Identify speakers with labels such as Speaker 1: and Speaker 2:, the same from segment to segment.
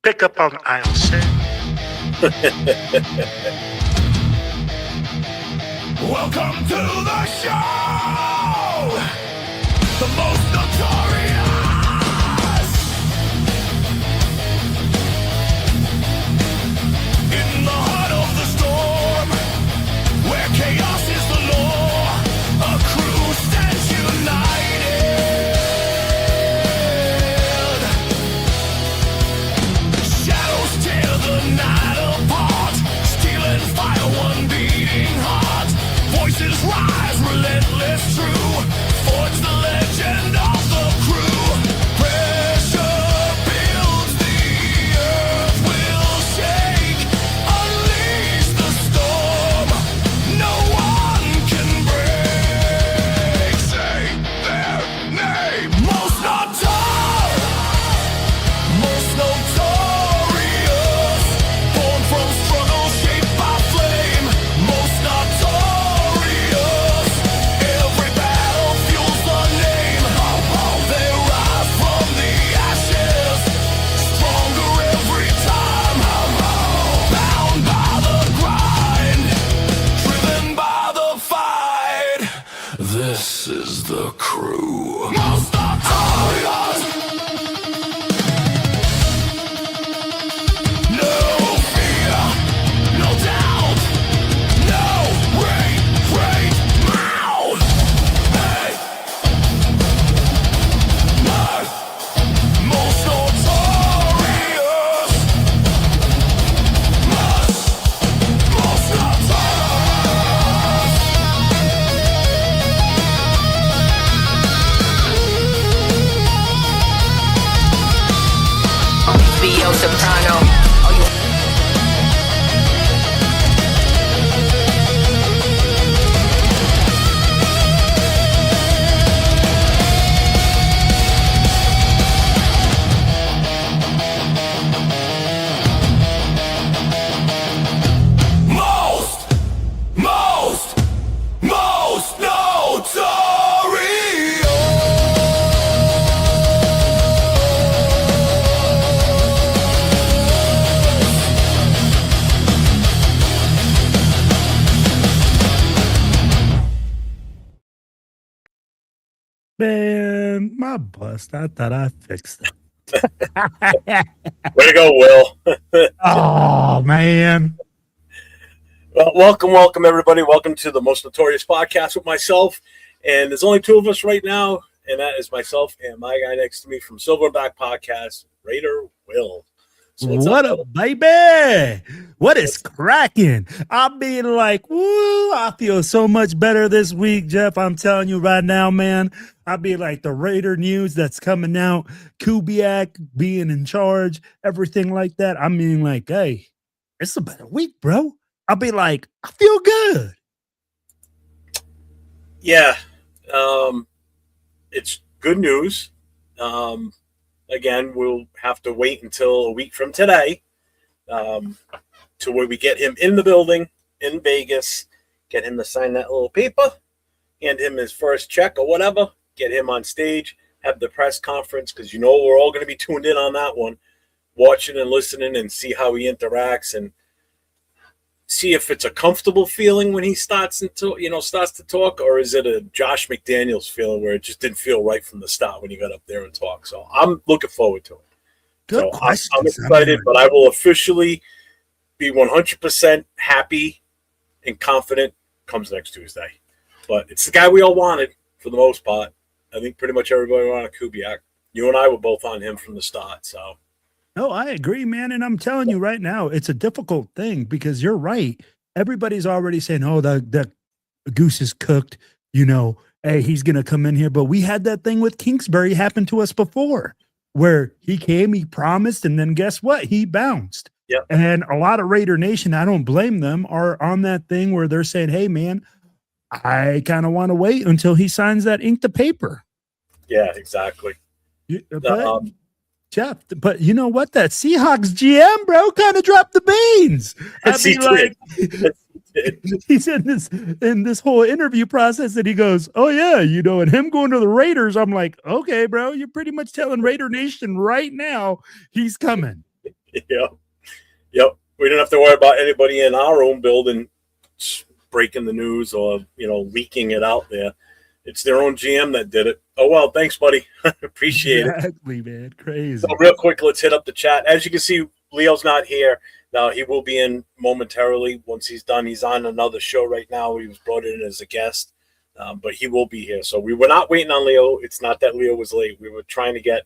Speaker 1: Pick up on aisle 6.
Speaker 2: Welcome to the show! The most notorious! In the heart of the storm, where chaos is the law, a crew stands united. Shadows tear the night apart, stealing fire, one beating heart. Voices rise, relentless, true. Forge the legend of the crew. Pressure builds, the earth will shake. Unleash the storm, no one can break. Say their name. Most notorious. Born from struggle, shaped by flame. Most notorious. Every battle fuels the name. They rise from the ashes, stronger every time. Bound by the grind, driven by the fight. This is the crew. Most notorious. No fear, no doubt, no retreat. Mouth. Hey. Most notorious. Most
Speaker 3: Theo Soprano. Oh, you
Speaker 2: most notorious.
Speaker 4: Man, my bust. I thought I fixed it.
Speaker 5: Way to go, Will.
Speaker 4: Oh, man.
Speaker 5: Well, welcome, everybody. Welcome to the Most Notorious Podcast with myself. And there's only two of us right now, and that is myself and my guy next to me from Silverback Podcast, Raider Wil. So what's
Speaker 4: What
Speaker 5: up,
Speaker 4: up, baby? What is cracking? I'm being like, woo, I feel so much better this week, Jeff. I'm telling you right now, man. I'll be like the Raider news that's coming out, Kubiak being in charge, everything like that. I mean, like, hey, it's a better week, bro. I'll be like, I feel good.
Speaker 5: Yeah, it's good news. Again, we'll have to wait until a week from today to where we get him in the building in Vegas, get him to sign that little paper, hand him his first check or whatever, get him on stage, have the press conference, because you know we're all going to be tuned in on that one, watching and listening and see how he interacts and see if it's a comfortable feeling when he starts to talk, or is it a Josh McDaniels feeling where it just didn't feel right from the start when he got up there and talked. So I'm looking forward to it.
Speaker 4: Good
Speaker 5: So
Speaker 4: question.
Speaker 5: I'm excited, but I will officially be 100% happy and confident comes next Tuesday. But it's the guy we all wanted for the most part. I think pretty much everybody wanted Kubiak. You and I were both on him from the start, so.
Speaker 4: No, I agree, man. And I'm telling you right now, it's a difficult thing because you're right. Everybody's already saying, oh, the goose is cooked. You know, hey, he's going to come in here. But we had that thing with Kingsbury happen to us before where he came, he promised, and then guess what? He bounced.
Speaker 5: Yep.
Speaker 4: And a lot of Raider Nation, I don't blame them, are on that thing where they're saying, hey, man, I kind of want to wait until he signs that ink to paper.
Speaker 5: Yeah, exactly.
Speaker 4: But, Jeff, but you know what? That Seahawks GM, bro, kind of dropped the beans.
Speaker 5: Yes, he did.
Speaker 4: He said this in this whole interview process that he goes, oh, yeah, you know, and him going to the Raiders. I'm like, okay, bro, you're pretty much telling Raider Nation right now he's coming.
Speaker 5: Yeah. Yep. We didn't have to worry about anybody in our own building breaking the news or, leaking it out there. It's their own GM that did it. Oh, well, thanks, buddy. Appreciate it.
Speaker 4: Exactly, man. Crazy.
Speaker 5: So real quick, let's hit up the chat. As you can see, Leo's not here. Now, he will be in momentarily once he's done. He's on another show right now. He was brought in as a guest, but he will be here. So we were not waiting on Leo. It's not that Leo was late. We were trying to get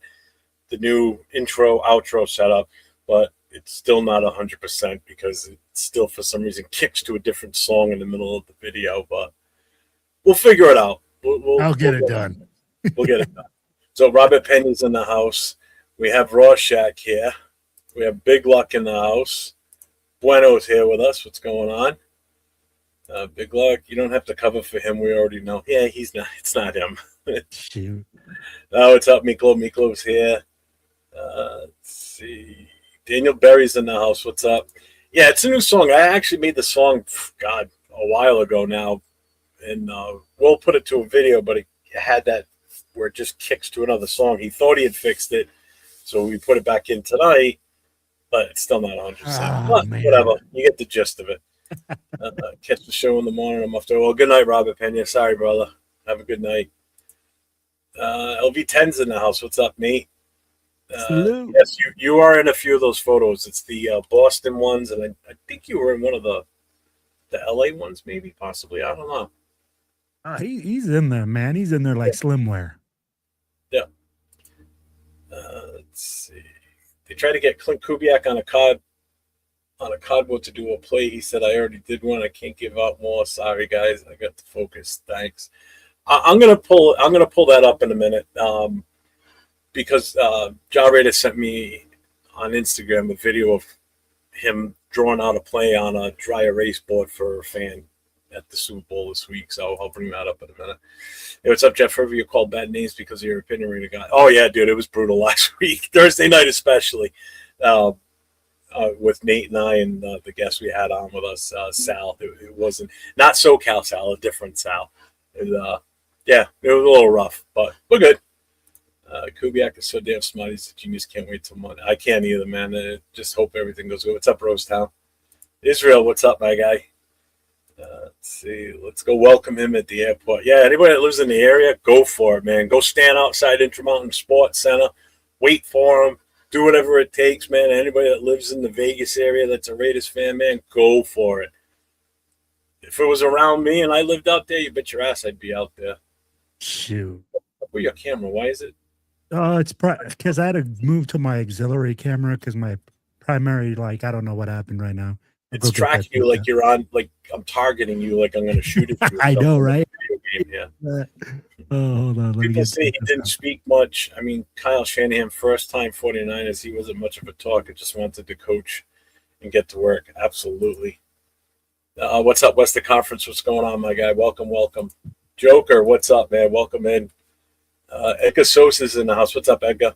Speaker 5: the new intro, outro set up, but it's still not 100% because it still, for some reason, kicks to a different song in the middle of the video. But we'll figure it out.
Speaker 4: I'll get it done.
Speaker 5: We'll get it done. So Robert Penny's in the house. We have Rorschach here. We have Big Luck in the house. Bueno's here with us. What's going on? Big Luck, you don't have to cover for him. We already know. Yeah, he's not. It's not him.
Speaker 4: Shoot.
Speaker 5: What's up, Miklo? Miklo's here. Let's see. Daniel Berry's in the house. What's up? Yeah, it's a new song. I actually made the song, a while ago now. And we'll put it to a video, but it had that where it just kicks to another song. He thought he had fixed it, so we put it back in tonight, but it's still not 100%. But whatever. You get the gist of it. Catch the show in the morning. I'm off to. Well, good night, Robert Pena. Sorry, brother. Have a good night. LV10's in the house. What's up, mate? Yes, you are in a few of those photos. It's the Boston ones, and I think you were in one of the LA ones, maybe, possibly. I don't know.
Speaker 4: He's in there, man. He's in there like slimwear.
Speaker 5: Yeah. Let's see. They tried to get Clint Kubiak on a cardboard to do a play. He said, "I already did one. I can't give out more. Sorry, guys. I got to focus. Thanks." I'm gonna pull that up in a minute. Because Raider sent me on Instagram a video of him drawing out a play on a dry erase board for a fan at the Super Bowl this week. So I'll bring that up in a minute. Hey, what's up, Jeff? Forever you called bad names because of your opinion reader guy. Oh, yeah, dude. It was brutal last week. Thursday night especially. With Nate and I and the guest we had on with us, Sal. It wasn't, not SoCal Sal, a different Sal. It was a little rough, but we're good. Kubiak is so damn smart. He's a genius. Can't wait till Monday. I can't either, man. Just hope everything goes good. What's up, Rosetown? Israel, what's up, my guy? Let's see. Let's go welcome him at the airport. Yeah, anybody that lives in the area, go for it, man. Go stand outside Intermountain Sports Center. Wait for him. Do whatever it takes, man. Anybody that lives in the Vegas area that's a Raiders fan, man, go for it. If it was around me and I lived out there, you bet your ass I'd be out there.
Speaker 4: Shoot.
Speaker 5: Where's your camera? Why is it?
Speaker 4: It's because I had to move to my auxiliary camera because my primary, I don't know what happened right now.
Speaker 5: It's tracking you like you're on, like I'm targeting you, like I'm going to shoot at you.
Speaker 4: I know, right?
Speaker 5: Yeah.
Speaker 4: Hold on.
Speaker 5: People say he didn't speak much. I mean, Kyle Shanahan, first time 49ers, he wasn't much of a talker, just wanted to coach and get to work. Absolutely. What's up, Western Conference? What's going on, my guy? Welcome. Joker, what's up, man? Welcome in. Edgar Sosa's in the house. What's up, Edgar?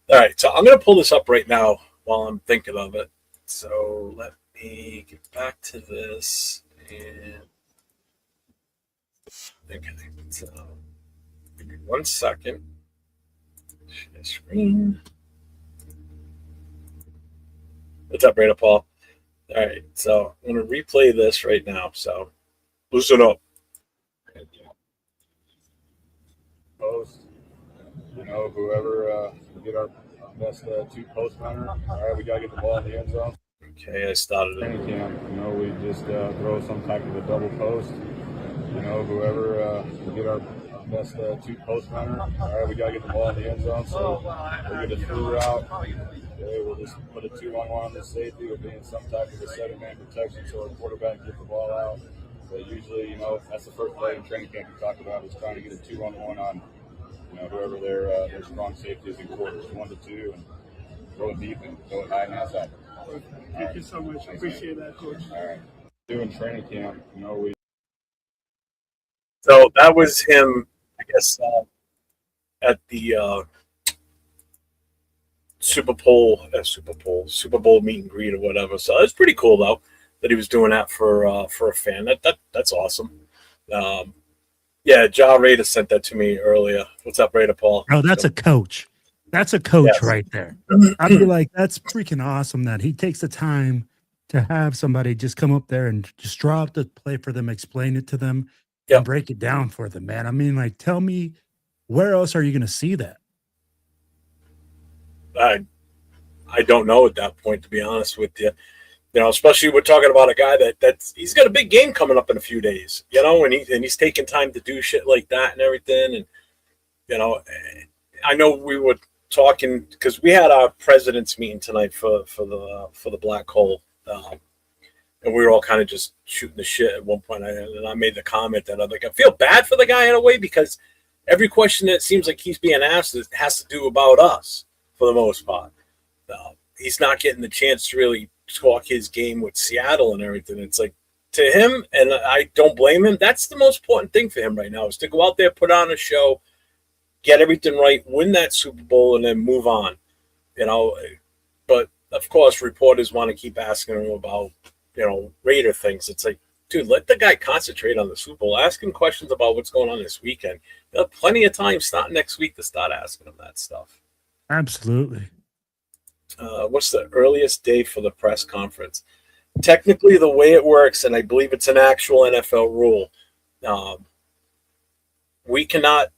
Speaker 5: All right, so I'm going to pull this up right now while I'm thinking of it. So let me get back to this. And okay, so give me 1 second. Share screen. What's up, Raider Paul? All right, so I'm going to replay this right now. So loosen up.
Speaker 1: Post, whoever get our best two post runner. All right, we gotta get the ball in the end zone.
Speaker 5: Okay, I started it.
Speaker 1: Training camp, we just throw some type of a double post. Whoever get our best two post runner. All right, we gotta get the ball in the end zone. So we'll get a through route. Okay, we'll just put a 2-on-1 on the safety. We'll be in some type of a 7-man protection so our quarterback can get the ball out. But usually, that's the first play in training camp we talked about is trying to get a 2-on-1 on, whoever their strong safety is in quarters, 1 to 2, and go deep and go high and outside.
Speaker 6: Thank you so much. I appreciate that, Coach.
Speaker 1: All right. Doing training camp, we.
Speaker 5: So that was him, I guess, at the Super Bowl meet and greet or whatever. So it's pretty cool though that he was doing that for a fan. That's awesome. Yeah, Raider sent that to me earlier. What's up, Raider Paul?
Speaker 4: Oh, that's a coach. That's a coach
Speaker 5: Yes.
Speaker 4: right there. I'd be like, that's freaking awesome that he takes the time to have somebody just come up there and just draw up the play for them, explain it to them,
Speaker 5: Yep.
Speaker 4: and break it down for them, man. I mean, like, tell me, where else are you going to see that?
Speaker 5: I don't know at that point, to be honest with you. You know, especially we're talking about a guy that's he's got a big game coming up in a few days. You know, and he's taking time to do shit like that and everything. And you know, I know we were talking because we had our president's meeting tonight for the Black Hole, and we were all kind of just shooting the shit at one point. And I made the comment that I'm like, I feel bad for the guy in a way because every question that seems like he's being asked has to do about us for the most part. He's not getting the chance to really talk his game with Seattle and everything. It's like, to him, and I don't blame him, that's the most important thing for him right now is to go out there, put on a show, get everything right, win that Super Bowl, and then move on. You know, but of course, reporters want to keep asking him about, you know, Raider things. It's like, dude, let the guy concentrate on the Super Bowl. Ask him questions about what's going on this weekend. You'll have plenty of time starting next week to start asking him that stuff.
Speaker 4: Absolutely.
Speaker 5: What's the earliest day for the press conference? Technically, the way it works, and I believe it's an actual NFL rule, we cannot,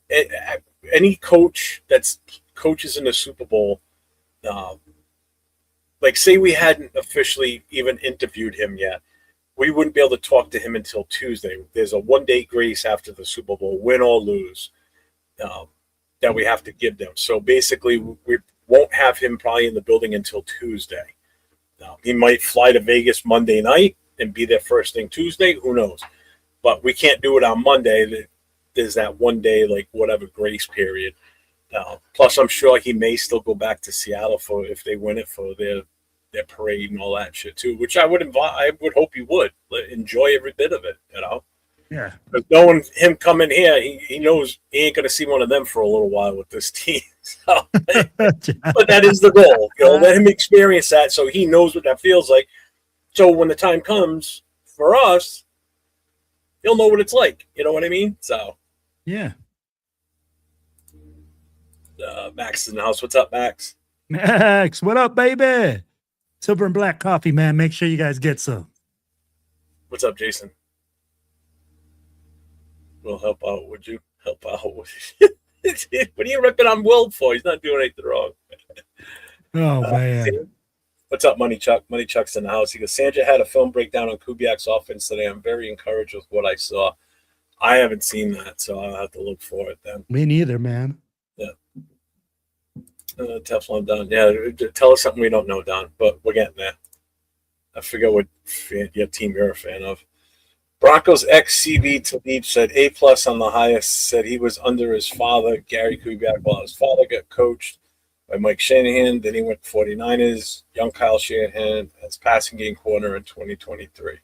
Speaker 5: any coach that's coaches in the Super Bowl, like say we hadn't officially even interviewed him yet, we wouldn't be able to talk to him until Tuesday. There's a 1 day grace after the Super Bowl, win or lose, that we have to give them. So basically, we won't have him probably in the building until Tuesday. He might fly to Vegas Monday night and be there first thing Tuesday. Who knows? But we can't do it on Monday. There's that 1 day, like whatever grace period. Plus, I'm sure he may still go back to Seattle for if they win it for their parade and all that shit too. Which I would hope he would enjoy every bit of it. You know.
Speaker 4: Yeah.
Speaker 5: But knowing him coming here, he knows he ain't going to see one of them for a little while with this team. So, but that is the goal. You know, let him experience that so he knows what that feels like. So when the time comes for us, he'll know what it's like. You know what I mean? So,
Speaker 4: yeah.
Speaker 5: Max is in the house. What's up, Max?
Speaker 4: Max, what up, baby? Silver and black coffee, man. Make sure you guys get some.
Speaker 5: What's up, Jason? We'll help out. Would you help out? What are you ripping on Will for? He's not doing anything wrong.
Speaker 4: Oh, man.
Speaker 5: What's up, Money Chuck? Money Chuck's in the house. He goes, Sandra had a film breakdown on Kubiak's offense today. I'm very encouraged with what I saw. I haven't seen that, so I'll have to look for it then.
Speaker 4: Me neither, man.
Speaker 5: Yeah. Teflon Don. Yeah, tell us something we don't know, Don, but we're getting there. I forget what team you're a fan of. Broncos ex-CB Talib said A+ on the highest, said he was under his father, Gary Kubiak, while his father got coached by Mike Shanahan. Then he went to 49ers, young Kyle Shanahan as passing game corner in 2023.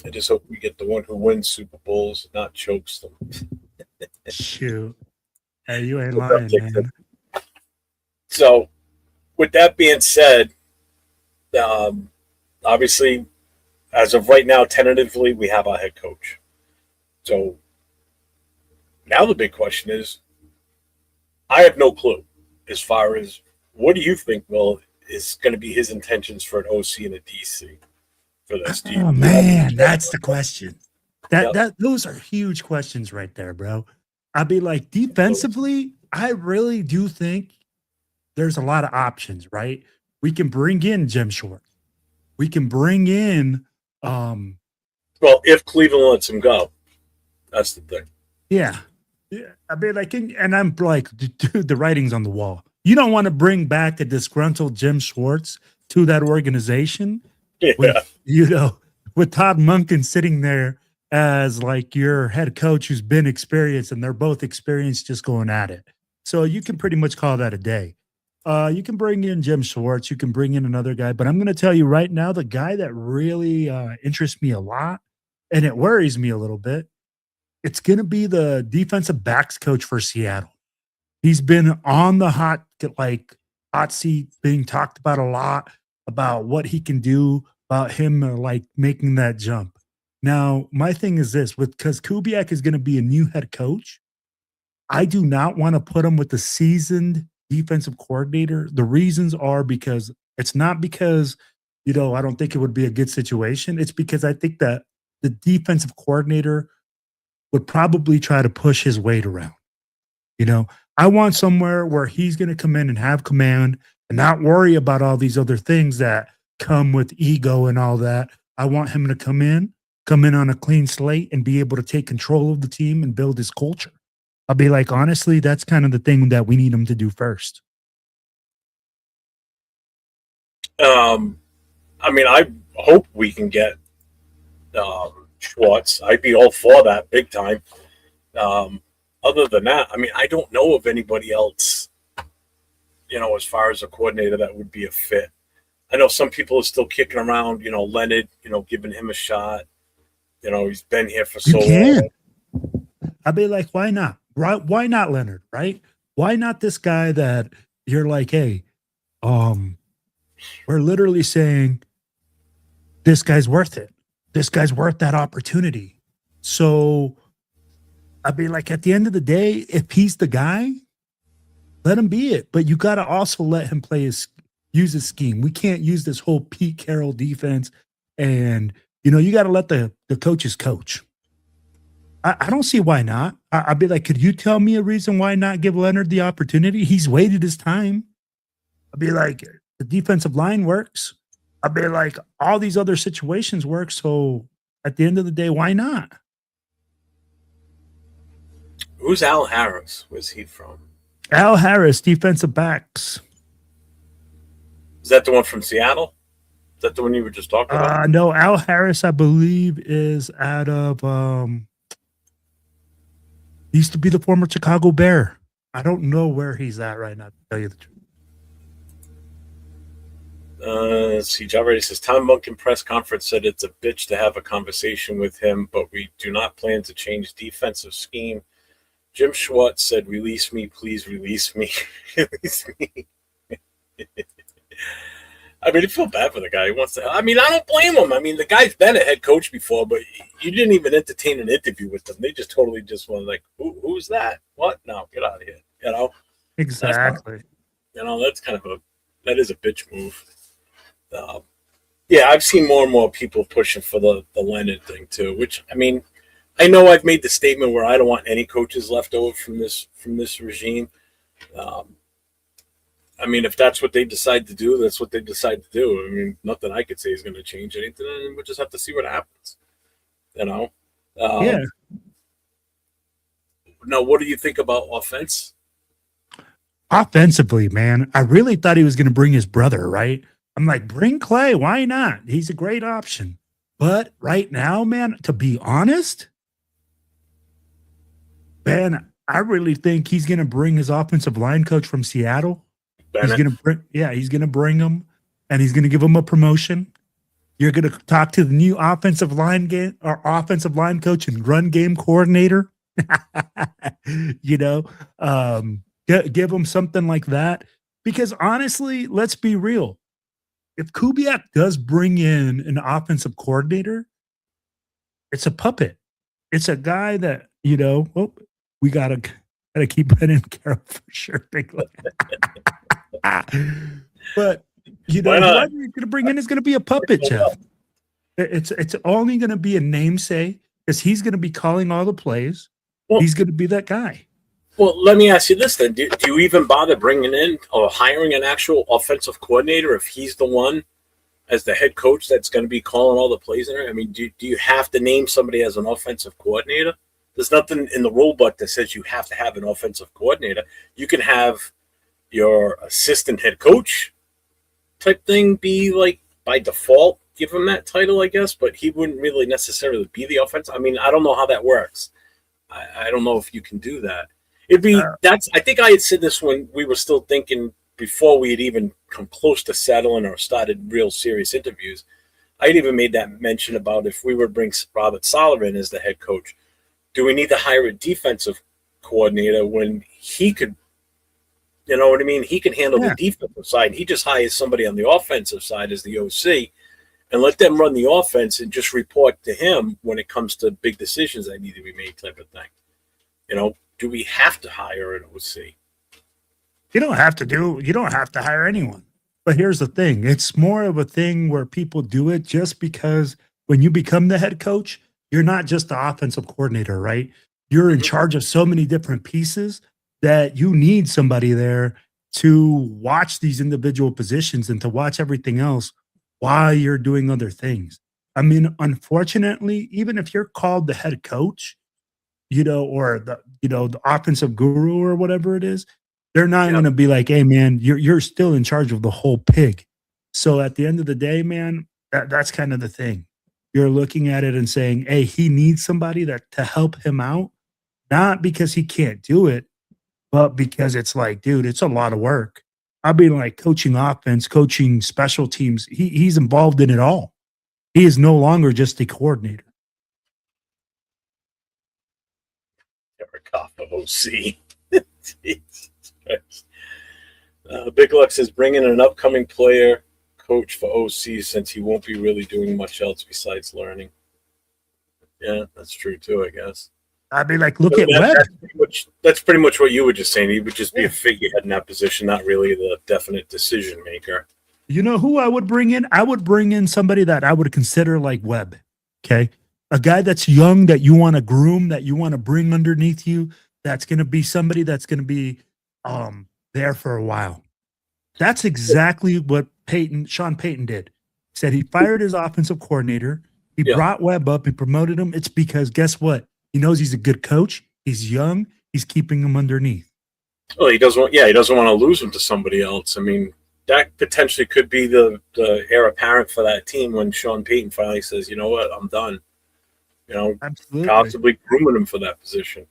Speaker 5: I just hope we get the one who wins Super Bowls, not chokes them.
Speaker 4: Shoot. Hey, you ain't lying, man.
Speaker 5: So, with that being said, obviously, as of right now, tentatively, we have our head coach. So, now the big question is, I have no clue as far as what do you think, Will, is going to be his intentions for an OC and a DC for this team?
Speaker 4: Oh, man, that's the question. Those are huge questions right there, bro. I'd be like, defensively, I really do think there's a lot of options, right? We can bring in Jim Schwartz. We can bring in
Speaker 5: well, if Cleveland lets him go, that's the thing.
Speaker 4: Yeah. I mean, like, and I'm like, dude, the writing's on the wall. You don't want to bring back a disgruntled Jim Schwartz to that organization.
Speaker 5: Yeah.
Speaker 4: With Todd Monken sitting there as like your head coach who's been experienced, and they're both experienced just going at it. So you can pretty much call that a day. You can bring in Jim Schwartz. You can bring in another guy. But I'm going to tell you right now, the guy that really interests me a lot, and it worries me a little bit, it's going to be the defensive backs coach for Seattle. He's been on the hot seat, being talked about a lot, about what he can do, about him making that jump. Now, my thing is this, because Kubiak is going to be a new head coach, I do not want to put him with the seasoned defensive coordinator. The reasons are because it's not because, I don't think it would be a good situation. It's because I think that the defensive coordinator would probably try to push his weight around. I want somewhere where he's going to come in and have command and not worry about all these other things that come with ego and all that. I want him to come in on a clean slate and be able to take control of the team and build his culture. I'll be like, honestly, that's kind of the thing that we need him to do first.
Speaker 5: I hope we can get Schwartz. I'd be all for that big time. Other than that, I don't know of anybody else, as far as a coordinator that would be a fit. I know some people are still kicking around, Leonard, giving him a shot. He's been here for so long.
Speaker 4: I'd be like, why not? Right? Why not Leonard, right? Why not this guy that you're like, hey, we're literally saying this guy's worth it. This guy's worth that opportunity. So I'd be like, at the end of the day, if he's the guy, let him be it. But you got to also let him use his scheme. We can't use this whole Pete Carroll defense. And, you got to let the coaches coach. I don't see why not. I'd be like, could you tell me a reason why not give Leonard the opportunity? He's waited his time. I'd be like, the defensive line works. I'd be like, all these other situations work. So at the end of the day, why not?
Speaker 5: Who's Al Harris? Where's he from?
Speaker 4: Al Harris, defensive backs.
Speaker 5: Is that the one from Seattle? Is that the one you were just talking about?
Speaker 4: No, Al Harris, I believe, is out of he used to be the former Chicago Bear. I don't know where he's at right now, to tell you the truth.
Speaker 5: Let's see. John Brady says, Tom Monken press conference said it's a bitch to have a conversation with him, but we do not plan to change defensive scheme. Jim Schwartz said, release me, please release me. Release me. I feel bad for the guy who wants to. I don't blame him. The guy's been a head coach before, but you didn't even entertain an interview with them. They just totally just went like, who's that? What? No, get out of here.
Speaker 4: Exactly.
Speaker 5: That's that is a bitch move. I've seen more and more people pushing for the Leonard thing too, which, I know I've made the statement where I don't want any coaches left over from this regime. If that's what they decide to do, that's what they decide to do. Nothing I could say is going to change anything, and we'll just have to see what happens. Now, what do you think about offense?
Speaker 4: Offensively, man, I really thought he was going to bring his brother, right? I'm like, bring Clay. Why not? He's a great option. But right now, man, to be honest, man, I really think he's going to bring his offensive line coach from Seattle. He's going to bring him, and he's going to give him a promotion. You're going to talk to the new offensive line coach and run game coordinator. Give him something like that. Because honestly, let's be real. If Kubiak does bring in an offensive coordinator, it's a puppet. It's a guy that, we gotta keep it in Carroll for sure. But whoever you're gonna bring in is gonna be a puppet, Jeff. It's only gonna be a namesake because he's gonna be calling all the plays. Well, he's gonna be that guy.
Speaker 5: Well, let me ask you this then. Do you even bother bringing in or hiring an actual offensive coordinator if he's the one as the head coach that's going to be calling all the plays in there? Do you have to name somebody as an offensive coordinator? There's nothing in the rule book that says you have to have an offensive coordinator. You can have your assistant head coach type thing be like by default, give him that title, I guess, but he wouldn't really necessarily be the offense. I don't know how that works. I don't know if you can do that. I think I had said this when we were still thinking before we had even come close to settling or started real serious interviews. I had even made that mention about if we were to bring Robert Sullivan as the head coach, do we need to hire a defensive coordinator when he could, he can handle the defensive side. He just hires somebody on the offensive side as the OC and let them run the offense and just report to him when it comes to big decisions that need to be made type of thing. do we have to hire an OC?
Speaker 4: You don't have to hire anyone. But here's the thing. It's more of a thing where people do it just because when you become the head coach, you're not just the offensive coordinator, right? You're in charge of so many different pieces that you need somebody there to watch these individual positions and to watch everything else while you're doing other things. I mean, unfortunately, even if you're called the head coach, or the offensive guru or whatever it is, they're not going to be like, "Hey, man, you're still in charge of the whole pig." So at the end of the day, man, that's kind of the thing. You're looking at it and saying, "Hey, he needs somebody to help him out, not because he can't do it, but because it's like, dude, it's a lot of work." I mean, like coaching offense, coaching special teams. He's involved in it all. He is no longer just a coordinator.
Speaker 5: Never cough of OC. Jesus Christ. Big Luck says, bring in an upcoming player coach for OC since he won't be really doing much else besides learning. Yeah, that's true too, I guess.
Speaker 4: I'd be like, look at Webb.
Speaker 5: That's pretty much what you were just saying. He would just be a figurehead in that position, not really the definite decision maker.
Speaker 4: You know who I would bring in? I would bring in somebody that I would consider like Webb. Okay. A guy that's young, that you want to groom, that you want to bring underneath you. That's going to be somebody that's going to be there for a while. That's exactly what Sean Payton did. He said he fired his offensive coordinator. He brought Webb up. He promoted him. It's because guess what? He knows he's a good coach. He's young. He's keeping him underneath.
Speaker 5: Well, he doesn't want to lose him to somebody else. I mean, that potentially could be the heir apparent for that team when Sean Payton finally says, you know what, I'm done.
Speaker 4: Absolutely.
Speaker 5: Possibly grooming him for that position.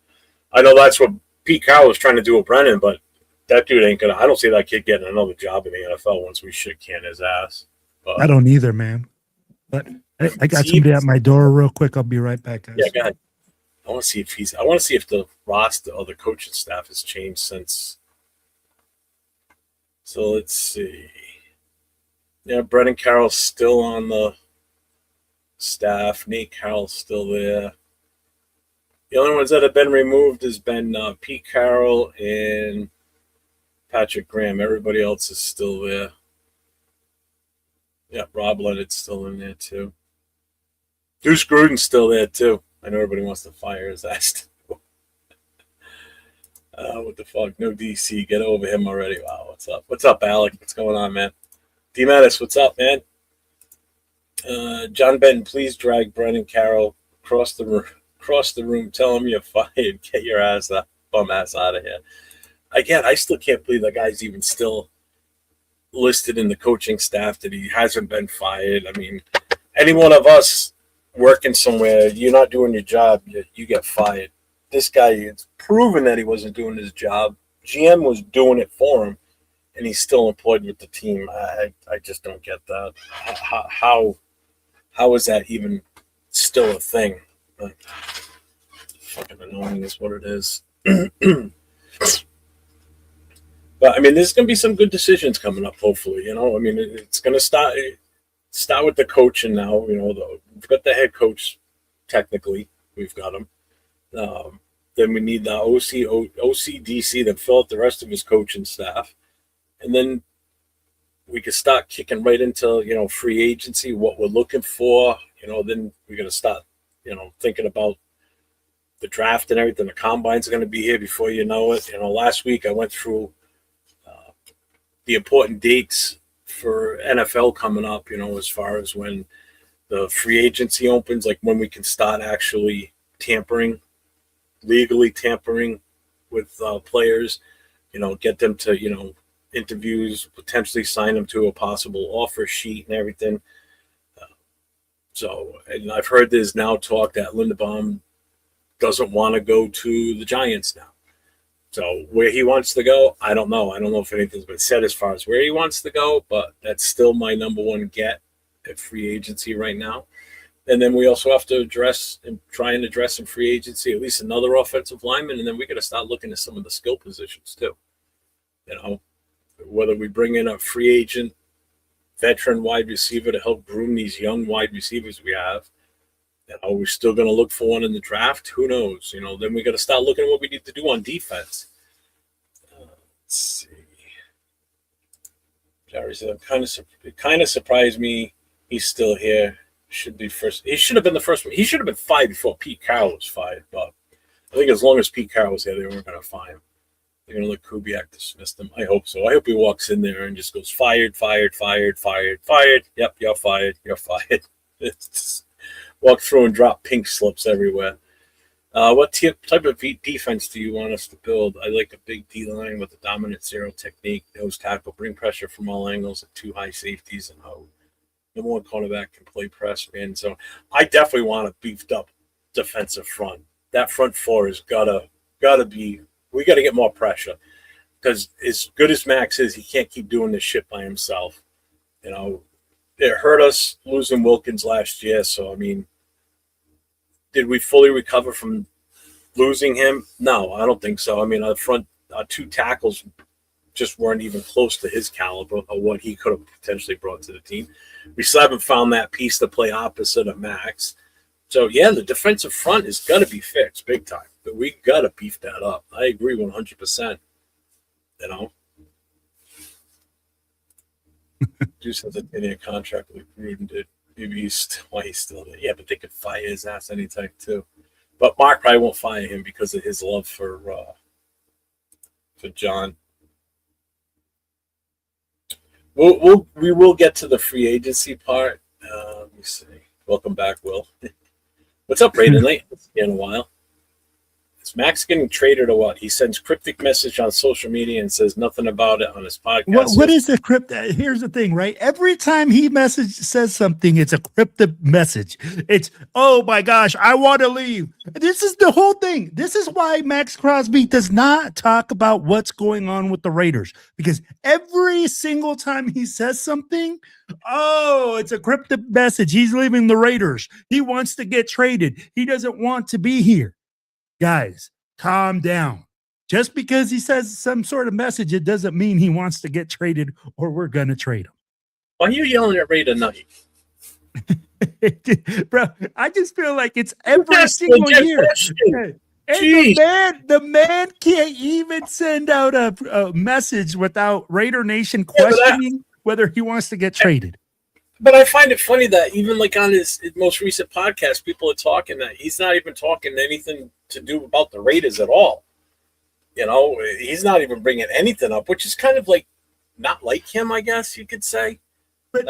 Speaker 5: I know that's what Pete Carroll was trying to do with Brennan, but that dude ain't gonna. I don't see that kid getting another job in the NFL once we shit can his ass. But,
Speaker 4: I don't either, man. But I got somebody at my door real quick. I'll be right back, guys.
Speaker 5: Yeah, go ahead. I want to see if the roster or the coaching staff has changed since. So let's see. Yeah, Brennan Carroll's still on the staff. Nate Carroll's still there. The only ones that have been removed has been Pete Carroll and Patrick Graham. Everybody else is still there. Yeah, Rob Leonard's still in there too. Deuce Gruden's still there too. I know everybody wants to fire his ass. What the fuck? No DC. Get over him already. Wow, what's up? What's up, Alec? What's going on, man? D. Mattis, what's up, man? John Benton, please drag Brennan Carroll across the room. Tell him you're fired. Get your bum ass out of here. Again, I still can't believe that guy's even still listed in the coaching staff, that he hasn't been fired. I mean, any one of us working somewhere, you're not doing your job, you get fired. This guy, it's proven that he wasn't doing his job. GM was doing it for him, and he's still employed with the team. I just don't get that. How is that even still a thing? Like, fucking annoying is what it is. But I mean, there's going to be some good decisions coming up. Hopefully, I mean, it's going to start with the coaching now. We've got the head coach. Technically, we've got him. Then we need the OCDC to fill out the rest of his coaching staff, and then we could start kicking right into free agency, what we're looking for. Then we're going to start thinking about the draft and everything. The combines are going to be here before you know it. Last week I went through the important dates for NFL coming up, as far as when the free agency opens, like when we can start actually legally tampering with players, get them to, interviews, potentially sign them to a possible offer sheet and everything. And I've heard there's now talk that Linderbaum doesn't want to go to the Giants now. So where he wants to go, I don't know. I don't know if anything's been said as far as where he wants to go, but that's still my number one get at free agency right now. And then we also have to try and address in free agency at least another offensive lineman, and then we got to start looking at some of the skill positions too. Whether we bring in a free agent, veteran wide receiver to help groom these young wide receivers we have, Are we still going to look for one in the draft? Who knows? Then we got to start looking at what we need to do on defense. Let's see. Jerry said, it kind of surprised me. He's still here. Should be first. He should have been the first one. He should have been fired before Pete Carroll was fired. But I think as long as Pete Carroll was here, they weren't going to fire him. They're going to let Kubiak dismiss him. I hope so. I hope he walks in there and just goes fired, fired, fired, fired, fired. Yep, you're fired. You're fired. Just walk through and drop pink slips everywhere. What type of defense do you want us to build? I like a big D-line with a dominant zero technique, nose tackle, bring pressure from all angles at 2 high safeties, and number one cornerback can play press man. So I definitely want a beefed up defensive front. That front four has gotta be. We got to get more pressure because as good as Max is, he can't keep doing this shit by himself. It hurt us losing Wilkins last year. So I mean, did we fully recover from losing him? No, I don't think so. I mean, our 2 tackles just weren't even close to his caliber or what he could have potentially brought to the team. We still haven't found that piece to play opposite of Max. So, yeah, the defensive front is going to be fixed big time. But we got to beef that up. I agree 100%. Juice has a 10-year contract with Gruden did. Maybe he's still there. Yeah, but they could fire his ass anytime, too. But Mark probably won't fire him because of his love for John. We will get to the free agency part. Let me see. Welcome back, Will. What's up, Raider Night? It's been a while. Is Max getting traded or what? He sends cryptic message on social media and says nothing about it on his podcast.
Speaker 4: What is the cryptic? Here's the thing, right? Every time he says something, it's a cryptic message. It's, oh my gosh, I want to leave. This is the whole thing. This is why Max Crosby does not talk about what's going on with the Raiders, because every single time he says something, oh, it's a cryptic message. He's leaving the Raiders. He wants to get traded. He doesn't want to be here. Guys, calm down. Just because he says some sort of message, it doesn't mean he wants to get traded or we're going to trade him.
Speaker 5: Why are you yelling at Raider Night?
Speaker 4: Bro, I just feel like it's every single year. And the man can't even send out a message without Raider Nation questioning whether he wants to get traded.
Speaker 5: But I find it funny that even like on his most recent podcast, people are talking that he's not even talking anything to do about the Raiders at all. He's not even bringing anything up, which is kind of like not like him, I guess you could say.
Speaker 4: But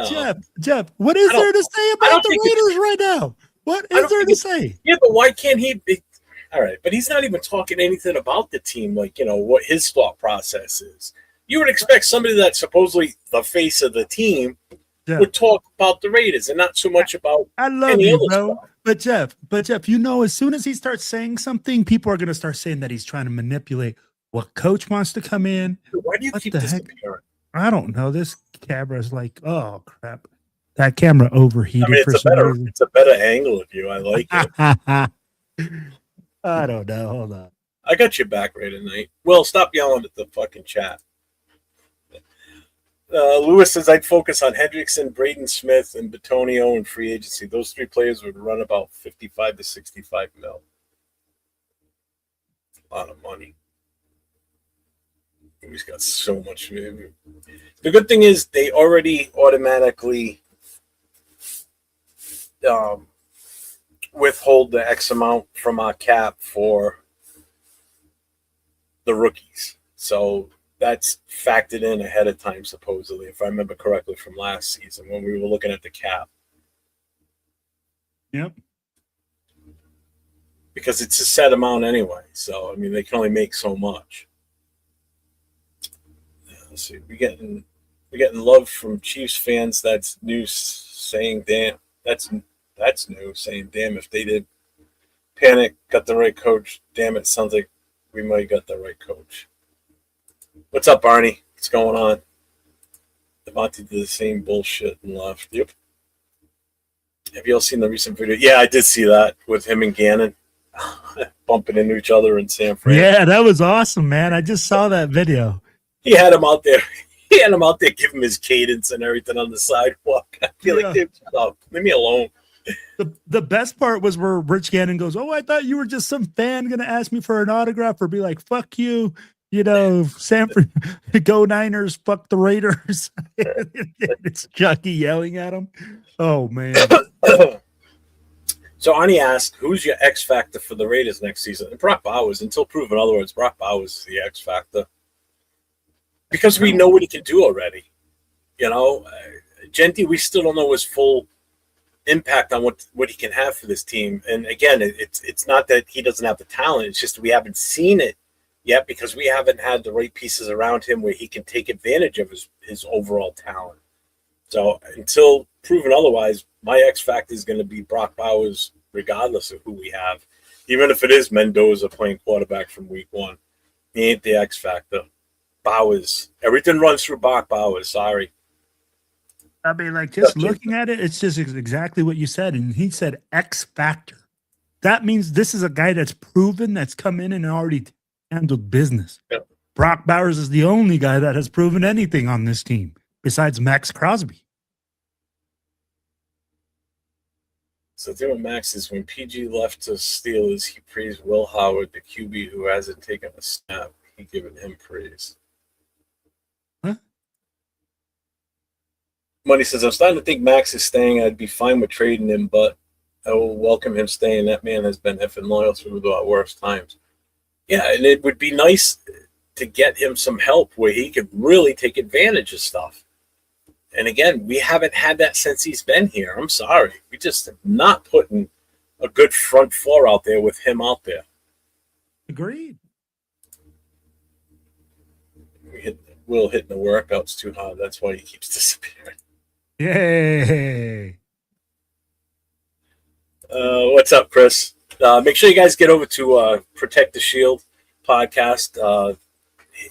Speaker 4: Jeff, what is there to say about the Raiders right now? What is there to say?
Speaker 5: Yeah, but why can't he be? All right, but he's not even talking anything about the team, like, what his thought process is. You would expect somebody that's supposedly the face of the team would talk about the Raiders and not so much about
Speaker 4: I love
Speaker 5: any
Speaker 4: you,
Speaker 5: other
Speaker 4: bro.
Speaker 5: stuff.
Speaker 4: But Jeff, as soon as he starts saying something, people are going to start saying that he's trying to manipulate what coach wants to come in.
Speaker 5: Why do you keep disappearing?
Speaker 4: I don't know. This camera's like, oh crap. That camera overheated.
Speaker 5: I mean, it's a better angle of you. I like it.
Speaker 4: I don't know. Hold on.
Speaker 5: I got your back right tonight. Well, stop yelling at the fucking chat. Lewis says I'd focus on Hendrickson, Braden Smith, and Batonio in free agency. Those 3 players would run about 55 to 65 mil. A lot of money. He's got so much. The good thing is they already automatically withhold the X amount from our cap for the rookies. So that's factored in ahead of time, supposedly, if I remember correctly from last season when we were looking at the cap.
Speaker 4: Yep.
Speaker 5: Because it's a set amount anyway. So, I mean, they can only make so much. Let's see. We're getting love from Chiefs fans. That's new, saying, damn. That's new, saying, damn, if they did panic, got the right coach. Damn, it sounds like we might got the right coach. What's up, Barney? What's going on? Devontae did the same bullshit and left. Yep. Have you all seen the recent video? Yeah, I did see that with him and Gannon bumping into each other in San Fran.
Speaker 4: Yeah, that was awesome, man. I just saw that video.
Speaker 5: He had him out there. He had him out there giving him his cadence and everything on the sidewalk. I feel like, dude, shut up. Leave me alone.
Speaker 4: The best part was where Rich Gannon goes, "Oh, I thought you were just some fan gonna ask me for an autograph or be like, fuck you, Sanford, go Niners, fuck the Raiders." It's Chucky yelling at him. Oh man.
Speaker 5: So Arnie asked, "Who's your X factor for the Raiders next season?" And Brock Bowers. Until proven otherwise, Brock Bowers is the X factor because we know what he can do already. Genti, we still don't know his full impact on what he can have for this team. And again, it's not that he doesn't have the talent; it's just we haven't seen it yet because we haven't had the right pieces around him where he can take advantage of his overall talent. So until proven otherwise, my X factor is going to be Brock Bowers, regardless of who we have. Even if it is Mendoza playing quarterback from week one, he ain't the X factor. Bowers, everything runs through Brock Bowers. Sorry.
Speaker 4: I mean, like, just looking at it, it's just exactly what you said. And he said X factor. That means this is a guy that's proven, that's come in and already handled business.
Speaker 5: Yep.
Speaker 4: Brock Bowers is the only guy that has proven anything on this team besides Max Crosby.
Speaker 5: So the thing with Max is when PG left to Steelers, he praised Will Howard, the QB who hasn't taken a snap. He given him praise.
Speaker 4: Huh?
Speaker 5: Money says, "I'm starting to think Max is staying. I'd be fine with trading him, but I will welcome him staying. That man has been effing loyal through the worst times." Yeah, and it would be nice to get him some help where he could really take advantage of stuff. And again, we haven't had that since he's been here. I'm sorry. We just have not putting a good front four out there with him out there.
Speaker 4: Agreed.
Speaker 5: Will hitting the workouts too hard. That's why he keeps disappearing.
Speaker 4: Yay.
Speaker 5: What's up, Chris? Make sure you guys get over to Protect the Shield podcast.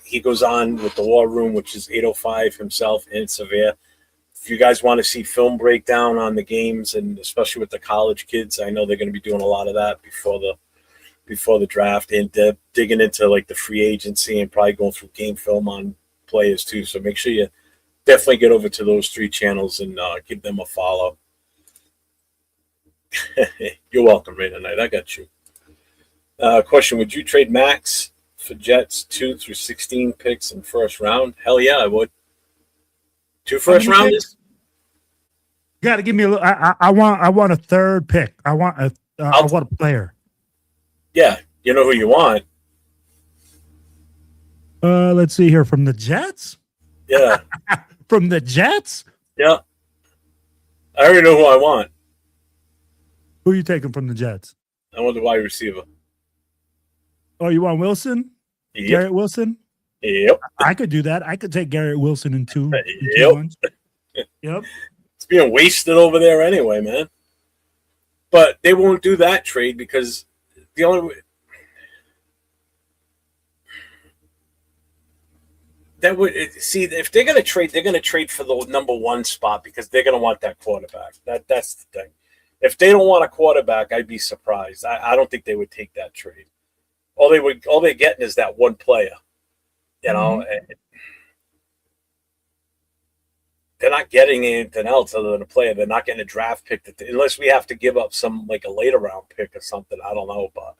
Speaker 5: He goes on with the War Room, which is 805 himself and Severe. If you guys want to see film breakdown on the games, and especially with the college kids, I know they're going to be doing a lot of that before the draft, and digging into like the free agency and probably going through game film on players too. So make sure you definitely get over to those 3 channels and give them a follow. You're welcome, Raider Knight. I got you. Question: would you trade Max for Jets 2 through 16 picks in first round? Hell yeah, I would. 2 first rounders.
Speaker 4: You got to give me a little. I want a third pick. I want a player.
Speaker 5: Yeah, you know who you want.
Speaker 4: Let's see here, from the Jets.
Speaker 5: Yeah,
Speaker 4: from the Jets.
Speaker 5: Yeah, I already know who I want.
Speaker 4: Who are you taking from the Jets?
Speaker 5: I want the wide receiver.
Speaker 4: Oh, you want Wilson?
Speaker 5: Yep.
Speaker 4: Garrett Wilson?
Speaker 5: Yep.
Speaker 4: I could do that. I could take Garrett Wilson in two.
Speaker 5: Yep.
Speaker 4: Yep.
Speaker 5: It's being wasted over there anyway, man. But they won't do that trade because the only way that would see if they're going to trade for the number 1 spot because they're going to want that quarterback. That's the thing. If they don't want a quarterback, I'd be surprised. I don't think they would take that trade. All they're getting is that one player. You know, they're not getting anything else other than a player. They're not getting a draft pick unless we have to give up some like a later round pick or something. I don't know, but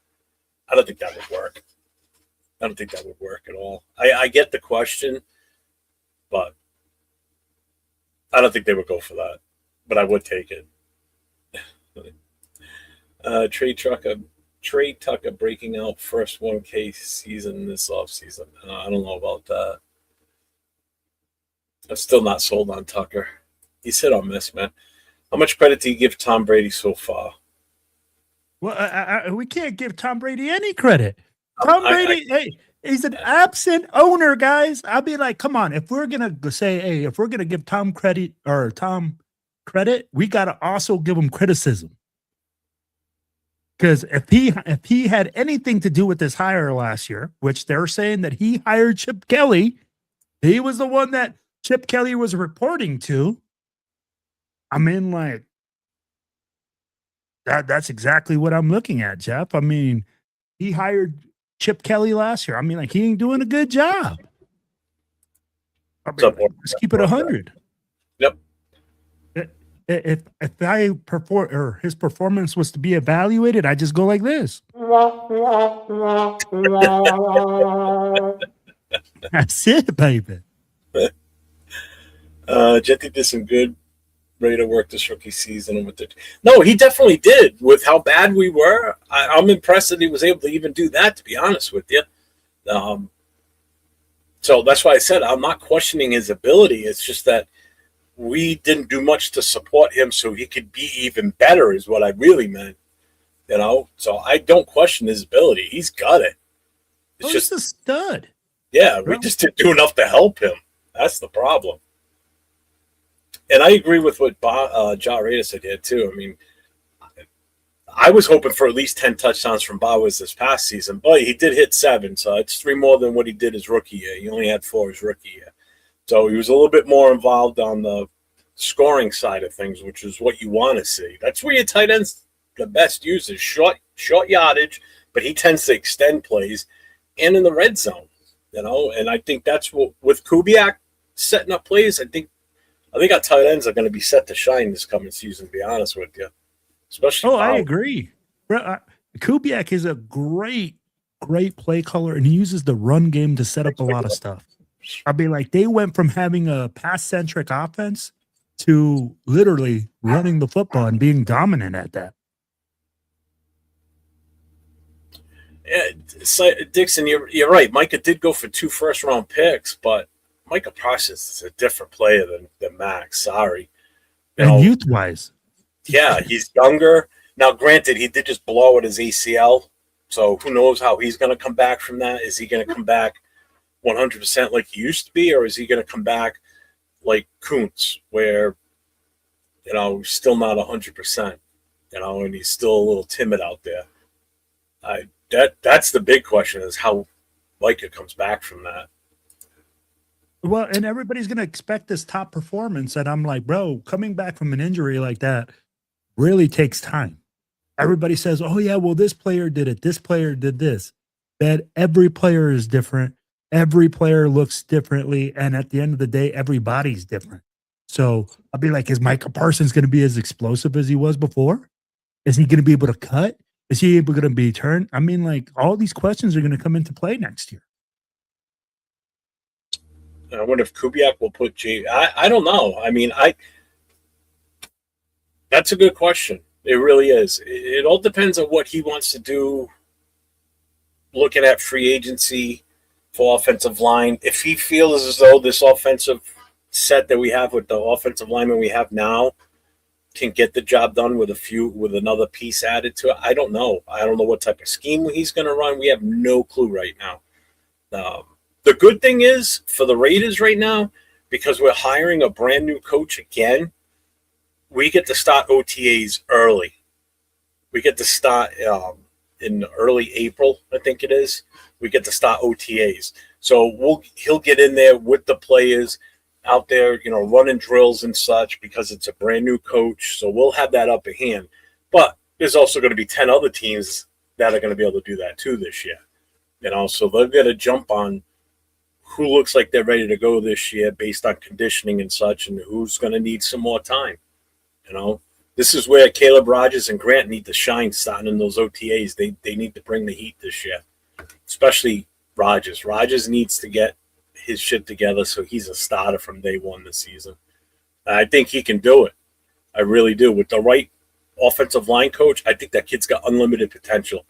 Speaker 5: I don't think that would work. I don't think that would work at all. I get the question, but I don't think they would go for that. But I would take it. Trey Tucker breaking out first 1K season this offseason. I don't know about that. I'm still not sold on Tucker. He's hit or miss, man. How much credit do you give Tom Brady so far?
Speaker 4: Well, we can't give Tom Brady any credit. Tom Brady, hey, he's an absent owner, guys. I'll be like, come on. If we're gonna say, hey, if we're gonna give Tom credit, we gotta also give him criticism. Because if he had anything to do with this hire last year, which they're saying that he hired Chip Kelly, he was the one that Chip Kelly was reporting to. I mean, like, that's exactly what I'm looking at, Jeff. I mean, he hired Chip Kelly last year. I mean, like, he ain't doing a good job. I mean, let's keep it 100.
Speaker 5: Yep.
Speaker 4: if I perform or his performance was to be evaluated, I just go like this. That's it, baby.
Speaker 5: Jetty did some good Raider work this rookie season. No, he definitely did. With how bad we were, I'm impressed that he was able to even do that, to be honest with you. So that's why I said I'm not questioning his ability. It's just that we didn't do much to support him so he could be even better is what I really meant. So I don't question his ability. He's got it. It's
Speaker 4: He's
Speaker 5: just
Speaker 4: a stud.
Speaker 5: Yeah, we just didn't do enough to help him. That's the problem. And I agree with what Ja Raider said here, too. I mean, I was hoping for at least 10 touchdowns from Bowers this past season, but he did hit 7, so it's 3 more than what he did his rookie year. He only had 4 his rookie year. So he was a little bit more involved on the scoring side of things, which is what you want to see. That's where your tight end's the best use is short yardage, but he tends to extend plays and in the red zone, and I think that's what with Kubiak setting up plays, I think our tight ends are going to be set to shine this coming season, to be honest with you. Especially
Speaker 4: I agree. Kubiak is a great play caller, and he uses the run game to set up a lot of stuff. I'd be like, they went from having a pass-centric offense to literally running the football and being dominant at that.
Speaker 5: Yeah, Dixon, you're right. Micah did go for 2 first-round picks, but Micah Parsons is a different player than Max. Sorry.
Speaker 4: Youth-wise.
Speaker 5: Yeah, he's younger. Now, granted, he did just blow at his ACL, so who knows how he's going to come back from that. Is he going to come back 100% like he used to be, or is he going to come back like Kuntz, where, he's still not 100%, and he's still a little timid out there? That's the big question is how Micah comes back from that.
Speaker 4: Well, and everybody's going to expect this top performance, and I'm like, bro, coming back from an injury like that really takes time. Everybody says, oh, yeah, well, this player did it. This player did this. But every player is different. Every player looks differently. And at the end of the day, everybody's different. So I'll be like, is Micah Parsons going to be as explosive as he was before? Is he going to be able to cut? Is he able to be turned? I mean, like, all these questions are going to come into play next year.
Speaker 5: I wonder if Kubiak will put I don't know. I mean, that's a good question. It really is. It all depends on what he wants to do, looking at free agency for offensive line. If he feels as though this offensive set that we have with the offensive lineman we have now can get the job done with another piece added to it, I don't know. I don't know what type of scheme he's going to run. We have no clue right now. The good thing is for the Raiders right now, because we're hiring a brand new coach again, we get to start OTAs early. We get to start in early April, I think it is. We get to start OTAs. So he'll get in there with the players out there, running drills and such because it's a brand new coach. So we'll have that upper hand. But there's also going to be 10 other teams that are going to be able to do that too this year. So they'll get a jump on who looks like they're ready to go this year based on conditioning and such, and who's going to need some more time. This is where Caleb Rogers and Grant need to shine starting in those OTAs. They need to bring the heat this year, especially Rogers. Rogers needs to get his shit together so he's a starter from day one this season. I think he can do it. I really do. With the right offensive line coach, I think that kid's got unlimited potential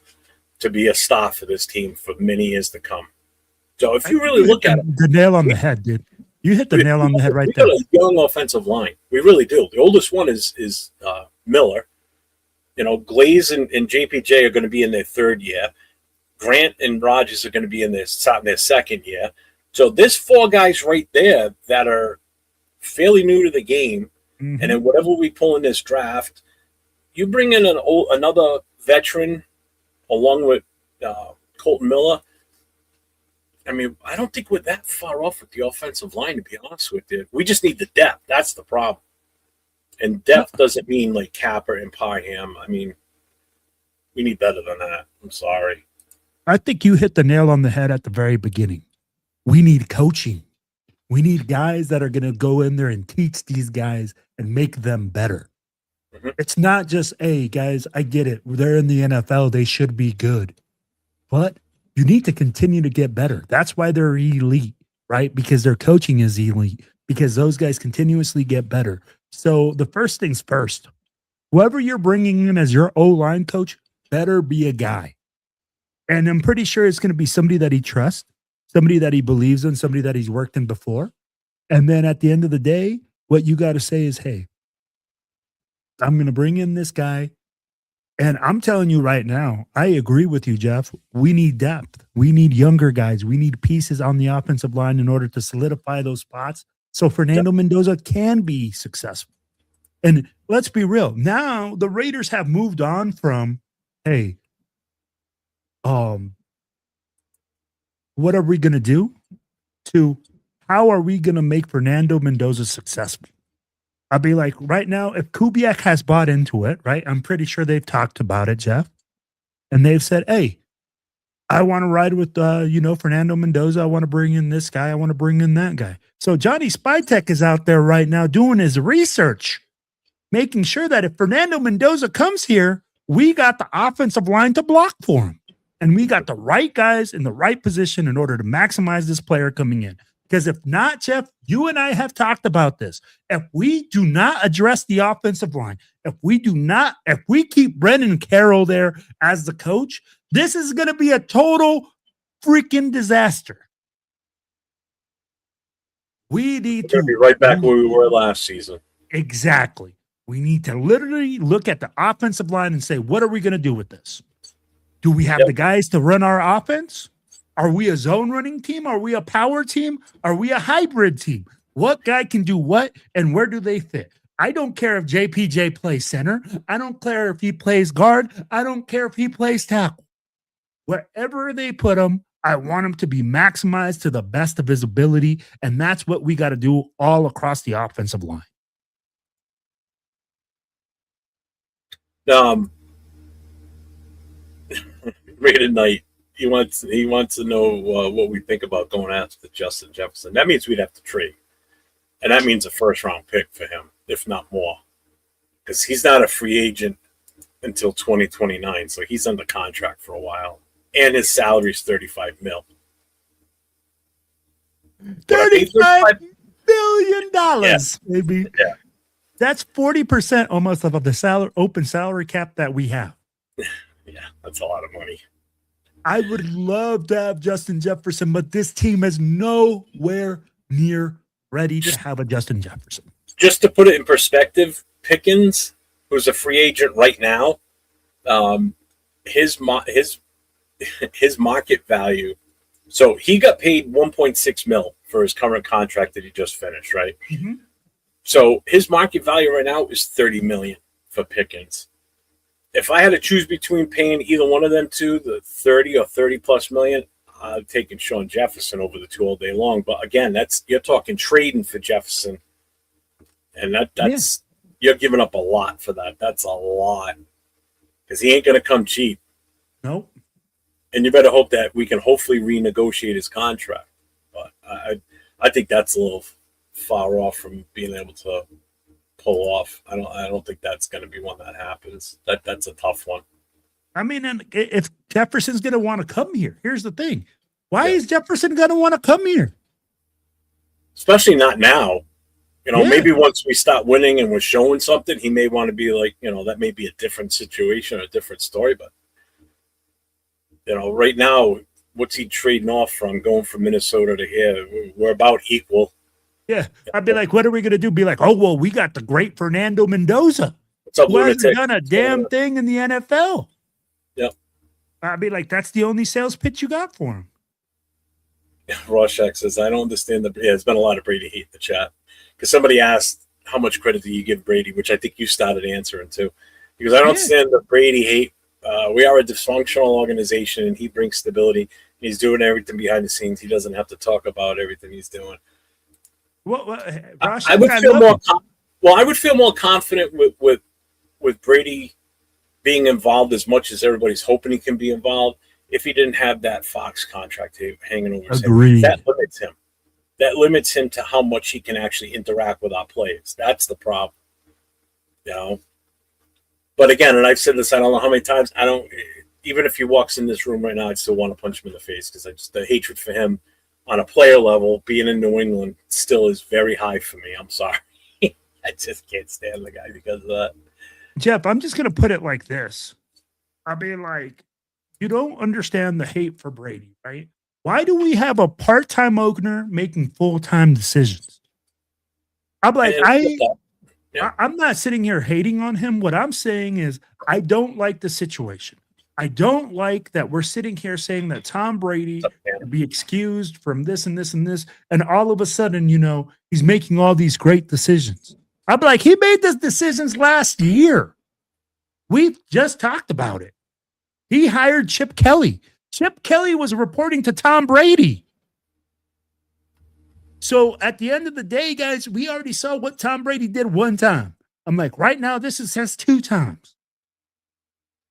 Speaker 5: to be a star for this team for many years to come. So if you really look at it,
Speaker 4: the nail on the head, dude. You hit the nail on the head right there.
Speaker 5: We got a young offensive line. We really do. The oldest one is Miller. Glaze and JPJ are going to be in their 3rd year. Grant and Rogers are going to be in their 2nd year. So there's 4 guys right there that are fairly new to the game. Mm-hmm. And then whatever we pull in this draft, you bring in another veteran along with Colton Miller. I mean, I don't think we're that far off with the offensive line, to be honest with you. We just need the depth. That's the problem. And depth doesn't mean like Capper and Parham. I mean, we need better than that. I'm sorry.
Speaker 4: I think you hit the nail on the head at the very beginning. We need coaching. We need guys that are going to go in there and teach these guys and make them better.
Speaker 5: Mhm.
Speaker 4: It's not just, hey, guys, I get it. They're in the NFL. They should be good. But you need to continue to get better. That's why they're elite, right? Because their coaching is elite, because those guys continuously get better. So the first things first, whoever you're bringing in as your O-line coach better be a guy. And I'm pretty sure it's going to be somebody that he trusts, somebody that he believes in, somebody that he's worked in before. And then at the end of the day, what you got to say is, hey, I'm going to bring in this guy. And I'm telling you right now, I agree with you, Jeff. We need depth. We need younger guys. We need pieces on the offensive line in order to solidify those spots so Fernando Mendoza can be successful. And let's be real. Now the Raiders have moved on from, hey, what are we going to do, to how are we going to make Fernando Mendoza successful? I'll be like, right now, if Kubiak has bought into it, right? I'm pretty sure they've talked about it, Jeff. And they've said, hey, I want to ride with, Fernando Mendoza. I want to bring in this guy. I want to bring in that guy. So Johnny Spytek is out there right now doing his research, making sure that if Fernando Mendoza comes here, we got the offensive line to block for him. And we got the right guys in the right position in order to maximize this player coming in. Because if not, Jeff, you and I have talked about this. If we do not address the offensive line, if we keep Brendan Carroll there as the coach, this is going to be a total freaking disaster. We need to
Speaker 5: be right back where we were last season.
Speaker 4: Exactly. We need to literally look at the offensive line and say, what are we going to do with this? Do we have the guys to run our offense? Are we a zone running team? Are we a power team? Are we a hybrid team? What guy can do what and where do they fit? I don't care if JPJ plays center. I don't care if he plays guard. I don't care if he plays tackle. Wherever they put him, I want him to be maximized to the best of his ability, and that's what we got to do all across the offensive line.
Speaker 5: Raider Knight, he wants to know what we think about going after Justin Jefferson. That means we'd have to trade, and that means a first-round pick for him, if not more, because he's not a free agent until 2029, so he's under contract for a while, and his salary is $35 million.
Speaker 4: $35 billion, maybe.
Speaker 5: Yeah.
Speaker 4: That's 40% almost of the open salary cap that we have.
Speaker 5: Yeah, that's a lot of money.
Speaker 4: I would love to have Justin Jefferson, but this team is nowhere near ready to have a Justin Jefferson.
Speaker 5: Just to put it in perspective, Pickens, who's a free agent right now, his market value. So he got paid $1.6 million for his current contract that he just finished, right?
Speaker 4: Mm-hmm.
Speaker 5: So his market value right now is $30 million for Pickens. If I had to choose between paying either one of them two, the 30 or 30 plus million, I'm taking Sean Jefferson over the two all day long. But again, you're talking trading for Jefferson, and that's you're giving up a lot for that. That's a lot because he ain't going to come cheap.
Speaker 4: Nope.
Speaker 5: And you better hope that we can hopefully renegotiate his contract. But I think that's a little far off from being able to pull off. I don't think that's going to be one that happens. That's a tough one.
Speaker 4: I mean, and if Jefferson's going to want to come here, here's the thing. Why is Jefferson going to want to come here?
Speaker 5: Especially not now. Maybe once we start winning and we're showing something, he may want to be like, that may be a different situation, a different story. But, right now, what's he trading off from going from Minnesota to here? We're about equal.
Speaker 4: Yeah. I'd be like, what are we going to do? Be like, oh, well, we got the great Fernando Mendoza.
Speaker 5: What's up,
Speaker 4: who hasn't
Speaker 5: lunatic?
Speaker 4: done a damn thing in the NFL.
Speaker 5: Yep.
Speaker 4: I'd be like, that's the only sales pitch you got for him.
Speaker 5: Rorschach says, I don't understand there's been a lot of Brady hate in the chat. Because somebody asked, how much credit do you give Brady? Which I think you started answering too. Because I don't understand the Brady hate. We are a dysfunctional organization, and he brings stability. He's doing everything behind the scenes. He doesn't have to talk about everything he's doing.
Speaker 4: Well,
Speaker 5: I would feel more. I would feel more confident with Brady being involved as much as everybody's hoping he can be involved if he didn't have that Fox contract hanging over his head. That limits him. that limits him to how much he can actually interact with our players. That's the problem, you know. But again, and I've said this, I don't know how many times, even if he walks in this room right now, I'd still want to punch him in the face because the hatred for him on a player level, being in New England, still is very high for me. I'm sorry. I just can't stand the guy because of that.
Speaker 4: Jeff, I'm just going to put it like this. I mean, like, you don't understand the hate for Brady, right? Why do we have a part-time owner making full-time decisions? I'm like, I'm not sitting here hating on him. What I'm saying is I don't like the situation. I don't like that we're sitting here saying that Tom Brady should be excused from this and this and this, and all of a sudden, you know, he's making all these great decisions. I'm like, he made those decisions last year. We've just talked about it. He hired Chip Kelly. Chip Kelly was reporting to Tom Brady. So at the end of the day, guys, we already saw what Tom Brady did one time. I'm like, right now, this is his 2 times.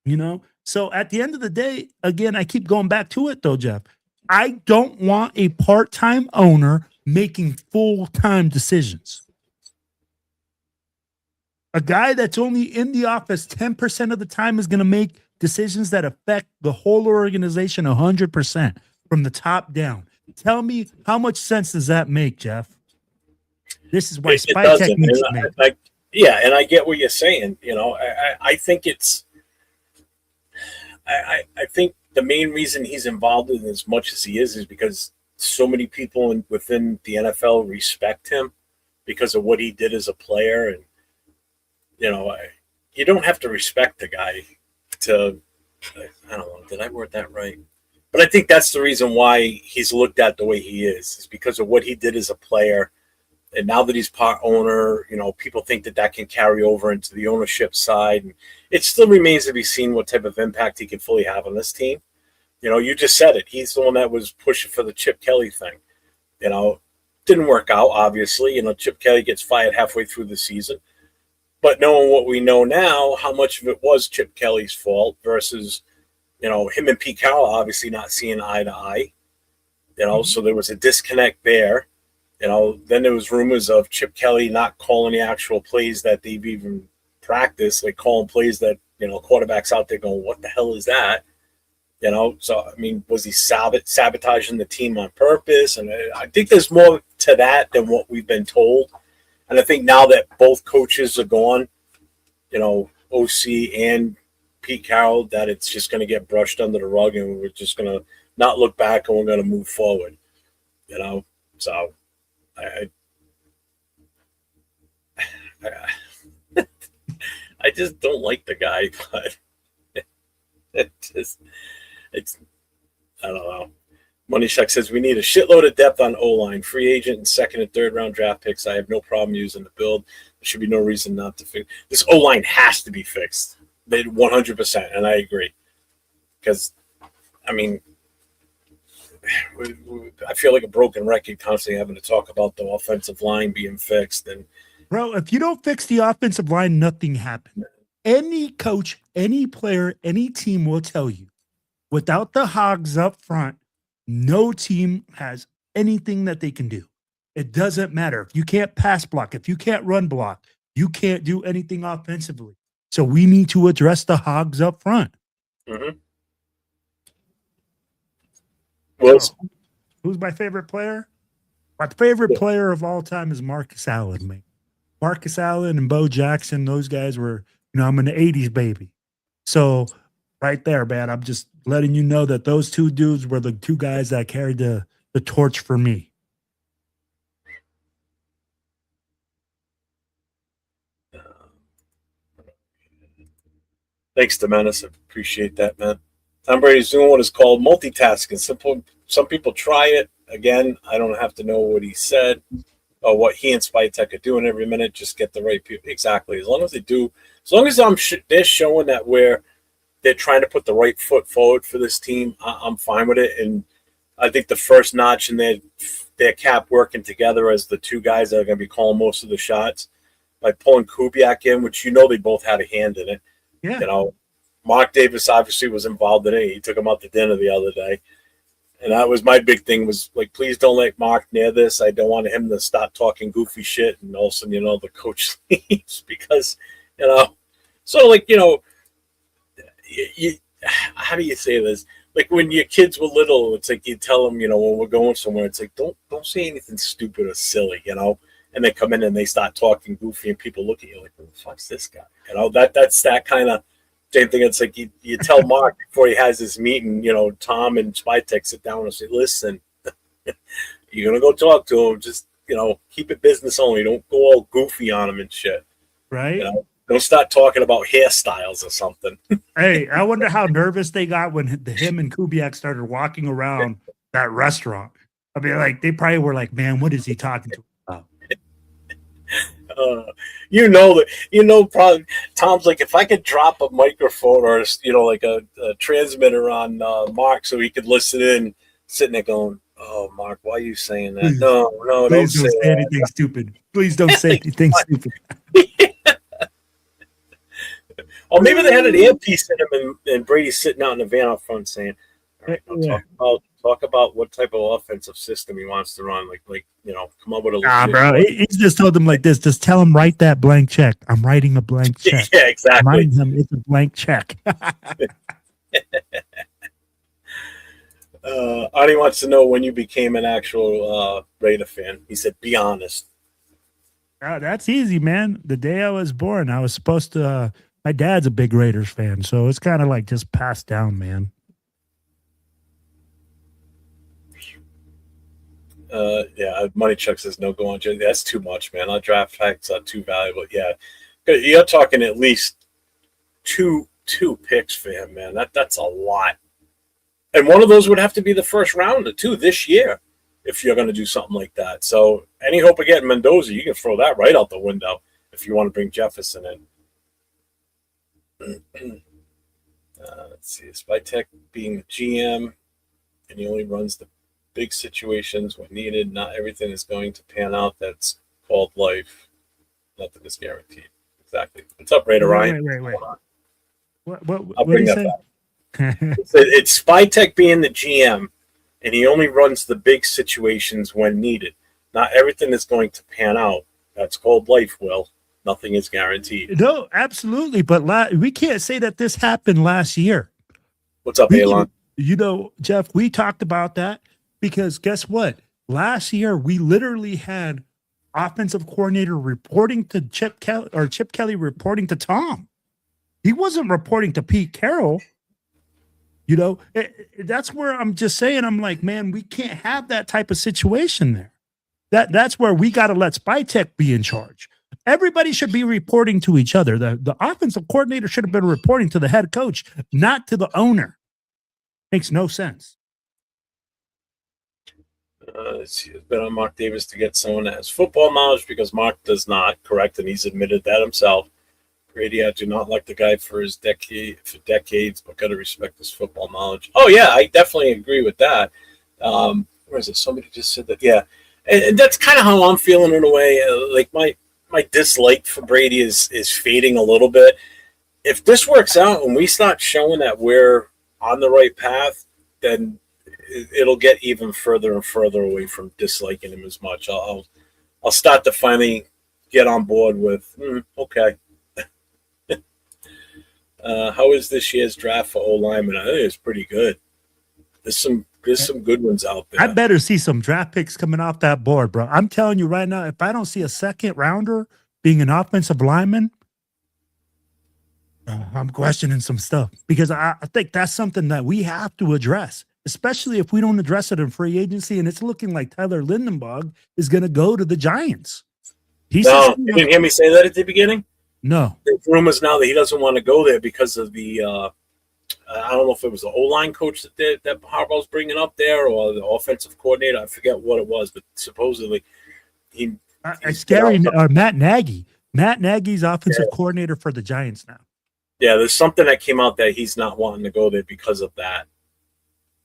Speaker 4: You know? So at the end of the day, again, I keep going back to it, though, Jeff. I don't want a part-time owner making full-time decisions. A guy that's only in the office 10% of the time is going to make decisions that affect the whole organization 100% from the top down. Tell me, how much sense does that make, Jeff? This is why spy techniques make.
Speaker 5: Yeah, and I get what you're saying. You know, I think it's – I think the main reason he's involved in as much as he is because so many people within the NFL respect him because of what he did as a player. And, you know, you don't have to respect the guy to – I don't know. Did I word that right? But I think that's the reason why he's looked at the way he is because of what he did as a player. And now that he's part owner, you know, people think that can carry over into the ownership side. And it still remains to be seen what type of impact he can fully have on this team. You know, you just said it. He's the one that was pushing for the Chip Kelly thing. You know, didn't work out, obviously. You know, Chip Kelly gets fired halfway through the season. But knowing what we know now, how much of it was Chip Kelly's fault versus, you know, him and Pete Carroll obviously not seeing eye to eye. You know, so there was a disconnect there. You know, then there was rumors of Chip Kelly not calling the actual plays that they've even practiced, like calling plays that, you know, quarterbacks out there going, what the hell is that? You know, so, I mean, was he sabotaging the team on purpose? And I think there's more to that than what we've been told. And I think now that both coaches are gone, you know, OC and Pete Carroll, that it's just going to get brushed under the rug and we're just going to not look back and we're going to move forward, you know? So I just don't like the guy, but it's I don't know. Money Shuck says we need a shitload of depth on O-line, free agent and second and third round draft picks. I have no problem using the build. There should be no reason not to fix. This O-line has to be fixed. They 100%, and I agree. Because, I mean, I feel like a broken record constantly having to talk about the offensive line being fixed. And
Speaker 4: bro, if you don't fix the offensive line, nothing happens. Any coach, any player, any team will tell you, without the hogs up front, no team has anything that they can do. It doesn't matter. If you can't pass block, if you can't run block, you can't do anything offensively. So we need to address the hogs up front.
Speaker 5: Mm-hmm. Well,
Speaker 4: who's my favorite player? My favorite player of all time is Marcus Allen, man. Marcus Allen and Bo Jackson, those guys were, you know, I'm an 80s baby. So right there, man, I'm just letting you know that those two dudes were the two guys that carried the torch for me.
Speaker 5: Thanks, Demenis. I appreciate that, man. Tom Brady's doing what is called multitasking. Some people try it. Again, I don't have to know what he said or what he and Spytech are doing every minute. Just get the right people. Exactly. As long as they do, as long as they're showing that they're trying to put the right foot forward for this team, I'm fine with it. And I think the first notch in their cap working together as the two guys that are going to be calling most of the shots by pulling Kubiak in, which, you know, they both had a hand in it.
Speaker 4: Yeah.
Speaker 5: You know, Mark Davis obviously was involved in it. He took him out to dinner the other day. And that was my big thing was like, please don't let Mark near this. I don't want him to start talking goofy shit. And all of a sudden, the coach leaves because, so like, how do you say this? Like when your kids were little, it's like you tell them, when we're going somewhere, it's like, don't say anything stupid or silly, and they come in and they start talking goofy and people look at you like, who the fuck's this guy? That's that kind of same thing. It's like you tell Mark before he has his meeting, Tom and Spytech sit down and say, listen, you're going to go talk to him. Just, keep it business only. Don't go all goofy on him and shit.
Speaker 4: Right.
Speaker 5: Don't start talking about hairstyles or something.
Speaker 4: Hey, I wonder how nervous they got when him and Kubiak started walking around that restaurant. I mean, like, they probably were like, man, what is he talking to about?
Speaker 5: Probably Tom's like, if I could drop a microphone or, like a transmitter on Mark so he could listen in, sitting there going, oh, Mark, why are you saying that?
Speaker 4: Please,
Speaker 5: No,
Speaker 4: please
Speaker 5: don't say
Speaker 4: anything stupid. Please don't say anything stupid.
Speaker 5: Or maybe they had an earpiece in him and Brady's sitting out in the van out front saying, all right, talk about what type of offensive system he wants to run. Like come up with a
Speaker 4: Nah, bro. He just told them like this. Just tell him, write that blank check. I'm writing a blank check.
Speaker 5: Yeah, exactly.
Speaker 4: Remind him it's a blank check.
Speaker 5: Arnie wants to know when you became an actual Raider fan. He said, be honest.
Speaker 4: That's easy, man. The day I was born, I was supposed to. My dad's a big Raiders fan, so it's kind of like just passed down, man.
Speaker 5: Money Chuck says no go on. That's too much, man. Our draft packs are too valuable. Yeah, you're talking at least two picks for him, man. That's a lot. And one of those would have to be the first round of two this year if you're going to do something like that. So any hope of getting Mendoza, you can throw that right out the window if you want to bring Jefferson in. Let's see. Spytech being the GM, and he only runs the big situations when needed. Not everything is going to pan out. That's called life. Nothing is guaranteed. Exactly. What's up, Raider Ryan?
Speaker 4: Wait.
Speaker 5: I'll bring that back. It's Spytech being the GM, and he only runs the big situations when needed. Not everything is going to pan out. That's called life, Will. Nothing is guaranteed.
Speaker 4: No, absolutely. But we can't say that this happened last year.
Speaker 5: What's up, Elon?
Speaker 4: Jeff, we talked about that because guess what? Last year, we literally had offensive coordinator reporting to Chip Kelly reporting to Tom. He wasn't reporting to Pete Carroll. That's where I'm just saying, I'm like, man, we can't have that type of situation there. That's where we got to let Spytech be in charge. Everybody should be reporting to each other. The offensive coordinator should have been reporting to the head coach, not to the owner. Makes no sense.
Speaker 5: It's been on Mark Davis to get someone that has football knowledge because Mark does not. Correct, and he's admitted that himself. Brady, I do not like the guy for decades, but got to respect his football knowledge. Oh yeah, I definitely agree with that. Where is it? Somebody just said that. Yeah, and that's kind of how I'm feeling in a way. Like my dislike for Brady is fading a little bit. If this works out and we start showing that we're on the right path, then it'll get even further and further away from disliking him as much. I'll start to finally get on board with okay. How is this year's draft for O-lineman? I think it's pretty good. There's some good ones out there.
Speaker 4: I better see some draft picks coming off that board, bro. I'm telling you right now, if I don't see a second rounder being an offensive lineman, I'm questioning some stuff because I think that's something that we have to address, especially if we don't address it in free agency. And it's looking like Tyler Lindenberg is going to go to the Giants.
Speaker 5: You didn't hear me say that at the beginning?
Speaker 4: No.
Speaker 5: There's rumors now that he doesn't want to go there because of the I don't know if it was the O-line coach that Harbaugh's bringing up there or the offensive coordinator. I forget what it was, but supposedly
Speaker 4: it's scary. Matt Nagy. Matt Nagy's offensive coordinator for the Giants now.
Speaker 5: Yeah, there's something that came out that he's not wanting to go there because of that.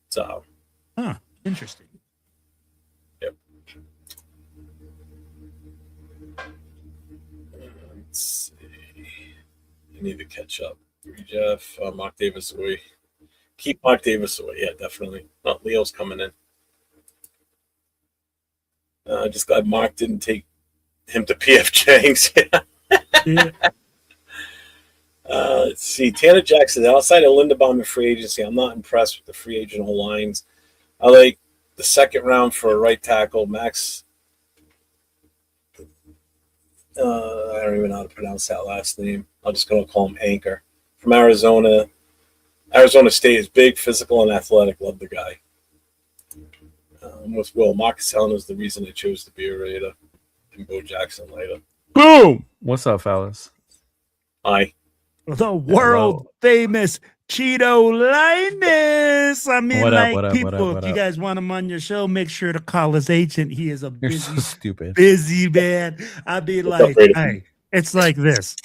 Speaker 5: So,
Speaker 4: interesting.
Speaker 5: Yep. Let's see. You need to catch up. Jeff, Mark Davis away Keep Mark Davis away. Yeah, definitely. Well, Leo's coming in. Just glad Mark didn't take him to PF Chang's.
Speaker 4: Yeah.
Speaker 5: Let's see. Tanner Jackson, outside of Linderbaum and free agency, I'm not impressed with the free agent lines. I like the second round for a right tackle, Max. I don't even know how to pronounce that last name. I'm just going to call him Anchor. From Arizona. Arizona State is big, physical, and athletic. Love the guy. With Will. Marcus Allen is the reason I chose to be a Raider. And Bo Jackson later.
Speaker 7: Boom. What's up, fellas?
Speaker 5: Hi.
Speaker 4: The world famous Chidolinus. I mean,
Speaker 7: What up,
Speaker 4: like,
Speaker 7: what up,
Speaker 4: people,
Speaker 7: what up, what
Speaker 4: if you
Speaker 7: up?
Speaker 4: guys want him on your show, make sure to call his agent. He is a
Speaker 7: You're
Speaker 4: busy,
Speaker 7: so stupid.
Speaker 4: busy man. I'd be
Speaker 5: What's up,
Speaker 4: like,
Speaker 5: Raider?
Speaker 4: hey, it's like this.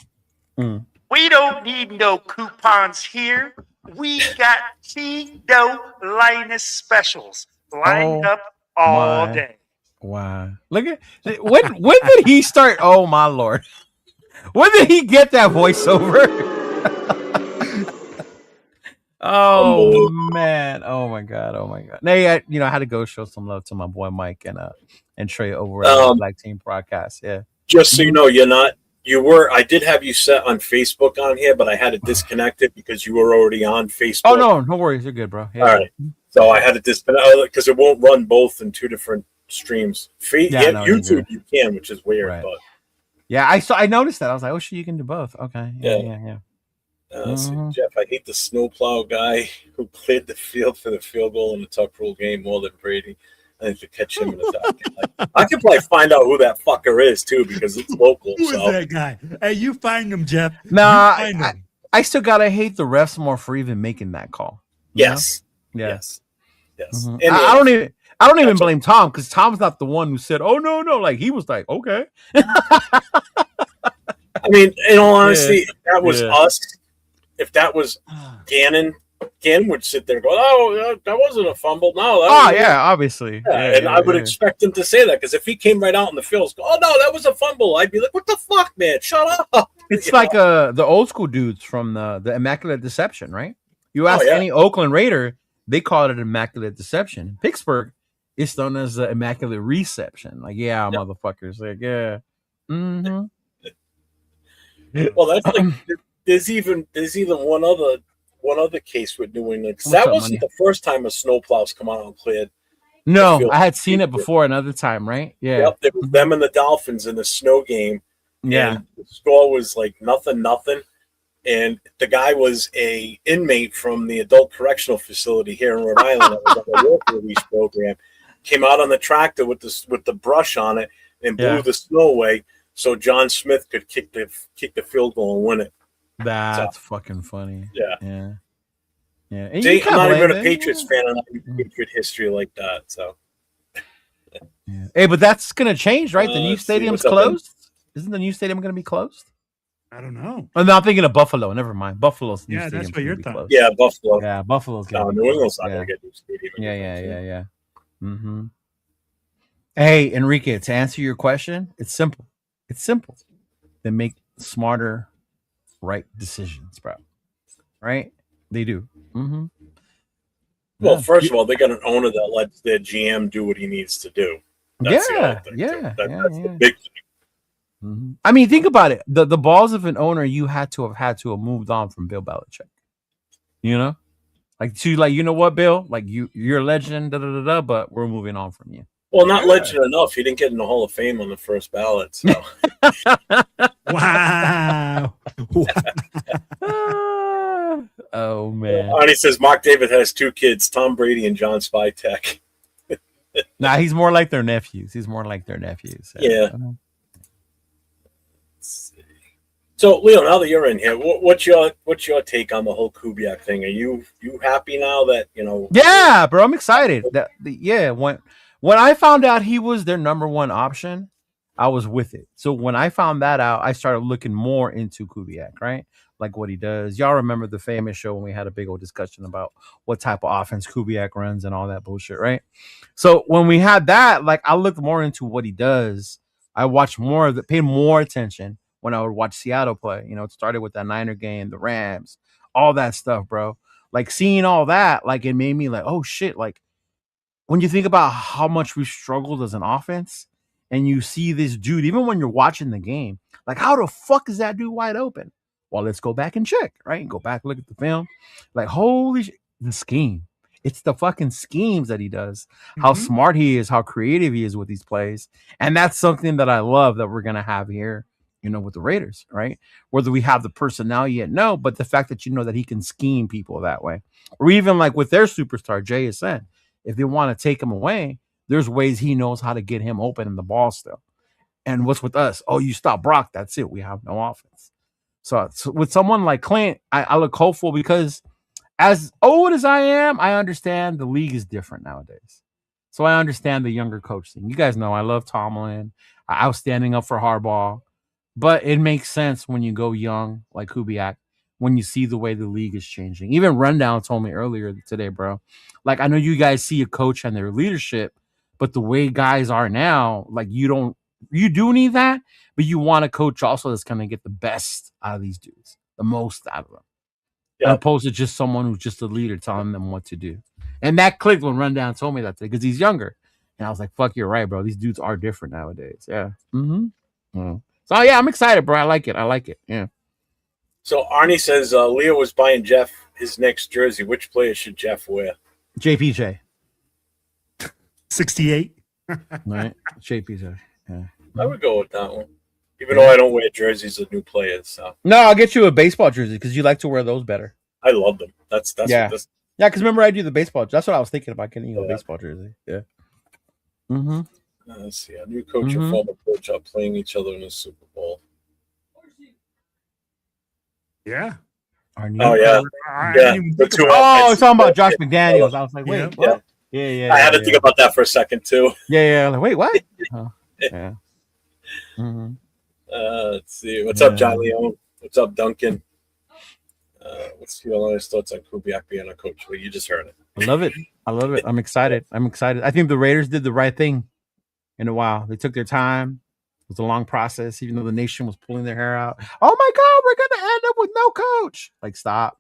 Speaker 7: Mm.
Speaker 4: We don't need no coupons here. We got Chidolinus specials lined
Speaker 7: Oh,
Speaker 4: up all
Speaker 7: my.
Speaker 4: day.
Speaker 7: Wow. Look at when did he start? Oh my lord. When did he get that voiceover? Oh man. Oh my god. Oh my god. Now, I had to go show some love to my boy Mike and Trey over at the Black Team Podcast. Yeah.
Speaker 5: Just so you know, I did have you set on Facebook on here, but I had to disconnect it because you were already on Facebook.
Speaker 7: Oh no worries. You're good, bro. Yeah.
Speaker 5: All right. So I had to disconnect because it won't run both in two different streams. YouTube you can, which is weird,
Speaker 7: Right.
Speaker 5: but
Speaker 7: Yeah, I noticed that. I was like, oh shit, you can do both. Okay. Yeah.
Speaker 5: so Jeff, I hate the snowplow guy who cleared the field for the field goal in the Tuck Rule game more than Brady. I think to catch him in the back. I could probably find out who that fucker is too because it's local.
Speaker 4: Who is that guy? Hey, you find him, Jeff.
Speaker 7: Nah,
Speaker 4: You find him.
Speaker 7: I still gotta hate the refs more for even making that call. You
Speaker 5: Yes.
Speaker 7: know? Yeah.
Speaker 5: Yes.
Speaker 7: Mhm.
Speaker 5: And
Speaker 7: I don't even blame Tom because Tom's not the one who said, "Oh no." Like he was like, "Okay."
Speaker 5: I mean, in all honesty, if that was
Speaker 7: Yeah.
Speaker 5: us, if that was Gannon would sit there and go, "Oh, that wasn't a fumble." No, that
Speaker 7: Oh
Speaker 5: was
Speaker 7: yeah, obviously.
Speaker 5: and I would expect him to say that because if he came right out in the field, go, "Oh no, that was a fumble," I'd be like, "What the fuck, man? Shut up!"
Speaker 7: It's
Speaker 5: You
Speaker 7: like
Speaker 5: know?
Speaker 7: the old school dudes from the Immaculate Deception, right? You ask
Speaker 5: yeah.
Speaker 7: any Oakland Raider, they call it Immaculate Deception. Pittsburgh, it's known as the Immaculate Reception. Like, yeah, motherfuckers. Like, yeah. Mm-hmm.
Speaker 5: Well, that's like there's even one other case with New England because
Speaker 7: What's
Speaker 5: that
Speaker 7: up,
Speaker 5: wasn't the first time a snowplow's come out and cleared.
Speaker 7: No, I had seen it before another time, right? Yeah.
Speaker 5: Yep, it was them and the Dolphins in the snow game.
Speaker 7: Yeah.
Speaker 5: And the score was like nothing. And the guy was a inmate from the adult correctional facility here in Rhode Island that was on a work release program. Came out on the tractor with the brush on it and blew the snow away, so John Smith could kick the field goal and win it.
Speaker 7: That's fucking funny.
Speaker 5: Yeah.
Speaker 7: And
Speaker 5: See,
Speaker 7: you can't
Speaker 5: I'm not
Speaker 7: blame
Speaker 5: even a
Speaker 7: it.
Speaker 5: Patriots fan, and I have Patriot history like that. So,
Speaker 7: Yeah. Hey, but that's gonna change, right? The new
Speaker 5: let's see,
Speaker 7: stadium's
Speaker 5: what's up,
Speaker 7: closed. Isn't the new stadium gonna be closed?
Speaker 4: I don't know.
Speaker 7: Oh, no, I'm thinking of Buffalo. Never mind. Buffalo's new
Speaker 4: Yeah, that's
Speaker 7: stadium's
Speaker 4: what
Speaker 7: gonna
Speaker 4: you're
Speaker 7: be
Speaker 4: talking.
Speaker 7: closed.
Speaker 5: yeah, Buffalo.
Speaker 7: Yeah, Buffalo's
Speaker 5: No,
Speaker 7: gonna be
Speaker 5: New England's
Speaker 7: closed.
Speaker 5: not going to get new stadium.
Speaker 7: Yeah. Mm-hmm. Hey, Enrique, to answer your question, it's simple. They make smarter, right decisions, bro. Right? They do. Mm-hmm.
Speaker 5: Well, first of all, they got an owner that lets their GM do what he needs to do. That's the other thing, too. That's the big thing.
Speaker 7: Mm-hmm. I mean, think about it. The balls of an owner you had to have moved on from Bill Belichick. You know? Like, you know what, Bill? Like, you're a legend, but we're moving on from you.
Speaker 5: Well, not legend enough. He didn't get in the Hall of Fame on the first ballot. So.
Speaker 4: Wow.
Speaker 7: Oh, man.
Speaker 5: Arnie says Mark David has two kids, Tom Brady and John Spytek.
Speaker 7: Nah, he's more like their nephews.
Speaker 5: Yeah. So, Leo, now that you're in here, what's your take on the whole Kubiak thing? Are you happy now that
Speaker 7: Yeah, bro, I'm excited. When I found out he was their number one option, I was with it. So when I found that out, I started looking more into Kubiak, right? Like what he does. Y'all remember the famous show when we had a big old discussion about what type of offense Kubiak runs and all that bullshit, right? So when we had that, like I looked more into what he does. I watched more of it, paid more attention when I would watch Seattle play. You know, it started with that Niner game, the Rams, all that stuff, bro. like seeing all that, like it made me like, oh shit, like when you think about how much we've struggled as an offense, and you see this dude, even when you're watching the game, like how the fuck is that dude wide open? Well, let's go back and check, right? And go back, look at the film. Like, holy shit, the scheme. It's the fucking schemes that he does, how smart he is, how creative he is with these plays. And that's something that I love that we're going to have here, you know, with the Raiders, right? Whether we have the personnel yet, no, but the fact that you know that he can scheme people that way. Or even like with their superstar, JSN, if they want to take him away, there's ways he knows how to get him open in the ball still. And what's with us? Oh, you stop Brock, that's it. We have no offense. So with someone like Clint, I look hopeful because as old as I am, I understand the league is different nowadays. So I understand the younger coach thing. You guys know I love Tomlin. I was standing up for Harbaugh. But it makes sense when you go young, like Kubiak, when you see the way the league is changing. Even Rundown told me earlier today, bro. Like, I know you guys see a coach and their leadership, but the way guys are now, like, you do need that, but you want a coach also that's going to get the best out of these dudes, the most out of them.
Speaker 5: Yeah.
Speaker 7: As opposed to just someone who's just a leader telling them what to do. And that clicked when Rundown told me that today because he's younger. And I was like, fuck, you're right, bro. These dudes are different nowadays. Yeah. So, yeah, I'm excited, bro. I like it. Yeah.
Speaker 5: So Arnie says Leo was buying Jeff his next jersey. Which player should Jeff wear?
Speaker 7: JPJ.
Speaker 4: 68.
Speaker 7: Right? JPJ. Yeah.
Speaker 5: I would go with that one. Even though I don't wear jerseys of new players. So.
Speaker 7: No, I'll get you a baseball jersey because you like to wear those better.
Speaker 5: I love them. That's
Speaker 7: yeah.
Speaker 5: What this.
Speaker 7: Yeah, because remember I do the baseball. That's what I was thinking about getting you a baseball jersey. Yeah.
Speaker 5: Let's see. A new coach and former coach are playing each other in the Super Bowl.
Speaker 4: Yeah.
Speaker 5: Oh, yeah.
Speaker 7: The two it's talking about Josh McDaniels. I was like, wait, what? Yeah.
Speaker 5: I had to think about that for a second, too.
Speaker 7: Yeah. Like, wait, what? Yeah.
Speaker 5: Let's see. What's up, John Leone? What's up, Duncan? What's your honest thoughts on Kubiak being a coach? Well, you just heard it.
Speaker 7: I love it. I'm excited. I think the Raiders did the right thing in a while. They took their time. It was a long process, even though the nation was pulling their hair out. Oh my God, we're gonna end up with no coach. Like, stop.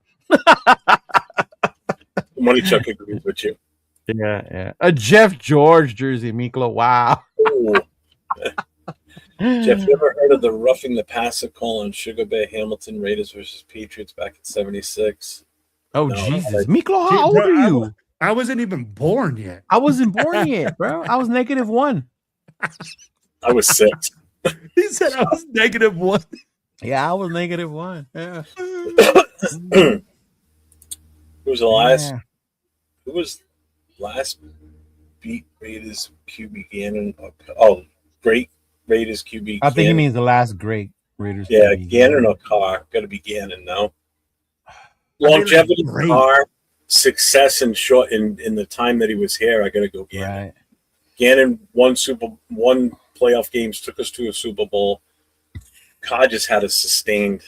Speaker 5: Money Chuck agrees with you.
Speaker 7: Yeah. A Jeff George jersey, Miklo. Wow.
Speaker 5: Jeff, you ever heard of the roughing the passer call on Sugar Bear Hamilton Raiders versus Patriots back in '76?
Speaker 7: Oh, no, Jesus. Miklo, how old are you?
Speaker 4: I wasn't even born yet.
Speaker 7: I wasn't born yet, bro. I was -1.
Speaker 5: I was 6.
Speaker 4: He said I was -1.
Speaker 7: Yeah, I was -1. Yeah.
Speaker 5: Who was last beat Raiders QB Gannon? Oh, great Raiders QB.
Speaker 7: I think he means the last great Raiders.
Speaker 5: Yeah,
Speaker 7: QB.
Speaker 5: Gannon or Carr. Got to be Gannon now. Longevity, Carr, success in the time that he was here. I got to go Gannon.
Speaker 7: Right.
Speaker 5: Gannon won playoff games, took us to a Super Bowl. Carr just had a sustained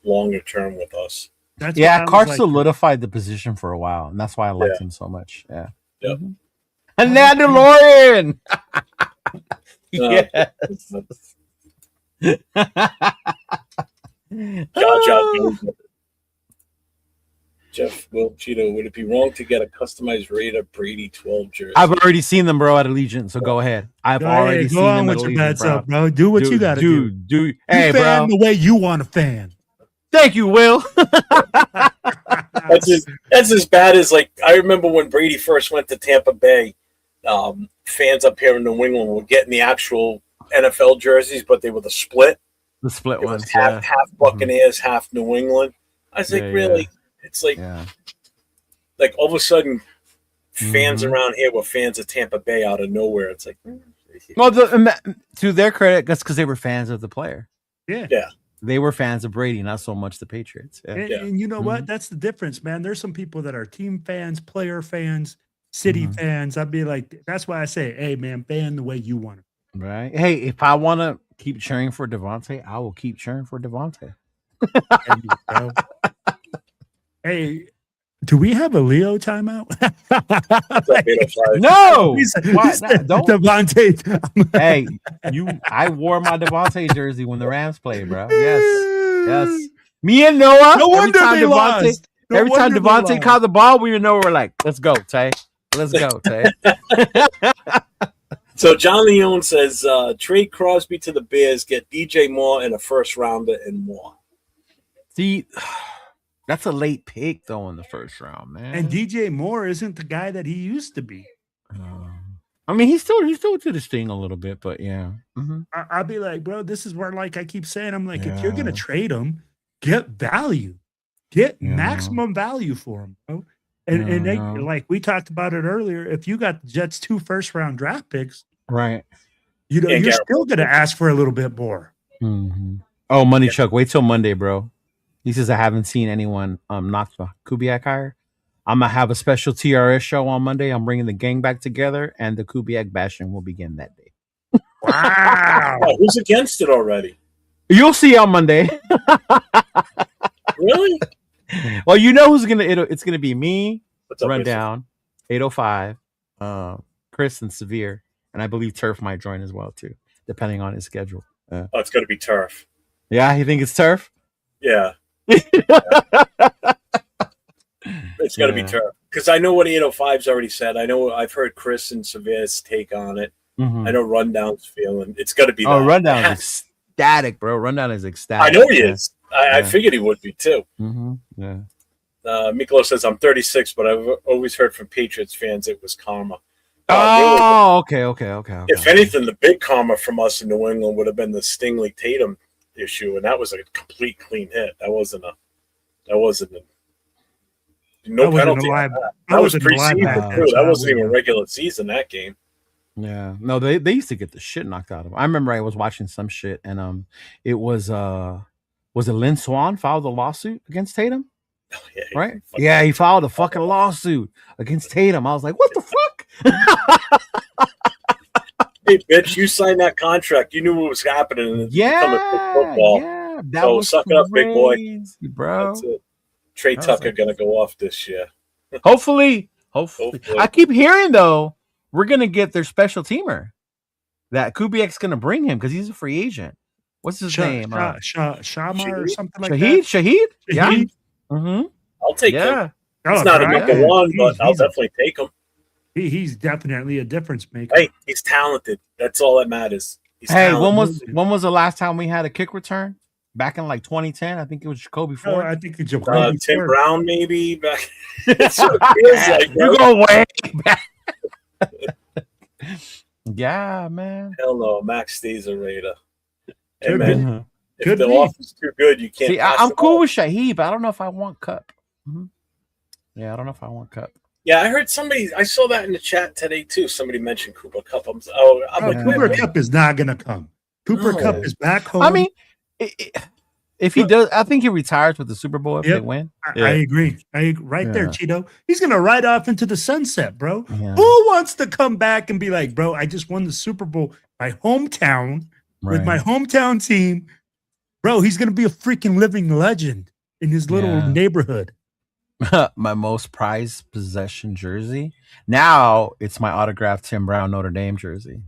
Speaker 5: longer term with us.
Speaker 7: Carr solidified the position for a while, and that's why I liked him so much. Yeah.
Speaker 5: Yep.
Speaker 7: And that DeLorean. Yes.
Speaker 5: Jeff, Will, Cheeto, would it be wrong to get a customized Raider Brady 12 jersey?
Speaker 7: I've already seen them, bro, at Allegiant, so go ahead. I've already seen them at Allegiant,
Speaker 4: bro. Do what you got to do.
Speaker 7: Hey,
Speaker 4: fan
Speaker 7: bro.
Speaker 4: The way you want to fan.
Speaker 7: Thank you, Will.
Speaker 5: That's as bad as, like, I remember when Brady first went to Tampa Bay, fans up here in New England were getting the actual NFL jerseys, but they were the split.
Speaker 7: The split ones,
Speaker 5: half Buccaneers, half New England. I was like, really? Yeah. It's like, like all of a sudden, fans around here were fans of Tampa Bay out of nowhere. It's like,
Speaker 7: well, to their credit, that's because they were fans of the player.
Speaker 4: Yeah.
Speaker 7: They were fans of Brady, not so much the Patriots. Yeah.
Speaker 4: And you know what? That's the difference, man. There's some people that are team fans, player fans, city fans. I'd be like, that's why I say, hey, man, fan the way you want it.
Speaker 7: Right. Hey, if I want to keep cheering for Devontae, I will keep cheering for Devontae.
Speaker 4: Hey, do we have a Leo timeout?
Speaker 7: No.
Speaker 4: Don't. Devontae.
Speaker 7: Hey, I wore my Devontae jersey when the Rams played, bro. Yes. Me and Noah.
Speaker 4: No wonder they lost.
Speaker 7: Every time
Speaker 4: wonder they
Speaker 7: Devontae
Speaker 4: lost.
Speaker 7: caught the ball, we know we're like, let's go, Tay. Let's go, Tay.
Speaker 5: So John Leone says, trade Crosby to the Bears, get DJ Moore and a first rounder and more.
Speaker 7: See, that's a late pick though in the first round, man.
Speaker 4: And DJ Moore isn't the guy that he used to be.
Speaker 7: I mean, he's still to the sting a little bit, but yeah. Mm-hmm.
Speaker 4: I'll be like, bro, this is where, like I keep saying, I'm like, if you're gonna trade him, get value, get maximum value for him, bro. And they, like we talked about it earlier, if you got the Jets 2 first-round draft picks,
Speaker 7: Right.
Speaker 4: you know, you're still gonna ask for a little bit more.
Speaker 7: Mm-hmm. Oh, Money Chuck, wait till Monday, bro. He says I haven't seen anyone knock the Kubiak higher. I'm gonna have a special TRS show on Monday. I'm bringing the gang back together, and the Kubiak bashing will begin that day.
Speaker 4: Wow.
Speaker 5: Oh, who's against it already?
Speaker 7: You'll see on Monday.
Speaker 5: Really?
Speaker 7: Well, you know who's it's gonna be me,
Speaker 5: What's up,
Speaker 7: Rundown, 805, Chris, and Severe, and I believe Turf might join as well too, depending on his schedule.
Speaker 5: Oh, it's going to be Turf.
Speaker 7: Yeah, you think it's Turf?
Speaker 5: Yeah. It's going to be Turf. Because I know what 805's already said. I know I've heard Chris and Severe's take on it.
Speaker 7: Mm-hmm.
Speaker 5: I know Rundown's feeling. It's going to be
Speaker 7: Oh,
Speaker 5: that.
Speaker 7: Rundown is ecstatic, bro. Rundown is ecstatic.
Speaker 5: I know he is. I figured he would be too.
Speaker 7: Mm-hmm. Yeah.
Speaker 5: Miklo says, I'm 36, but I've always heard from Patriots fans it was karma.
Speaker 7: Oh,
Speaker 5: really?
Speaker 7: Okay.
Speaker 5: If anything, the big karma from us in New England would have been the Stingley Tatum issue, and that was a complete clean hit. That wasn't a no penalty. That was preseason too. That wasn't even regular season, that game.
Speaker 7: Yeah. No, they used to get the shit knocked out of them. I remember I was watching some shit, and it was it Lynn Swann filed a lawsuit against Tatum?
Speaker 5: Oh, yeah,
Speaker 7: right? Yeah, he filed a fucking lawsuit against Tatum. I was like, what the fuck?
Speaker 5: Hey, bitch, you signed that contract. You knew what was happening.
Speaker 7: Yeah.
Speaker 5: That was suck it up, big boy.
Speaker 7: Bro.
Speaker 5: That's it. Trey Tucker going to go off this year.
Speaker 7: Hopefully. I keep hearing, though, we're going to get their special teamer. That Kubiak's going to bring him because he's a free agent. What's his name?
Speaker 4: Shama or something like that.
Speaker 7: Shahid? Yeah. Mm-hmm.
Speaker 5: I'll take him.
Speaker 4: Oh,
Speaker 5: he's not a number one, but I'll definitely take him.
Speaker 4: He's definitely a difference maker.
Speaker 5: Hey, he's talented. That's all that matters.
Speaker 7: When was the last time we had a kick return? Back in like 2010, I think it was Jacoby Ford.
Speaker 4: I think it's Jacoby
Speaker 5: Tim
Speaker 4: Ford.
Speaker 5: Brown, maybe. Back. You're
Speaker 7: going way back. Yeah, man.
Speaker 5: Hell no, Max stays a Raider. Hey,
Speaker 4: Could
Speaker 5: man,
Speaker 4: be.
Speaker 5: if the offer's too good, you can't.
Speaker 7: See, I'm cool with Shaheed, but I don't know if I want Cup. Mm-hmm. Yeah, I don't know if I want Cup.
Speaker 5: Yeah, I heard somebody. I saw that in the chat today too. Somebody mentioned Cooper Cup. I'm like,
Speaker 4: Cooper Cup is not going to come. Cooper Cup is back home.
Speaker 7: I mean, if he does, I think he retires with the Super Bowl if they win.
Speaker 4: I agree. Right there, Cheeto. He's going to ride off into the sunset, bro.
Speaker 7: Yeah.
Speaker 4: Who wants to come back and be like, bro, I just won the Super Bowl, my hometown, with my hometown team. Bro, he's going to be a freaking living legend in his little neighborhood.
Speaker 7: My most prized possession jersey. Now it's my autographed Tim Brown Notre Dame jersey.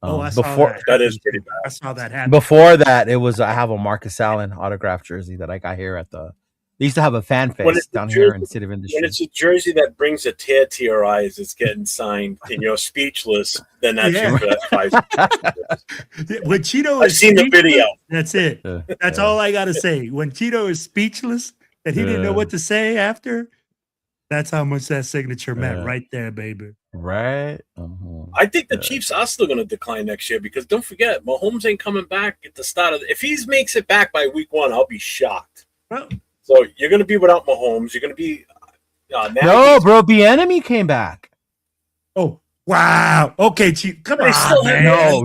Speaker 4: I saw that.
Speaker 5: That is pretty bad.
Speaker 4: I saw that happen.
Speaker 7: Before that, I have a Marcus Allen autographed jersey that I got here at they used to have a fan fest down here in the City of Industry.
Speaker 5: When it's a jersey that brings a tear to your eyes, it's getting signed and you're speechless, then that's your prize.
Speaker 4: When Cheeto
Speaker 5: I've seen the video.
Speaker 4: That's it. That's all I got to say. When Cheeto is speechless, that he didn't know what to say after, that's how much that signature meant right there, baby.
Speaker 7: Right?
Speaker 5: I think the Chiefs are still going to decline next year because don't forget, Mahomes ain't coming back at the start of if he makes it back by week 1, I'll be shocked.
Speaker 4: Well,
Speaker 5: so you're going to be without Mahomes. You're going to be
Speaker 7: no, bro. Bieniemy came back.
Speaker 4: Oh, wow. Okay, Chief. Come on, man.
Speaker 7: No,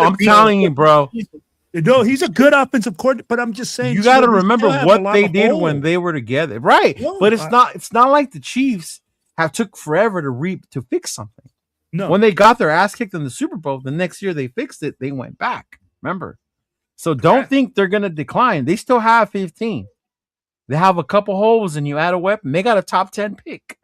Speaker 7: I'm telling you, bro.
Speaker 4: No, he's a good offensive coordinator, but I'm just saying
Speaker 7: you got to remember what they did when they were together, right? No, but it's not like the Chiefs have took forever to fix something.
Speaker 4: No,
Speaker 7: when they got their ass kicked in the Super Bowl, the next year they fixed it. They went back. Remember, so don't think they're gonna decline. They still have 15. They have a couple holes, and you add a weapon. They got a top 10 pick.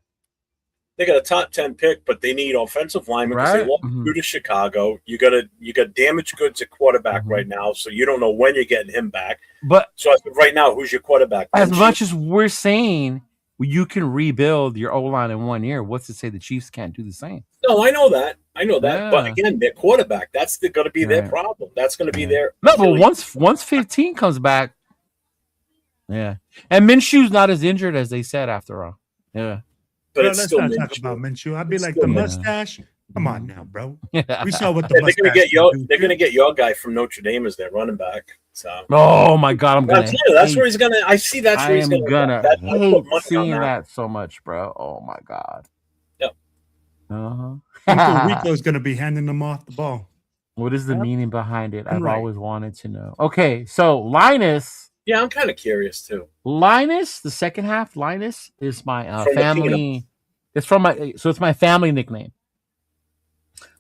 Speaker 5: They got a top 10 pick, but they need offensive linemen because they walked through to Chicago. You got damaged goods at quarterback right now, so you don't know when you're getting him back.
Speaker 7: But
Speaker 5: so right now, who's your quarterback?
Speaker 7: As much as we're saying you can rebuild your O-line in 1 year. What's to say the Chiefs can't do the same?
Speaker 5: No, I know that. But
Speaker 7: Yeah.
Speaker 5: again, their quarterback, that's going to be their
Speaker 7: Right.
Speaker 5: problem. That's going to be their
Speaker 7: No, but once 15 comes back, yeah. And Minshew's not as injured as they said after all. Yeah.
Speaker 5: but
Speaker 4: Bro,
Speaker 5: it's
Speaker 4: let's
Speaker 5: still
Speaker 4: not talk
Speaker 5: Minshew.
Speaker 4: about Minshew. I'd be
Speaker 5: It's
Speaker 4: like
Speaker 5: still
Speaker 4: the
Speaker 7: Minshew.
Speaker 4: mustache. Come on now, bro.
Speaker 7: Yeah.
Speaker 4: We saw what the
Speaker 5: Yeah, they're
Speaker 4: mustache
Speaker 5: going to get
Speaker 4: can do.
Speaker 5: they're going to get your guy from Notre Dame as their running back. So
Speaker 7: Oh my god, I'm gonna.
Speaker 5: that's where he's going to. I see that's
Speaker 7: I
Speaker 5: where he's
Speaker 7: am
Speaker 5: going to.
Speaker 7: gonna
Speaker 5: I put
Speaker 7: hate
Speaker 5: money on
Speaker 7: seeing
Speaker 5: that.
Speaker 7: that so much, bro. Oh my god.
Speaker 5: Yep.
Speaker 7: Uh-huh.
Speaker 4: Uncle Rico's going to be handing them off the ball.
Speaker 7: What is the meaning behind it? I've
Speaker 4: Right.
Speaker 7: always wanted to know. Okay, so Linus,
Speaker 5: Yeah, I'm kind of curious too.
Speaker 7: the second half, Linus is my
Speaker 5: From the
Speaker 7: family. It's from it's my family nickname.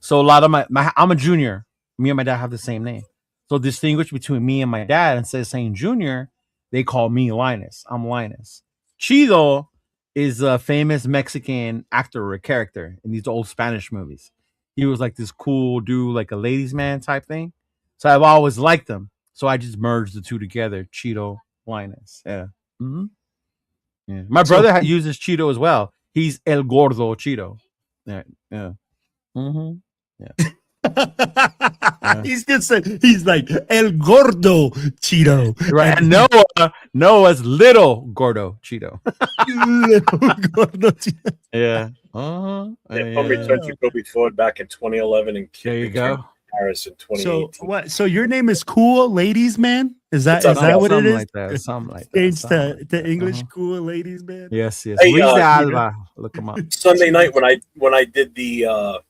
Speaker 7: So a lot of my I'm a junior. Me and my dad have the same name. So distinguish between me and my dad, instead of saying junior, they call me Linus. I'm Linus. Chido is a famous Mexican actor or character in these old Spanish movies. He was like this cool dude, like a ladies' man type thing. So I've always liked him. So I just merged the two together, Chido, Linus. Yeah. Mm-hmm. Yeah. My brother uses Chido as well. He's El Gordo Chido. Yeah. Yeah. Mm-hmm. Yeah.
Speaker 4: He's just he's like El Gordo Cheeto.
Speaker 7: Right. And Noah's Little Gordo Cheeto.
Speaker 4: Little Gordo Cheeto.
Speaker 7: Yeah. Uh-huh.
Speaker 5: They returned to Kobe Ford back in 2011 and
Speaker 7: There you go.
Speaker 5: Harris in
Speaker 4: So
Speaker 5: 2018.
Speaker 4: what? So your name is Cool Ladies Man? Is that
Speaker 5: Something
Speaker 4: what it is?
Speaker 7: Like that. Something like that.
Speaker 4: Changed
Speaker 7: Something
Speaker 4: to English
Speaker 7: Uh-huh.
Speaker 4: Cool Ladies Man?
Speaker 7: Yes, yes.
Speaker 5: Hey,
Speaker 7: Luis de
Speaker 5: Cheeto.
Speaker 7: Alba. Look him up.
Speaker 5: Sunday night when I did the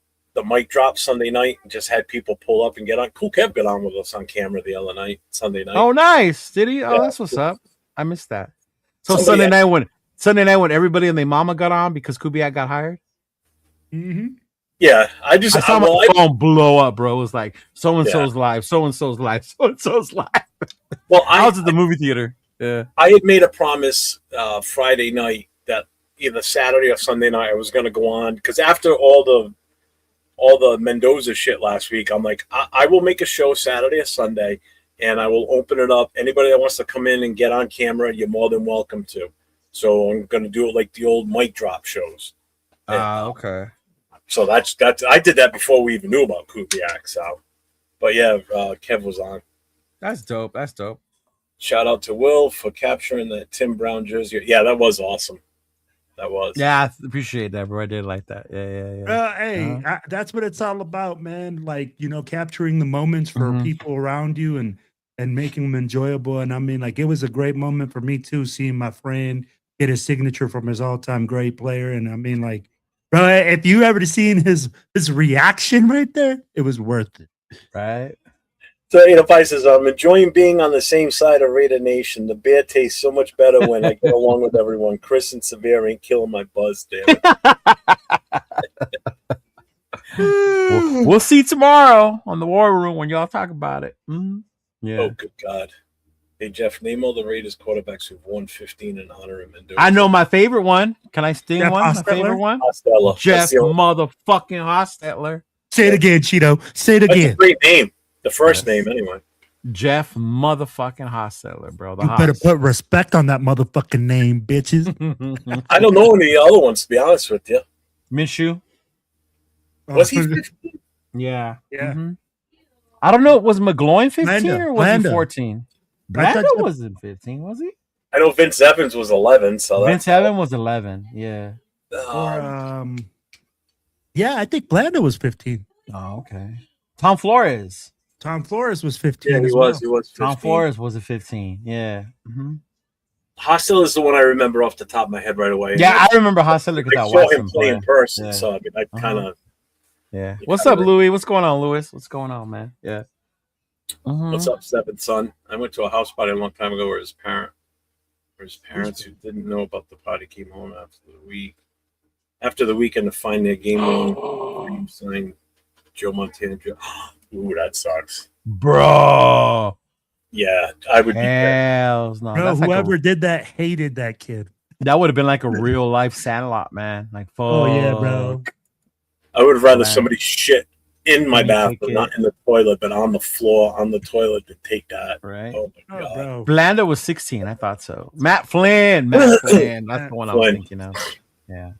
Speaker 5: mic drop Sunday night and just had people pull up and get on. Cool Kev got on with us on camera the other night, Sunday night.
Speaker 7: Oh, nice. Did he? Oh,
Speaker 5: Yeah.
Speaker 7: that's what's up. I missed that. So
Speaker 5: Somebody
Speaker 7: Sunday night when everybody and their mama got on because Kubiak got hired.
Speaker 4: Mm-hmm.
Speaker 5: Yeah, I
Speaker 7: saw my phone blow up, bro. It was like so and so's live, so and so's live, so and so's live. I was at the movie theater. Yeah.
Speaker 5: I had made a promise Friday night that either Saturday or Sunday night I was going to go on because after all the Mendoza shit last week, I'm like, I will make a show Saturday or Sunday, and I will open it up. Anybody that wants to come in and get on camera, you're more than welcome to. So I'm going to do it like the old mic drop shows.
Speaker 7: Okay.
Speaker 5: So that's I did that before we even knew about Kubiak. So, but yeah, Kev was on.
Speaker 7: That's dope. That's dope.
Speaker 5: Shout out to Will for capturing the Tim Brown jersey. Yeah, that was awesome. That was.
Speaker 7: Yeah, I appreciate that, bro. I did like that. Yeah.
Speaker 4: Hey, that's what it's all about, man. Like, capturing the moments for
Speaker 7: Mhm.
Speaker 4: people around you and making them enjoyable. And I mean, like, it was a great moment for me too, seeing my friend get his signature from his all-time great player. And I mean, like, bro, if you ever seen his reaction right there, it was worth it.
Speaker 7: Right.
Speaker 5: So, Pi says, I'm enjoying being on the same side of Raider Nation. The beer tastes so much better when I get along with everyone. Chris and Severe ain't killing my buzz, damn it.
Speaker 7: We'll see tomorrow on the War Room when y'all talk about it. Mm-hmm. Yeah.
Speaker 5: Oh, good God. Hey, Jeff, name all the Raiders quarterbacks who've won 15 and honor him.
Speaker 7: I know my favorite one. Can I sting
Speaker 4: Jeff
Speaker 7: one? My
Speaker 4: Hostetler?
Speaker 7: favorite one?
Speaker 5: Costello.
Speaker 7: Jeff
Speaker 5: That's the only-
Speaker 7: motherfucking Hostetler.
Speaker 4: Say it again, Cheeto. Say it
Speaker 5: That's a
Speaker 4: again.
Speaker 5: great name. The first
Speaker 7: Yes.
Speaker 5: name, anyway.
Speaker 7: Jeff motherfucking Hostetler, bro. The
Speaker 4: You better
Speaker 7: Hoss.
Speaker 4: put respect on that motherfucking name, bitches.
Speaker 5: I don't know any of the other ones, to be honest with you.
Speaker 7: Minshew.
Speaker 5: Was he 15?
Speaker 7: Yeah.
Speaker 4: Yeah.
Speaker 7: Mhm. I don't know. Was McGloin 15
Speaker 4: Blanda.
Speaker 7: or was
Speaker 4: Blanda.
Speaker 7: he 14?
Speaker 4: I
Speaker 7: Blanda
Speaker 4: thought-
Speaker 7: wasn't 15, was he?
Speaker 5: I know Vince Evans was 11, so
Speaker 7: Vince Evans was 11. Yeah.
Speaker 4: Or, yeah, I think Blanda was 15.
Speaker 7: Oh, okay. Tom Flores.
Speaker 4: Tom Flores was 15.
Speaker 5: Yeah, he
Speaker 4: as
Speaker 5: was.
Speaker 4: well.
Speaker 5: He was 15.
Speaker 7: Tom Flores was a 15. Yeah. Mhm.
Speaker 5: Hostel is the one I remember off the top of my head right away.
Speaker 7: Yeah, I remember Hostetler because
Speaker 5: I
Speaker 7: I
Speaker 5: saw
Speaker 7: watched
Speaker 5: him
Speaker 7: him
Speaker 5: play
Speaker 7: play.
Speaker 5: in person,
Speaker 7: Yeah.
Speaker 5: so I mean, I kind of.
Speaker 7: Yeah.
Speaker 5: You
Speaker 7: What's
Speaker 5: kinda
Speaker 7: up, Louis? What's going on, Louis? What's going on, man? Yeah. Mhm.
Speaker 5: What's up, seventh son? I went to a house party a long time ago where his parents who didn't know about the party came home after the weekend to find their game winning sign Joe Montana. Ooh, that sucks.
Speaker 7: Bro.
Speaker 5: Yeah, I would be pissed.
Speaker 7: Hells no.
Speaker 4: Bro,
Speaker 7: That's like
Speaker 4: whoever did that hated that kid.
Speaker 7: that would have been like a real life Sandlot, man. Like, fuck.
Speaker 4: Oh, yeah, bro.
Speaker 5: I would have rather
Speaker 7: Man.
Speaker 5: somebody shit in my
Speaker 7: And you take
Speaker 5: bathroom, not
Speaker 7: it.
Speaker 5: in the toilet, but on the floor, on the toilet to take that.
Speaker 7: Right.
Speaker 5: Oh my
Speaker 4: Oh,
Speaker 5: god.
Speaker 4: bro.
Speaker 7: Blanda was 16. I thought so. Matt Flynn. That's the one I was
Speaker 5: Flynn.
Speaker 7: thinking of. Yeah.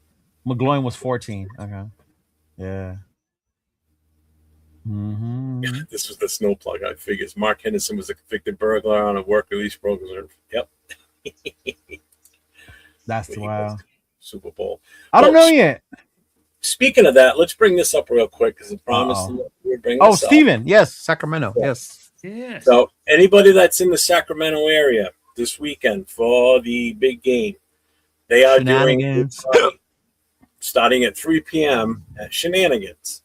Speaker 7: McGloin was 14. Okay. Yeah. Mm-hmm.
Speaker 5: This was the snow plug. I figures Mark Henderson was a convicted burglar on a work release program. Yep.
Speaker 7: That's wow.
Speaker 5: Super Bowl.
Speaker 7: I don't know yet.
Speaker 5: Speaking of that, let's bring this up real quick because I promised we would bring
Speaker 7: Oh,
Speaker 5: this up.
Speaker 7: Steven. Yes. Sacramento.
Speaker 5: Yeah.
Speaker 7: Yes.
Speaker 4: Yeah.
Speaker 5: So anybody that's in the Sacramento area this weekend for the big game, they are doing a
Speaker 7: Shenanigans.
Speaker 5: party starting at 3 p.m. at Shenanigans.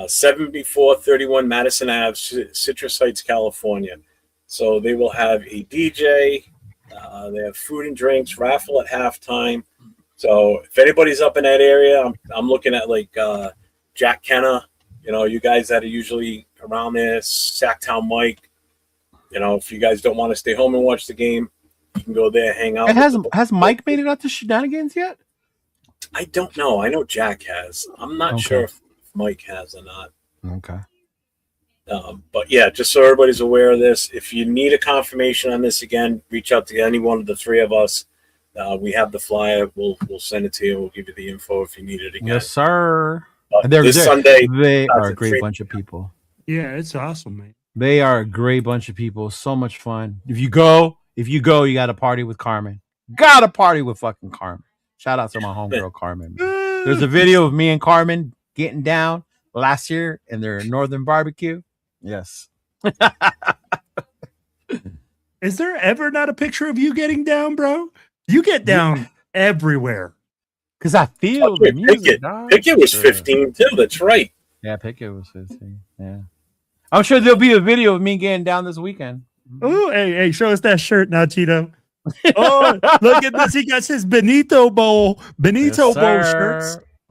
Speaker 5: 7431 Madison Ave, Citrus Heights, California. So they will have a DJ. They have food and drinks, raffle at halftime. So if anybody's up in that area, I'm looking at like Jack Kenna, you guys that are usually around there, Sacktown Mike. If you guys don't want to stay home and watch the game, you can go there, hang out.
Speaker 7: And has Mike made it out to Shenanigans yet?
Speaker 5: I don't know. I know Jack has. I'm not sure if Mike has or not.
Speaker 7: Okay.
Speaker 5: But yeah, just so everybody's aware of this, if you need a confirmation on this again, reach out to any one of the three of us. We have the flyer. We'll send it to you. We'll give you the info if you need it again.
Speaker 7: Yes, sir.
Speaker 5: This Sunday,
Speaker 7: they are a
Speaker 5: at
Speaker 7: great
Speaker 5: 3
Speaker 7: bunch of people.
Speaker 4: Yeah, it's awesome, man.
Speaker 7: They are a great bunch of people. So much fun. If you go, you got to party with Carmen. Got to party with fucking Carmen. Shout out to my homegirl Carmen. There's a video of me and Carmen getting down last year in their Northern barbecue. Yes.
Speaker 4: Is there ever not a picture of you getting down, bro? You get down everywhere.
Speaker 7: Because I feel the music.
Speaker 5: Pickett was 15 too. That's right.
Speaker 7: Yeah, Pickett was 15. Yeah. I'm sure there'll be a video of me getting down this weekend.
Speaker 4: Oh, hey, show us that shirt now, Cheeto. Oh, look at this. He got his Benito Bowl shirts.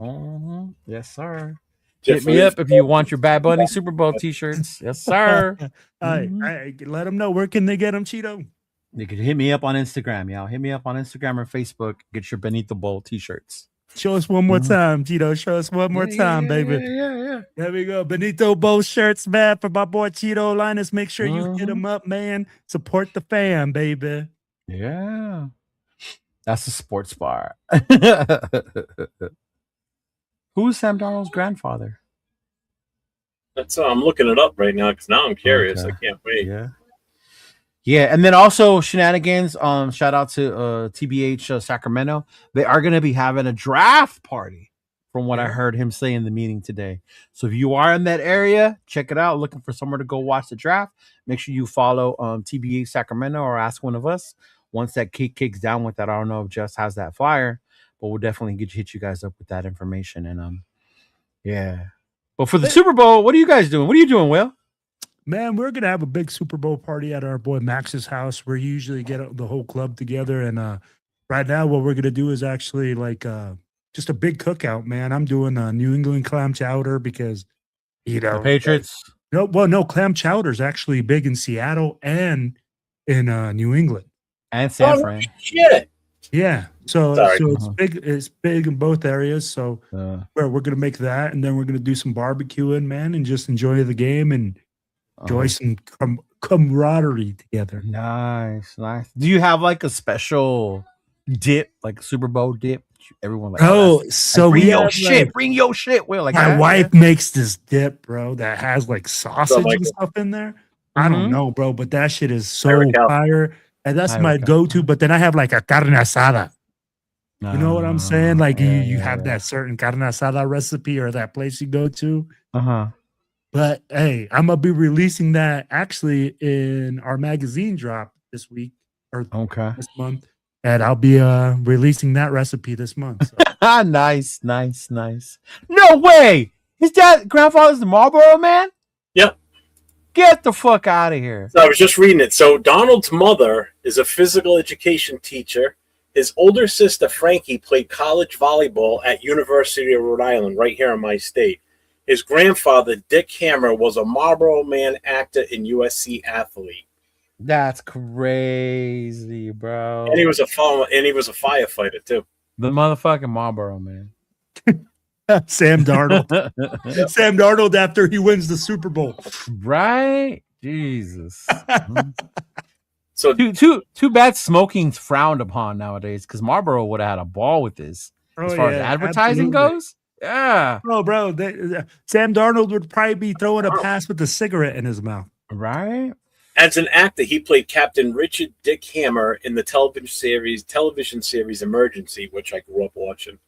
Speaker 7: Mm-hmm. Yes, sir.
Speaker 5: Jeff
Speaker 7: Hit me up if you want your Bad Bunny Super Bowl t-shirts. Yes, sir.
Speaker 4: I let them know. Where can they get them, Cheeto?
Speaker 7: You can hit me up on Instagram, y'all. Hit me up on Instagram or Facebook. Get your Benito Bowl t-shirts.
Speaker 4: Show us one more time, Cheeto. Show us one more time, baby.
Speaker 7: Yeah.
Speaker 4: There we go. Benito Bowl shirts, man, for my boy Chidolinus. Make sure you hit him up, man. Support the fam, baby.
Speaker 7: Yeah. That's a sports bar. Who's Sam Darnold's grandfather?
Speaker 5: That's I'm looking it up right now because now I'm curious.
Speaker 7: Okay.
Speaker 5: I can't wait.
Speaker 7: Yeah, and then also Shenanigans. Shout out to TBH Sacramento. They are going to be having a draft party, from what I heard him say in the meeting today. So if you are in that area, check it out. Looking for somewhere to go watch the draft. Make sure you follow TBH Sacramento or ask one of us. Once that kicks down with that, I don't know if Just has that flyer, but we'll definitely hit you guys up with that information. And yeah. But for the Super Bowl, what are you guys doing? What are you doing, Will?
Speaker 4: Man, we're gonna have a big Super Bowl party at our boy Max's house. We usually get the whole club together, and right now, what we're gonna do is actually like just a big cookout. Man, I'm doing New England clam chowder because
Speaker 7: The Patriots.
Speaker 4: No, clam chowder is actually big in Seattle and in New England
Speaker 7: And San Fran.
Speaker 5: Shit.
Speaker 4: Yeah, so
Speaker 5: Sorry.
Speaker 4: it's big. It's big in both areas. So we're gonna make that, and then we're gonna do some barbecuing, man, and just enjoy the game and enjoy some camaraderie together.
Speaker 7: Nice. Do you have like a special dip, like Super Bowl dip? Everyone like,
Speaker 4: so
Speaker 7: bring
Speaker 4: we
Speaker 7: your
Speaker 4: have,
Speaker 7: shit,
Speaker 4: like,
Speaker 7: bring your shit. Will like
Speaker 4: my
Speaker 7: that?
Speaker 4: wife makes this dip, bro, that has like sausage
Speaker 5: like
Speaker 4: and
Speaker 5: it.
Speaker 4: stuff in there. I don't know, bro, but that shit is so
Speaker 5: Very cow.
Speaker 4: fire, and that's my
Speaker 7: Very cow.
Speaker 4: go-to. But then I have like a carne asada. You know what I'm saying? Like you have that certain carne asada recipe or that place you go to. But hey, I'm gonna be releasing that actually in our magazine drop this week or this month, and I'll be releasing that recipe this month. So.
Speaker 7: Nice. No way. His grandfather's the Marlboro man?
Speaker 5: Yep.
Speaker 7: Get the fuck out of here.
Speaker 5: So I was just reading it. So Donald's mother is a physical education teacher. His older sister Frankie played college volleyball at University of Rhode Island, right here in my state. His grandfather Dick Hammer was a Marlboro Man actor and USC athlete.
Speaker 7: That's crazy, bro.
Speaker 5: And he was a firefighter too.
Speaker 7: The motherfucking Marlboro man.
Speaker 4: Sam Darnold. Sam Darnold after he wins the Super Bowl.
Speaker 7: Right? Jesus.
Speaker 5: So
Speaker 7: Too bad smoking's frowned upon nowadays, because Marlboro would have had a ball with this. As far as advertising goes. Yeah.
Speaker 4: Oh, bro. Sam Darnold would probably be throwing a pass with a cigarette in his mouth.
Speaker 7: Right?
Speaker 5: as an actor, he played Captain Richard Dick Hammer in the television series Emergency, which I grew up watching.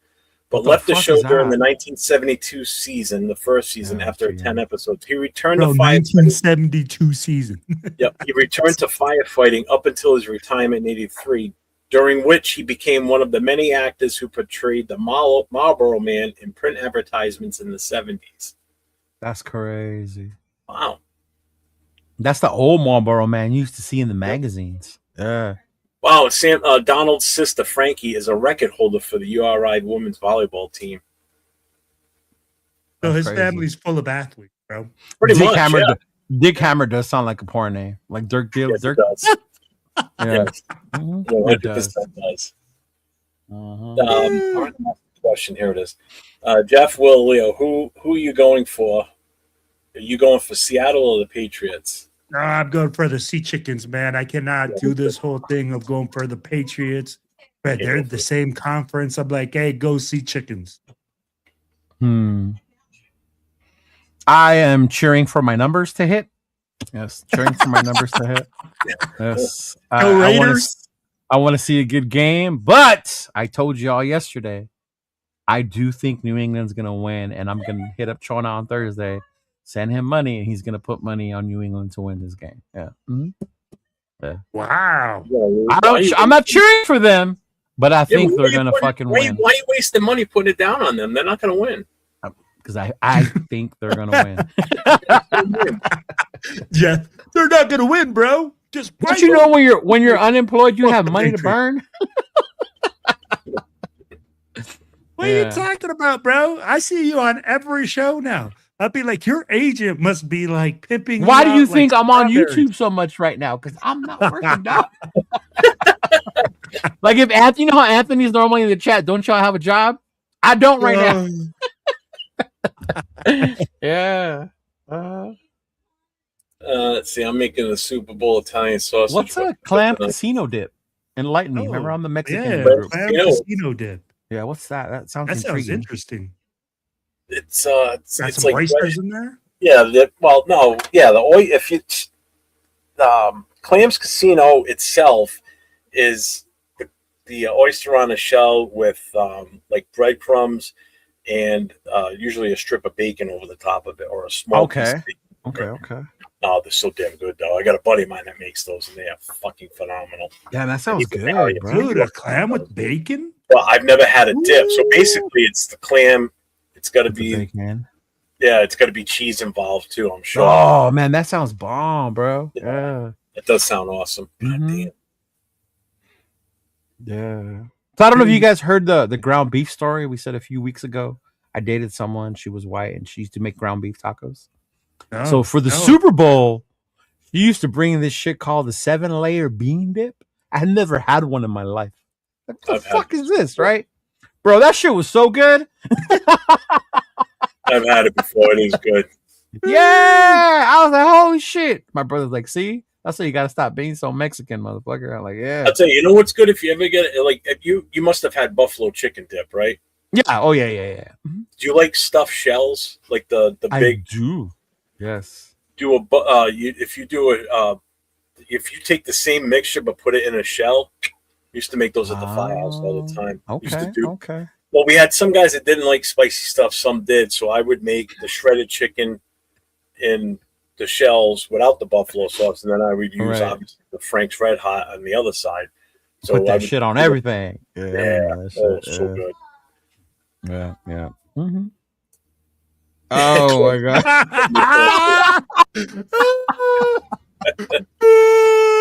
Speaker 5: But left the show during the 1972 season, the first season, after 10 episodes. He returned to firefighting.
Speaker 4: 1972 season.
Speaker 5: Yep, he returned to firefighting up until his retirement in '83, during which he became one of the many actors who portrayed the Marlboro Man in print advertisements in the '70s.
Speaker 7: That's crazy.
Speaker 5: Wow.
Speaker 7: That's the old Marlboro Man you used to see in the magazines. Yeah.
Speaker 5: Wow, Donald's sister Frankie is a record holder for the URI women's volleyball team.
Speaker 4: So his family's full of athletes, bro.
Speaker 5: Pretty much,
Speaker 7: Dick Hammer does sound like a porn name, like Dirk Deal.
Speaker 5: Yes,
Speaker 7: Dirk
Speaker 5: does.
Speaker 7: Yeah,
Speaker 5: It does. Question, here it is. Jeff, Will, Leo, who are you going for? Are you going for Seattle or the Patriots?
Speaker 4: No, I'm going for the Sea Chickens, man. I cannot do this whole thing of going for the Patriots. But they're in the same conference. I'm like, hey, go Sea Chickens.
Speaker 7: I am cheering for my numbers to hit. Yes, cheering for my numbers to hit. Yes.
Speaker 4: Go Raiders.
Speaker 7: I want to see a good game, but I told you all yesterday, I do think New England's going to win, and I'm going to hit up Chona on Thursday, send him money, and he's going to put money on New England to win this game. Yeah. Yeah.
Speaker 4: Wow.
Speaker 7: I'm not cheering for them, but I think they're going to fucking win.
Speaker 5: Why are you wasting money putting it down on them? They're not going to win.
Speaker 7: Because I think they're going to win.
Speaker 4: Yeah, they're not going to win, bro. Just
Speaker 7: don't you know when you're unemployed, you have money to burn?
Speaker 4: What are you talking about, bro? I see you on every show now. I'd be like, your agent must be like pimping.
Speaker 7: Why do you think I'm on YouTube so much right now? Because I'm not working out. Like if Anthony, you know how Anthony's normally in the chat, don't y'all have a job? I don't right now. Yeah.
Speaker 5: Let's see. I'm making a Super Bowl Italian sausage.
Speaker 7: What's a clam casino dip? Enlighten me. Remember on the Mexican
Speaker 4: group. Clam casino dip.
Speaker 7: Yeah, what's that? That sounds
Speaker 4: interesting.
Speaker 5: It's
Speaker 4: got some
Speaker 5: like
Speaker 4: oysters in there.
Speaker 5: Yeah. The if you Clams Casino itself is the oyster on a shell with like breadcrumbs and usually a strip of bacon over the top of it, or a small piece of bacon.
Speaker 7: Okay.
Speaker 5: Oh, they're so damn good, though. I got a buddy of mine that makes those, and they are fucking phenomenal.
Speaker 7: Yeah, that sounds good, bro.
Speaker 4: Dude, a clam with bacon?
Speaker 5: Well, I've never had a dip. So basically, it's the clam. It's got to be
Speaker 7: bacon.
Speaker 5: Yeah, it's got to be cheese involved, too, I'm sure.
Speaker 7: Oh, man, that sounds bomb, bro. Yeah.
Speaker 5: It does sound awesome.
Speaker 7: Mm-hmm. Yeah. So I don't know if you guys heard the ground beef story we said a few weeks ago. I dated someone. She was white, and she used to make ground beef tacos. So for the Super Bowl, she used to bring this shit called the 7-layer bean dip. I had never had one in my life. What the fuck is this, right? Bro, that shit was so good.
Speaker 5: I've had it before. It is good.
Speaker 7: Yeah. I was like, holy shit. My brother's like, see? That's why you got to stop being so Mexican, motherfucker. I'm like, yeah.
Speaker 5: I'll tell you, you know what's good if you ever get it? Like, if you must have had buffalo chicken dip, right?
Speaker 7: Yeah. Oh, yeah. Mm-hmm.
Speaker 5: Do you like stuffed shells? Like the big...
Speaker 7: I do. Yes.
Speaker 5: If you take the same mixture but put it in a shell, used to make those at the firehouse all the time.
Speaker 7: Okay.
Speaker 5: Well, we had some guys that didn't like spicy stuff. Some did. So I would make the shredded chicken in the shells without the buffalo sauce, and then I would use obviously the Frank's Red Hot on the other side. So
Speaker 7: put that shit on everything.
Speaker 5: Yeah, so good.
Speaker 7: Yeah. Mm-hmm. Oh my god!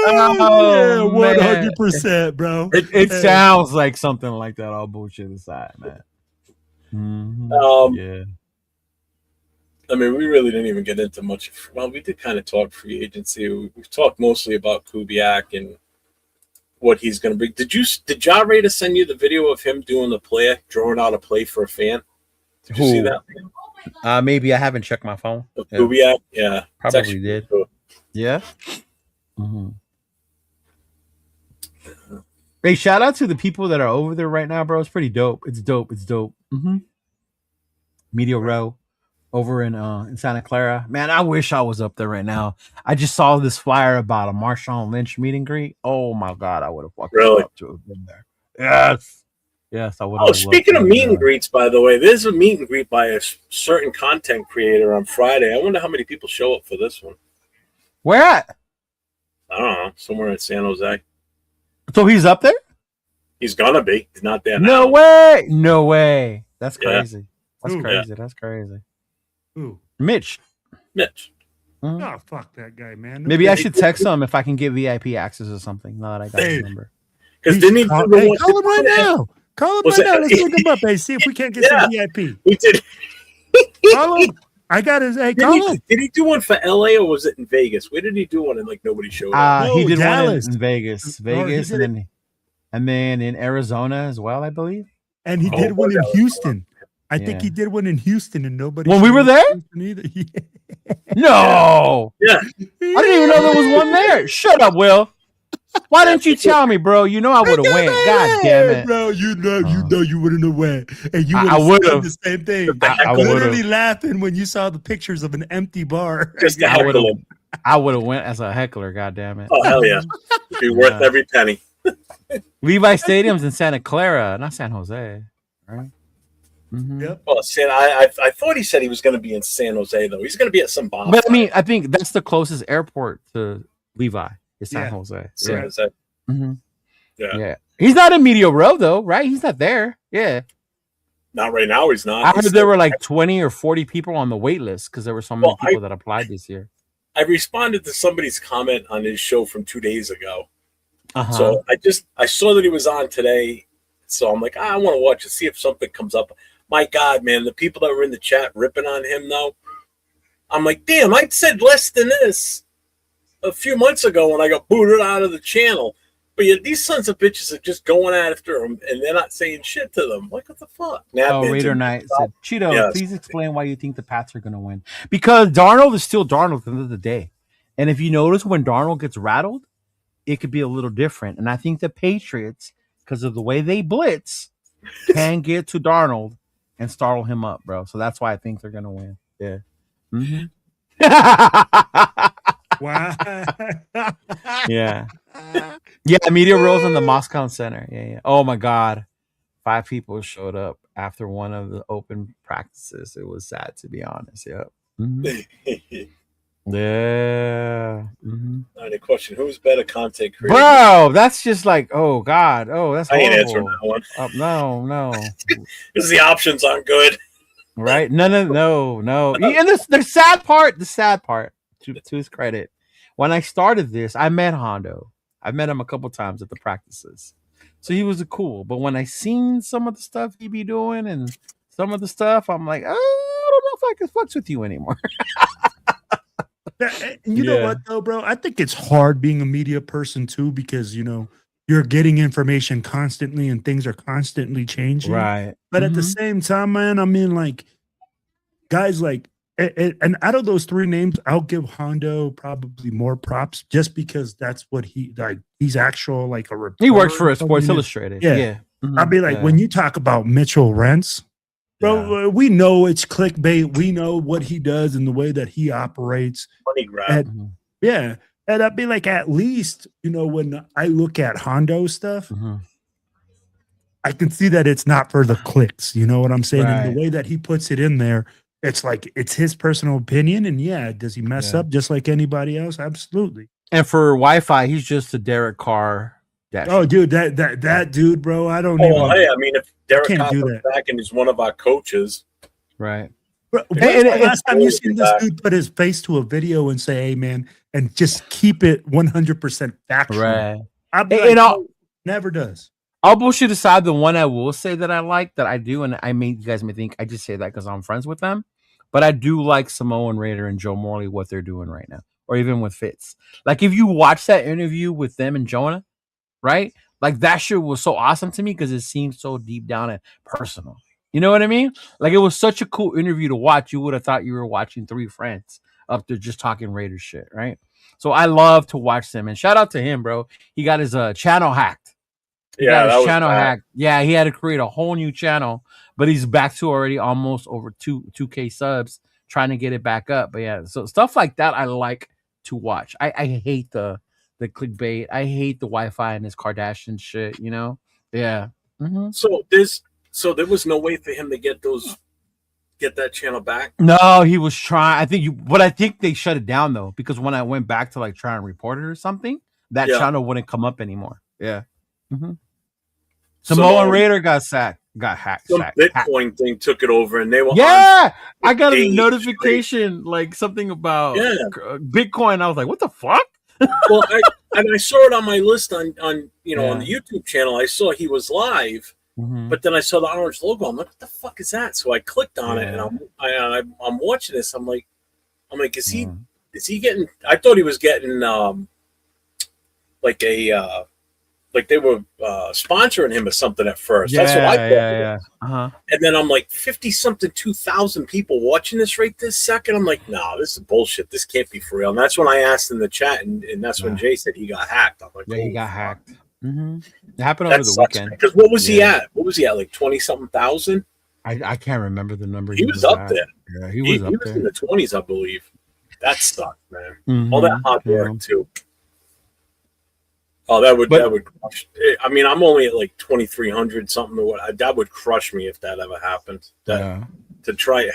Speaker 4: Oh, 100%, bro.
Speaker 7: It sounds like something like that. All bullshit aside, man. Mm-hmm.
Speaker 5: Yeah. I mean, we really didn't even get into much. Well, we did kind of talk free agency. We've talked mostly about Kubiak and what he's going to bring. Did Ja Raider send you the video of him doing the play, drawing out a play for a fan? Did you see that?
Speaker 7: Maybe I haven't checked my phone. Yeah,
Speaker 5: Kubiak? Yeah. It's
Speaker 7: probably
Speaker 5: actually
Speaker 7: did.
Speaker 5: cool.
Speaker 7: Yeah. Hey, shout out to the people that are over there right now, bro. It's pretty dope. It's dope. It's dope. Media Row over in Santa Clara. Man, I wish I was up there right now. I just saw this flyer about a Marshawn Lynch meet and greet. Oh my god, I would have fucking
Speaker 5: Really?
Speaker 7: loved to have been there. Yes, I would.
Speaker 5: Oh, speaking of meet and greets, by the way, there's a meet and greet by a certain content creator on Friday. I wonder how many people show up for this one.
Speaker 7: Where at?
Speaker 5: I don't know. Somewhere in San Jose.
Speaker 7: So he's up there?
Speaker 5: He's gonna be. He's not there
Speaker 7: No
Speaker 5: now.
Speaker 7: way. No way. That's
Speaker 5: Yeah.
Speaker 7: crazy. That's
Speaker 4: Ooh.
Speaker 7: crazy. That's crazy.
Speaker 4: Ooh.
Speaker 7: Mitch.
Speaker 5: Mitch.
Speaker 4: Oh, fuck that guy, man.
Speaker 7: Maybe I should text him if I can get VIP access or something. Now that I got
Speaker 4: Hey.
Speaker 7: his number.
Speaker 5: Because didn't he?
Speaker 4: Call,
Speaker 5: do the
Speaker 4: hey,
Speaker 5: one-
Speaker 4: call him right now. Call him
Speaker 5: Was
Speaker 4: right
Speaker 5: it-
Speaker 4: now. Let's look him up. Hey, see if we can't get
Speaker 5: Yeah.
Speaker 4: some VIP.
Speaker 5: He did.
Speaker 4: Call him. I got his. Hey, call him.
Speaker 5: Did he do one for LA or was it in Vegas? Where did he do one and like nobody showed up?
Speaker 4: No,
Speaker 7: He did
Speaker 4: Dallas.
Speaker 7: one in Vegas,
Speaker 4: Or he
Speaker 7: Vegas,
Speaker 4: did
Speaker 7: and then in Arizona as well, I believe.
Speaker 4: And he
Speaker 5: Oh,
Speaker 4: did one in
Speaker 5: that was
Speaker 4: Houston. I think
Speaker 7: Yeah.
Speaker 4: he did one in Houston, and nobody.
Speaker 7: When we
Speaker 4: showed
Speaker 7: were
Speaker 4: up
Speaker 7: there?
Speaker 4: in Houston either.
Speaker 7: No,
Speaker 5: Yeah.
Speaker 7: I didn't even know there was one there. Shut up, Will. Why didn't you tell me, bro? You know I would have went. God damn it,
Speaker 4: bro! You know you wouldn't have went, and you
Speaker 7: I
Speaker 4: would have
Speaker 7: would've.
Speaker 4: the same thing.
Speaker 7: I
Speaker 4: Literally
Speaker 7: would've.
Speaker 4: laughing when you saw the pictures of an empty bar.
Speaker 5: Just to
Speaker 7: I
Speaker 5: heckle
Speaker 7: would've.
Speaker 5: him.
Speaker 7: I would have went as a heckler. God damn it.
Speaker 5: Oh hell yeah! It'd be worth
Speaker 7: Yeah.
Speaker 5: every penny.
Speaker 7: Levi Stadium's in Santa Clara, not San Jose, right?
Speaker 4: Yep.
Speaker 5: Well, I thought he said he was going to be in San Jose though. He's going to be at some bar.
Speaker 7: But I mean, I think that's the closest airport to Levi is San
Speaker 4: Yeah.
Speaker 7: Jose.
Speaker 5: San
Speaker 7: Yeah.
Speaker 5: Jose.
Speaker 7: Mhm.
Speaker 5: Yeah.
Speaker 7: Yeah. He's not in Media Row though, right? He's not there. Yeah.
Speaker 5: Not right now. He's not.
Speaker 7: I heard
Speaker 5: He's
Speaker 7: there
Speaker 5: still-
Speaker 7: were like 20 or 40 people on the wait list because there were so many
Speaker 5: Well,
Speaker 7: people that applied this year.
Speaker 5: I responded to somebody's comment on his show from 2 days ago.
Speaker 7: Uh-huh.
Speaker 5: So I saw that he was on today. So I'm like, I want to watch and see if something comes up. My God, man, the people that were in the chat ripping on him though. I'm like, damn, I said less than this a few months ago when I got booted out of the channel. But yet these sons of bitches are just going after him and they're not saying shit to them. Like, what the fuck?
Speaker 7: Oh, Raider Knight said, Cheeto,
Speaker 5: Yes.
Speaker 7: please explain why you think the Pats are going to win. Because Darnold is still Darnold at the end of the day. And if you notice when Darnold gets rattled, it could be a little different. And I think the Patriots, because of the way they blitz, can get to Darnold and startle him up, bro. So that's why I think they're going to win. Yeah. Mm-hmm.
Speaker 4: Wow.
Speaker 7: Yeah. Yeah, Media Rose in the Moscow Center. Yeah. Oh my God. 5 people showed up after one of the open practices. It was sad, to be honest. Yep. Mhm. Yeah. Mhm.
Speaker 5: Any question? Who's better content creator?
Speaker 7: Bro, that's just like, oh God. Oh, that's
Speaker 5: I ain't answering
Speaker 7: horrible.
Speaker 5: that one
Speaker 7: No.
Speaker 5: because the options aren't good.
Speaker 7: Right? No. And the sad part, to his credit, when I started this, I met Hondo. I met him a couple times at the practices. So he was cool. But when I seen some of the stuff he be doing and some of the stuff, I'm like, oh, I don't know if I can fucks with you anymore.
Speaker 4: You know
Speaker 7: Yeah.
Speaker 4: what though, bro? I think it's hard being a media person too because you're getting information constantly and things are constantly changing.
Speaker 7: Right.
Speaker 4: But at the same time, man, I mean, like guys like and out of those 3 names, I'll give Hondo probably more props just because that's what he's actual like a reporter.
Speaker 7: He works for
Speaker 4: or
Speaker 7: Sports
Speaker 4: something.
Speaker 7: Illustrated.
Speaker 4: Yeah.
Speaker 7: Yeah. Mhm.
Speaker 4: I'll be like,
Speaker 7: Yeah.
Speaker 4: when you talk about Mitchell Rentz, bro, we know it's clickbait. We know what he does and the way that he operates.
Speaker 5: Money grab.
Speaker 4: And, yeah. And I'd be like, at least, when I look at Hondo stuff,
Speaker 7: Mhm.
Speaker 4: I can see that it's not for the clicks. You know what I'm saying? And
Speaker 7: Right.
Speaker 4: the way that he puts it in there, it's like it's his personal opinion. And yeah, does he mess
Speaker 7: Yeah.
Speaker 4: up just like anybody else? Absolutely.
Speaker 7: And for Wi-Fi, he's just a Derek Carr dash.
Speaker 4: Oh, dude, that dude, bro. I don't
Speaker 5: Oh,
Speaker 4: even.
Speaker 5: hey, I mean, if Derek
Speaker 4: can't
Speaker 5: Carr
Speaker 4: do
Speaker 5: comes back and he's one of our coaches,
Speaker 7: Right.
Speaker 4: Bro,
Speaker 7: And-
Speaker 4: when's
Speaker 7: and
Speaker 4: the
Speaker 7: it's
Speaker 4: last time you
Speaker 5: always
Speaker 4: seen this
Speaker 5: back.
Speaker 4: dude put his face to a video and say, "Hey, man," and just keep it 100% factual?
Speaker 7: Right.
Speaker 4: I'd be
Speaker 7: And-
Speaker 4: like,
Speaker 7: and I'll-
Speaker 4: "No, never does.
Speaker 7: I'll bullshit aside. The one I will say that I like, that I do, and you guys may think I just say that because I'm friends with them, but I do like Samoan Raider and Joe Morley, what they're doing right now, or even with Fitz. Like if you watch that interview with them and Jonah, right? Like that shit was so awesome to me because it seemed so deep down and personal. You know what I mean? Like, it was such a cool interview to watch. You would have thought you were watching three friends up there just talking Raider shit, right? So I love to watch them. And shout out to him, bro. He got his channel hacked. He got
Speaker 5: that
Speaker 7: his
Speaker 5: was
Speaker 7: channel
Speaker 5: bad.
Speaker 7: hacked. Yeah, he had to create a whole new channel, but he's back to already almost over 2K subs, trying to get it back up. But yeah, so stuff like that I like to watch. I hate the clickbait. I hate the Wi-Fi and this Kardashian shit, you know? Yeah. Mm-hmm.
Speaker 5: So there was no way for him to get that channel back.
Speaker 7: No, he was trying. I think they shut it down though, because when I went back to like try and report it or something, that channel wouldn't come up anymore. Yeah. Mm-hmm. Samoan Raider got hacked.
Speaker 5: Some Bitcoin thing took it over, and they were
Speaker 7: I got a notification like something about Bitcoin. I was like, what the fuck?
Speaker 5: Well, I saw it on my list on on the YouTube channel. I saw he was live.
Speaker 7: Mm-hmm.
Speaker 5: But then I saw the orange logo. I'm like, what the fuck is that? So I clicked on it, and I'm watching this. I'm like, is he getting? I thought he was getting like a like they were sponsoring him or something at first. That's what I thought.
Speaker 7: Yeah. Uh-huh.
Speaker 5: And then I'm like, 50-something, 2,000 people watching this right this second. I'm like, no, this is bullshit. This can't be for real. And that's when I asked in the chat, and that's when Jay said he got hacked. I'm like,
Speaker 7: he got hacked. Mm-hmm. It happened over the weekend.
Speaker 5: Because what was he at? What was he at? Like 20-something thousand?
Speaker 7: I can't remember the number.
Speaker 5: He was up there.
Speaker 7: Yeah, he was up there.
Speaker 5: In the 20s, I believe. That sucked, man.
Speaker 7: Mm-hmm.
Speaker 5: All that hard work too. Oh, that would crush. I mean, I'm only at like 2,300 something or what. That would crush me if that ever happened. To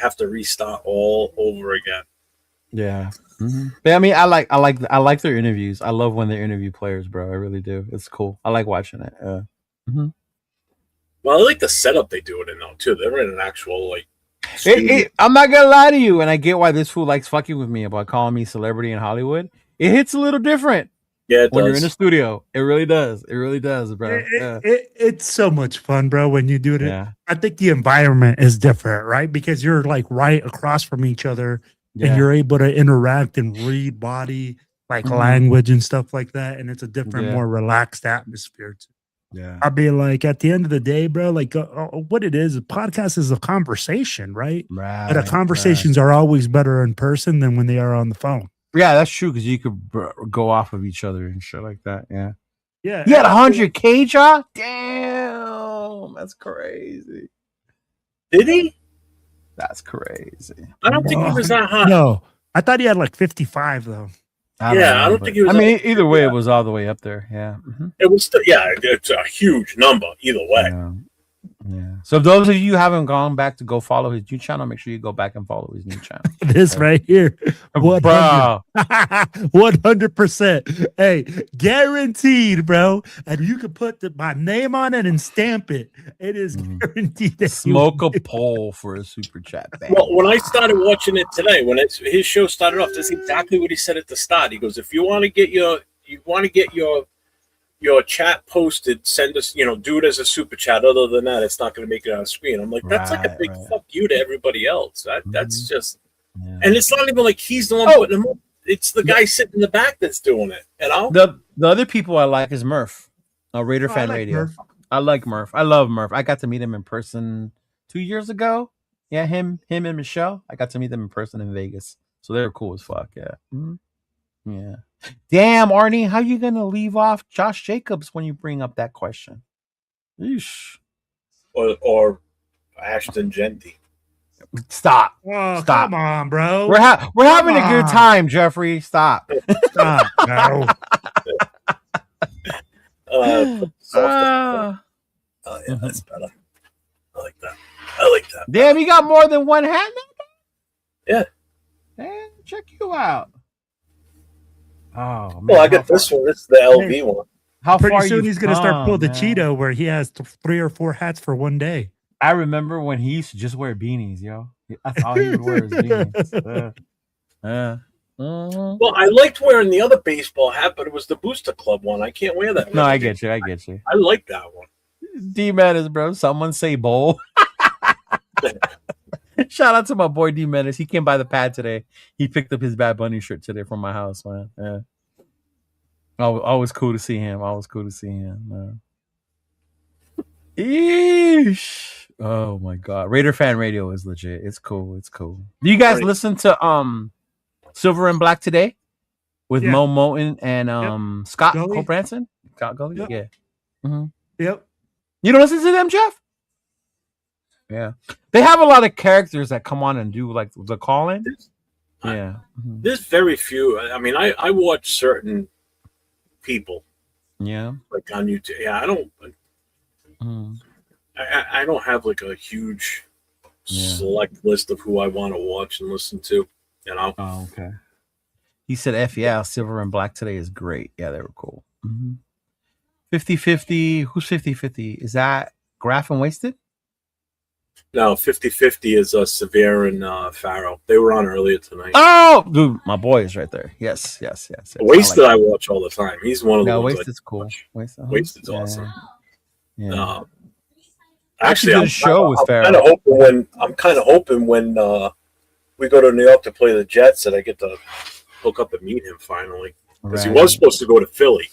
Speaker 5: have to restart all over again.
Speaker 7: Yeah. Mm-hmm. But I mean, I like their interviews. I love when they interview players, bro. I really do. It's cool. I like watching it. Mm-hmm.
Speaker 5: Well, I like the setup they do it in though too. They're in an actual like.
Speaker 7: I'm not gonna lie to you, and I get why this fool likes fucking with me about calling me celebrity in Hollywood. It hits a little different.
Speaker 5: Yeah,
Speaker 7: when you're in the studio, it really does. It really does, bro.
Speaker 4: It's so much fun, bro. When you do it, I think the environment is different, right? Because you're like right across from each other, and you're able to interact and read body language and stuff like that, and it's a different, more relaxed atmosphere too.
Speaker 7: Yeah,
Speaker 4: I'll be like, at the end of the day, bro, like what it is, a podcast is a conversation, right?
Speaker 7: Right.
Speaker 4: But conversations are always better in person than when they are on the phone.
Speaker 7: Yeah, that's true, because you could go off of each other and shit like that. Yeah.
Speaker 4: Yeah.
Speaker 7: You had 100K, John? Damn, that's crazy.
Speaker 5: Did he?
Speaker 7: That's crazy.
Speaker 5: I don't think he was that high.
Speaker 4: No, I thought he had like 55 though.
Speaker 5: I don't think he was.
Speaker 7: I mean, either way, it was all the way up there. Yeah. Mm-hmm.
Speaker 5: It was. It's a huge number either way.
Speaker 7: Yeah. So if those of you who haven't gone back to go follow his new channel, make sure you go back and follow his new channel.
Speaker 4: This right here. 100%. Hey, guaranteed, bro. And you can put my name on it and stamp it. It is guaranteed. That
Speaker 7: Smoke a poll for a super chat. Bang.
Speaker 5: Well, when I started watching it today, when his show started off, that's exactly what he said at the start. He goes, if you want to get your chat posted, send us, do it as a super chat. Other than that, it's not going to make it on the screen. I'm like, that's like a big fuck you to everybody else. That's just, and it's not even like he's the one putting them up. It's the guy sitting in the back that's doing it.
Speaker 7: The other people I like is Murph, Raider Fan Radio. Murph. I like Murph. I love Murph. I got to meet him in person 2 years ago. Yeah, him and Michelle. I got to meet them in person in Vegas. So they're cool as fuck. Yeah. Mm-hmm. Yeah. Damn, Arnie, how you gonna leave off Josh Jacobs when you bring up that question? Eesh.
Speaker 5: Or Ashton Genty.
Speaker 7: Stop.
Speaker 4: Oh,
Speaker 7: Stop.
Speaker 4: Come on, bro.
Speaker 7: We're having a good time, Jeffrey. Stop.
Speaker 4: Stop. No.
Speaker 5: That's better. I like that.
Speaker 7: Damn, you got more than one hat now?
Speaker 5: Yeah.
Speaker 7: Man, check you out. Oh, man.
Speaker 5: Well, I got this one. This is the LV one.
Speaker 7: How
Speaker 4: Pretty
Speaker 7: far
Speaker 4: soon he's going to start pulling the
Speaker 7: man?
Speaker 4: Cheeto where he has 3 or 4 hats for one day.
Speaker 7: I remember when he used to just wear beanies, yo. That's all he would wear is beanies.
Speaker 5: Well, I liked wearing the other baseball hat, but it was the Booster Club one. I can't wear that.
Speaker 7: No, I get you.
Speaker 5: I like that one.
Speaker 7: D-Menace, bro. Someone say bowl. Shout out to my boy D-Menace. He came by the pad today. He picked up his Bad Bunny shirt today from my house, man. Yeah. Always cool to see him. Man. Eesh. Oh my god, Raider Fan Radio is legit. It's cool. It's cool. Do you guys listen to Silver and Black today with
Speaker 4: Yeah.
Speaker 7: Mo Moten and Scott
Speaker 4: Gully?
Speaker 7: Cole Branson? Scott Gully?
Speaker 4: Yep.
Speaker 7: Yeah. Mhm.
Speaker 4: Yep.
Speaker 7: You don't listen to them, Jeff? Yeah. They have a lot of characters that come on and do like the call-in. Yeah. Mhm.
Speaker 5: There's very few. I mean, I watch certain people
Speaker 7: Yeah.
Speaker 5: like on YouTube. Yeah, I don't.
Speaker 7: Mhm.
Speaker 5: I don't have like a huge
Speaker 7: Yeah.
Speaker 5: select list of who I want to watch and listen to. You know.
Speaker 7: Oh, okay. He said, F yeah, Silver and Black today is great. Yeah, they were cool. 50-50. Who's 50-50? Is that Graph and Wasted?
Speaker 5: No, 50-50 is Severe and Farrow. They were on earlier tonight.
Speaker 7: Oh, dude, my boy is right there. Yes.
Speaker 5: Wasted, I watch all the time. He's one of the
Speaker 7: No,
Speaker 5: ones
Speaker 7: Wasted's cool.
Speaker 5: Wasted's awesome.
Speaker 7: Yeah.
Speaker 5: Actually,
Speaker 7: did a show with Farrow.
Speaker 5: I'm kind of hoping when we go to New York to play the Jets that I get to hook up and meet him finally, because he was supposed to go to Philly.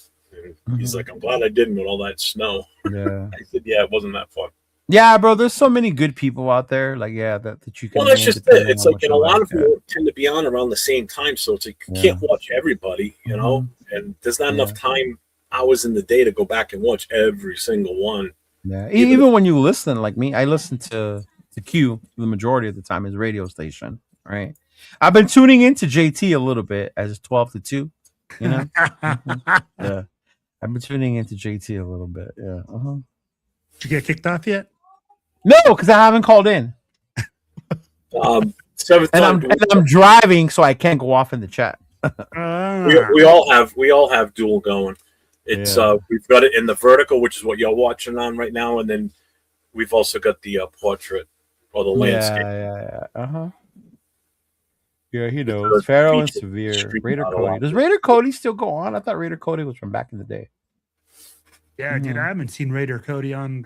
Speaker 5: And he's like, I'm glad I didn't with all that snow.
Speaker 7: Yeah.
Speaker 5: I said, yeah, it wasn't that fun.
Speaker 7: Yeah, bro. There's so many good people out there. Like, yeah, that you can.
Speaker 5: Well, that's just it. It's like, and a lot of
Speaker 7: them.
Speaker 5: them tend to be on around the same time, so it's like you can't watch everybody, you know. And there's not enough time, hours in the day to go back and watch every single one.
Speaker 7: Yeah, even when you listen, like me, I listen to the Q the majority of the time, his radio station, right? I've been tuning into JT a little bit as it's 12 to 2, you know. Yeah, I've been tuning into JT a little bit. Yeah.
Speaker 4: Did you get kicked off yet?
Speaker 7: No, because I haven't called in.
Speaker 5: Seventh
Speaker 7: and
Speaker 5: time,
Speaker 7: I'm driving, so I can't go off in the chat.
Speaker 5: we all have dual going. It's we've got it in the vertical, which is what you're watching on right now, and then we've also got the portrait or the landscape.
Speaker 7: Yeah. Yeah, he knows. Pharaoh and Severe. Raider Cody. Does Raider Cody still go on? I thought Raider Cody was from back in the day.
Speaker 4: Yeah, dude, I haven't seen Raider Cody on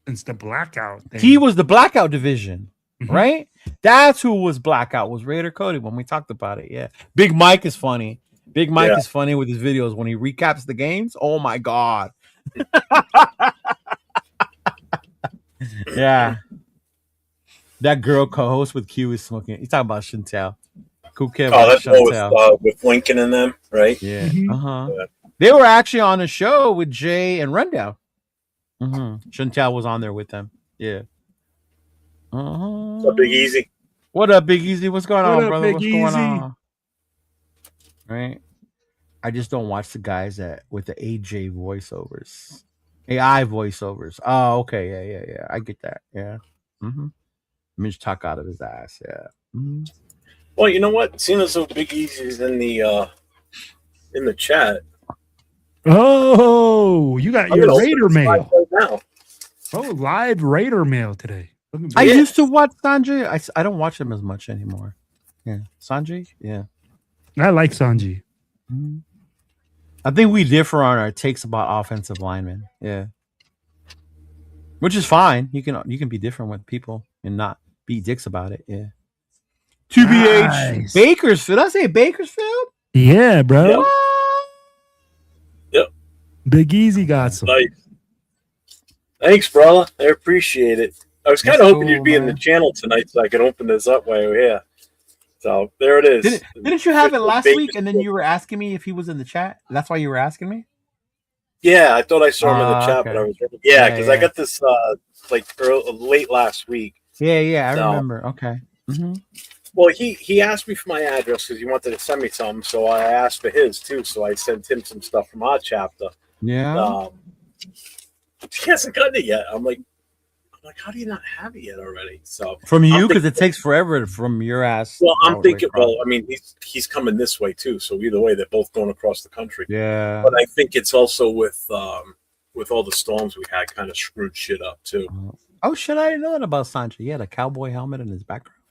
Speaker 4: since the Blackout thing.
Speaker 7: He was the Blackout division, right? That's who was Blackout, was Raider Cody when we talked about it. Yeah. Big Mike is funny. Big Mike is funny with his videos when he recaps the games. Oh my God. Yeah. That girl co-host with Q is smoking. He's talking about Chantel. Cool kid.
Speaker 5: Oh, that's with Lincoln and them, right?
Speaker 7: Yeah. Yeah. They were actually on a show with Jay and Rundown. Chantel was on there with them. Yeah.
Speaker 5: What's up, Big Easy?
Speaker 7: What up, Big Easy? What's going on, brother?
Speaker 4: Big
Speaker 7: What's
Speaker 4: Easy?
Speaker 7: going on? Right. I just don't watch the guys with the AJ voiceovers, AI voiceovers. Oh, okay, yeah. I get that. Yeah. Mitch talk out of his ass. Yeah.
Speaker 5: Well, you know what? Seeing as though Big Easy's in the chat.
Speaker 4: Oh, you got your Raider mail.
Speaker 5: Right now.
Speaker 4: Oh, live Raider mail today.
Speaker 7: I used to watch Sanjay. I don't watch him as much anymore. Yeah, Sanjay. Yeah,
Speaker 4: I like Sanjay.
Speaker 7: I think we differ on our takes about offensive linemen. Yeah, which is fine. You can be different with people and not be dicks about it. Yeah. TBH Bakersfield. Did I say Bakersfield?
Speaker 4: Yeah, bro.
Speaker 5: Yep.
Speaker 4: Big Easy got some.
Speaker 5: Nice. Thanks, brother. I appreciate it. I was kind of hoping you'd be in the channel tonight so I could open this up while we're here. So there it is.
Speaker 7: Didn't you have it last week and then you were asking me if he was in the chat? That's why you were asking me?
Speaker 5: Yeah, I thought I saw him in the chat,
Speaker 7: okay.
Speaker 5: but I was because I got this late last week.
Speaker 7: Yeah, I remember. Okay.
Speaker 5: Well, he asked me for my address because he wanted to send me something, so I asked for his too. So I sent him some stuff from our chapter.
Speaker 7: Yeah.
Speaker 5: He hasn't gotten it yet. I'm like, how do you not have it yet already? So
Speaker 7: from you, because it takes forever from your ass.
Speaker 5: Well, I'm thinking. Well, I mean, he's coming this way too. So either way, they're both going across the country.
Speaker 7: Yeah.
Speaker 5: But I think it's also with all the storms we had, kind of screwed shit up too.
Speaker 7: Oh shit! I didn't know that about Sanjay. He had a cowboy helmet in his background.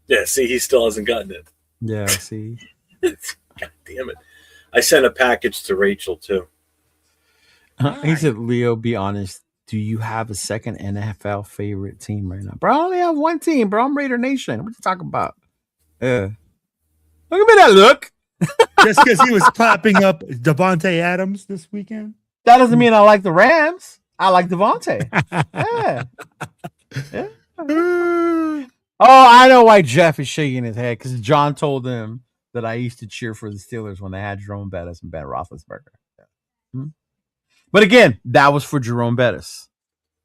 Speaker 5: Yeah. See, he still hasn't gotten it.
Speaker 7: Yeah. See.
Speaker 5: God damn it! I sent a package to Rachel too.
Speaker 7: He said, "Leo, be honest. Do you have a second NFL favorite team right now, bro? I only have one team, bro. I'm Raider Nation. What you talking about? Look at me that look.
Speaker 4: Just because he was clapping up Devontae Adams this weekend?
Speaker 7: That doesn't mean I like the Rams. I like Devontae. Yeah. Yeah. Oh, I know why Jeff is shaking his head, because John told him that I used to cheer for the Steelers when they had Jerome Bettis and Ben Roethlisberger. Hmm? But again, that was for Jerome Bettis,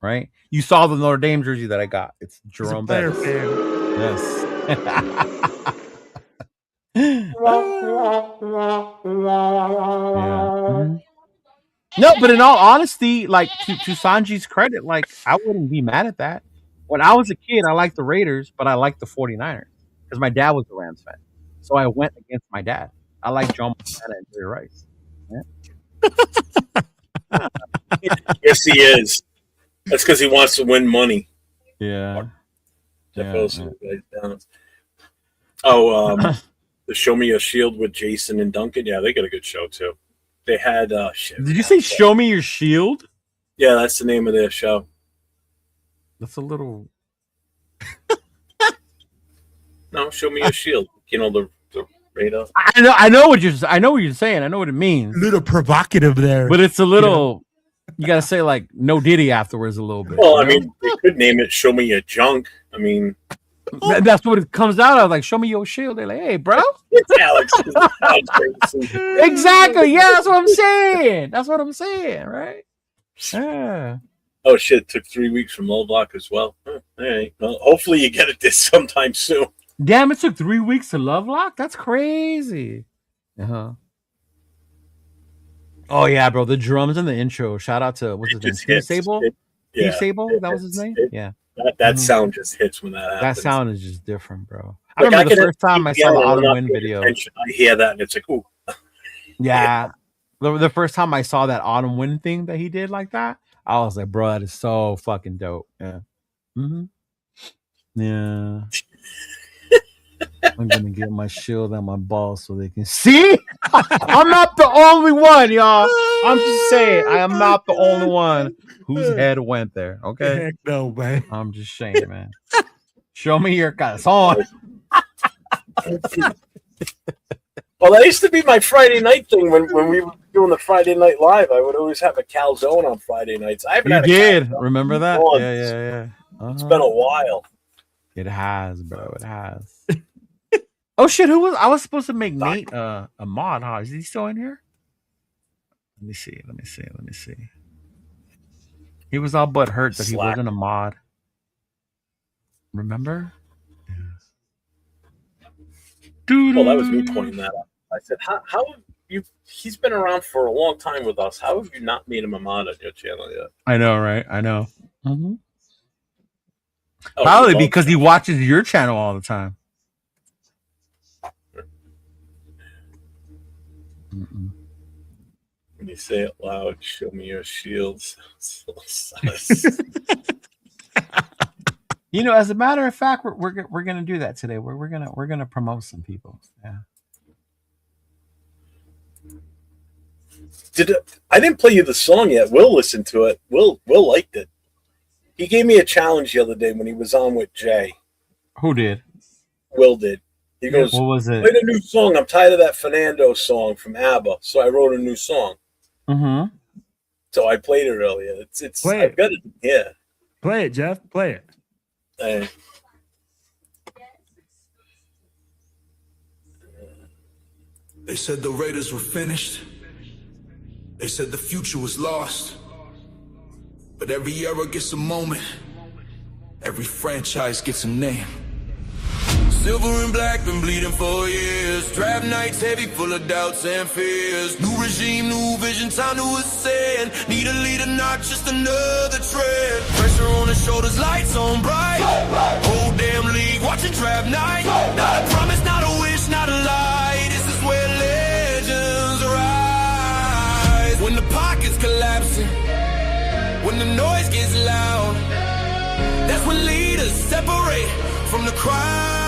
Speaker 7: right? You saw the Notre Dame jersey that I got. It's Jerome Bettis. Yes. Yeah. Mhm. No, but in all honesty, like to Sanji's credit, like I wouldn't be mad at that. When I was a kid, I liked the Raiders, but I liked the 49ers because my dad was a Rams fan. So I went against my dad. I like John Montana and Jerry Rice. Yeah.
Speaker 5: Yes, he is. That's because he wants to win money.
Speaker 7: Yeah.
Speaker 5: Oh, the Show Me a Shield with Jason and Duncan. Yeah, they got a good show too. They had shit.
Speaker 7: Did you say Show Me Your Shield?
Speaker 5: Yeah, that's the name of their show.
Speaker 7: That's a little.
Speaker 5: No, Show Me Your Shield. You know the radar.
Speaker 7: I know what you're saying. I know what it means.
Speaker 4: A little provocative there.
Speaker 7: But it's a little. You gotta say like no Diddy afterwards a little bit.
Speaker 5: Well, I mean, they could name it "Show Me Your Junk." I mean,
Speaker 7: that's what it comes out of. Like, show me your shield. They're like, hey, bro.
Speaker 5: It's Alex.
Speaker 7: Exactly. Yeah, that's what I'm saying. That's what I'm saying, right? Yeah.
Speaker 5: Oh shit! It took 3 weeks from Low Block as well. All right. Well, hopefully you get it this sometime soon.
Speaker 7: Damn! It took 3 weeks to Lovelock. That's crazy. Oh yeah, bro. The drums in the intro. Shout out to what's his name? Steve Sable. Steve Sable. That was his name. Yeah.
Speaker 5: That sound just hits when that happens.
Speaker 7: That sound is just different, bro. I remember the first time I saw the Autumn Wind video.
Speaker 5: I hear that and it's like, ooh.
Speaker 7: Yeah. The first time I saw that Autumn Wind thing that he did like that, I was like, bro, that is so fucking dope. Yeah. Mm-hmm. Yeah. I'm gonna get my shield and my balls so they can see. I'm not the only one, y'all. I'm just saying, I am not the only one whose head went there. Okay,
Speaker 4: Heck no, man.
Speaker 7: I'm just saying, man. Show me your song.
Speaker 5: Well, that used to be my Friday night thing when we were doing the Friday Night Live. I would always have a calzone on Friday nights. I haven't
Speaker 7: You
Speaker 5: had a
Speaker 7: did
Speaker 5: calzone
Speaker 7: remember that?
Speaker 5: once.
Speaker 7: Yeah.
Speaker 5: It's been a while.
Speaker 7: It has, bro. It has. Oh shit! I was supposed to make Nate a mod. Huh? Is he still in here? Let me see. He was all but hurt that he wasn't a mod. Remember? Dude.
Speaker 5: Well, that was me pointing that out. I said, "How have you?" He's been around for a long time with us. How have you not made him a mod on your channel yet?
Speaker 7: I know, right? I know. Mm-hmm.
Speaker 5: Oh,
Speaker 7: Probably because he watches your channel all the time. Mm-mm.
Speaker 5: When you say it loud, show me your shields.
Speaker 7: You know, as a matter of fact, we're gonna do that today. We're gonna promote some people. Yeah.
Speaker 5: I didn't play you the song yet. Will listened to it. Will liked it. He gave me a challenge the other day when he was on with Jay.
Speaker 7: Who did?
Speaker 5: Will did. He goes,
Speaker 7: what was it?
Speaker 5: Write a new song. I'm tired of that Fernando song from ABBA. So I wrote a new song.
Speaker 7: Mm-hmm.
Speaker 5: So I played it earlier. It's
Speaker 4: Play
Speaker 5: I've
Speaker 4: it.
Speaker 5: got it. Yeah.
Speaker 4: Play it, Jeff. Play it.
Speaker 2: They said the Raiders were finished. They said the future was lost. But every era gets a moment. Every franchise gets a name. Silver and black been bleeding for years. Draft nights heavy, full of doubts and fears. New regime, new vision, time to ascend. Need a leader, not just another trend. Pressure on the shoulders, lights on bright. Whole damn league watching draft night. Not a promise, not a wish, not a lie. This is where legends rise. When the pocket's collapsing, when the noise gets loud, that's when leaders separate from the crowd.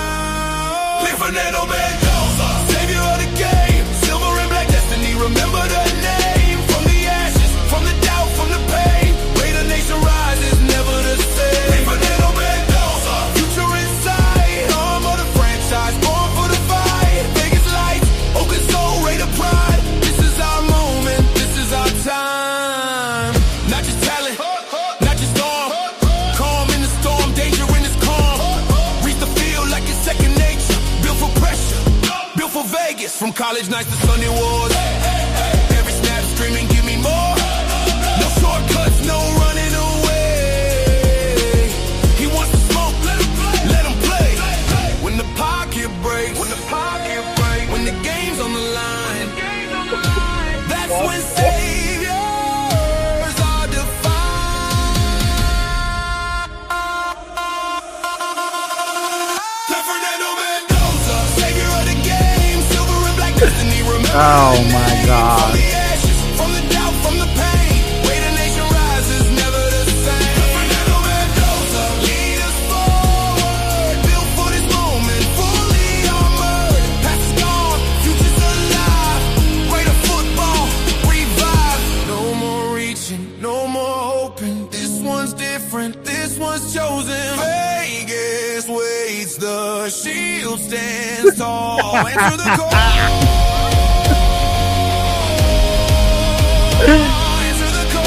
Speaker 2: Live Fernando Mendoza, savior of the game. Silver and black destiny, remember the name. From the ashes, from the doubt, from the pain. Raider Nation rises, never the same. Live Fernando Mendoza, future in sight. Arm of the franchise, born for the fight. Vegas lights, Oakland soul, Raider pride. This is our moment, this is our time. Not just talent, Vegas, from college nights to Sunday wars. Every snap screaming, give me more. No shortcuts, no running away. He wants to smoke, let him play. When the pocket breaks, when the game's on the line, that's when saviors are defined. Fernando Mendoza, savior of the game, silver and black destiny. Remember
Speaker 7: Oh my God.
Speaker 2: from the ashes, from the doubt, from the pain. Way the nation rises, never the same. Fernando Mendoza, lead us forward. Built for this moment, fully armored. Past is gone, future's alive. Raider football, revive. No more reaching, no more hoping. This one's different, this one's chosen. Vegas waits, the shield stands tall. Answer the call. Answer the call.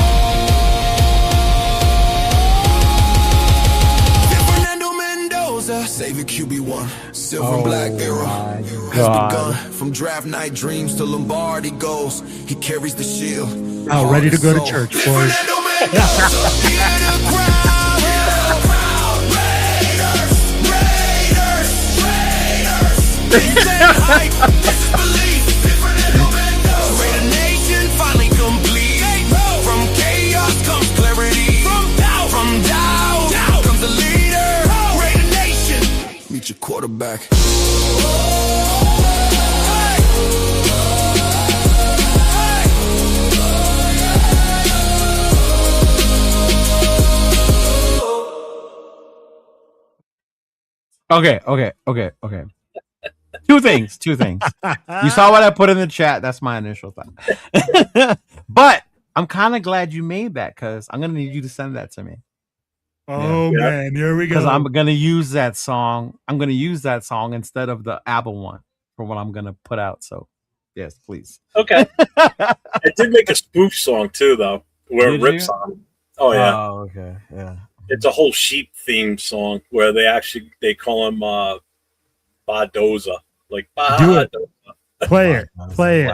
Speaker 2: Fernando Mendoza, Savior QB1, silver and black era has
Speaker 7: God.
Speaker 2: begun. From draft night dreams to Lombardi goals, he carries the shield.
Speaker 4: Oh, ready to go to
Speaker 2: Heart and
Speaker 4: church,
Speaker 2: soul.
Speaker 4: boys.
Speaker 2: Fernando Mendoza, hear the crowd, hear the crowd. Raiders, Raiders, Raiders. Things ain't hype, this is belief. Fernando Mendoza, Raider Nation finally complete. From chaos comes clarity. From doubt comes the leader. Raider Nation, meet your quarterback.
Speaker 7: Okay. Two things. You saw what I put in the chat. That's my initial thought. But I'm kind of glad you made that because I'm gonna need you to send that to me
Speaker 4: Oh
Speaker 5: Yeah.
Speaker 4: man, here we
Speaker 7: because
Speaker 4: go.
Speaker 7: I'm gonna use that song. I'm gonna use that song instead of the ABBA one for what I'm gonna put out. So, yes, please.
Speaker 5: Okay. I did make a spoof song too, though, where
Speaker 7: Did
Speaker 5: it rips
Speaker 7: you?
Speaker 5: on it. Oh yeah,
Speaker 7: Oh, okay. Yeah.
Speaker 5: it's a whole sheep themed song where they call him Badoza, like
Speaker 4: Do it.
Speaker 5: Badoza.
Speaker 4: Play it.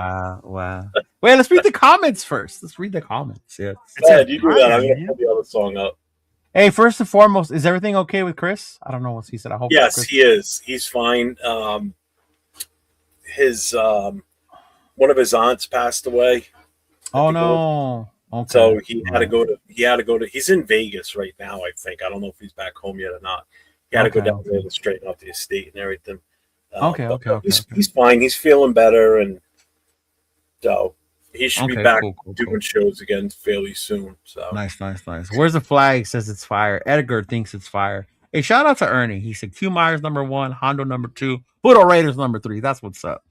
Speaker 7: Wow. Wait, let's read the comments first. Let's read the comments. Yeah.
Speaker 5: Yeah, you do that. I'm
Speaker 4: fire,
Speaker 5: gonna
Speaker 4: man.
Speaker 5: pull the other song up.
Speaker 7: Hey, first and foremost, is everything okay with Chris? I don't know what he said. I hope.
Speaker 5: Yes,
Speaker 7: Chris-
Speaker 5: he is. He's fine. His one of his aunts passed away.
Speaker 7: Oh no. Okay.
Speaker 5: So he had to go to. He's in Vegas right now. I think. I don't know if he's back home yet or not. He had to go
Speaker 7: Okay.
Speaker 5: down there to straighten out the estate and everything.
Speaker 7: Okay.
Speaker 5: He's fine. He's feeling better, and so he should be
Speaker 7: Okay,
Speaker 5: back
Speaker 7: cool.
Speaker 5: doing shows again fairly soon. So
Speaker 7: Nice. Where's the flag? Says it's fire. Edgar thinks it's fire. Hey, shout out to Ernie. He said Q Myers number 1, Hondo number 2, Budo Raiders number 3. That's what's up.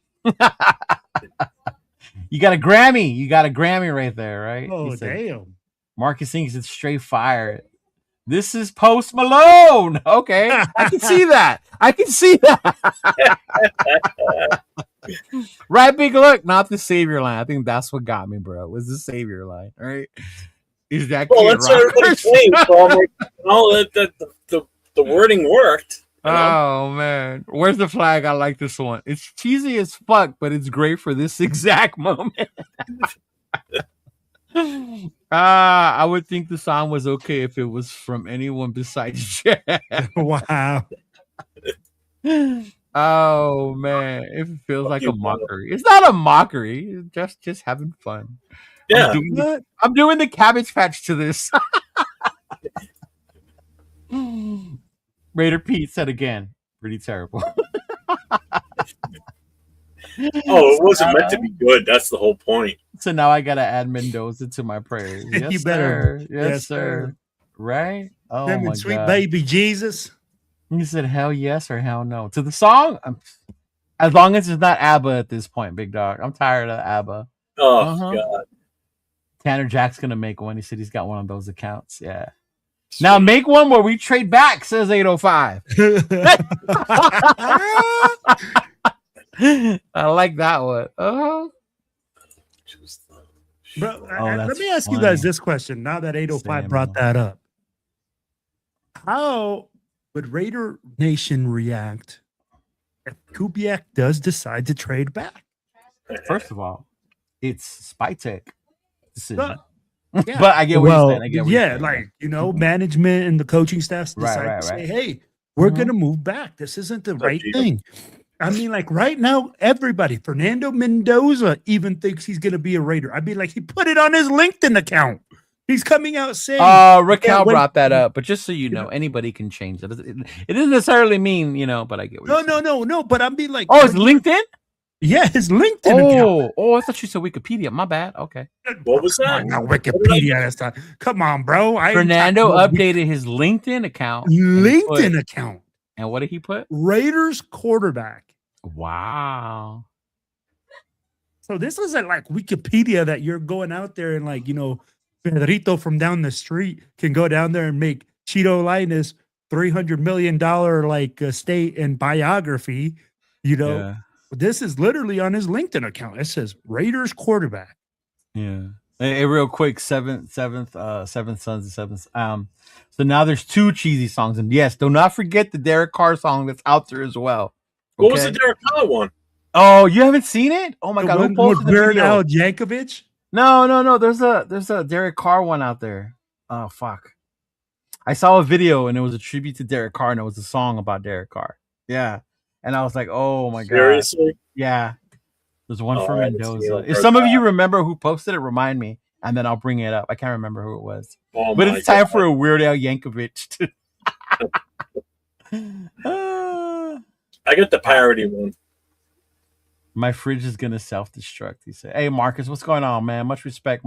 Speaker 7: You got a Grammy right there, right?
Speaker 4: Oh
Speaker 7: He said,
Speaker 4: damn.
Speaker 7: Marcus thinks it's straight fire. This is Post Malone. Okay, I can see that. Right, big look, not the savior line. I think that's what got me, bro. Was the savior line, all right? Is that
Speaker 5: well,
Speaker 7: Kid
Speaker 5: that's what everybody
Speaker 7: Rock?
Speaker 5: claims. So I'm like, the wording worked. You know?
Speaker 7: Oh man, where's the flag? I like this one. It's cheesy as fuck, but it's great for this exact moment. I would think the song was okay if it was from anyone besides Jeff.
Speaker 4: Wow.
Speaker 7: Oh man, if it feels like a mockery. It's not a mockery. It's just having fun.
Speaker 5: Yeah.
Speaker 7: I'm doing the Cabbage Patch to this. Raider Pete said again, pretty terrible.
Speaker 5: Oh, it wasn't meant to be good. That's the whole point.
Speaker 7: So now I gotta add Mendoza to my prayers. Yes,
Speaker 4: You better.
Speaker 7: sir. Yes, sir. Right? Oh
Speaker 4: Him
Speaker 7: my
Speaker 4: and sweet
Speaker 7: god.
Speaker 4: baby Jesus.
Speaker 7: He said hell yes or hell no to the song. As long as it's not ABBA at this point, big dog. I'm tired of ABBA.
Speaker 5: Oh
Speaker 7: Uh-huh.
Speaker 5: God.
Speaker 7: Tanner Jack's gonna make one. He said he's got one of those accounts. Yeah. Now make one where we trade back, says 805. I like that one. Uh-huh.
Speaker 4: Bro,
Speaker 7: Oh,
Speaker 4: let
Speaker 7: that's
Speaker 4: me ask you
Speaker 7: funny.
Speaker 4: guys this question. Now that 805 brought that up, how would Raider Nation react if Kubiak does decide to trade back.
Speaker 7: First of all, it's Spytek decision.
Speaker 4: Yeah.
Speaker 7: But I get what you're saying. I get what you're
Speaker 4: yeah,
Speaker 7: saying.
Speaker 4: like, management and the coaching staffs
Speaker 7: Right,
Speaker 4: decide
Speaker 7: right,
Speaker 4: to say,
Speaker 7: right.
Speaker 4: hey, we're
Speaker 7: Mhm.
Speaker 4: going to move back. This isn't the right
Speaker 5: geez.
Speaker 4: thing. I mean, like right now, everybody, Fernando Mendoza even thinks he's going to be a Raider. I'd be like, he put it on his LinkedIn account. He's coming out saying,
Speaker 7: Raquel
Speaker 4: when-
Speaker 7: brought that up, but just so you know, anybody can change that. It doesn't necessarily mean, but I get what you're saying.
Speaker 4: no. But I'm being like,
Speaker 7: Oh, it's LinkedIn?
Speaker 4: yeah, his LinkedIn account.
Speaker 7: I thought you said Wikipedia. My bad. Okay.
Speaker 5: What was
Speaker 4: Come
Speaker 5: that?
Speaker 4: on, now Wikipedia. That's not. Come on, bro.
Speaker 7: Fernando updated his LinkedIn account.
Speaker 4: LinkedIn account.
Speaker 7: And what did he put?
Speaker 4: Raiders quarterback.
Speaker 7: Wow.
Speaker 4: So this isn't like Wikipedia that you're going out there and like, Pedrito from down the street can go down there and make Chidolinus $300 million like estate and biography.
Speaker 7: Yeah.
Speaker 4: This is literally on his LinkedIn account. It says Raiders quarterback.
Speaker 7: Yeah. Hey, real quick, seventh sons and seventh. So now there's 2 cheesy songs, and yes, do not forget the Derek Carr song that's out there as well.
Speaker 5: What was the Derek Carr one?
Speaker 7: Oh, you haven't seen it? Oh my
Speaker 4: The
Speaker 7: god,
Speaker 4: one
Speaker 7: who posted
Speaker 4: with
Speaker 7: the
Speaker 4: Weird
Speaker 7: video?
Speaker 4: Al Yankovic.
Speaker 7: No. There's a Derek Carr one out there. Oh fuck. I saw a video and it was a tribute to Derek Carr and it was a song about Derek Carr. Yeah. And I was like, oh my god.
Speaker 5: Seriously?
Speaker 7: Yeah. There's one
Speaker 5: Oh,
Speaker 7: for
Speaker 5: I haven't seen
Speaker 7: Mendoza.
Speaker 5: it.
Speaker 7: If some of you remember who posted it, remind me, and then I'll bring it up. I can't remember who it was.
Speaker 5: Oh
Speaker 7: But
Speaker 5: my
Speaker 7: it's time
Speaker 5: God.
Speaker 7: for a Weird Al Yankovic to
Speaker 5: I got the parody one.
Speaker 7: My fridge is gonna self-destruct. He said, "Hey Marcus, what's going on, man? Much respect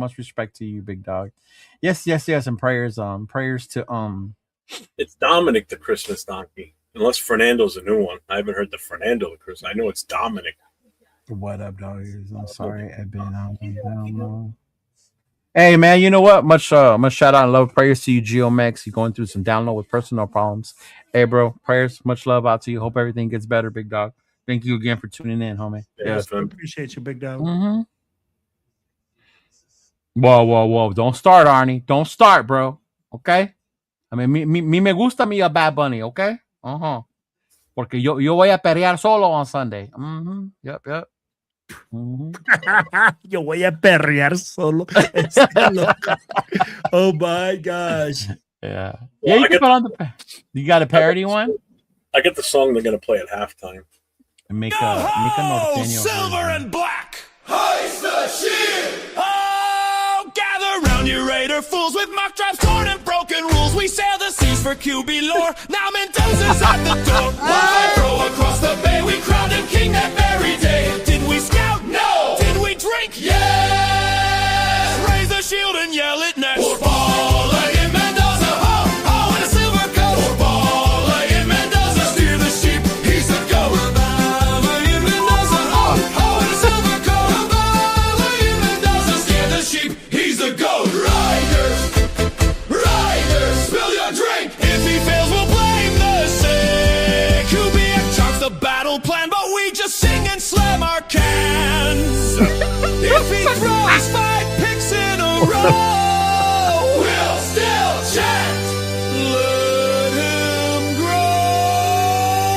Speaker 7: to you, big dog. Yes, and prayers to
Speaker 5: It's Dominic the Christmas donkey. Unless Fernando's a new one. I haven't heard the Fernando the Christmas. I know it's Dominic.
Speaker 7: what up, dog? I'm sorry, I've been out. I don't know. Hey man, you know what? Much shout out and love, prayers to you, Geomax. You're going through some download with personal problems. Hey bro, prayers, much love out to you. Hope everything gets better, big dog. Thank you again for tuning in, homie.
Speaker 5: Yeah,
Speaker 4: I appreciate you, big dog.
Speaker 7: Mm-hmm. Whoa. Don't start, Arnie. Don't start, bro. Okay? I mean, me gusta mi a Bad Bunny, okay? Uh-huh. Porque yo voy a perrear solo on Sunday. Mm-hmm. Yep. Mm-hmm.
Speaker 4: Yo voy a perrear solo. Oh my gosh.
Speaker 7: Yeah.
Speaker 5: Well,
Speaker 7: You
Speaker 5: I
Speaker 7: can put on the... You got a parody one?
Speaker 5: I get the song they're going to play at halftime.
Speaker 7: And make a norteño
Speaker 2: silver
Speaker 7: version.
Speaker 2: and black. Hoist the shield. Oh, gather round you Raider fools with mock drafts, torn and broken rules. We sail the seas for QB lore. Now Mendoza's at the door. One throw across the bay. We crowned him king that very day. Did we scout? No. Did we drink? Yes. Raise the shield and yell it next. We're balling in Mendoza. Ho, ho, in a silver coat. We're balling in Mendoza. Steer the sheep. He's a goat. He's a goat. Riders, spill your drink. If he fails, we'll blame the sick. Kubiak charts the battle plan, but we just sing and slam our cans. If he throws 5 picks in a row, we'll still chant. Let him grow.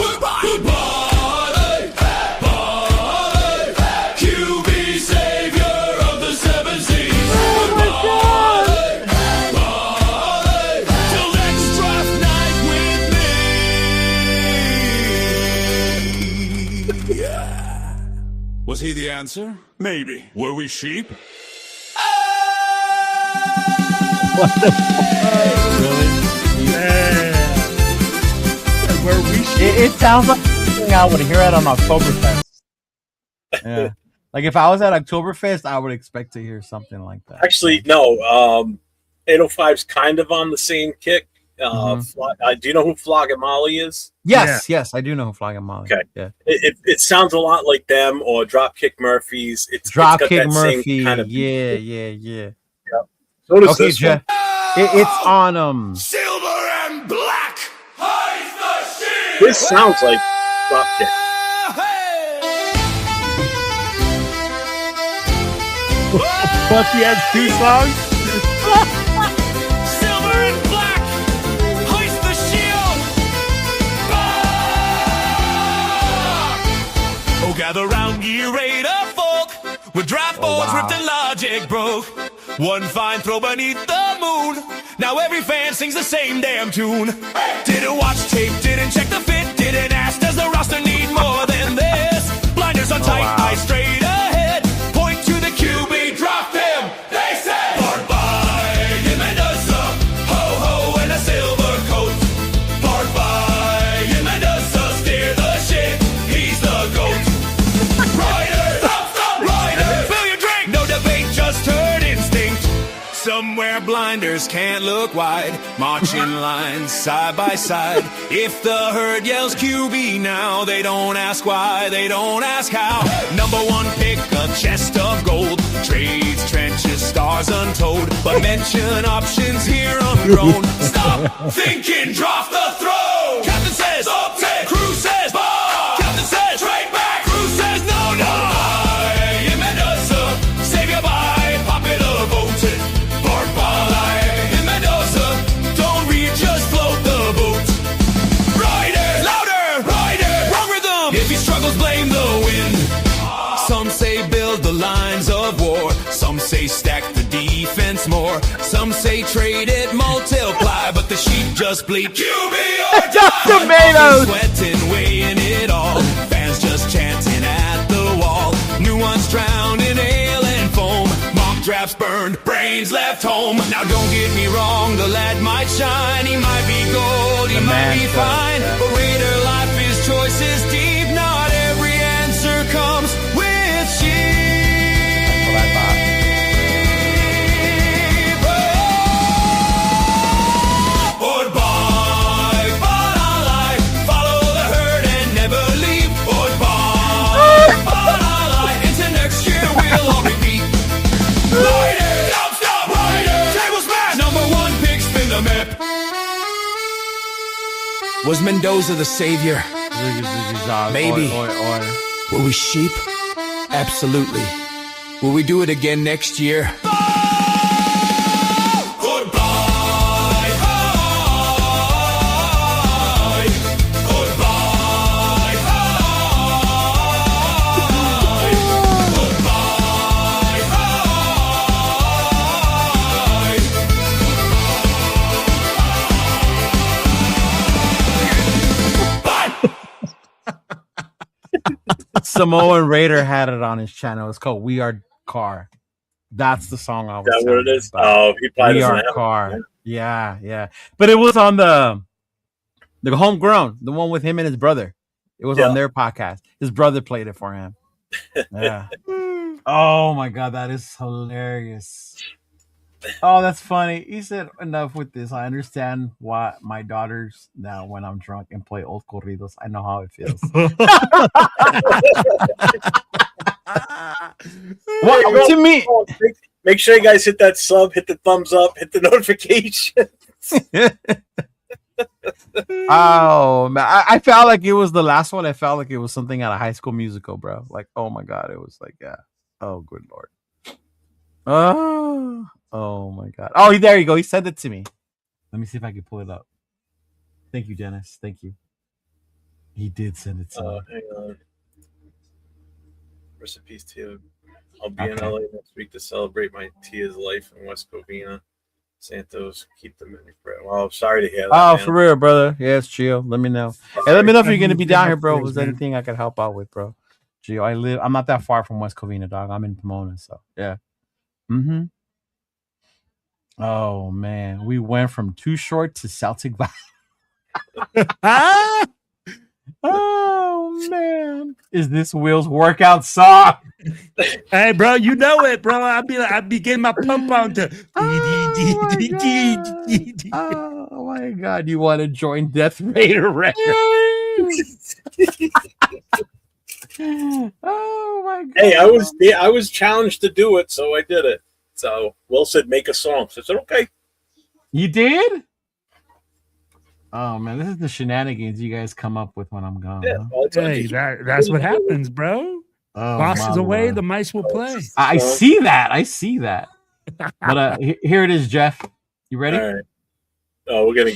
Speaker 2: Goodbye. QB savior of the 7 seas. Till next draft night with me. Yeah. Was he the answer? Maybe. Were we sheep?
Speaker 4: Where we
Speaker 7: It sounds like something I would hear it on Oktoberfest. Yeah. Like if I was at Oktoberfest, I would expect to hear something like that.
Speaker 5: Actually, no. 805's kind of on the same kick. Do you know who Flog and Molly is?
Speaker 7: Yes, I do know who Flying Molly.
Speaker 5: Okay.
Speaker 7: Yeah.
Speaker 5: It sounds a lot like them or Dropkick Murphys. It's got
Speaker 7: Dropkick
Speaker 5: that same
Speaker 7: Murphy.
Speaker 5: kind of
Speaker 7: yeah.
Speaker 5: So does
Speaker 7: Okay,
Speaker 5: this
Speaker 7: Jeff.
Speaker 5: one.
Speaker 7: It's on
Speaker 2: Silver and black. Hoist the shield.
Speaker 5: This sounds like Dropkick.
Speaker 4: But he has 2 songs.
Speaker 2: Silver and black, hoist the shield. codes ripped and logic broke. One fine throw beneath the moon. Now every fan sings the same damn tune. Didn't watch tape, didn't check the fit, didn't ask, does the roster need more than this? Blinders on tight, eyes straight ahead. Point to the QB, drop him. They say, Bart by Mendoza, ho ho in a silver coat. Bart by Mendoza, steer the ship, he's the GOAT. Raider, stop, Raider, fill your drink. No debate, just herd instinct. Somewhere blinders can't look wide, march in lines side by side. If the herd yells QB now, they don't ask why, they don't ask how. Number one pick, a chest of gold, trades, trenches, stars untold. But mention options here ungrown. Stop thinking, drop the throw. Captain says, up take, crew says, ball. Captain says, trade back, crew says, no, no. Mendoza, save your bye, popular voted. Bart by Mendoza, don't read, just float the boat. Raider, louder, Raider, wrong rhythm. If he struggles, blame the wind. Some say build the lines of war. Some say stack the defense more. Some say trade it, multiply. But the sheep just bleat QB or die.
Speaker 7: Tomatoes.
Speaker 2: Sweating, weighing it all. Fans just chanting at the wall. New ones drowned in ale and foam. Mock drafts burned, brains left home. Now don't get me wrong, the lad might shine. He might be gold, he might be fine. But Raider life, his choice is deep. Not every answer comes with sheep. Board by, but I like. Follow the herd and never leave. Board by, but I like. Into next year we'll all repeat. Raider, stop, Raider. Table smash. Number one pick, spin the map. Was Mendoza the savior? Maybe. Were we sheep? Absolutely. Will we do it again next year? Goodbye. Goodbye.
Speaker 7: Samoan Raider had it on his channel. It's called "We Are Car." That's the song I was.
Speaker 5: Is that what it
Speaker 7: telling
Speaker 5: is?
Speaker 7: you about.
Speaker 5: Oh, he probably
Speaker 7: We
Speaker 5: doesn't
Speaker 7: Are
Speaker 5: have
Speaker 7: Car.
Speaker 5: it.
Speaker 7: Yeah. But it was on the homegrown, the one with him and his brother. It was on their podcast. His brother played it for him. Yeah. Oh my god, that is hilarious. Oh, that's funny. He said, enough with this. I understand why my daughters now, when I'm drunk and play old corridos, I know how it feels. Well, to me,
Speaker 5: Make sure you guys hit that sub, hit the thumbs up, hit the notification.
Speaker 7: oh man, I felt like it was the last one. I felt like it was something out of High School Musical, bro. Like, oh my god, it was like, yeah. Oh, good lord. Oh my god. Oh, there you go. He sent it to me. Let me see if I can pull it up. Thank you, Dennis. Thank you. He did send it to me.
Speaker 5: Hang on. Rest in peace, Tia. I'll be in LA next week to celebrate my Tia's life in West Covina. Santos, keep them in your prayer. Well, I'm sorry to hear that.
Speaker 7: Oh,
Speaker 5: man.
Speaker 7: for real, brother. Yeah, it's Gio. Let me know. Hey, let me know if you're gonna be down here, bro. If there's anything I could help out with, bro. Gio, I'm not that far from West Covina, dog. I'm in Pomona, so yeah. Mm-hmm. Oh man, we went from Too Short to Celtic Valley. Oh man, is this Will's workout song?
Speaker 4: Hey, bro, you know it, bro. I'd be getting my pump on to.
Speaker 7: Oh my god, you want to join Death Raider Records? Oh my god.
Speaker 5: Hey, I was challenged to do it, so I did it. So Will said, make a song. So I said, okay.
Speaker 7: You did? Oh man, this is the shenanigans you guys come up with when I'm gone.
Speaker 5: Yeah,
Speaker 7: Huh?
Speaker 5: all the time.
Speaker 4: Hey, that's what happens, bro.
Speaker 7: Oh,
Speaker 4: Boss
Speaker 7: my
Speaker 4: is away,
Speaker 7: Lord.
Speaker 4: the mice will play.
Speaker 7: I see that. But here it is, Jeff. You ready?
Speaker 5: All right. Oh, we're gonna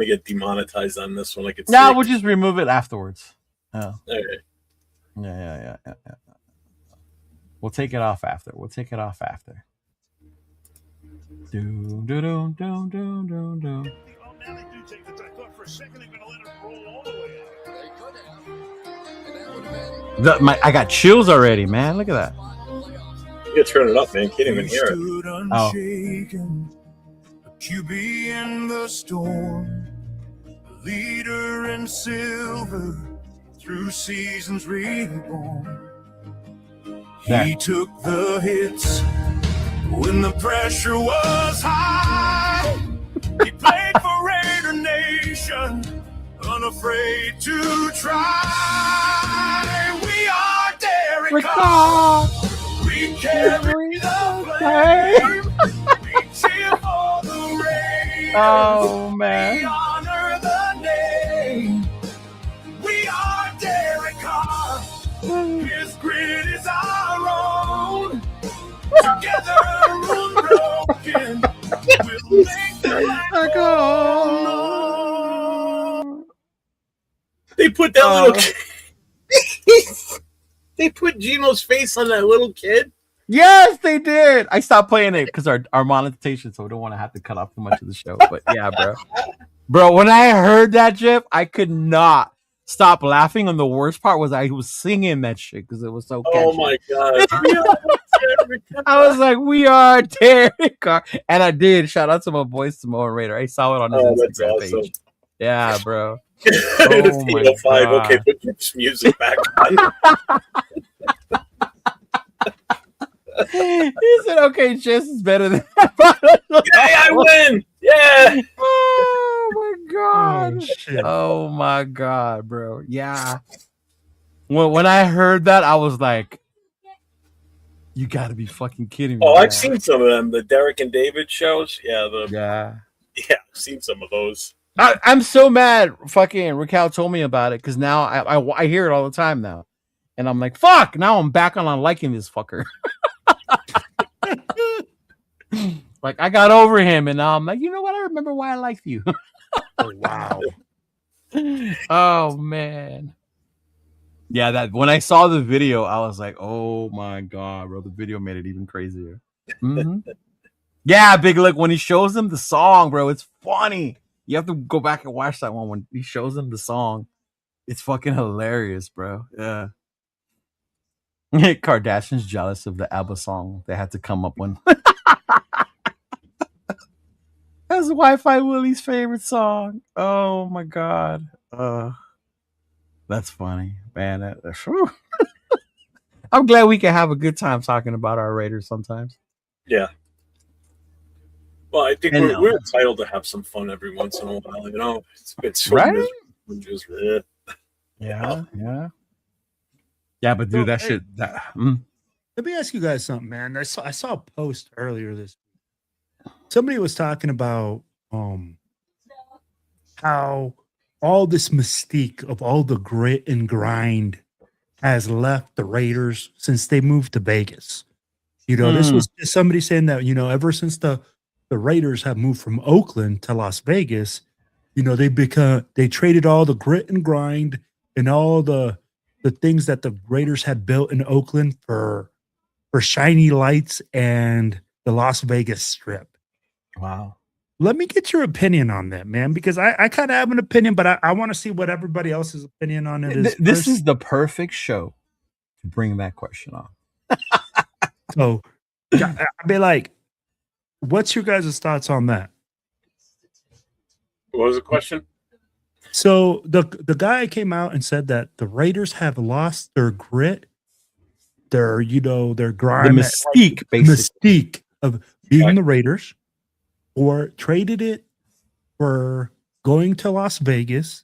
Speaker 5: get demonetized on this one. I could see.
Speaker 7: No, we'll just remove it afterwards. Oh.
Speaker 5: All right.
Speaker 7: Yeah. We'll take it off after. Do do do do do do do. I got chills already, man. Look at that.
Speaker 5: You gotta turn it up, man. Can't even hear it.
Speaker 7: Oh.
Speaker 2: QB in the storm, leader in silver, through seasons reborn.
Speaker 7: There.
Speaker 2: He took the hits when the pressure was high. He played for Raider Nation, unafraid to try. We are Derek Carr. We carry the flame. We cheer for the Raiders.
Speaker 7: Oh, man.
Speaker 2: We honor the name. We are Derek Carr. His grit is our own. Together unbroken, we'll make the Black Hole.
Speaker 5: They put that little kid. They put Gino's face on that little kid.
Speaker 7: Yes, they did. I stopped playing it because our monetization, so we don't want to have to cut off too much of the show. But yeah, bro, when I heard that, Jeff, I could not stop laughing. And the worst part was I was singing that shit because it was so catchy.
Speaker 5: Oh my god!
Speaker 7: I was like, "We are Derek Carr," and I did. Shout out to my boy Samoa Raider. I saw it on his Instagram
Speaker 5: awesome.
Speaker 7: page. Yeah, bro.
Speaker 5: It's 8:05. Okay, put your music back on.
Speaker 7: He said, "Okay, Jess is better than."
Speaker 5: Yay, I win! Yeah.
Speaker 7: Oh my god!
Speaker 4: shit.
Speaker 7: Oh my god, bro! Yeah. When I heard that, I was like, "You got to be fucking kidding me!"
Speaker 5: Oh,
Speaker 7: man.
Speaker 5: I've seen some of them. The Derek and David shows. Yeah,
Speaker 7: Yeah.
Speaker 5: I've seen some of those.
Speaker 7: I'm so mad. Fucking Raquel told me about it because now I hear it all the time now, and I'm like, "Fuck!" Now I'm back on liking this fucker. Like I got over him, and now I'm like, you know what? I remember why I liked you.
Speaker 4: Oh, wow.
Speaker 7: Oh man. Yeah, that when I saw the video, I was like, oh my god, bro. The video made it even crazier. Mhm. Yeah, Big Look, when he shows them the song, bro, it's funny. You have to go back and watch that one when he shows them the song. It's fucking hilarious, bro. Yeah. Kardashian's jealous of the ABBA song they had to come up with. That's Wi-Fi Willie's favorite song. Oh my god. That's funny, man. Whew. I'm glad we can have a good time talking about our Raiders sometimes.
Speaker 5: Yeah. Well, I think
Speaker 7: And
Speaker 5: we're entitled to have some fun every once in a while. You know, it's been so
Speaker 7: Right?
Speaker 5: miserable. Just,
Speaker 7: Yeah. Yeah, but dude, that shit.
Speaker 4: Let me ask you guys something, man. I saw a post earlier this week. Somebody was talking about how all this mystique of all the grit and grind has left the Raiders since they moved to Vegas. You know, this was just somebody saying that, you know, ever since the Raiders have moved from Oakland to Las Vegas, you know, they traded all the grit and grind and all the things that the Raiders had built in Oakland for shiny lights and the Las Vegas Strip.
Speaker 7: Wow.
Speaker 4: Let me get your opinion on that, man, because I kind of have an opinion, but I want to see what everybody else's opinion on it is.
Speaker 7: This is the perfect show to bring that question on.
Speaker 4: So I'd be like, what's your guys' thoughts on that?
Speaker 5: what was the question?
Speaker 4: So the guy came out and said that the Raiders have lost their grit, their grind,
Speaker 7: The mystique, basically.
Speaker 4: mystique of being the Raiders, or traded it for going to Las Vegas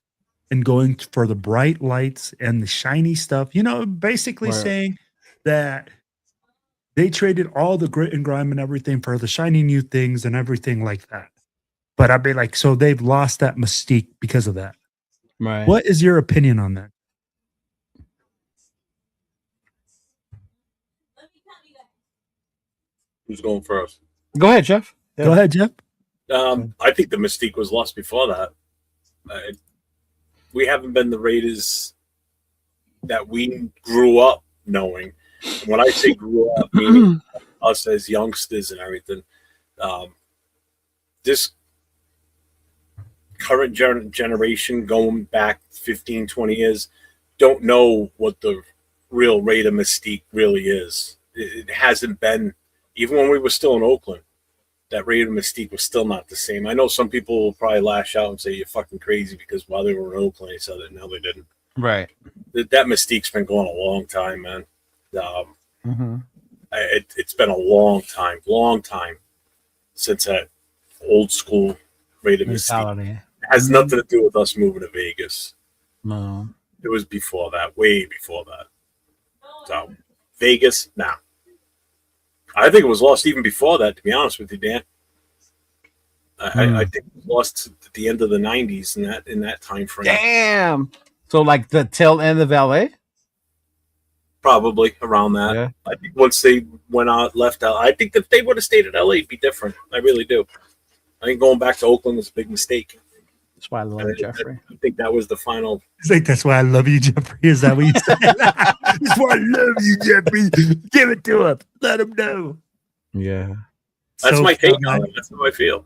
Speaker 4: and going for the bright lights and the shiny stuff. You know, basically saying that they traded all the grit and grime and everything for the shiny new things and everything like that. But I'd be like, so they've lost that mystique because of that.
Speaker 7: Right.
Speaker 4: What is your opinion on that?
Speaker 5: Who's going first?
Speaker 7: Go ahead, Jeff.
Speaker 4: Go ahead, Jeff.
Speaker 5: I think the mystique was lost before that. We haven't been the Raiders that we grew up knowing. And when I say grew up, meaning us as youngsters and everything, this current generation going back 15, 20 years don't know what the real Raider mystique really is. It hasn't been, even when we were still in Oakland, that Raider mystique was still not the same. I know some people will probably lash out and say you're fucking crazy because while they were in Oakland, they said it. No, they didn't.
Speaker 7: Right.
Speaker 5: That mystique's been going a long time, man. It's been a long time since that old school Raider mystique. It has nothing to do with us moving to Vegas.
Speaker 7: No.
Speaker 5: It was before that, way before that. So, Vegas, nah. I think it was lost even before that, to be honest with you, Dan. I think it was lost at the end of the 90s in that time frame.
Speaker 7: Damn. So like the tail end of LA?
Speaker 5: Probably around that.
Speaker 7: Yeah.
Speaker 5: I think once they left out, I think if they would have stayed at LA, it'd be different. I really do. I think going back to Oakland was a big mistake.
Speaker 7: That's why I love Jeffrey.
Speaker 5: I think that was the final.
Speaker 4: It's like, that's why I love you, Jeffrey. Is that what you said? That's why I love you, Jeffrey. Give it to him. Let him know.
Speaker 7: Yeah.
Speaker 5: That's my take on it. That's how I feel.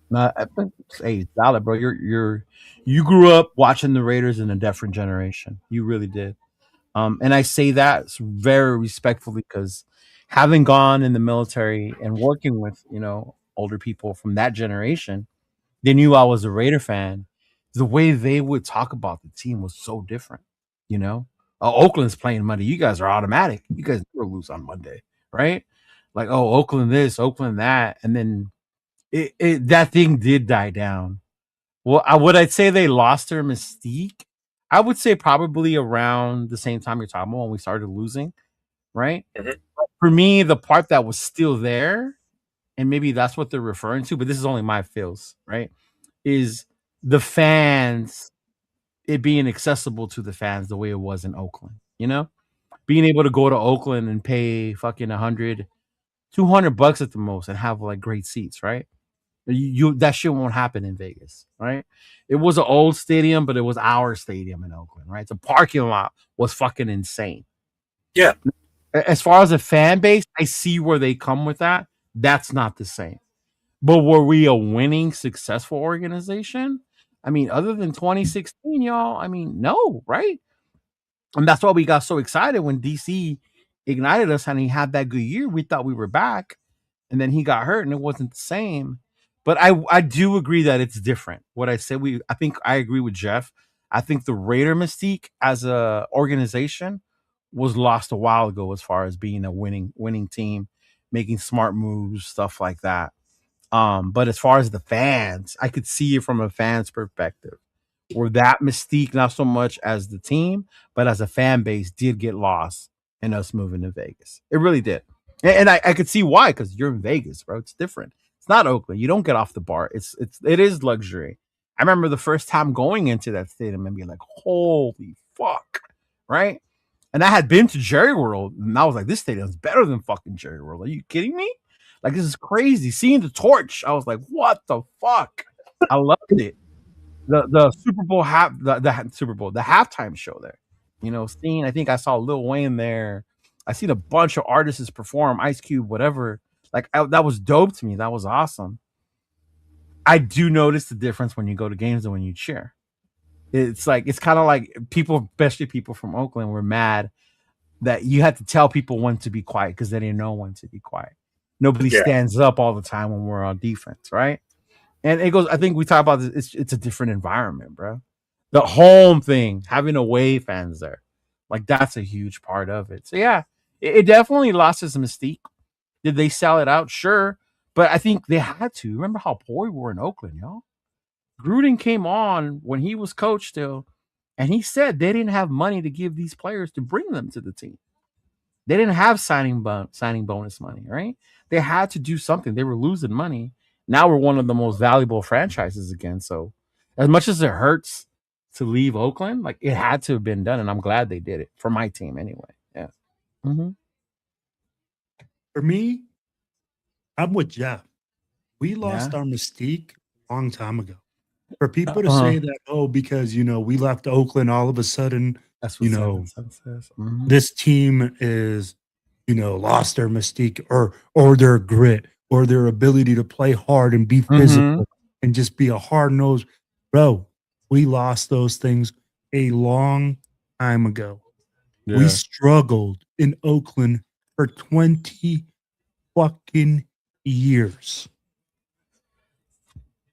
Speaker 7: No, I think hey, solid, bro. You grew up watching the Raiders in a different generation. You really did. And I say that very respectfully because having gone in the military and working with, older people from that generation, they knew I was a Raider fan. The way they would talk about the team was so different. Oakland's playing Monday. You guys are automatic. You guys never lose on Monday, right? Like, oh, Oakland this, Oakland that. And then that thing did die down. Well, would I say they lost their mystique? I would say probably around the same time you're talking about when we started losing, right?
Speaker 5: Mm-hmm.
Speaker 7: For me, the part that was still there, and maybe that's what they're referring to, but this is only my feels, right? Is the fans, it being accessible to the fans the way it was in Oakland, being able to go to Oakland and pay fucking $100, $200 at the most and have like great seats, right? That shit won't happen in Vegas, right? It was an old stadium, but it was our stadium in Oakland, right? The parking lot was fucking insane.
Speaker 5: Yeah.
Speaker 7: As far as a fan base, I see where they come with that. That's not the same. But were we a winning, successful organization? I mean, other than 2016, y'all, I mean, no, right? And that's why we got so excited when DC ignited us and he had that good year. We thought we were back. And then he got hurt and it wasn't the same. But I do agree that it's different. What I said, I think I agree with Jeff. I think the Raider mystique as a organization was lost a while ago as far as being a winning team, making smart moves, stuff like that. But as far as the fans, I could see it from a fan's perspective, where that mystique, not so much as the team, but as a fan base, did get lost in us moving to Vegas. It really did. And I could see why, because you're in Vegas, bro. It's different. It's not Oakland. You don't get off the bar. It is luxury. I remember the first time going into that stadium and being like, holy fuck, right? And I had been to Jerry World, and I was like, this stadium's better than fucking Jerry World. Are you kidding me? Like, this is crazy. Seeing the torch, I was like, what the fuck? I loved it. The Super Bowl the Super Bowl, the halftime show there. Seeing, I think I saw Lil Wayne there. I seen a bunch of artists perform, Ice Cube, whatever. Like, that was dope to me. That was awesome. I do notice the difference when you go to games and when you cheer. It's kind of like people, especially people from Oakland, were mad that you had to tell people when to be quiet because they didn't know when to be quiet. Nobody stands up all the time when we're on defense, right? And it goes, I think we talk about this, it's a different environment, bro. The home thing, having away fans there, like that's a huge part of it. So yeah, it definitely lost its mystique. Did they sell it out? Sure. But I think they had to. Remember how poor we were in Oakland, y'all? Gruden came on when he was coach still, and he said they didn't have money to give these players to bring them to the team. They didn't have signing bonus money, right? They had to do something. They were losing money. Now we're one of the most valuable franchises again. So as much as it hurts to leave Oakland, like it had to have been done, and I'm glad they did it for my team anyway. Yeah. Mm-hmm.
Speaker 4: For me, I'm with Jeff. We lost our mystique a long time ago. For people to say that, oh, because we left Oakland all of a sudden,
Speaker 7: That's what 7 says. Mhm.
Speaker 4: this team is, lost their mystique or their grit or their ability to play hard and be physical and just be a hard nosed. Bro, we lost those things a long time ago.
Speaker 7: Yeah.
Speaker 4: We struggled in Oakland for 20 fucking years.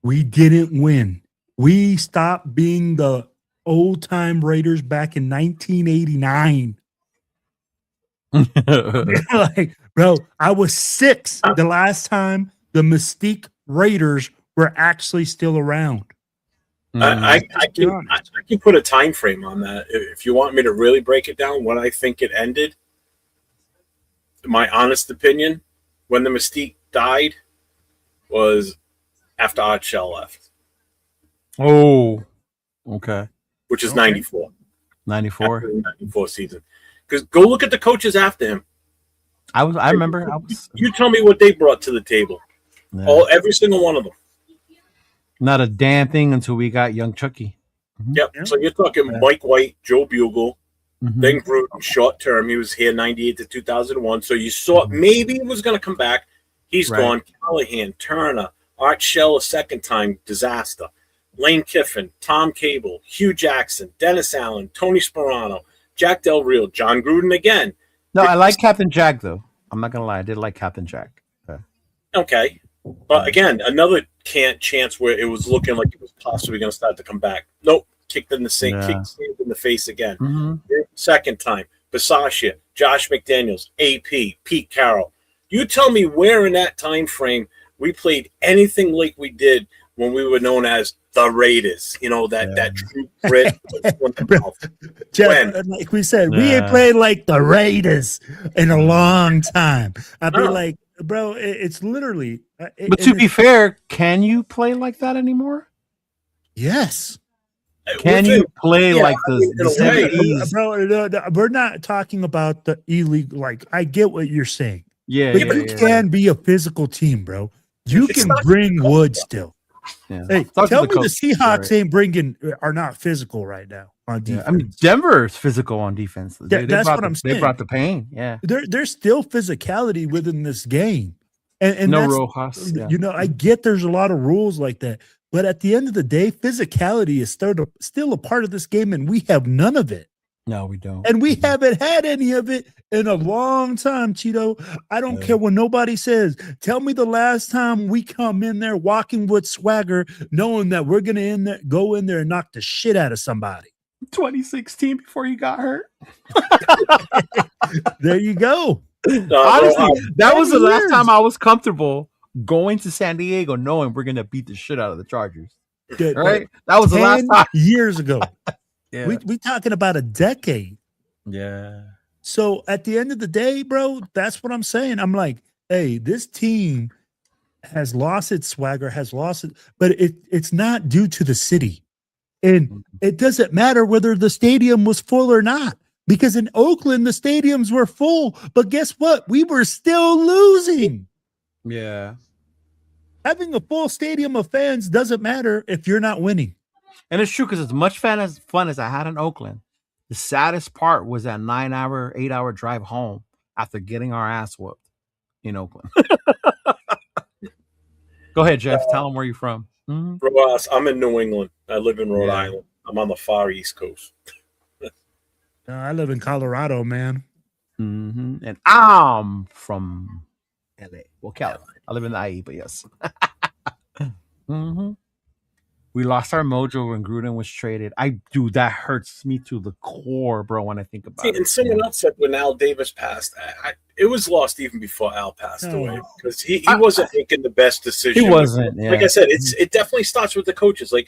Speaker 4: We didn't win. We stopped being the old time Raiders back in 1989. Like, bro, I was 6 the last time the Mystique Raiders were actually still around.
Speaker 5: I can put a time frame on that. If you want me to really break it down, when I think it ended, my honest opinion, when the Mystique died, was after Art Shell left,
Speaker 7: Oh, okay.
Speaker 5: which is 94.
Speaker 7: 94.
Speaker 5: After the 94 season. Because go look at the coaches after him.
Speaker 7: I remember.
Speaker 5: You tell me what they brought to the table.
Speaker 7: Yeah.
Speaker 5: Every single one of them.
Speaker 7: Not a damn thing until we got young Chucky.
Speaker 5: Yep. So you're talking Mike White, Joe Bugle,
Speaker 7: Mhm.
Speaker 5: then Gruden, short term. He was here 98 to 2001. So you saw maybe he was going to come back. He's
Speaker 7: Right.
Speaker 5: gone. Callahan, Turner, Art Shell a second time, disaster. Lane Kiffin, Tom Cable, Hugh Jackson, Dennis Allen, Tony Sperano, Jack Del Rio, John Gruden again.
Speaker 7: No, I like Captain Jack though. I'm not gonna lie, I did like Captain Jack.
Speaker 5: Okay. But again, another chance where it was looking like it was possibly going to start to come back. Nope. Kicked in the kicked in the face again.
Speaker 7: Mhm.
Speaker 5: Second time. Basasha, Josh McDaniels, AP, Pete Carroll. You tell me where in that time frame we played anything like we did when we were known as the Raiders. That true grit.
Speaker 4: Jeff,
Speaker 5: When?
Speaker 4: like we said, we ain't played like the Raiders in a long time. I'd be like, bro, it's literally.
Speaker 7: But to be fair, can you play like that anymore?
Speaker 4: Yes.
Speaker 7: Can you play like the
Speaker 5: in a way.
Speaker 7: 70s?
Speaker 4: Bro, no, we're not talking about the illegal. Like, I get what you're saying.
Speaker 7: Yeah,
Speaker 4: But you can be a physical team, bro. You
Speaker 5: It's
Speaker 4: can
Speaker 5: not-
Speaker 4: bring wood still.
Speaker 7: yeah.
Speaker 4: Hey,
Speaker 7: Talk to
Speaker 4: tell me the
Speaker 7: coach.
Speaker 4: Seahawks are not physical right now on defense.
Speaker 7: I mean, Denver's physical on defense.
Speaker 4: That's
Speaker 7: brought
Speaker 4: what I'm
Speaker 7: They
Speaker 4: saying.
Speaker 7: brought the pain. Yeah.
Speaker 4: There's still philosophy within this game. And
Speaker 7: No
Speaker 4: that's,
Speaker 7: Rojas. Yeah.
Speaker 4: I get there's a lot of rules like that. But at the end of the day, physicality is still a part of this game, and we have none of it.
Speaker 7: No, we don't.
Speaker 4: And we haven't had any of it in a long time, Cheeto. I don't care what nobody says. Tell me the last time we come in there walking with swagger, knowing that we're going to go in there and knock the shit out of somebody.
Speaker 7: 2016 before you got hurt.
Speaker 4: There you go.
Speaker 7: Honestly, that was the last
Speaker 4: years.
Speaker 7: time I was comfortable going to San Diego knowing we're going to beat the shit out of the Chargers. Right? That was the last
Speaker 4: 10
Speaker 7: time.
Speaker 4: years ago.
Speaker 7: Yeah.
Speaker 4: We talking about a decade.
Speaker 7: Yeah.
Speaker 4: So at the end of the day, bro, that's what I'm saying. I'm like, hey, this team has lost its swagger, but it's not due to the city. And it doesn't matter whether the stadium was full or not, because in Oakland, the stadiums were full. But guess what? We were still losing.
Speaker 7: Yeah.
Speaker 4: Having a full stadium of fans doesn't matter if you're not winning.
Speaker 7: And it's true because as much fun as I had in Oakland, the saddest part was that 8-hour drive home after getting our ass whooped in Oakland. Go ahead, Jeff. Tell them where you're from. Mhm.
Speaker 5: Ross, I'm in New England. I live in Rhode Island. I'm on the far East Coast.
Speaker 4: I live in Colorado, man.
Speaker 7: Mm-hmm. And I'm from LA. Well, Cali. I live in the IE, but yes. Mm-hmm. We lost our mojo when Gruden was traded. That hurts me to the core, bro, when I think about it.
Speaker 5: And someone else said when Al Davis passed, it was lost even before Al passed away because he wasn't making the best decision.
Speaker 7: He wasn't. Yeah.
Speaker 5: Like I said, it definitely starts with the coaches. Like,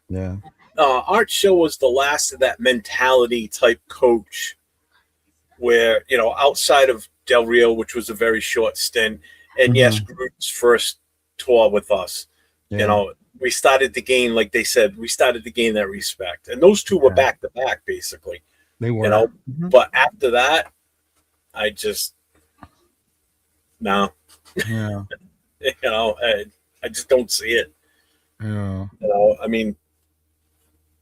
Speaker 7: Yeah.
Speaker 5: Art Shell was the last of that mentality type coach where, outside of Del Rio, which was a very short stint, and yes, Gruden's first tour with us, we started to gain, like they said, that respect. And those two were back to back, basically.
Speaker 7: They were.
Speaker 5: But after that, I just, no.
Speaker 7: Yeah.
Speaker 5: I just don't see it.
Speaker 7: Yeah.
Speaker 5: You know, I mean,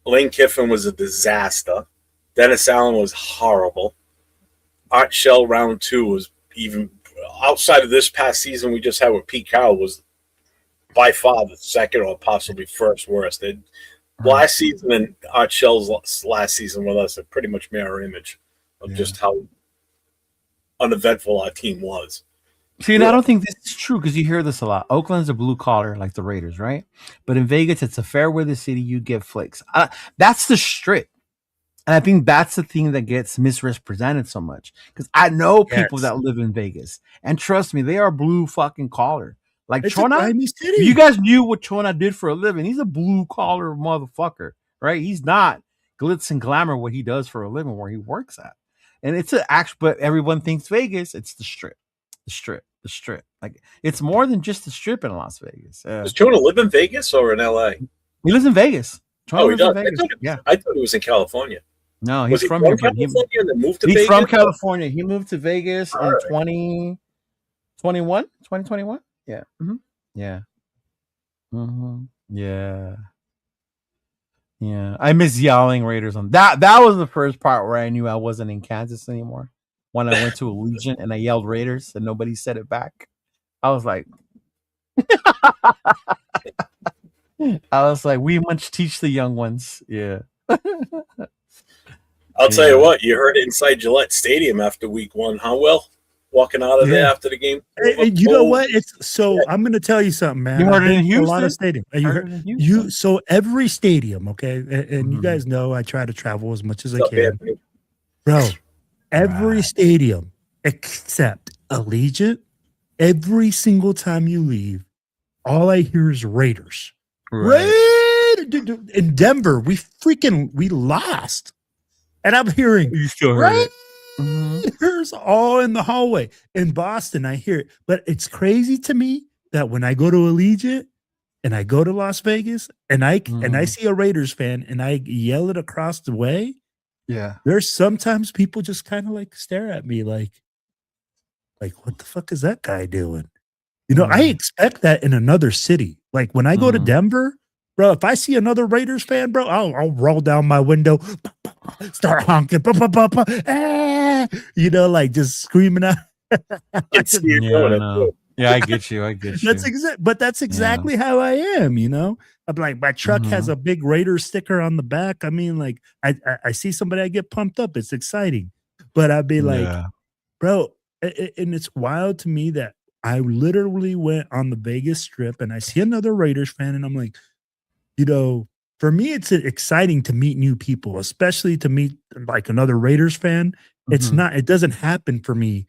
Speaker 5: Lane Kiffin was a disaster. Dennis Allen was horrible. Art Shell round 2 was even outside of this past season we just had with Pete Carroll was by far the second or possibly first worst. Last season and Art Shell's last season with us are pretty much mirror image of just how uneventful our team was.
Speaker 7: See, and I don't think this is true because you hear this a lot. Oakland's a blue collar like the Raiders, right? But in Vegas, it's a fair weather city. You get flicks. That's the Strip. And I think that's the thing that gets misrepresented so much. Because I know people that live in Vegas. And trust me, they are blue fucking collar. Like
Speaker 4: It's
Speaker 7: Chona,
Speaker 4: a grimy city.
Speaker 7: you guys knew what Chona did for a living. He's a blue collar motherfucker, right? He's not glitz and glamour what he does for a living where he works at. And it's an act, but everyone thinks Vegas, it's the Strip. The Strip. Like it's more than just the Strip in Las Vegas.
Speaker 5: Does Jonah live in Vegas or in LA?
Speaker 7: He lives in Vegas.
Speaker 5: Oh, he
Speaker 7: lives in
Speaker 5: does.
Speaker 7: Vegas.
Speaker 5: I thought it was in California.
Speaker 7: No,
Speaker 5: Was
Speaker 7: he's
Speaker 5: he
Speaker 7: from here. but
Speaker 5: California and then moved to
Speaker 7: He's
Speaker 5: Vegas?
Speaker 7: from California. He moved to Vegas in
Speaker 5: Alright.
Speaker 7: 2021. 2021? Yeah. Yeah. Yeah. Yeah. I miss yelling Raiders on that. That was the first part where I knew I wasn't in Kansas anymore. When I went to Allegiant and I yelled Raiders and nobody said it back. I was like, we must teach the young ones. Yeah.
Speaker 5: I'll tell you what, you heard it inside Gillette Stadium after week 1, huh, Will? Walking out of there after the game.
Speaker 4: And you know what? I'm going to tell you something, man.
Speaker 7: You heard it in
Speaker 4: I've been to
Speaker 7: Houston?
Speaker 4: A lot of stadium. So every stadium, okay, and you guys know I try to travel as much as I can, bro. Every stadium except Allegiant, every single time you leave, all I hear is Raiders. In Denver, we lost, and I'm hearing
Speaker 7: You still heard it.
Speaker 4: Raiders all in the hallway. In Boston, I hear it, but it's crazy to me that when I go to Allegiant and I go to Las Vegas and I see a Raiders fan and I yell it across the way.
Speaker 7: Yeah.
Speaker 4: There's sometimes people just kind of like stare at me like what the fuck is that guy doing? You know, I expect that in another city. Like when I go to Denver, bro, if I see another Raiders fan, bro, I'll roll down my window, start honking, you know, like just screaming out.
Speaker 7: Yeah, I get you.
Speaker 4: That's exactly how I am, you know. I'm like, my truck has a big Raider sticker on the back. I mean, like, I see somebody, I get pumped up. It's exciting. But I'd be like, bro, and it's wild to me that I literally went on the Vegas Strip and I see another Raiders fan, and I'm like, you know, for me, it's exciting to meet new people, especially to meet like another Raiders fan. It doesn't happen for me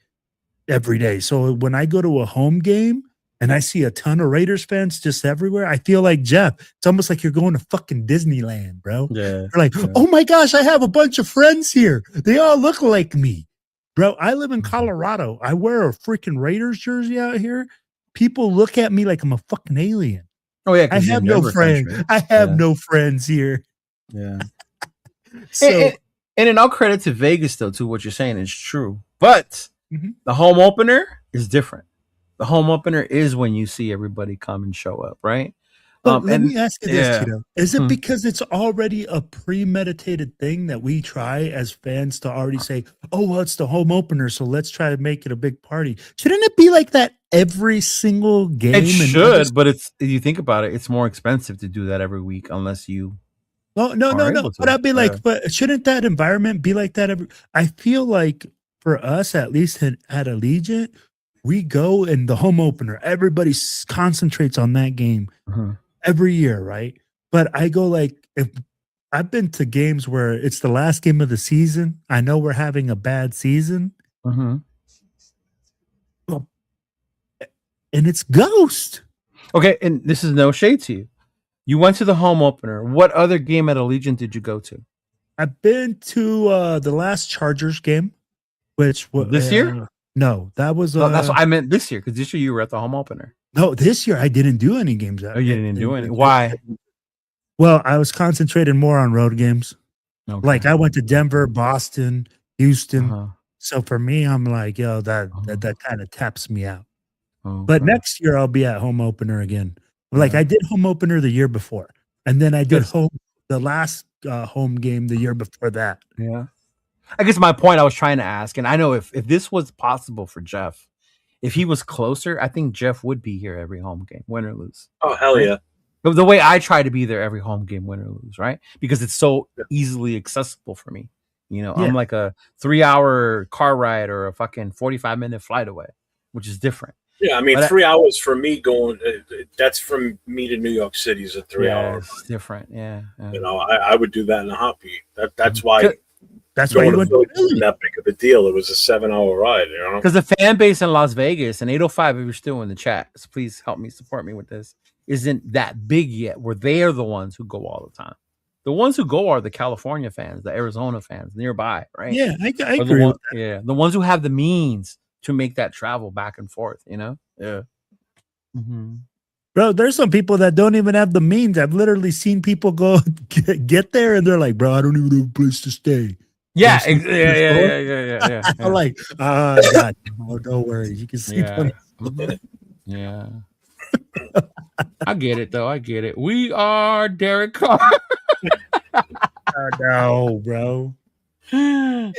Speaker 4: every day. So when I go to a home game and I see a ton of Raiders fans just everywhere, I feel like Jeff. It's almost like you're going to fucking Disneyland, bro.
Speaker 7: Yeah.
Speaker 4: You're like, oh my gosh, I have a bunch of friends here. They all look like me. Bro, I live in Colorado. I wear a freaking Raiders jersey out here. People look at me like I'm a fucking alien.
Speaker 7: Oh yeah,
Speaker 4: I have no friends. I have no friends here.
Speaker 7: Yeah.
Speaker 4: So
Speaker 7: and in all credit to Vegas, though, too, what you're saying is true. But the home opener is different. The home opener is when you see everybody come and show up, right?
Speaker 4: But let me ask you this, Chido. Is it
Speaker 7: Mhm.
Speaker 4: because it's already a premeditated thing that we try as fans to already say, oh, well, it's the home opener, so let's try to make it a big party? Shouldn't it be like that every single game?
Speaker 7: It should, but it's if you think about it, it's more expensive to do that every week unless you.
Speaker 4: No. But I'd be like, but shouldn't that environment be like that every? I feel like for us, at least at Allegiant, we go in the home opener. Everybody concentrates on that game every year, right? But I go like, if I've been to games where it's the last game of the season, I know we're having a bad season, and it's ghost.
Speaker 7: Okay, and this is no shade to you. You went to the home opener. What other game at Allegiant did you go to?
Speaker 4: I've been to the last Chargers game, which was
Speaker 7: this year.
Speaker 4: No, that was.
Speaker 7: No, that's what I meant this year, because this year you were at the home opener.
Speaker 4: No, this year I didn't do any games.
Speaker 7: Oh, you didn't do any. Why?
Speaker 4: Well, I was concentrated more on road games.
Speaker 7: Okay.
Speaker 4: Like I went to Denver, Boston, Houston. So for me, I'm like, yo, that kind of taps me out. But next year I'll be at home opener again. Like
Speaker 7: Yeah.
Speaker 4: I did home opener the year before, and then I did
Speaker 7: Yes.
Speaker 4: the last home game the year before that.
Speaker 7: Yeah. I guess my point I was trying to ask, and I know if this was possible for Jeff, if he was closer, I think Jeff would be here every home game, win or lose.
Speaker 5: Oh hell
Speaker 7: Right?
Speaker 5: yeah!
Speaker 7: The way I try to be there every home game, win or lose, right? Because it's so easily accessible for me. You know,
Speaker 4: Yeah.
Speaker 7: I'm like a 3-hour car ride or a fucking 45-minute flight away, which is different.
Speaker 5: Yeah, I mean,
Speaker 7: But
Speaker 5: 3 hours for me going. That's from me to New York City is a 3 hour.
Speaker 7: It's different. Yeah.
Speaker 5: You know, I would do that in a heartbeat. That's why.
Speaker 4: That's why
Speaker 5: Going
Speaker 4: you
Speaker 5: to
Speaker 4: went
Speaker 5: Philly
Speaker 4: to Philly.
Speaker 5: wasn't that big of a deal. It was a 7-hour ride. You know,
Speaker 7: Because the fan base in Las Vegas and 805, if you're still in the chat, so please help me support me with this, isn't that big yet, where they are the ones who go all the time. The ones who go are the California fans, the Arizona fans nearby, right?
Speaker 4: Yeah, I
Speaker 7: Or
Speaker 4: agree. With that.
Speaker 7: yeah, the ones who have the means to make that travel back and forth, you know? Yeah.
Speaker 4: Bro, there's some people that don't even have the means. I've literally seen people go get there and they're like, bro, I don't even have a place to stay.
Speaker 7: Yeah,
Speaker 4: There's some-
Speaker 7: yeah.
Speaker 4: I'm like, God, oh, don't worry. You can see
Speaker 7: Yeah.
Speaker 4: them.
Speaker 7: Yeah. I get it, though. I get it. We are Derek Carr.
Speaker 4: No, bro. And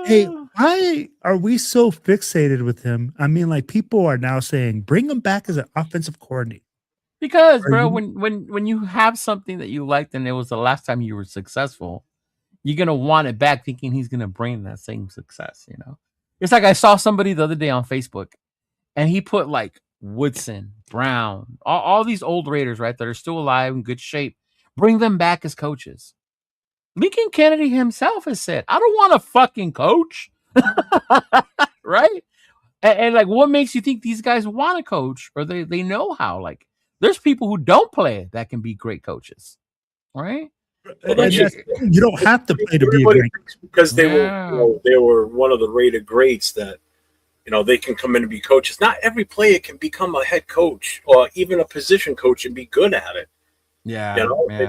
Speaker 4: hey, why are we so fixated with him? I mean, like people are now saying, bring him back as an offensive coordinator.
Speaker 7: Because,
Speaker 4: Are
Speaker 7: bro,
Speaker 4: you-
Speaker 7: when you have something that you liked and it was the last time you were successful, you're gonna want it back, thinking he's gonna bring that same success. You know, it's like I saw somebody the other day on Facebook, and he put like Woodson, Brown, all these old Raiders, right, that are still alive in good shape. Bring them back as coaches. Lincoln Kennedy himself has said, "I don't want a fucking coach," right? And like, what makes you think these guys want to coach, or they know how? Like, there's people who don't play that can be great coaches, right?
Speaker 4: And you don't have to play to be a
Speaker 5: Everybody
Speaker 4: great.
Speaker 5: thinks because they
Speaker 7: Yeah.
Speaker 5: were, they were one of the rated greats that, they can come in and be coaches. Not every player can become a head coach or even a position coach and be good at it.
Speaker 7: Yeah,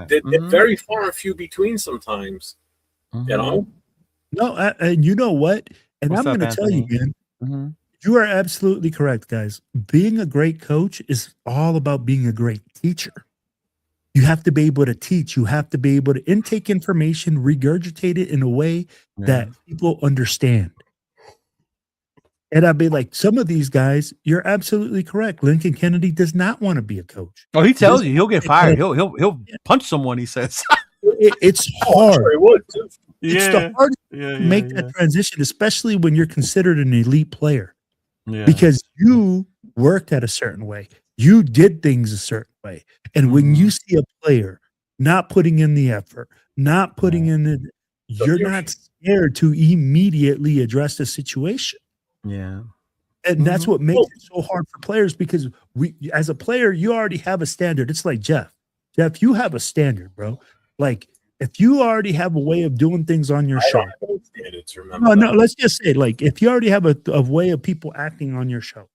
Speaker 5: They're very far and few between sometimes. You know,
Speaker 4: No, and you know what? And
Speaker 7: What's
Speaker 4: I'm
Speaker 7: up,
Speaker 4: going to tell you,
Speaker 7: Anthony?
Speaker 4: man, you are absolutely correct, guys. Being a great coach is all about being a great teacher. You have to be able to teach. You have to be able to intake information, regurgitate it in a way that people understand. And I'd be like, some of these guys, you're absolutely correct. Lincoln Kennedy does not want to be a coach.
Speaker 7: Oh, he tells you he'll get fired. He'll punch someone. He says,
Speaker 4: It's
Speaker 5: I'm
Speaker 4: hard.
Speaker 5: sure he would too.
Speaker 4: It's the hardest to make that transition, especially when you're considered an elite player. Because you worked at a certain way. You did things a certain way. And when you see a player not putting in the effort, not putting in the, you're not scared to immediately address the situation.
Speaker 7: Yeah.
Speaker 4: And that's what makes it so hard for players, because as a player, you already have a standard. It's like Jeff. Jeff, you have a standard, bro. Like, if you already have a way of doing things on your show. No, let's just say, like, if you already have a way of people acting on your show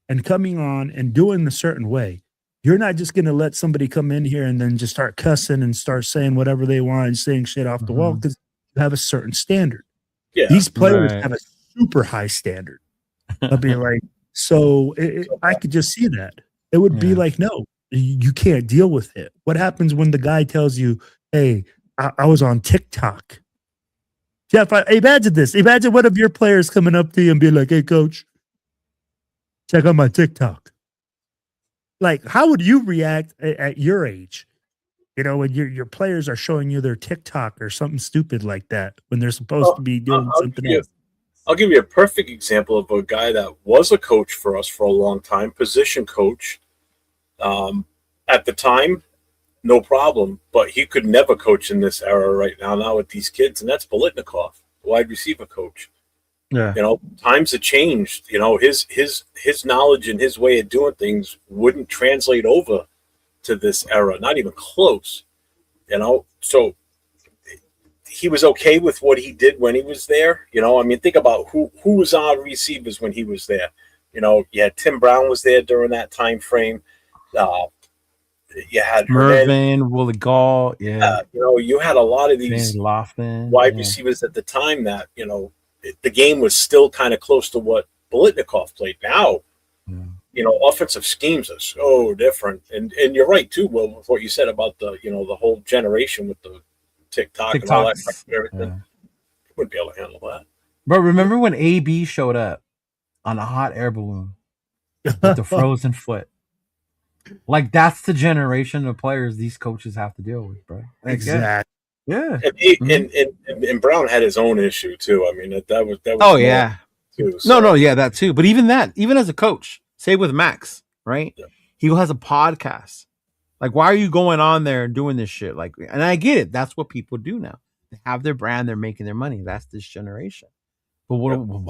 Speaker 4: and coming on and doing a certain way, you're not just going to let somebody come in here and then just start cussing and start saying whatever they want and saying shit off the wall, because you have a certain standard.
Speaker 5: Yeah.
Speaker 4: These players
Speaker 7: Right.
Speaker 4: have a super high standard. I'd be like, so I could just see that. It would be like, no, you can't deal with it. What happens when the guy tells you, hey, I was on TikTok? Jeff, imagine this. Imagine one of your players coming up to you and be like, hey, coach, check out my TikTok. Like, how would you react at your age? You know, when your players are showing you their TikTok or something stupid like that, when they're supposed to be doing something else.
Speaker 5: I'll give you a perfect example of a guy that was a coach for us for a long time, position coach. At the time, no problem, but he could never coach in this era right now with these kids, and that's Bolitnikov, wide receiver coach.
Speaker 7: Yeah.
Speaker 5: Times have changed. His knowledge and his way of doing things wouldn't translate over to this era, not even close. So he was okay with what he did when he was there. Think about who was on receivers when he was there. You had Tim Brown was there during that time frame. You had
Speaker 7: Mervin, Willie Gall,
Speaker 5: you had a lot of these
Speaker 7: Lofton,
Speaker 5: wide receivers at the time that the game was still kind of close to what Bolitnikov played. Now, offensive schemes are so different. And you're right too, Will, with what you said about the whole generation with the TikTok and all that
Speaker 7: TikToks.
Speaker 5: everything.
Speaker 7: Yeah.
Speaker 5: Wouldn't be able to handle that.
Speaker 7: But remember when AB showed up on a hot air balloon with the frozen foot? Like, that's the generation of players these coaches have to deal with, bro. Like,
Speaker 4: Exactly.
Speaker 7: Yeah.
Speaker 5: And Brown had his own issue too. I mean, that was
Speaker 7: Oh,
Speaker 5: more
Speaker 7: yeah.
Speaker 5: too, so.
Speaker 7: No, yeah, that too. But even as a coach, say with Max, right?
Speaker 5: Yeah.
Speaker 7: He has a podcast. Like, why are you going on there and doing this shit? Like, and I get it. That's what people do now. They have their brand. They're making their money. That's this generation. But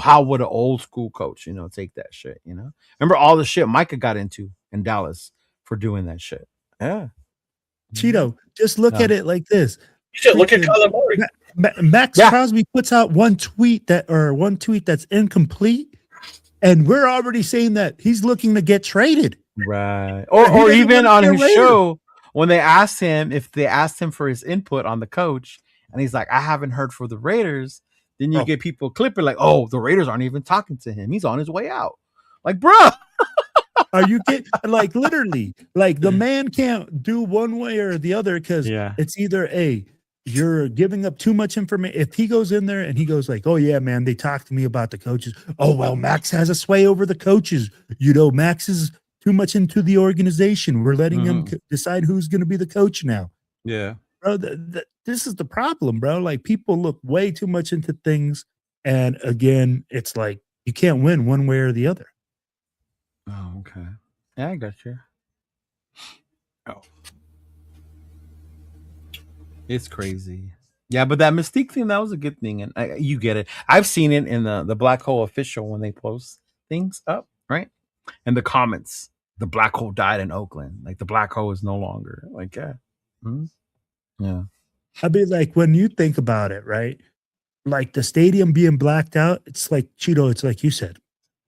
Speaker 7: how would an old school coach, take that shit? Remember all the shit Micah got into in Dallas for doing that shit. Yeah.
Speaker 4: Cheeto, just look at it like this.
Speaker 5: You should look at Kyler Murray.
Speaker 4: Max Crosby puts out one tweet that's incomplete, and we're already saying that he's looking to get traded.
Speaker 7: Right. Or even on his show, when they asked him for his input on the coach, and he's like, I haven't heard from the Raiders. Then you get people clipping like, oh, the Raiders aren't even talking to him. He's on his way out. Like, bro.
Speaker 4: Are you kidding? Like, literally, like the man can't do one way or the other because it's either you're giving up too much information. If he goes in there and he goes like, oh yeah, man, they talked to me about the coaches. Oh, well, Max has a sway over the coaches. Max is too much into the organization. We're letting him decide who's going to be the coach now.
Speaker 7: Yeah.
Speaker 4: Bro, this is the problem, bro. Like, people look way too much into things. And again, it's like you can't win one way or the other.
Speaker 7: Oh, okay. Yeah, I got you. Oh. It's crazy. Yeah, but that Mystique thing, that was a good thing. And you get it. I've seen it in the Black Hole official when they post things up, right? And the comments, the Black Hole died in Oakland. Like, the Black Hole is no longer. Like, yeah. Mm-hmm. Yeah.
Speaker 4: I mean, like, when you think about it, right? Like, the stadium being blacked out, it's like, Cheeto, it's like you said.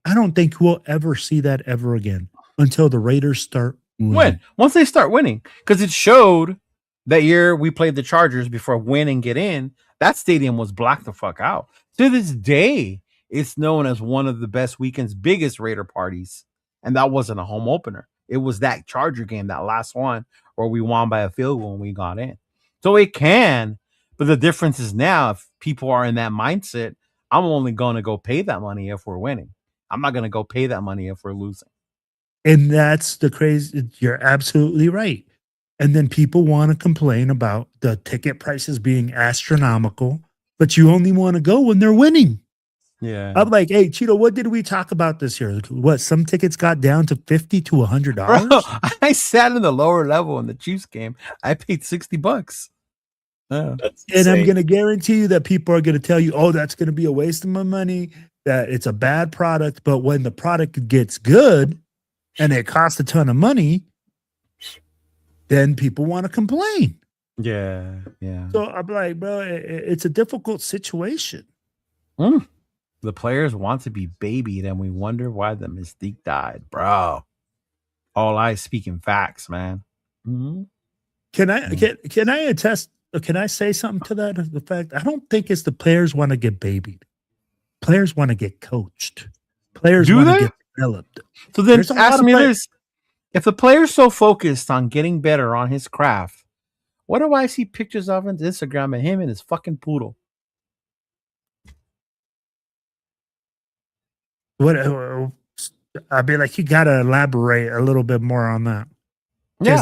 Speaker 4: I don't think we'll ever see that ever again until the Raiders start winning.
Speaker 7: Once they start winning. Because it showed that year we played the Chargers before win and get in. That stadium was blacked the fuck out. To this day, it's known as one of the best weekend's biggest Raider parties. And that wasn't a home opener. It was that Charger game, that last one, where we won by a field goal when we got in. So it can, but the difference is now, if people are in that mindset, I'm only going to go pay that money if we're winning. I'm not going to go pay that money if we're losing.
Speaker 4: And that's the crazy. You're absolutely right. And then people want to complain about the ticket prices being astronomical, but you only want to go when they're winning.
Speaker 7: Yeah.
Speaker 4: I'm like, hey, Cheeto, what did we talk about this year? What, some tickets got down to $50 to $100?
Speaker 7: Bro, I sat in the lower level in the Chiefs game. I paid $60. Yeah.
Speaker 4: And I'm going to guarantee you that people are going to tell you, oh, that's going to be a waste of my money, that it's a bad product. But when the product gets good and it costs a ton of money, then people want to complain.
Speaker 7: Yeah, yeah.
Speaker 4: So I'm like, bro, it's a difficult situation.
Speaker 7: The players want to be babied, and we wonder why the Mystique died, bro. All I speaking facts, man. Mm-hmm.
Speaker 4: Can I attest? Can I say something to that? The fact, I don't think it's the players want to get babied. Players want to get coached. Players want to get developed.
Speaker 7: So then ask me this. If the player's so focused on getting better on his craft, what do I see pictures of on Instagram of him and his fucking poodle?
Speaker 4: What? I'd be like, you got to elaborate a little bit more on that.
Speaker 7: Yeah,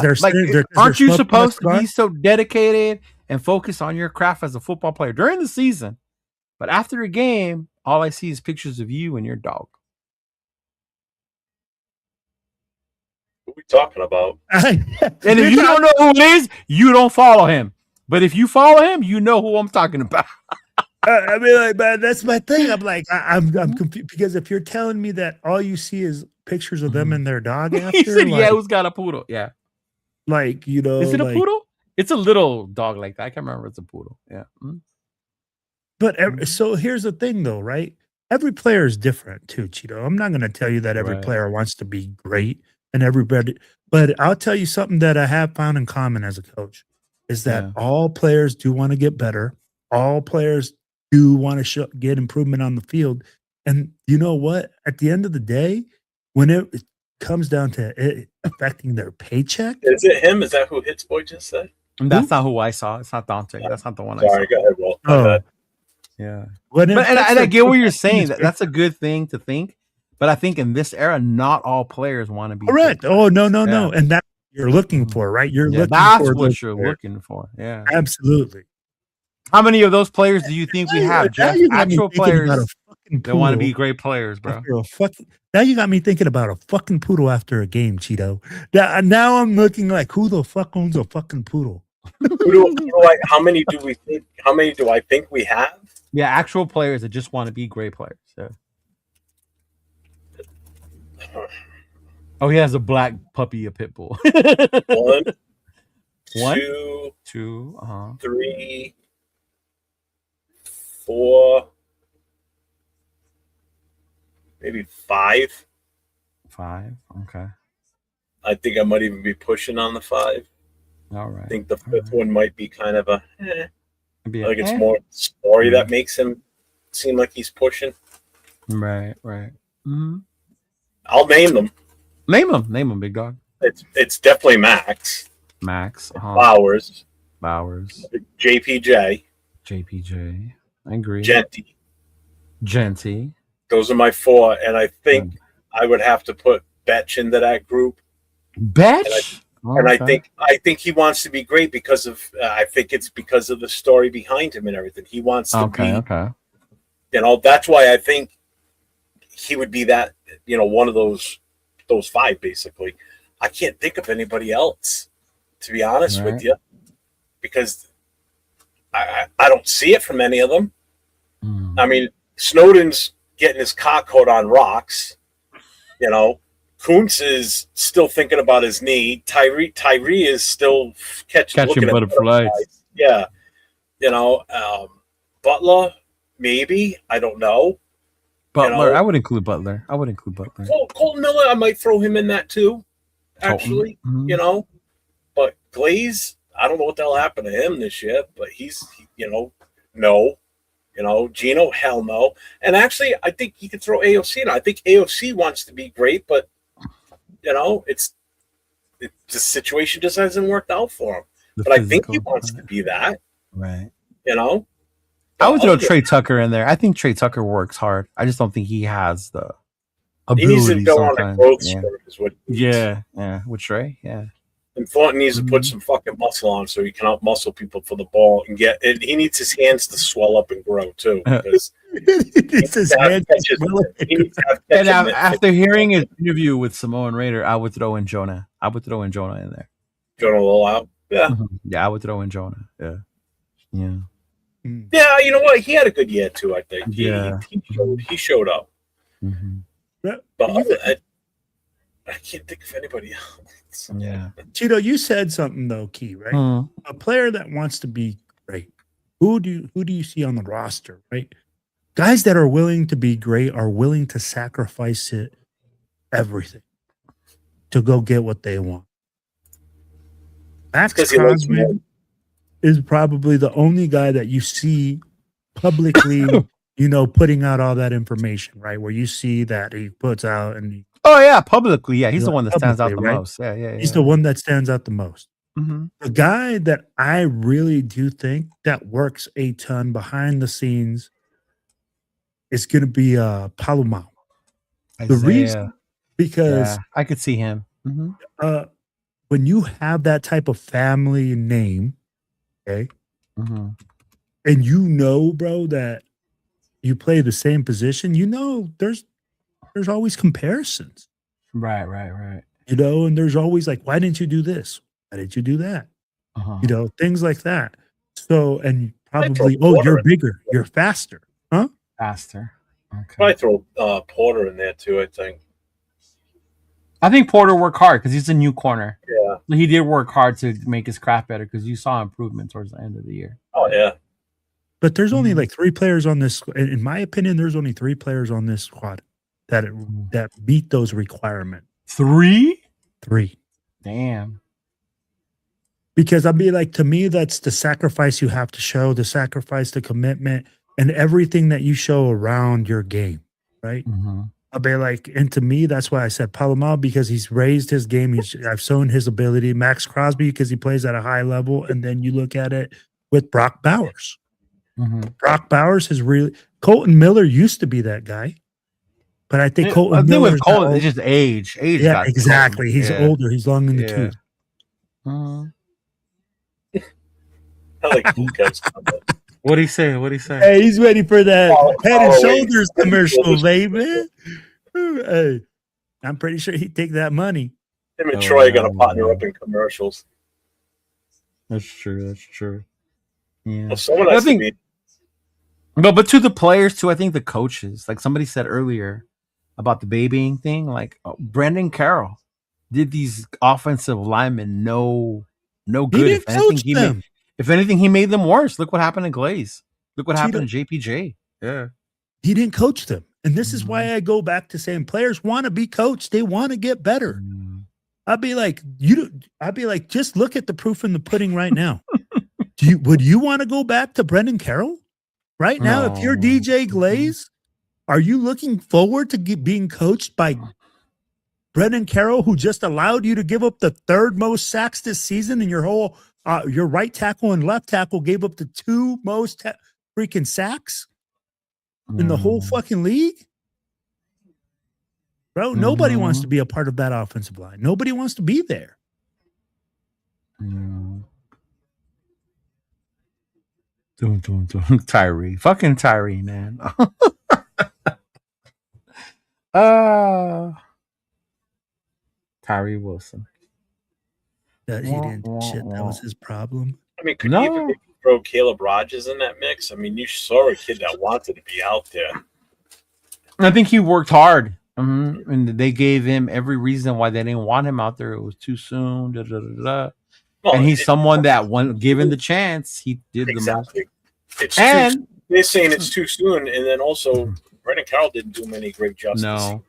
Speaker 7: aren't you supposed to be so dedicated and focused on your craft as a football player during the season? But after a game, all I see is pictures of you and your dog.
Speaker 5: What are we talking about?
Speaker 7: And if you don't know who it is, you don't follow him. But if you follow him, you know who I'm talking about.
Speaker 4: I mean, like, man, that's my thing. I'm like, I'm confused, because if you're telling me that all you see is pictures of them and their dog after,
Speaker 7: he said,
Speaker 4: like,
Speaker 7: yeah, who's got a poodle? Yeah.
Speaker 4: Like, you know,
Speaker 7: is it a
Speaker 4: like,
Speaker 7: poodle? It's a little dog like that. I can't remember. It's a poodle. Yeah. Mm-hmm.
Speaker 4: But so here's the thing, though, right? Every player is different too, Cheeto. I'm not going to tell you that every player wants to be great and everybody, but I'll tell you something that I have found in common as a coach is that all players do want to get better. All players do want to get improvement on the field. And you know what? At the end of the day, when comes down to it affecting their paycheck.
Speaker 5: Is it him? Is that who Hits Boy just said?
Speaker 7: And that's not who I saw. It's not Dante. That's not the one I
Speaker 5: Sorry,
Speaker 7: saw.
Speaker 5: go ahead, Will. My
Speaker 4: Oh,
Speaker 5: bad.
Speaker 7: Yeah.
Speaker 4: when it
Speaker 7: But and
Speaker 4: affects
Speaker 7: I
Speaker 4: their
Speaker 7: get what you're
Speaker 4: paycheck,
Speaker 7: saying.
Speaker 4: it's
Speaker 7: That's a good thing to think. But I think in this era, not all players want to be
Speaker 4: correct.
Speaker 7: good
Speaker 4: Oh, no,
Speaker 7: players.
Speaker 4: no. And that's what you're looking
Speaker 7: Mhm.
Speaker 4: for, right? You're
Speaker 7: Yeah,
Speaker 4: looking
Speaker 7: that's
Speaker 4: for
Speaker 7: what
Speaker 4: those
Speaker 7: you're
Speaker 4: players.
Speaker 7: looking for. Yeah.
Speaker 4: Absolutely.
Speaker 7: How many of those players do you think we have,
Speaker 4: Now
Speaker 7: Jeff?
Speaker 4: you got me
Speaker 7: Actual
Speaker 4: thinking about
Speaker 7: players
Speaker 4: a fucking
Speaker 7: that want to
Speaker 4: poodle
Speaker 7: be great players, bro.
Speaker 4: after a fucking. Now you got me thinking about a fucking poodle after a game, Cheeto. Now I'm looking like, who the fuck owns a fucking poodle?
Speaker 5: How many do we think? How many do I think we have?
Speaker 7: Yeah, actual players that just want to be great players. Yeah. Oh, he has a black puppy, a pit bull.
Speaker 5: One,
Speaker 7: One?
Speaker 5: two,
Speaker 7: Two.
Speaker 5: 3, 4, maybe 5.
Speaker 7: 5. Okay.
Speaker 5: I think I might even be pushing on the 5.
Speaker 7: All right.
Speaker 5: I think the 5th one might be kind of a. I think it's
Speaker 7: Eh.
Speaker 5: more story that makes him seem like he's pushing.
Speaker 7: Right. Mm-hmm.
Speaker 5: I'll name them.
Speaker 7: Name them, big dog.
Speaker 5: It's definitely Max,
Speaker 7: Max.
Speaker 5: Bowers, JPJ,
Speaker 7: JPJ. I agree.
Speaker 5: Genty.
Speaker 7: Genty.
Speaker 5: Those are my 4, and I think I would have to put Betch into that group.
Speaker 7: Betch.
Speaker 5: And I think he wants to be great because of I think it's because of the story behind him and everything. He wants to be.
Speaker 7: Okay.
Speaker 5: That's why I think he would be that. One of those 5 basically. I can't think of anybody else, to be honest with you, because I don't see it from any of them. I mean, Snowden's getting his cock caught on rocks. Kuntz is still thinking about his knee. Tyree is still
Speaker 7: catching butterflies.
Speaker 5: Yeah. Butler, maybe. I don't know.
Speaker 7: Butler. I would include Butler.
Speaker 5: Colton Miller, I might throw him in that too, actually.
Speaker 7: Mm-hmm.
Speaker 5: But Glaze, I don't know what the hell happened to him this year, but he's, no. Gino, hell no. And actually, I think you could throw AOC in. I think AOC wants to be great, but the situation just hasn't worked out for him. But I think he wants to be that.
Speaker 7: Right.
Speaker 5: I
Speaker 7: would throw Trey Tucker in there. I think Trey Tucker works hard. I just don't think he has the
Speaker 5: ability. He needs to go on a growth spurt is what he needs.
Speaker 7: Yeah. With Trey, yeah.
Speaker 5: And Thornton needs to put some fucking muscle on so he can out-muscle people for the ball and get it. He needs his hands to swell up and grow too. Because
Speaker 7: and after hearing his interview with Samoan Raider, I would throw in Jonah. I would throw in Jonah in there.
Speaker 5: Jonah Lil out. Yeah.
Speaker 7: Yeah, I would throw in Jonah. Yeah.
Speaker 5: Yeah, you know what? He had a good year too, I think.
Speaker 7: Yeah.
Speaker 5: He showed up.
Speaker 7: Mm-hmm.
Speaker 5: But I can't think of anybody else.
Speaker 7: Yeah.
Speaker 4: Cheeto, you said something though, key, right?
Speaker 7: Mm-hmm.
Speaker 4: A player that wants to be great. Who do you see on the roster, right? Guys that are willing to be great are willing to sacrifice everything to go get what they want. Max Crosby is probably the only guy that you see publicly, putting out all that information, right? Where you see that he puts out and
Speaker 7: publicly, he's the one that stands out the most. Yeah.
Speaker 4: He's the one that stands out the most.
Speaker 7: Mm-hmm.
Speaker 4: The guy that I really do think that works a ton behind the scenes is going to be Palomar. The reason, because
Speaker 7: I could see him. Mm-hmm.
Speaker 4: When you have that type of family name, okay, and bro, that you play the same position, there's always comparisons.
Speaker 7: Right.
Speaker 4: And there's always like, why didn't you do this? Why didn't you do that? Things like that. So, and probably, you're bigger, you're faster, huh?
Speaker 7: Faster. Okay.
Speaker 5: Probably throw Porter in there too, I think.
Speaker 7: I think Porter worked hard because he's a new corner.
Speaker 5: Yeah.
Speaker 7: He did work hard to make his craft better because you saw improvement towards the end of the year.
Speaker 5: Oh, yeah.
Speaker 4: But there's only like 3 players on this. In my opinion, there's only 3 players on this squad that meet those requirements.
Speaker 7: 3?
Speaker 4: 3.
Speaker 7: Damn.
Speaker 4: Because to me, that's the sacrifice you have to show, the sacrifice, the commitment, and everything that you show around your game, right? I'll be like, and to me, that's why I said Palomar, because he's raised his game. I've shown his ability. Max Crosby, because he plays at a high level. And then you look at it with Brock Bowers. Brock Bowers has really, Colton Miller used to be that guy. But I think Colton Miller.
Speaker 7: With Colton, it's just age.
Speaker 4: Yeah, exactly. He's older. He's long in the tooth.
Speaker 5: I like these guys.
Speaker 7: What'd he say?
Speaker 4: Hey, he's ready for that Head and Shoulders commercial, baby. Hey, I'm pretty sure he'd take that money.
Speaker 5: Him and Troy are going to partner up in commercials.
Speaker 7: That's true. Yeah.
Speaker 5: Well, someone has to be.
Speaker 7: But to the players too, I think the coaches, like somebody said earlier about the babying thing, like Brendan Carroll did these offensive linemen no good. If anything, he made them worse. Look what happened to Glaze. Look what happened to JPJ. Yeah.
Speaker 4: He didn't coach them. And this is why I go back to saying players want to be coached. They want to get better. I'd be like, just look at the proof in the pudding right now. Would you want to go back to Brendan Carroll right now? If you're DJ Glaze, are you looking forward to being coached by Brendan Carroll, who just allowed you to give up the third most sacks this season, and your right tackle and left tackle gave up the two most freaking sacks in the whole fucking league? Bro, nobody wants to be a part of that offensive line. Nobody wants to be there.
Speaker 7: Tyree. Fucking Tyree, man. Tyree Wilson.
Speaker 4: That he didn't shit. That was his problem.
Speaker 5: I mean, could you even maybe throw Caleb Rogers in that mix? I mean, you saw a kid that wanted to be out there.
Speaker 7: I think he worked hard. And they gave him every reason why they didn't want him out there. It was too soon. Well, and he's someone that, when given the chance, he did
Speaker 5: exactly.
Speaker 7: the most.
Speaker 5: They're saying it's too soon, and then also Brendan Carroll didn't do him any great justice.
Speaker 7: No.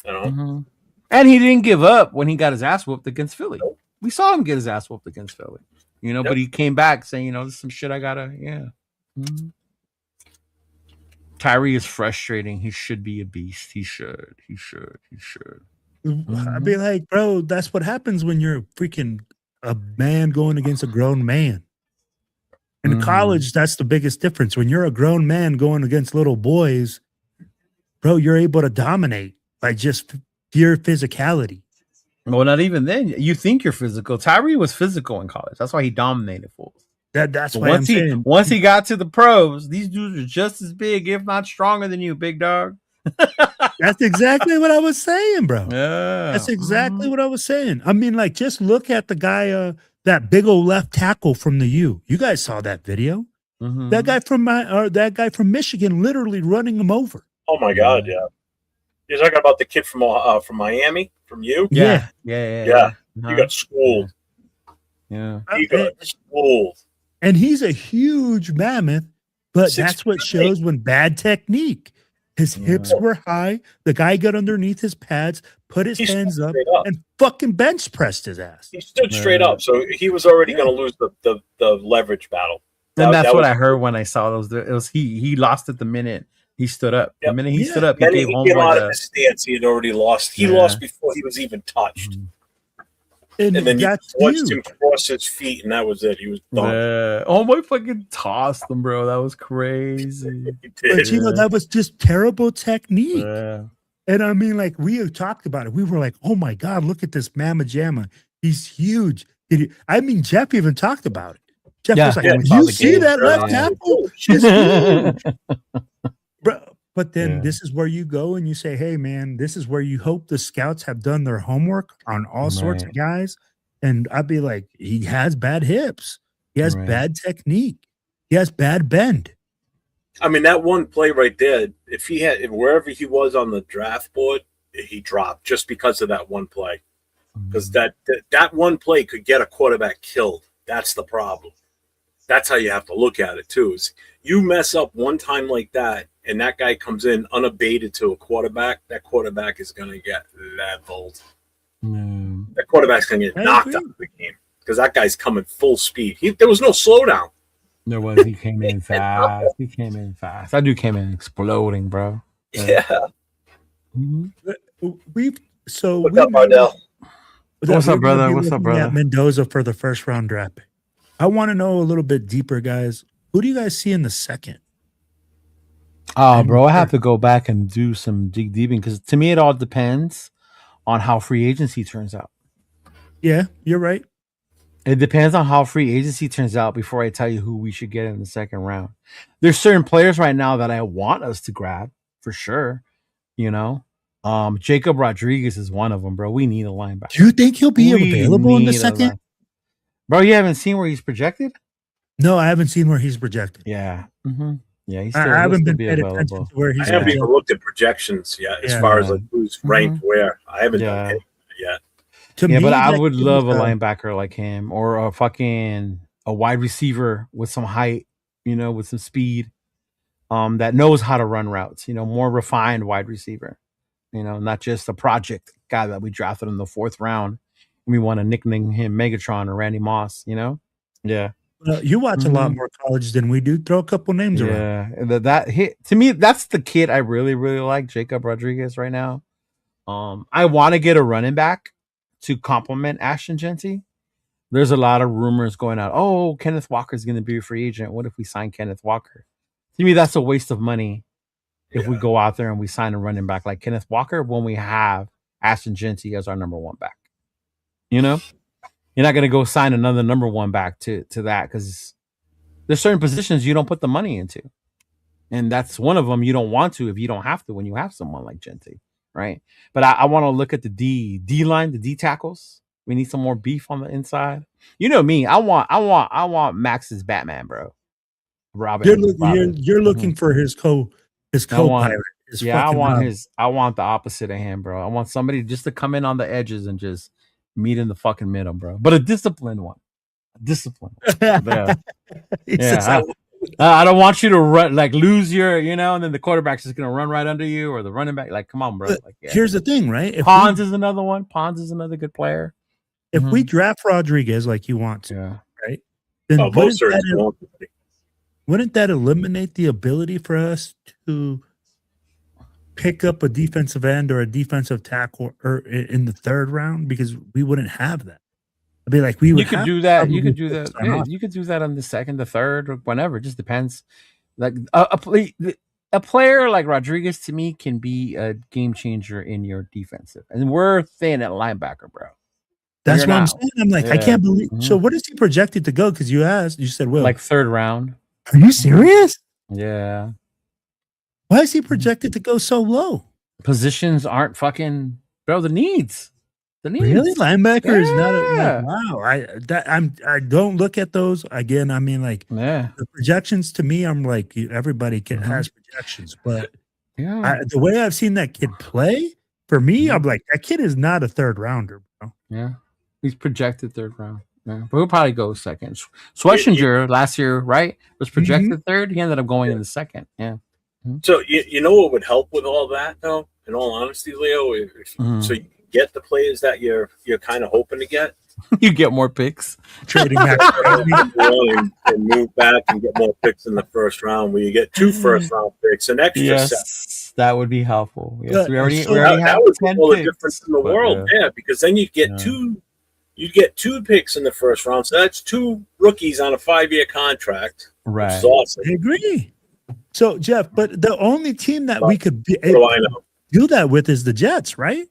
Speaker 5: You know?
Speaker 7: And he didn't give up when he got his ass whooped against Philly. Nope. We saw him get his ass whooped against Philly. But he came back saying, there's some shit I gotta, Tyree is frustrating. He should be a beast. He should.
Speaker 4: I'd be like, bro, that's what happens when you're freaking a man going against a grown man. In college, that's the biggest difference. When you're a grown man going against little boys, bro, you're able to dominate by just pure physicality.
Speaker 7: Well, not even then. You think you're physical. Tyree was physical in college. That's why he dominated fools.
Speaker 4: That's why I'm saying.
Speaker 7: Once he got to the pros, these dudes are just as big, if not stronger than you, big dog.
Speaker 4: That's exactly what I was saying, bro.
Speaker 7: Yeah.
Speaker 4: That's exactly what I was saying. I mean, like, just look at the guy, that big old left tackle from the U. You guys saw that video. That guy from Michigan literally running him over.
Speaker 5: Oh my God, yeah. You're talking about the kid from Miami, from you?
Speaker 4: Yeah.
Speaker 5: He got schooled.
Speaker 7: Yeah.
Speaker 5: He got schooled.
Speaker 4: And he's a huge mammoth, but that's what shows when bad technique. His hips were high. The guy got underneath his pads, put his hands up, and fucking bench pressed his ass.
Speaker 5: He stood straight up, so he was already going to lose the leverage battle.
Speaker 7: And that's what I heard when I saw those. It was he lost it the minute he stood up. The minute he stood up, he gave home
Speaker 5: out of his stance. He had already lost. He lost before he was even touched. And then you watched him cross his feet, and that was it. He was done.
Speaker 7: Oh, my fucking tossed him, bro. That was crazy.
Speaker 4: But that was just terrible technique. And I mean, like, we talked about it. We were like, oh my God, look at this Mama Jamma. He's huge. Jeff even talked about it. Jeff was like, you see that left tackle? It's huge. Bro, but then this is where you go and you say, hey, man, this is where you hope the scouts have done their homework on all sorts of guys. And I'd be like, he has bad hips. He has bad technique. He has bad bend.
Speaker 5: I mean, that one play right there, if wherever he was on the draft board, he dropped just because of that one play. Because that one play could get a quarterback killed. That's the problem. That's how you have to look at it, too. Is you mess up one time like that, and that guy comes in unabated to a quarterback, that quarterback is going to get leveled. That quarterback's going to get knocked out of the game because that guy's coming full speed. There was no slowdown.
Speaker 7: There was. He came in fast. That dude came in exploding, bro.
Speaker 5: Yeah.
Speaker 4: We've so
Speaker 5: What's
Speaker 4: we
Speaker 5: up, Ardell?
Speaker 7: What's up,
Speaker 4: we're gonna
Speaker 7: brother?
Speaker 4: be
Speaker 7: What's up,
Speaker 4: looking
Speaker 7: brother?
Speaker 4: at Mendoza for the first round draft pick. I want to know a little bit deeper, guys. Who do you guys see in the second?
Speaker 7: Oh, bro, I have to go back and do some dig deeping because to me it all depends on how free agency turns out.
Speaker 4: Yeah, you're right.
Speaker 7: It depends on how free agency turns out before I tell you who we should get in the second round. There's certain players right now that I want us to grab for sure. You know, Jacob Rodriguez is one of them, bro. We need a linebacker.
Speaker 4: Do you think he'll be
Speaker 7: We
Speaker 4: available in the
Speaker 7: need a
Speaker 4: second?
Speaker 7: Bro, you haven't seen where he's projected?
Speaker 4: No, I haven't seen where he's projected.
Speaker 7: Yeah. Yeah, he's
Speaker 4: I
Speaker 7: still,
Speaker 4: haven't been
Speaker 7: be
Speaker 4: paying attention
Speaker 7: available.
Speaker 4: to where
Speaker 5: I
Speaker 4: he's
Speaker 5: haven't
Speaker 4: projected.
Speaker 5: even looked at projections yet as
Speaker 4: Yeah.
Speaker 5: far as like who's ranked where. I haven't done
Speaker 7: Yeah.
Speaker 5: anything yet.
Speaker 4: To
Speaker 7: Yeah,
Speaker 4: me,
Speaker 7: but I
Speaker 4: that
Speaker 7: would
Speaker 4: kid
Speaker 7: love a
Speaker 4: is,
Speaker 7: linebacker like him or a wide receiver with some height, you know, with some speed, that knows how to run routes, you know, more refined wide receiver, you know, not just a project guy that we drafted in the 4th round. We want to nickname him Megatron or Randy Moss, you know? Yeah.
Speaker 4: you watch a lot more college than we do. Throw a couple names around.
Speaker 7: Yeah. That hit to me, that's the kid I really, really like, Jacob Rodriguez right now. I want to get a running back to complement Ashton Genty. There's a lot of rumors going out. Oh, Kenneth Walker's going to be a free agent. What if we sign Kenneth Walker? To me, that's a waste of money if we go out there and we sign a running back like Kenneth Walker when we have Ashton Genty as our number 1 back. You know, you're not going to go sign another number 1 back to that because there's certain positions you don't put the money into. And that's one of them you don't want to if you don't have to when you have someone like Genty, right? But I want to look at the D line, the D tackles. We need some more beef on the inside. You know me. I want Max's Batman, bro.
Speaker 4: You're looking for his co-pilot.
Speaker 7: I want the opposite of him, bro. I want somebody just to come in on the edges and just meet in the fucking middle, bro. But a disciplined one. Yeah. I don't want you to run like lose your, you know, and then the quarterback's just gonna run right under you or the running back. Like, come on, bro. Like,
Speaker 4: Here's the thing, right?
Speaker 7: Pons is another one. Pons is another good player.
Speaker 4: If we draft Rodriguez like you want to, right? Then wouldn't that eliminate the ability for us to pick up a defensive end or a defensive tackle or in the 3rd round because we wouldn't have that? I'd be like, you could do that.
Speaker 7: You could do that. Yeah, you could do that on the 2nd, the 3rd, or whenever. It just depends. Like a player like Rodriguez to me can be a game changer in your defensive, and we're thin at linebacker, bro.
Speaker 4: That's what I'm saying. I'm like, I can't believe. So what is he projected to go? Because you said, Will,
Speaker 7: like 3rd round.
Speaker 4: Are you serious?
Speaker 7: Yeah.
Speaker 4: Why is he projected to go so low?
Speaker 7: Positions aren't fucking, bro. The needs.
Speaker 4: Really, linebacker is not. Wow. I don't look at those again. I mean, like the projections to me, I'm like everybody has projections, but the way I've seen that kid play, for me, I'm like that kid is not a 3rd rounder, bro.
Speaker 7: Yeah, he's projected 3rd round. Yeah, but he'll probably go 2nd. Schwessinger last year, right, was projected 3rd. He ended up going in the 2nd. Yeah.
Speaker 5: So you know what would help with all that, though? In all honesty, Leo, so you get the players that you're kind of hoping to get.
Speaker 7: You get more picks.
Speaker 4: Trading back
Speaker 5: and move back and get more picks in the 1st round. Where you get 2 first-round picks, an extra set.
Speaker 7: That would be helpful. Yes, we already have
Speaker 5: that would
Speaker 7: 10
Speaker 5: be all the
Speaker 7: picks,
Speaker 5: difference in the world, because then you get 2. You get 2 picks in the 1st round, so that's 2 rookies on a 5-year contract.
Speaker 7: Right.
Speaker 5: Which is awesome.
Speaker 4: I agree. So Jeff, but the only team that we could do that with is the Jets, right?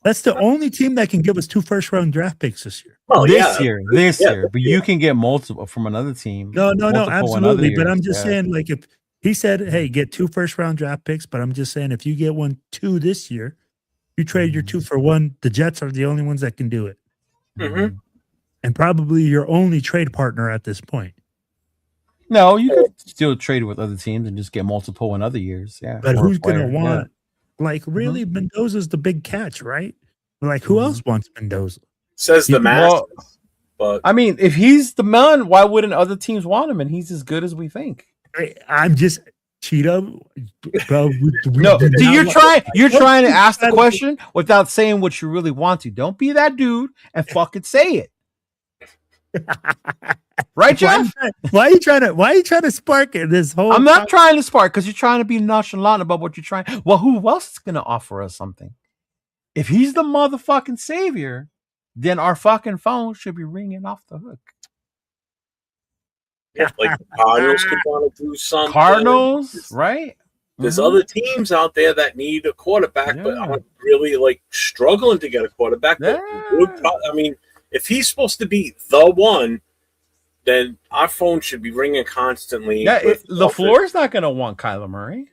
Speaker 4: That's the only team that can give us 2 first-round draft picks this year.
Speaker 7: Oh, this year. But you can get multiple from another team.
Speaker 4: No, absolutely. But I'm just saying, like, if he said, "Hey, get 2 first-round draft picks," but I'm just saying, if you get 2 this year, you trade your 2 for 1. The Jets are the only ones that can do it, and probably your only trade partner at this point.
Speaker 7: No, you could still trade with other teams and just get multiple in other years. Yeah,
Speaker 4: but who's gonna want? Like, really, Mendoza's the big catch, right? Like, who else wants Mendoza?
Speaker 5: Says the master. But
Speaker 7: I mean, if he's the man, why wouldn't other teams want him? And he's as good as we think.
Speaker 4: I'm just Cheeto, bro.
Speaker 7: You're trying to ask the question without saying what you really want to. Don't be that dude and fucking say it. Right, Jeff?
Speaker 4: Why are you trying to spark it this whole
Speaker 7: I'm not trying to spark because you're trying to be nonchalant about what you're trying. Well, who else is going to offer us something? If he's the motherfucking savior, then our fucking phone should be ringing off the hook.
Speaker 5: Yeah, like the Cardinals could want to do something.
Speaker 7: Cardinals, right?
Speaker 5: There's other teams out there that need a quarterback, but aren't really like struggling to get a quarterback. But I mean, if he's supposed to be the one, then our phone should be ringing constantly.
Speaker 7: Yeah, LaFleur's not going to want Kyler Murray.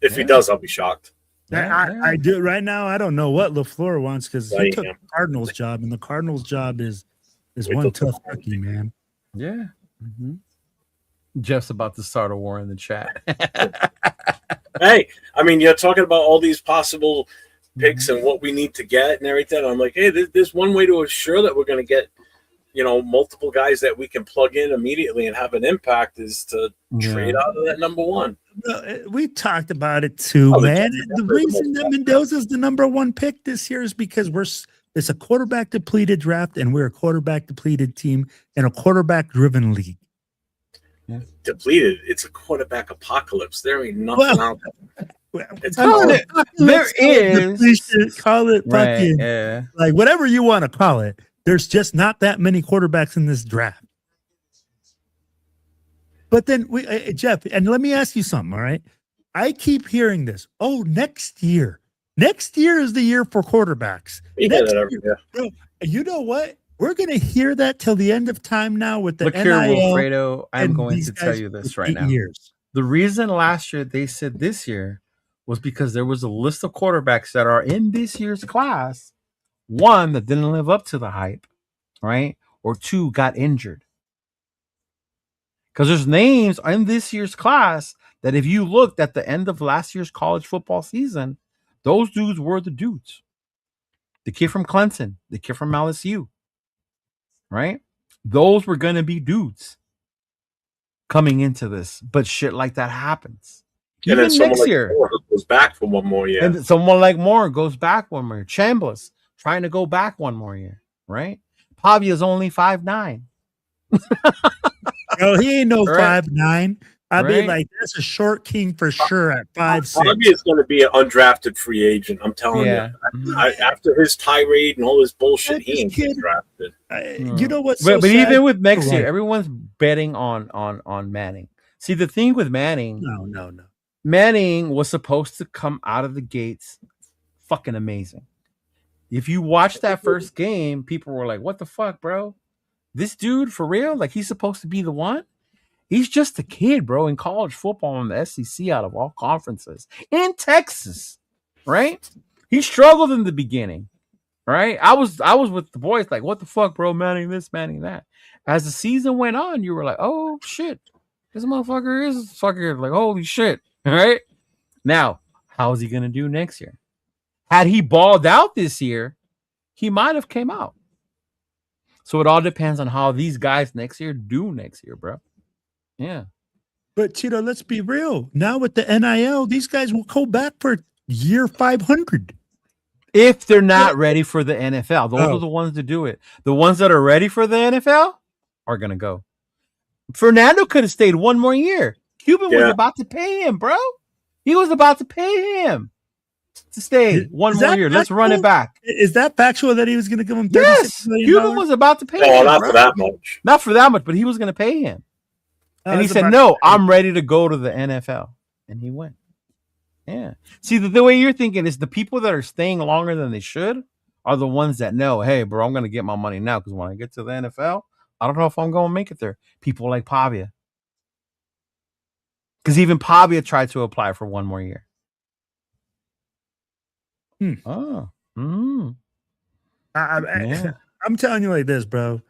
Speaker 5: If he does, I'll be shocked.
Speaker 4: I do right now. I don't know what LaFleur wants because he took the Cardinals' job, and the Cardinals' job is one tough cookie, man.
Speaker 7: Yeah. Mm-hmm. Jeff's about to start a war in the chat.
Speaker 5: Hey, I mean, you're talking about all these possible picks and what we need to get and everything. I'm like, hey, there's one way to assure that we're going to get, multiple guys that we can plug in immediately and have an impact is to trade out of that number one.
Speaker 4: We talked about it too, man. The reason that Mendoza's the number one pick this year is because it's a quarterback depleted draft, and we're a quarterback depleted team in a quarterback driven league.
Speaker 5: Depleted. It's a quarterback apocalypse. There ain't nothing out there.
Speaker 7: There is.
Speaker 4: Call it fucking like whatever you want to call it. There's just not that many quarterbacks in this draft. But then Jeff, and let me ask you something. All right, I keep hearing this. Oh, next year is the year for quarterbacks. You know what? We're going to hear that till the end of time now with the
Speaker 7: Look
Speaker 4: NIL.
Speaker 7: here, Wilfredo, I'm going to tell you this right now. The reason last year they said this year was because there was a list of quarterbacks that are in this year's class. One, that didn't live up to the hype, right? Or two, got injured. Because there's names in this year's class that if you looked at the end of last year's college football season, those dudes were the dudes. The kid from Clemson, the kid from LSU. Right? Those were going to be dudes coming into this. But shit like that happens.
Speaker 5: And
Speaker 7: even next year.
Speaker 5: Moore goes back for one more year.
Speaker 7: And someone like Moore goes back one more year. Chambliss trying to go back one more year. Right? Pavia's only 5'9".
Speaker 4: No, he ain't no 5'9". I mean, like, that's a short king for sure at 5'6".
Speaker 5: Pavia's going to be an undrafted free agent. I'm telling you. After his tirade and all this bullshit, he ain't getting drafted.
Speaker 4: You know what's
Speaker 7: but even with next year, everyone's betting on Manning. See, the thing with Manning,
Speaker 4: no.
Speaker 7: Manning was supposed to come out of the gates fucking amazing. If you watch that first game, people were like, what the fuck, bro? This dude, for real? Like, he's supposed to be the one? He's just a kid, bro, in college football in the SEC out of all conferences. In Texas, right? He struggled in the beginning, right? I was with the boys like, what the fuck, bro? Manning this, Manning that. As the season went on, you were like, oh, shit. This motherfucker is fucking like, holy shit, all right? Now, how is he going to do next year? Had he balled out this year, he might have came out. So it all depends on how these guys next year do next year, bro. Yeah.
Speaker 4: But, Chido, let's be real. Now with the NIL, these guys will go back for year 500.
Speaker 7: If they're not ready for the NFL. Those are the ones to do it. The ones that are ready for the NFL are going to go. Fernando could have stayed one more year. Cuban was about to pay him, bro. He was about to pay him to stay one more year. Let's run it back.
Speaker 4: Is that factual that he was going to give him $36 million?
Speaker 7: Cuban was about to pay him.
Speaker 5: Not for that much.
Speaker 7: Not for that much, but he was going to pay him. And he said, no, I'm ready to go to the NFL. And he went. Yeah. See, the way you're thinking is the people that are staying longer than they should are the ones that know, hey, bro, I'm going to get my money now because when I get to the NFL, I don't know if I'm going to make it there. People like Pavia. Because even Pavia tried to apply for one more year. Oh. Mm.
Speaker 4: I'm telling you like this, bro.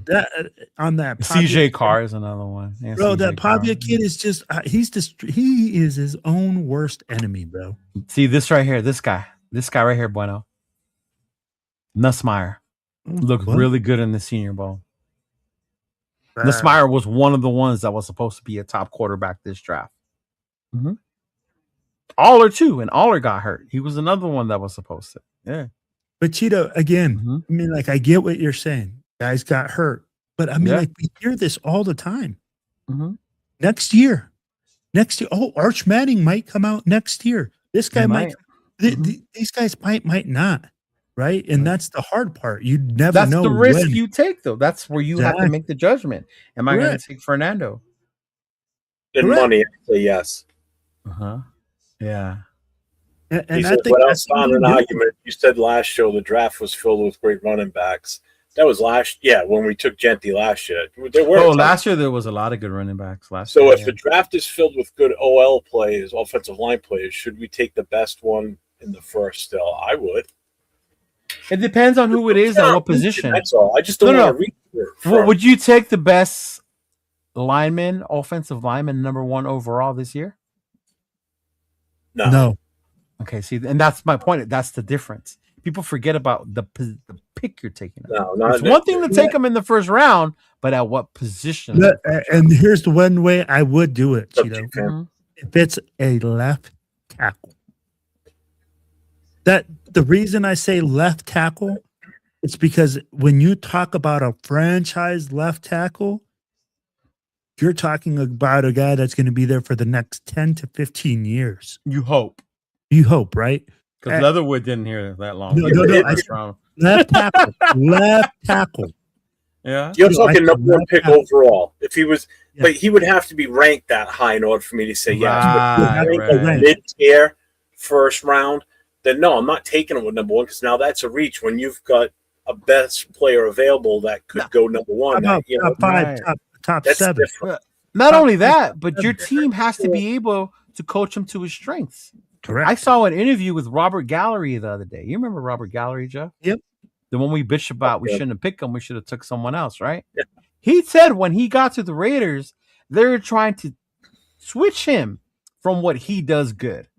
Speaker 4: That on that
Speaker 7: CJ Carr is another one,
Speaker 4: bro. That Pavia kid is just he is his own worst enemy, bro.
Speaker 7: See this right here, this guy right here, Bueno Nussmeier looked really good in the Senior Bowl. Nussmeier was one of the ones that was supposed to be a top quarterback this draft. Aller too, and Aller got hurt. He was another one that was supposed to. Yeah.
Speaker 4: But Cheeto, again,
Speaker 7: Mhm.
Speaker 4: I mean, like, I get what you're saying. Guys got hurt. But I mean,
Speaker 7: Yeah.
Speaker 4: like, we hear this all the time.
Speaker 7: Mhm.
Speaker 4: Next year. Oh, Arch Manning might come out next year. This guy might. These guys might not. Right. And that's the hard part. You never
Speaker 7: That's
Speaker 4: know
Speaker 7: the risk
Speaker 4: when.
Speaker 7: you take, though. That's where you have to
Speaker 4: Exactly.
Speaker 7: make the judgment. Am I going
Speaker 4: Correct.
Speaker 7: to take Fernando?
Speaker 5: In
Speaker 4: Correct.
Speaker 5: money, I say yes.
Speaker 7: Yeah.
Speaker 4: And I
Speaker 5: Because
Speaker 4: think
Speaker 5: without
Speaker 4: that's
Speaker 5: found an
Speaker 4: something
Speaker 5: argument, you said last show the draft was filled with great running backs. That was when we took Genti last year. There were
Speaker 7: Last year there was a lot of good running backs.
Speaker 5: So
Speaker 7: year,
Speaker 5: if the draft is filled with good OL players, offensive line players, should we take the best one in the first still? I would.
Speaker 7: It depends on who it is at what position.
Speaker 5: That's all. I just don't want to reach for
Speaker 7: Well, would you take the best offensive lineman, number 1 overall this year?
Speaker 4: No.
Speaker 7: Okay, see, and that's my point. That's the difference. People forget about the pick you're taking.
Speaker 5: No,
Speaker 7: it's one thing to take them in the first round, but at what position?
Speaker 4: And here's the one way I would do it, Cheeto.
Speaker 7: Mhm.
Speaker 4: If it's a left tackle. That the reason I say left tackle, it's because when you talk about a franchise left tackle, you're talking about a guy that's going to be there for the next 10 to 15 years.
Speaker 7: You hope.
Speaker 4: You hope, right?
Speaker 7: Because Leatherwood didn't hear that long.
Speaker 4: No. Left tackle. Left tackle.
Speaker 7: Yeah.
Speaker 5: You're talking number 1 pick overall. If he was,
Speaker 4: Yeah.
Speaker 5: but he would have to be ranked that high in order for me to say yes. But if he's
Speaker 7: Right.
Speaker 5: mid-tier first round, then no, I'm not taking him with number 1 because now that's a reach when you've got a best player available that could go number 1.
Speaker 4: Top 5,
Speaker 7: right.
Speaker 4: top
Speaker 5: That's
Speaker 4: 7.
Speaker 5: different.
Speaker 7: Not only that, but your team has to be able to coach him to his strengths.
Speaker 4: Correct.
Speaker 7: I saw an interview with Robert Gallery the other day. You remember Robert Gallery, Jeff?
Speaker 4: Yep.
Speaker 7: The one we bitched about, we shouldn't have picked him. We should have took someone else, right?
Speaker 5: Yeah.
Speaker 7: He said when he got to the Raiders, they were trying to switch him from what he does good.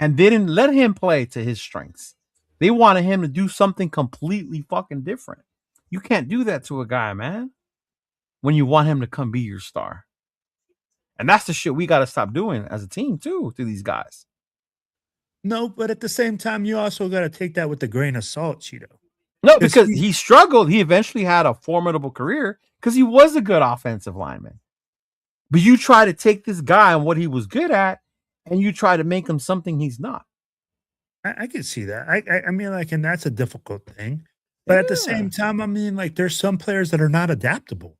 Speaker 7: And they didn't let him play to his strengths. They wanted him to do something completely fucking different. You can't do that to a guy, man, when you want him to come be your star. And that's the shit we got to stop doing as a team, too, to these guys.
Speaker 4: No, but at the same time, you also got to take that with a grain of salt, Cheeto.
Speaker 7: No, because he struggled. He eventually had a formidable career because he was a good offensive lineman. But you try to take this guy and what he was good at, and you try to make him something he's not.
Speaker 4: I can see that. I mean, like, and that's a difficult thing. But at the same time, I mean, like, there's some players that are not adaptable.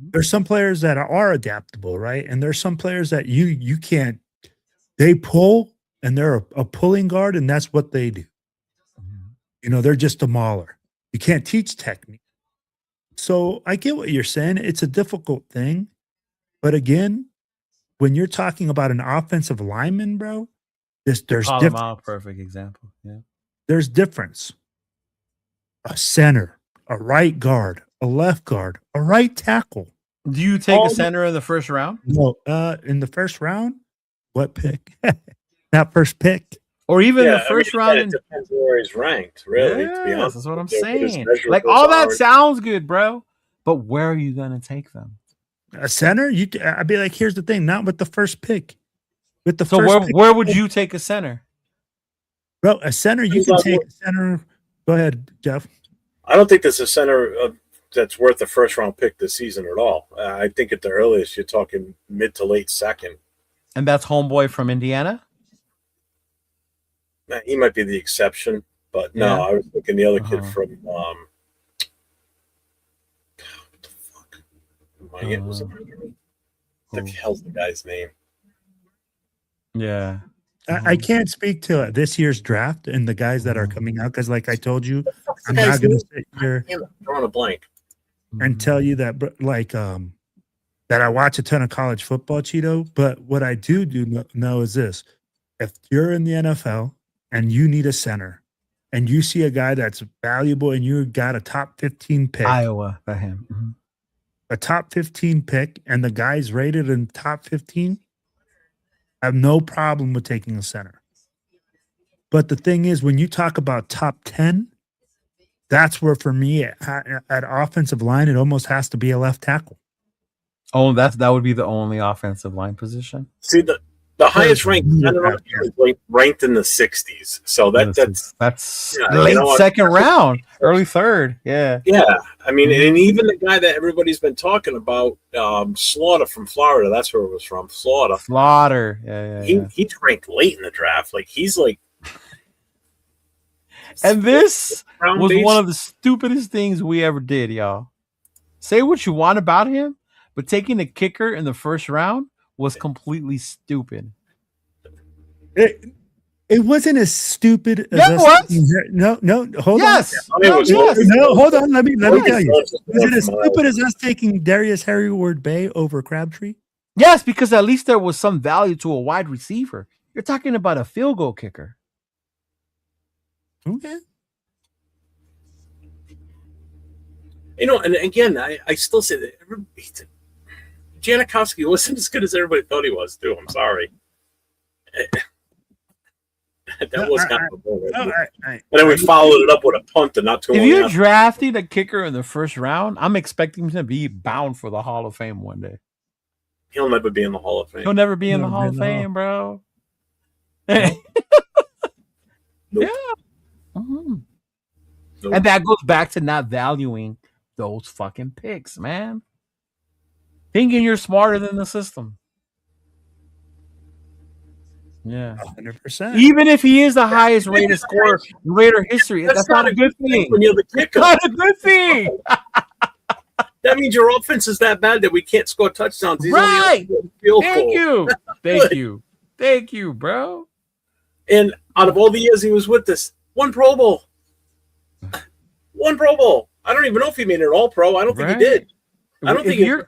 Speaker 4: There's some players that are adaptable, right? And there's some players that you can't. They pull, and they're a pulling guard, and that's what they do. You know, they're just a mauler. You can't teach technique. So I get what you're saying. It's a difficult thing. But again, when you're talking about an offensive lineman, bro, there's difference.
Speaker 7: Perfect example. Yeah.
Speaker 4: There's difference. A center, a right guard, a left guard, a right tackle.
Speaker 7: Do you take a center in the first round?
Speaker 4: No, in the first round, what pick? That first pick.
Speaker 7: Or even the first round?
Speaker 5: It depends where he's ranked, really, to be honest.
Speaker 7: That's what I'm
Speaker 5: What his
Speaker 7: saying.
Speaker 5: measurables
Speaker 7: Like, all that
Speaker 5: are.
Speaker 7: sounds good, bro. But where are you going to take them?
Speaker 4: A center? I'd be like, here's the thing, not with the first pick. With the
Speaker 7: So
Speaker 4: first pick,
Speaker 7: where would you take a center?
Speaker 4: bro, a center, you can take a center. Go ahead, Jeff.
Speaker 5: I don't think there's a center that's worth a first-round pick this season at all. I think at the earliest, you're talking mid to late second.
Speaker 7: And that's homeboy from Indiana?
Speaker 5: He might be the exception, but no,
Speaker 7: Yeah.
Speaker 5: I was looking the other kid from what the fuck? What the hell's the guy's name?
Speaker 7: Yeah.
Speaker 4: I can't speak to this year's draft and the guys that are coming out because, like I told you, I'm
Speaker 5: guy's
Speaker 4: not going
Speaker 5: name?
Speaker 4: to sit here
Speaker 5: Damn it, drawing a blank.
Speaker 4: and tell you that, like, that I watch a ton of college football, Cheeto. But what I do know is this: if you're in the NFL and you need a center, and you see a guy that's valuable, and you got a top 15 pick,
Speaker 7: Iowa, for him.
Speaker 4: a top 15 pick, and the guy's rated in top 15, I have no problem with taking a center. But the thing is, when you talk about top 10, that's where, for me, at offensive line, it almost has to be a left tackle.
Speaker 7: Oh, that would be the only offensive line position.
Speaker 5: See, the The highest ranked ranked in the 60s. So
Speaker 7: that's
Speaker 5: yeah,
Speaker 7: late
Speaker 5: you know what?
Speaker 7: second round, early third. Yeah.
Speaker 5: Yeah, I mean, and even the guy that everybody's been talking about, Slaughter from Florida. That's where it was from, Florida.
Speaker 7: Slaughter. Yeah.
Speaker 5: He's ranked late in the draft. Like he's like.
Speaker 7: And this was
Speaker 5: base.
Speaker 7: one of the stupidest things we ever did, y'all. Say what you want about him, but taking a kicker in the first round was completely stupid.
Speaker 4: It wasn't as stupid as
Speaker 7: Yeah, it was.
Speaker 4: No, hold
Speaker 7: Yes.
Speaker 4: on.
Speaker 5: It was-
Speaker 4: No, hold on. Let me
Speaker 5: Yes.
Speaker 4: tell you. Was it as
Speaker 5: Yes.
Speaker 4: stupid as us taking Darius Harryward Bay over Crabtree?
Speaker 7: Yes, because at least there was some value to a wide receiver. You're talking about a field goal kicker.
Speaker 4: Okay.
Speaker 5: You know, and again, I still say that Janikowski wasn't as good as everybody thought he was, too. I'm sorry. That was kind of a bullet. And then we followed it up with a punt and not too
Speaker 7: If
Speaker 5: long
Speaker 7: you're
Speaker 5: after.
Speaker 7: drafting a kicker in the first round, I'm expecting him to be bound for the Hall of Fame one day.
Speaker 5: He'll never be in the Hall of Fame.
Speaker 7: He'll never be in the
Speaker 4: Never
Speaker 7: Hall
Speaker 4: be
Speaker 7: of
Speaker 4: in the
Speaker 7: Fame, bro.
Speaker 5: Nope.
Speaker 7: Yeah. Mhm.
Speaker 5: Nope.
Speaker 7: And that goes back to not valuing those fucking picks, man. Thinking you're smarter than the system. Yeah.
Speaker 4: 100%.
Speaker 7: Even if he is the highest rated scorer in Raider history, that's not a good thing.
Speaker 5: When you're the kicker,
Speaker 7: Not a good thing.
Speaker 5: that means your offense is that bad that we can't score touchdowns. He's
Speaker 7: Right.
Speaker 5: only field
Speaker 7: Thank
Speaker 5: goal.
Speaker 7: you. Thank you. Thank you, bro.
Speaker 5: And out of all the years he was with us, one Pro Bowl. One Pro Bowl. I don't even know if he made an All-Pro. I don't think he
Speaker 7: Right.
Speaker 5: did. I don't
Speaker 7: If
Speaker 5: think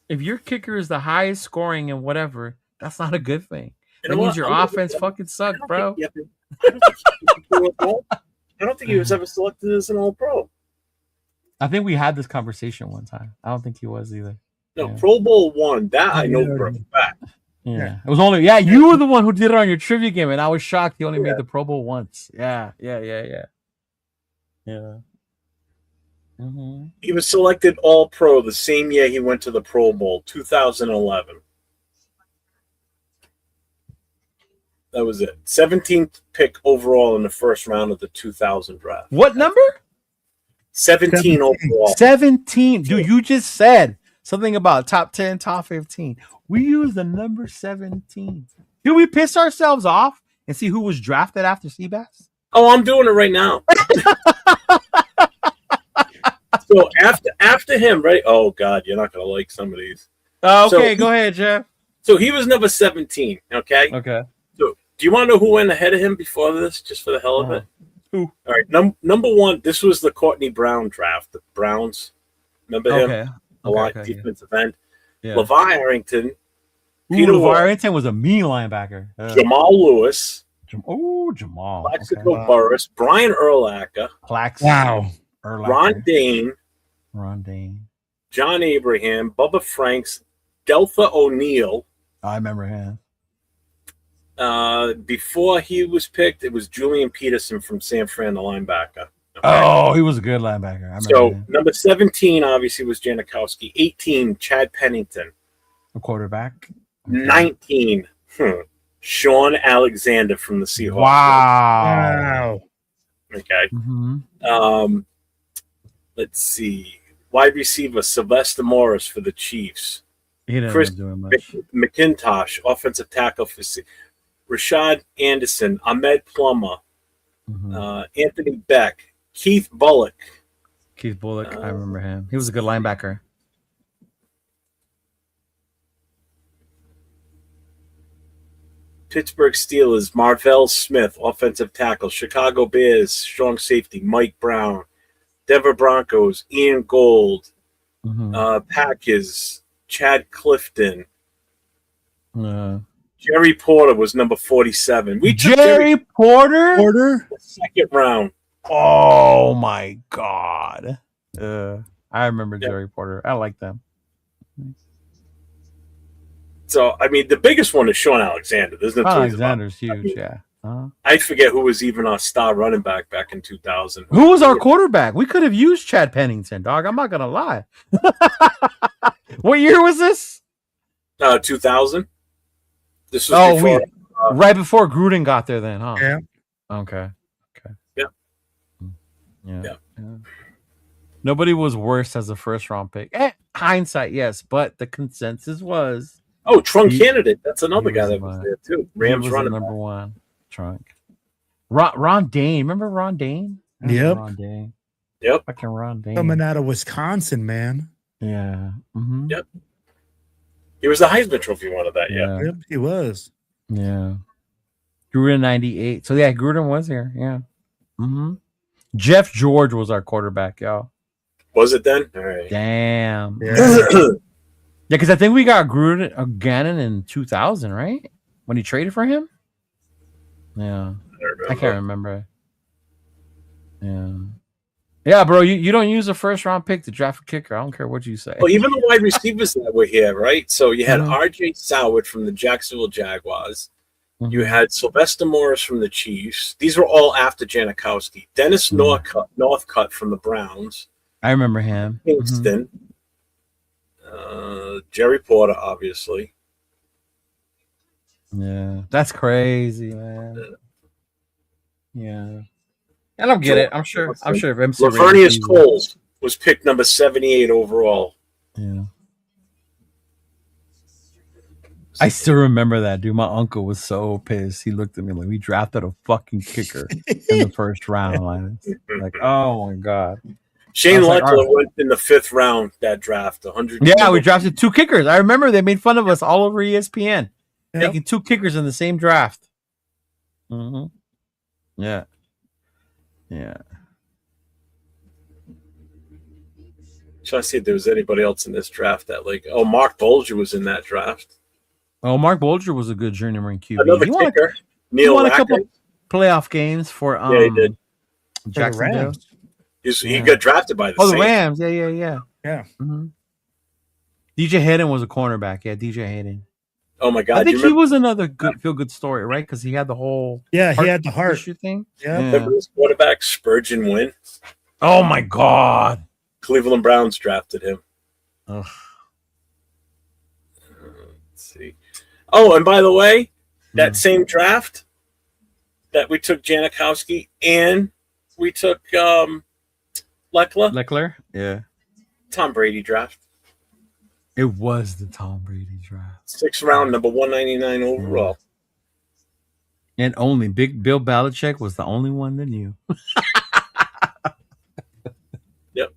Speaker 7: if your kicker is the highest scoring and whatever, that's not a good thing.
Speaker 5: You
Speaker 7: That
Speaker 5: know
Speaker 7: means
Speaker 5: what?
Speaker 7: your
Speaker 5: I'm
Speaker 7: offense fucking sucked, bro.
Speaker 5: I don't think he was ever selected as an All-Pro.
Speaker 7: I think we had this conversation one time. I don't think he was either.
Speaker 5: No,
Speaker 7: Yeah.
Speaker 5: Pro Bowl one. That I know for a fact.
Speaker 7: Yeah. It was only you were the one who did it on your trivia game, and I was shocked he only made the Pro Bowl once. Yeah. Mm-hmm.
Speaker 5: He was selected All-Pro the same year he went to the Pro Bowl, 2011. That was it. 17th pick overall in the first round of the 2000 draft.
Speaker 7: What number?
Speaker 5: 17 overall.
Speaker 7: 17. Dude, you just said something about top 10, top 15. We used the number 17. Did we piss ourselves off and see who was drafted after Seabass?
Speaker 5: Oh, I'm doing it right now. So after him, right? Oh God, you're not gonna like some of these.
Speaker 7: Okay, go ahead, Jeff.
Speaker 5: So he was number 17. Okay.
Speaker 7: Okay.
Speaker 5: So do you want to know who went ahead of him before this, just for the hell of it?
Speaker 7: Who?
Speaker 5: All right. Number one. This was the Courtney Brown draft. The Browns. Remember him?
Speaker 7: Okay.
Speaker 5: A lot
Speaker 7: okay,
Speaker 5: defensive end.
Speaker 7: Yeah.
Speaker 5: LeVar Arrington.
Speaker 7: Peter
Speaker 5: Ward,
Speaker 7: Arrington was a mean linebacker.
Speaker 5: Jamal Lewis.
Speaker 7: Jamal.
Speaker 5: Plaxico Burris. Brian Urlacher.
Speaker 4: Wow.
Speaker 5: Ron Dane. John Abraham. Bubba Franks. Deltha O'Neill.
Speaker 7: I remember him.
Speaker 5: Before he was picked, it was Julian Peterson from San Fran, the linebacker. Okay.
Speaker 7: Oh, he was a good linebacker. I remember
Speaker 5: So
Speaker 7: him.
Speaker 5: number 17 obviously was Janikowski. 18, Chad Pennington.
Speaker 7: A quarterback.
Speaker 5: 19, Sean Alexander from the Seahawks.
Speaker 7: Wow.
Speaker 5: Okay.
Speaker 7: Mm-hmm.
Speaker 5: Let's see. Wide receiver Sylvester Morris for the Chiefs.
Speaker 7: He didn't
Speaker 5: Chris
Speaker 7: end up doing much.
Speaker 5: McIntosh, offensive tackle for Rashad Anderson, Ahmed Plummer, Anthony Beck, Keith Bullock.
Speaker 7: Keith Bullock, I remember him. He was a good linebacker.
Speaker 5: Pittsburgh Steelers, Marvell Smith, offensive tackle. Chicago Bears, strong safety, Mike Brown. Denver Broncos, Ian Gold. Packers, Chad Clifton. Jerry Porter was number 47. We took
Speaker 7: Jerry Porter?
Speaker 5: the second round.
Speaker 7: Oh, my God. I remember Jerry Porter. I like them.
Speaker 5: So, I mean, the biggest one is Sean Alexander. There's no two ways about it.
Speaker 7: Alexander's huge, yeah.
Speaker 5: I forget who was even our star running back in 2000.
Speaker 7: Who was our quarterback? We could have used Chad Pennington, dog. I'm not going to lie. What year was this?
Speaker 5: 2000. This was before.
Speaker 7: Right before Gruden got there, then, huh?
Speaker 4: Yeah.
Speaker 7: Okay.
Speaker 5: Yeah.
Speaker 7: Yeah. Nobody was worse as a first round pick. Hindsight, yes, but the consensus was.
Speaker 5: Oh, Trunk candidate. That's another guy that was
Speaker 7: was
Speaker 5: there too. Rams
Speaker 7: was
Speaker 5: running
Speaker 7: number
Speaker 5: back.
Speaker 7: one. Trunk. Ron Dane. Remember Ron Dane? I remember
Speaker 4: Yep.
Speaker 7: Ron Dane.
Speaker 5: Yep.
Speaker 7: Fucking Ron Dane.
Speaker 4: Coming out of Wisconsin, man.
Speaker 7: Yeah. Mm-hmm.
Speaker 5: Yep. He was the Heisman Trophy winner that year.
Speaker 4: Yep, he was.
Speaker 7: Yeah. Gruden 98. So yeah, Gruden was here. Yeah. Mm-hmm. Jeff George was our quarterback, y'all.
Speaker 5: Was it then? All right.
Speaker 7: Damn.
Speaker 4: Yeah.
Speaker 7: Yeah, because I think we got Gannon in 2000, right? When he traded for him? Yeah. I can't remember. Yeah. Yeah, bro, you don't use a first round pick to draft a kicker. I don't care what you say.
Speaker 5: Well, even the wide receivers that were here, right? So you had
Speaker 7: Mhm.
Speaker 5: R.J. Soward from the Jacksonville Jaguars.
Speaker 7: Mhm.
Speaker 5: You had Sylvester Morris from the Chiefs. These were all after Janikowski. Dennis Northcutt from the Browns.
Speaker 7: I remember him. Mhm.
Speaker 5: Kingston. Jerry Porter, obviously.
Speaker 7: Yeah. That's crazy, man. Yeah. I don't get it. I'm sure if MC
Speaker 5: Lavernius Coles was picked number 78 overall.
Speaker 7: Yeah. I still remember that, dude. My uncle was so pissed. He looked at me like, we drafted a fucking kicker in the first round. Like, oh my God.
Speaker 5: Shane
Speaker 7: like,
Speaker 5: Leckler went in the 5th round that draft. 100.
Speaker 7: Yeah, we drafted 2 kickers. I remember they made fun of us all over ESPN.
Speaker 4: Yep.
Speaker 7: Taking 2 kickers in the same draft. Mm-hmm. Yeah. Yeah.
Speaker 5: Trying to see if there was anybody else in this draft that Mark Bolger was in that draft.
Speaker 7: Oh, Mark Bolger was a good journeyman QB.
Speaker 5: Another
Speaker 7: He won
Speaker 5: kicker.
Speaker 7: he
Speaker 5: Neil
Speaker 7: won a couple
Speaker 5: Lackey.
Speaker 7: playoff games for
Speaker 5: Yeah, he did.
Speaker 7: Jacksonville.
Speaker 4: Rams.
Speaker 5: He got drafted by the
Speaker 7: Oh, the
Speaker 5: Saints.
Speaker 7: Rams. Yeah.
Speaker 4: Yeah.
Speaker 7: Mm-hmm. DJ Hayden was a cornerback. Yeah, DJ Hayden.
Speaker 5: Oh my God!
Speaker 7: I think
Speaker 5: you
Speaker 7: he
Speaker 5: remember,
Speaker 7: was another good story, right? Because he had the whole
Speaker 4: Yeah, he had the heart.
Speaker 7: issue thing.
Speaker 4: Yeah.
Speaker 5: remember this quarterback Spurgeon Wynn?
Speaker 7: Oh my God.
Speaker 5: Cleveland Browns drafted him.
Speaker 7: Ugh.
Speaker 5: Let's see. Oh, and by the way, that same draft that we took Janikowski and we took
Speaker 7: Leckler. Yeah.
Speaker 5: Tom Brady draft.
Speaker 7: It was the Tom Brady draft.
Speaker 5: 6th round, number 199 overall.
Speaker 7: And only Big Bill Belichick was the only one that knew.
Speaker 5: Yep.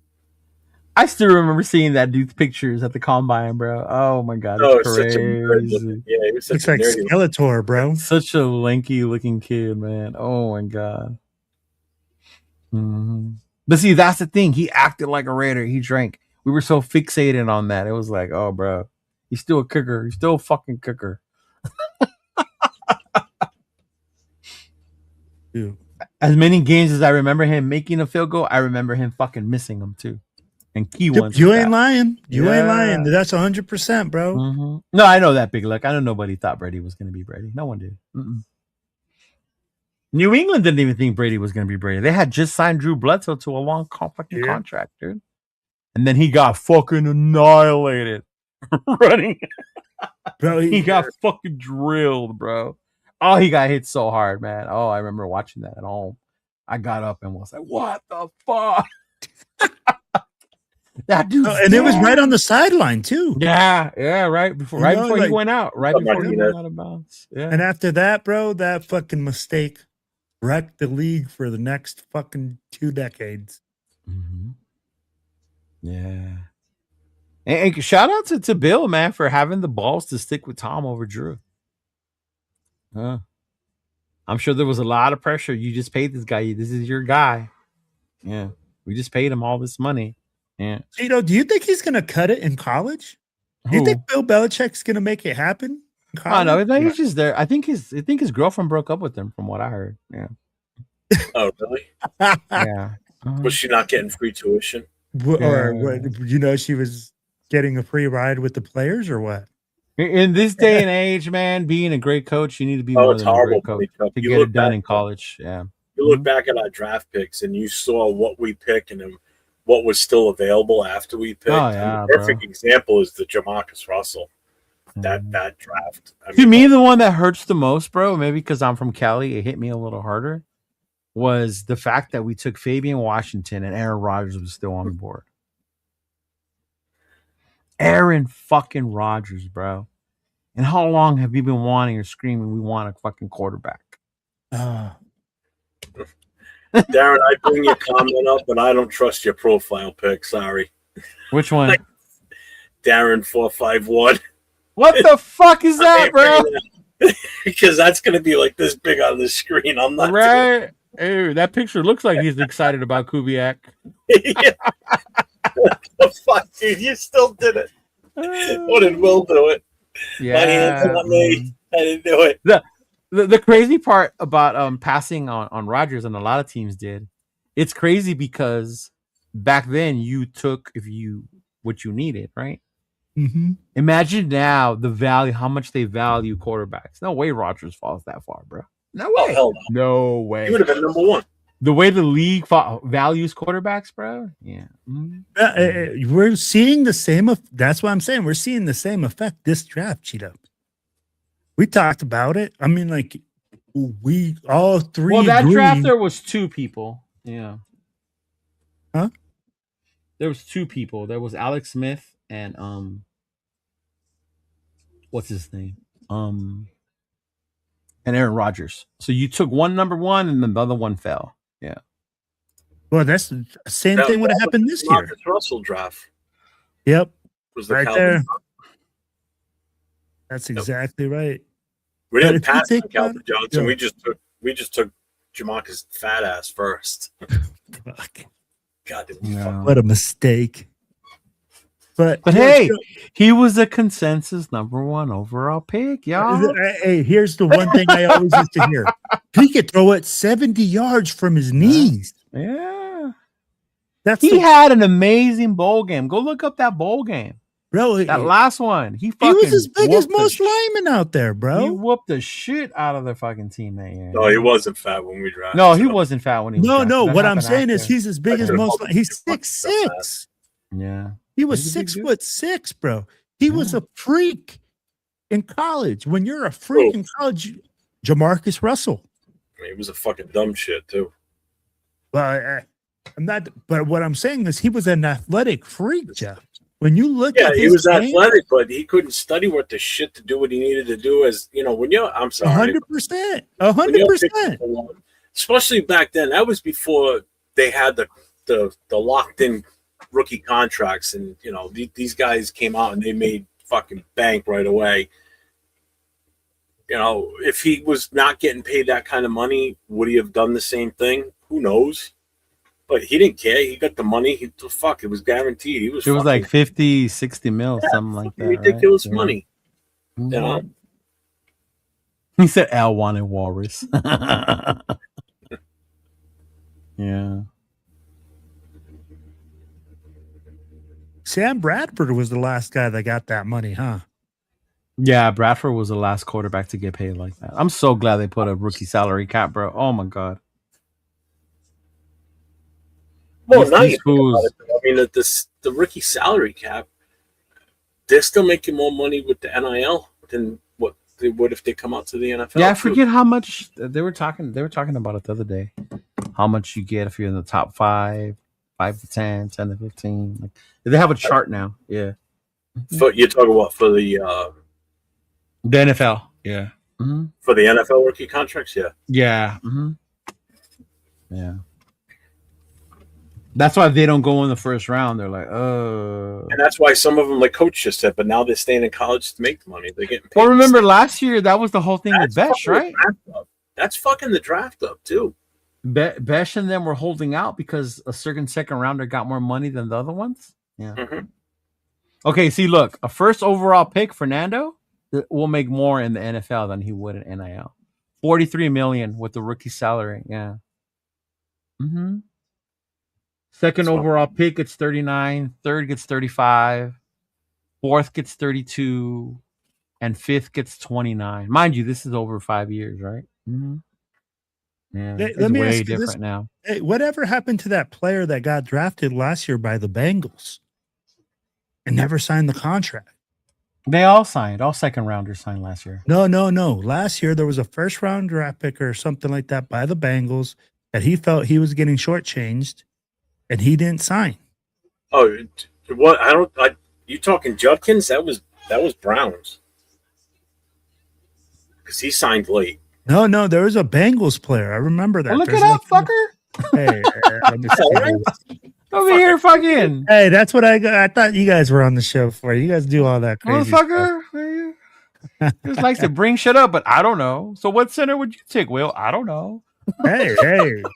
Speaker 7: I still remember seeing that dude's pictures at the combine, bro. Oh my God.
Speaker 5: Oh,
Speaker 7: It's
Speaker 5: it's such a nerd
Speaker 7: crazy.
Speaker 5: looking. Yeah, he was such
Speaker 4: Looks
Speaker 5: a
Speaker 4: like
Speaker 5: nerdy.
Speaker 4: Skeletor, bro.
Speaker 7: Such a lanky looking kid, man. Oh my God. Mm-hmm. But see, that's the thing. He acted like a Raider. He drank. We were so fixated on that. It was like, oh, bro, he's still a kicker. He's still a fucking kicker.
Speaker 4: Dude.
Speaker 7: As many games as I remember him making a field goal, I remember him fucking missing them too. And key ones.
Speaker 4: You
Speaker 7: with
Speaker 4: ain't
Speaker 7: that.
Speaker 4: lying. You ain't
Speaker 7: Yeah.
Speaker 4: lying. That's 100%, bro.
Speaker 7: Mhm. No, I know that, Big Luck. I know nobody thought Brady was going to be Brady. No one did. Mm-mm. New England didn't even think Brady was going to be Brady. They had just signed Drew Bledsoe to a long fucking contract, dude. And then he got fucking annihilated running.
Speaker 4: Bro,
Speaker 7: He got fucking drilled, bro. Oh, he got hit so hard, man. Oh, I remember watching that at home. I got up and was like, what the fuck? That dude.
Speaker 4: and it was right on the sideline, too.
Speaker 7: Yeah, right before he went out. Right before he went out of bounds. Yeah.
Speaker 4: And after that, bro, that fucking mistake wrecked the league for the next fucking 2 decades.
Speaker 7: Mm-hmm. Yeah. And shout out to Bill, man, for having the balls to stick with Tom over Drew. I'm sure there was a lot of pressure. You just paid this guy. This is your guy. Yeah. We just paid him all this money. Yeah.
Speaker 4: Cheeto, do you think he's going to cut it in college? Do you think Bill Belichick's going to make it happen?
Speaker 7: Oh, no, he's just there. I think his girlfriend broke up with him, from what I heard. Yeah.
Speaker 5: Oh, really?
Speaker 7: Yeah.
Speaker 5: Was she not getting free tuition?
Speaker 4: Or, what, she was getting a free ride with the players or what?
Speaker 7: In this day and age, man, being a great coach, you need to be more
Speaker 5: it's
Speaker 7: than a great
Speaker 5: horrible.
Speaker 7: coach to get it done in college. Yeah.
Speaker 5: You look back at our draft picks and you saw what we picked and then what was still available after we picked.
Speaker 7: Oh, yeah,
Speaker 5: and the perfect example is the Jamarcus Russell. that draft. I
Speaker 7: To me, the one that hurts the most, bro, maybe because I'm from Cali, it hit me a little harder, was the fact that we took Fabian Washington and Aaron Rodgers was still on the board. Aaron fucking Rodgers, bro. And how long have you been wanting or screaming we want a fucking quarterback?
Speaker 4: Ah.
Speaker 5: Darren, I bring your comment up, but I don't trust your profile pic. Sorry,
Speaker 7: Which one?
Speaker 5: Darren 451.
Speaker 7: What the fuck is that, bro?
Speaker 5: Because that's gonna be like this big on the screen. I'm not
Speaker 7: Right? Ew, that picture looks like he's excited about Kubiak.
Speaker 5: Yeah. What the fuck, dude? You still did it. What did Will do it? My hands
Speaker 7: Yeah.
Speaker 5: on me. I didn't do it.
Speaker 7: The crazy part about passing on Rodgers, and a lot of teams did, it's crazy because back then you took what you needed, right?
Speaker 4: Mm-hmm.
Speaker 7: Imagine now the value, how much they value quarterbacks. No way Rodgers falls that far, bro. No
Speaker 5: Oh
Speaker 7: way.
Speaker 5: hell no.
Speaker 7: No way.
Speaker 5: He would have been number one.
Speaker 7: The way the league values quarterbacks, bro. Yeah. Mhm.
Speaker 4: We're seeing the same. That's what I'm saying. We're seeing the same effect this draft, Cheeto. We talked about it. I mean, like we all three.
Speaker 7: Well, that
Speaker 4: agree.
Speaker 7: draft there was two people. Yeah.
Speaker 4: Huh?
Speaker 7: There was two people. There was Alex Smith and what's his name? And Aaron Rodgers. So you took one number one, and then the other one fell. Yeah.
Speaker 4: Well, that's the same
Speaker 5: That-
Speaker 4: thing would have
Speaker 5: that
Speaker 4: happened
Speaker 5: was
Speaker 4: this year.
Speaker 5: Marcus Russell draft
Speaker 4: Yep,
Speaker 5: was the
Speaker 4: right
Speaker 5: Calvin.
Speaker 4: there. That's exactly right.
Speaker 5: We
Speaker 4: But
Speaker 5: didn't
Speaker 4: if you
Speaker 5: pass
Speaker 4: think
Speaker 5: on Calvin
Speaker 4: about it-
Speaker 5: Johnson.
Speaker 4: yeah.
Speaker 5: We just took Jamarcus fat ass first.
Speaker 4: Fuck.
Speaker 5: God, did
Speaker 7: No.
Speaker 4: What a mistake. But
Speaker 7: Hey, he was a consensus number one overall pick, y'all.
Speaker 4: Hey, here's the one thing I always used to hear. He could throw it 70 yards from his knees.
Speaker 7: Yeah.
Speaker 4: That's
Speaker 7: He
Speaker 4: the,
Speaker 7: had an amazing bowl game. Go look up that bowl game.
Speaker 4: bro.
Speaker 7: That last one. He
Speaker 4: was as big as
Speaker 7: whooped the
Speaker 4: most linemen out there,
Speaker 7: He
Speaker 4: bro.
Speaker 7: whooped the shit out of their fucking team that year.
Speaker 5: No, he wasn't fat when we drafted.
Speaker 7: No, he
Speaker 5: him.
Speaker 7: wasn't fat when he was
Speaker 4: No,
Speaker 7: drafted.
Speaker 4: no.
Speaker 7: That
Speaker 4: What I'm
Speaker 7: happened
Speaker 4: saying is
Speaker 7: after.
Speaker 4: he's as big as
Speaker 5: could've
Speaker 4: most.
Speaker 5: helped
Speaker 4: He's
Speaker 5: him.
Speaker 4: 6'6".
Speaker 7: Yeah.
Speaker 4: He was
Speaker 7: He's a big dude.
Speaker 4: 6'6", bro. He was a freak in college. When you're a freak in college, Jamarcus Russell.
Speaker 5: He was a fucking dumb shit too.
Speaker 4: But I'm not. But what I'm saying is he was an athletic freak, Jeff. When you look
Speaker 5: Yeah,
Speaker 4: at
Speaker 5: he
Speaker 4: his
Speaker 5: was
Speaker 4: game,
Speaker 5: athletic, but he couldn't study what the shit to do what he needed to do. As you know, when you're, I'm sorry,
Speaker 4: 100%,
Speaker 5: when you're
Speaker 4: 100%.
Speaker 5: picking one, especially back then. That was before they had the locked in rookie contracts, and you know these guys came out and they made fucking bank right away. You know, if he was not getting paid that kind of money, would he have done the same thing? Who knows? But he didn't care. He got the money. It was guaranteed. He was.
Speaker 7: It was
Speaker 5: fucking
Speaker 7: like 50, 60 mil, something like that.
Speaker 5: ridiculous
Speaker 7: right?
Speaker 5: money.
Speaker 7: Yeah.
Speaker 5: You know.
Speaker 7: He said Al wanted Walrus. Yeah.
Speaker 4: Sam Bradford was the last guy that got that money, huh?
Speaker 7: Yeah, Bradford was the last quarterback to get paid like that. I'm so glad they put a rookie salary cap, bro. Oh my god.
Speaker 5: Well,
Speaker 7: These
Speaker 5: now you think
Speaker 7: fools-
Speaker 5: about it, I mean, the rookie salary cap, they're still making more money with the NIL than what they would if they come out to the NFL.
Speaker 7: Yeah, I
Speaker 5: too.
Speaker 7: forget how much they were talking. They were talking about it the other day. How much you get if you're in the top 5 to 10, 10 to 15. Like, they have a chart now. Yeah,
Speaker 5: You're talking about for the
Speaker 7: NFL. Yeah. Mm-hmm.
Speaker 5: for the NFL rookie contracts, yeah.
Speaker 7: Yeah. Mm-hmm. Yeah. That's why they don't go in the first round. They're like,
Speaker 5: And that's why some of them, like Coach just said, but now they're staying in college to make the money. They're getting paid.
Speaker 7: Well, remember last year that was the whole thing with
Speaker 5: That's
Speaker 7: Besh,
Speaker 5: fucking
Speaker 7: right?
Speaker 5: the draft up. That's fucking the draft up too.
Speaker 7: Besh and them were holding out because a certain second rounder got more money than the other ones. Yeah.
Speaker 5: Mhm.
Speaker 7: Okay, see, look, a first overall pick, Fernando, will make more in the NFL than he would in NIL. $43 million with the rookie salary. Yeah. Mm-hmm. Second
Speaker 5: So-
Speaker 7: overall pick gets 39. Third gets 35. Fourth gets 32. And fifth gets 29. Mind you, this is over 5 years, right? Mm-hmm. Yeah,
Speaker 4: Let
Speaker 7: it's
Speaker 4: me
Speaker 7: way
Speaker 4: ask you
Speaker 7: different
Speaker 4: this.
Speaker 7: now.
Speaker 4: Hey, whatever happened to that player that got drafted last year by the Bengals and never signed the contract?
Speaker 7: They all signed. All second rounders signed last year.
Speaker 4: No. Last year there was a first round draft pick or something like that by the Bengals that he felt he was getting shortchanged, and he didn't sign.
Speaker 5: Oh, what? You talking Judkins? That was Browns because he signed late.
Speaker 4: No, there was a Bengals player. I remember that.
Speaker 7: Well, look
Speaker 4: There's
Speaker 7: it up,
Speaker 4: like-
Speaker 7: fucker.
Speaker 4: Hey, let me see.
Speaker 7: Over here, fucking
Speaker 4: Hey, that's what I thought you guys were on the show for. You guys do all that crazy stuff.
Speaker 7: motherfucker. Just likes to bring shit up, but I don't know. So, what center would you take, Will? I don't know.
Speaker 4: Hey,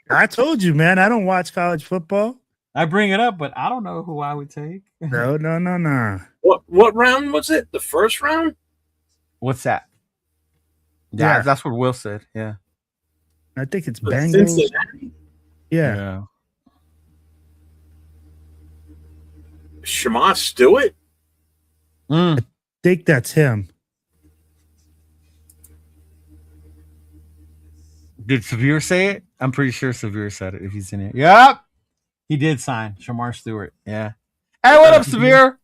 Speaker 4: I told you, man. I don't watch college football.
Speaker 7: I bring it up, but I don't know who I would take.
Speaker 4: No.
Speaker 5: What round was it? The first round?
Speaker 7: What's that? Yeah,
Speaker 4: Yeah.
Speaker 7: that's what Will said. Yeah.
Speaker 4: I think it's
Speaker 5: Was it
Speaker 4: Bengals.
Speaker 5: Cincinnati?
Speaker 4: Yeah.
Speaker 5: Shamar Stewart?
Speaker 7: Mm.
Speaker 4: I think that's him.
Speaker 7: Did Severe say it? I'm pretty sure Severe said it if he's in it. Yep. He did sign Shamar Stewart. Yeah. Hey, what up, Severe?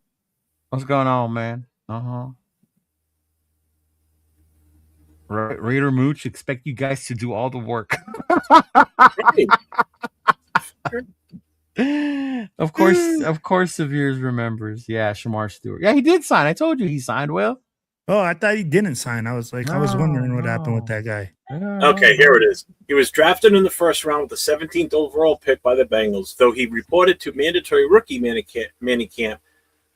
Speaker 7: What's going on, man? Raider Mooch, expect you guys to do all the work. Of course, Severe remembers. Yeah, Shamar Stewart. Yeah, he did sign. I told you he signed. Will.
Speaker 4: Oh, I thought he didn't sign. I was wondering what happened with that guy.
Speaker 5: Okay, here it is. He was drafted in the first round with the 17th overall pick by the Bengals. Though he reported to mandatory rookie minicamp,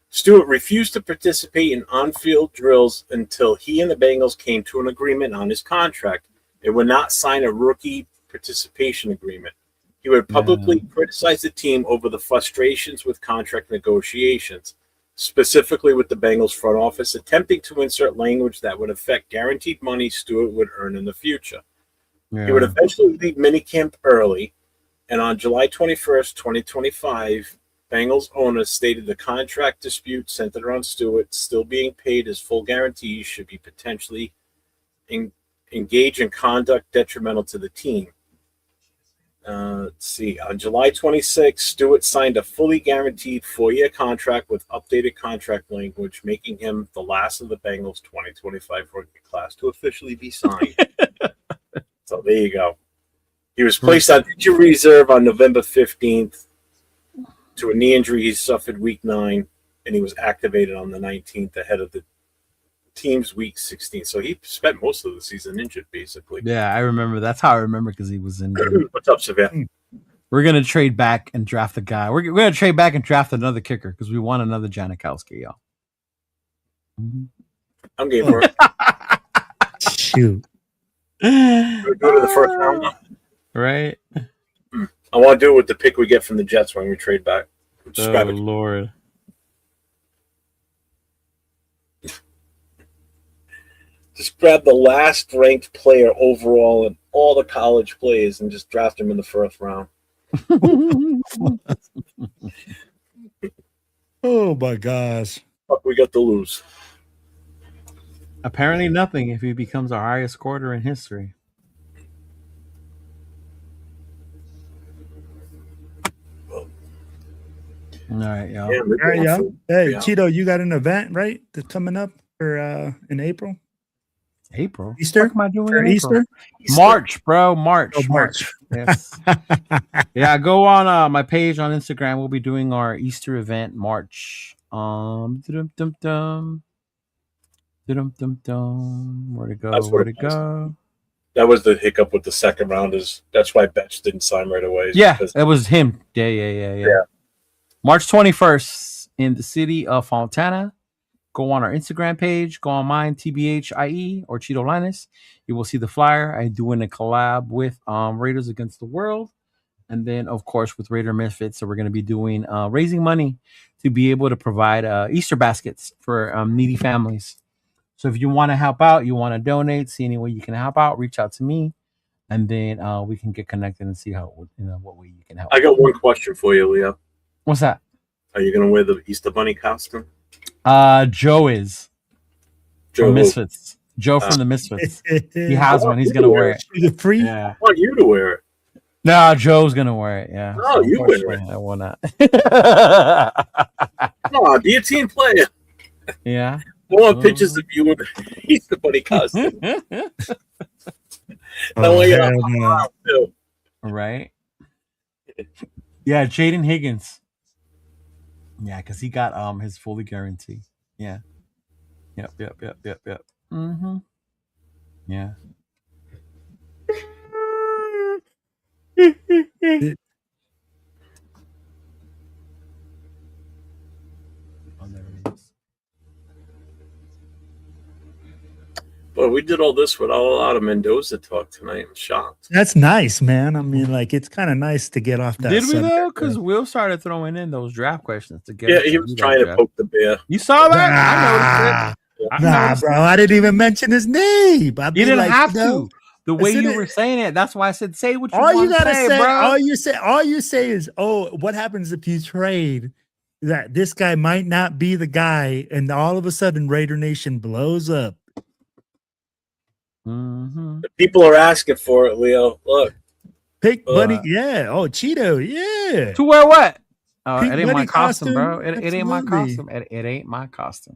Speaker 5: Stewart refused to participate in on-field drills until he and the Bengals came to an agreement on his contract. They would not sign a rookie participation agreement. He would publicly criticize the team over the frustrations with contract negotiations, specifically with the Bengals front office, attempting to insert language that would affect guaranteed money Stewart would earn in the future.
Speaker 7: Yeah.
Speaker 5: He would eventually leave minicamp early, and on July 21st, 2025, Bengals owners stated the contract dispute centered around Stewart still being paid his full guarantees should be potentially engage in conduct detrimental to the team. Let's see. On July 26th, Stewart signed a fully guaranteed 4-year contract with updated contract language, making him the last of the Bengals 2025 rookie class to officially be signed. So there you go. He was placed on injury reserve on November 15th to a knee injury he suffered week 9, and he was activated on the 19th ahead of the team's week 16. So he spent most of the season injured, basically.
Speaker 7: Yeah, I remember. That's how I remember because he was injured.
Speaker 5: What's up, Savannah?
Speaker 7: We're gonna trade back and draft a guy. We're gonna trade back and draft another kicker because we want another Janikowski, y'all.
Speaker 5: I'm game for it.
Speaker 4: Shoot.
Speaker 5: Go to the first round.
Speaker 7: Right?
Speaker 5: I want to do it with the pick we get from the Jets when we trade back. Just grab it.
Speaker 7: Lord.
Speaker 5: Just grab the last ranked player overall in all the college plays and just draft him in the first round.
Speaker 4: Oh my gosh.
Speaker 5: Fuck, we got to lose.
Speaker 7: Apparently nothing if he becomes our highest scorer in history. All right, y'all.
Speaker 5: Yeah,
Speaker 4: All right, yeah. Hey,
Speaker 5: Yeah.
Speaker 4: Cheeto, you got an event, right? That's coming up for in April?
Speaker 7: April.
Speaker 4: Easter?
Speaker 7: What am I doing
Speaker 4: For
Speaker 7: in April?
Speaker 4: Easter?
Speaker 7: March, bro. March.
Speaker 4: Oh, March.
Speaker 7: Yes. Yeah, go on my page on Instagram. We'll be doing our Easter event March. Dum-dum-dum. Dum-dum-dum. Where to go?
Speaker 5: That's
Speaker 7: Where
Speaker 5: what
Speaker 7: to
Speaker 5: it
Speaker 7: go?
Speaker 5: That was the hiccup with the second round. That's why Betch didn't sign right away.
Speaker 7: Yeah,
Speaker 5: because-
Speaker 7: it was him. Yeah. March 21st in the city of Fontana. Go on our Instagram page. Go on mine, TBHIE or Chidolinus. You will see the flyer. I'm doing a collab with Raiders Against the World. And then, of course, with Raider Misfits. So we're going to be doing raising money to be able to provide Easter baskets for needy families. So if you want to help out, you want to donate, see any way you can help out, reach out to me. And then we can get connected and see how, what way you can help.
Speaker 5: I got one question for you, Leo.
Speaker 7: What's that?
Speaker 5: Are you going to wear the Easter Bunny costume?
Speaker 7: Joe is.
Speaker 5: Joe
Speaker 7: From
Speaker 5: who?
Speaker 7: Misfits. Joe from the Misfits. He has
Speaker 5: I
Speaker 7: one.
Speaker 5: want
Speaker 7: He's
Speaker 5: you
Speaker 7: going
Speaker 5: to
Speaker 7: to
Speaker 5: wear
Speaker 7: wear
Speaker 5: it.
Speaker 7: it.
Speaker 4: Is it free?
Speaker 7: Yeah.
Speaker 5: I want you to wear it.
Speaker 7: No, Joe's going to wear it. Yeah.
Speaker 5: No, you wear it.
Speaker 7: unfortunately, I will not.
Speaker 5: Come on, be a team player.
Speaker 7: Yeah.
Speaker 5: want pictures of you with he's the buddy costume.
Speaker 4: Oh, hell no.
Speaker 5: Too.
Speaker 7: Right? Yeah, Jaden Higgins. Yeah, because he got his fully guarantee. Yeah. Yep. Mm-hmm. Yeah. Oh, there it is.
Speaker 5: But we did all this without a lot of Mendoza talk tonight. I'm shocked.
Speaker 4: That's nice, man. I mean, like, it's kind of nice to get off that.
Speaker 7: Did we
Speaker 4: subject,
Speaker 7: though? Because
Speaker 4: right?
Speaker 7: Will started throwing in those draft questions to get.
Speaker 5: Yeah,
Speaker 7: us
Speaker 5: he
Speaker 7: to
Speaker 5: was
Speaker 7: do that
Speaker 5: trying to
Speaker 7: draft.
Speaker 5: poke the bear.
Speaker 7: You saw that? I
Speaker 4: Nah,
Speaker 7: noticed
Speaker 4: bro. I didn't even mention his name. I'd be
Speaker 7: You didn't
Speaker 4: like,
Speaker 7: have
Speaker 4: you know,
Speaker 7: to. The way
Speaker 4: isn't
Speaker 7: you
Speaker 4: it-
Speaker 7: were saying it, that's why I said say what you
Speaker 4: all you
Speaker 7: want to
Speaker 4: gotta
Speaker 7: say,
Speaker 4: say,
Speaker 7: bro.
Speaker 4: all you say is, oh, what happens if you trade that this guy might not be the guy, and all of a sudden Raider Nation blows up.
Speaker 7: Mm-hmm.
Speaker 5: The people are asking for it, Leo. Look,
Speaker 4: Pink Bunny, yeah. Oh, Cheeto, yeah.
Speaker 7: To wear what?
Speaker 4: Pink
Speaker 7: It ain't my
Speaker 4: bunny
Speaker 7: costume, bro.
Speaker 4: costume?
Speaker 7: It ain't my
Speaker 4: Absolutely.
Speaker 7: costume. It ain't my costume.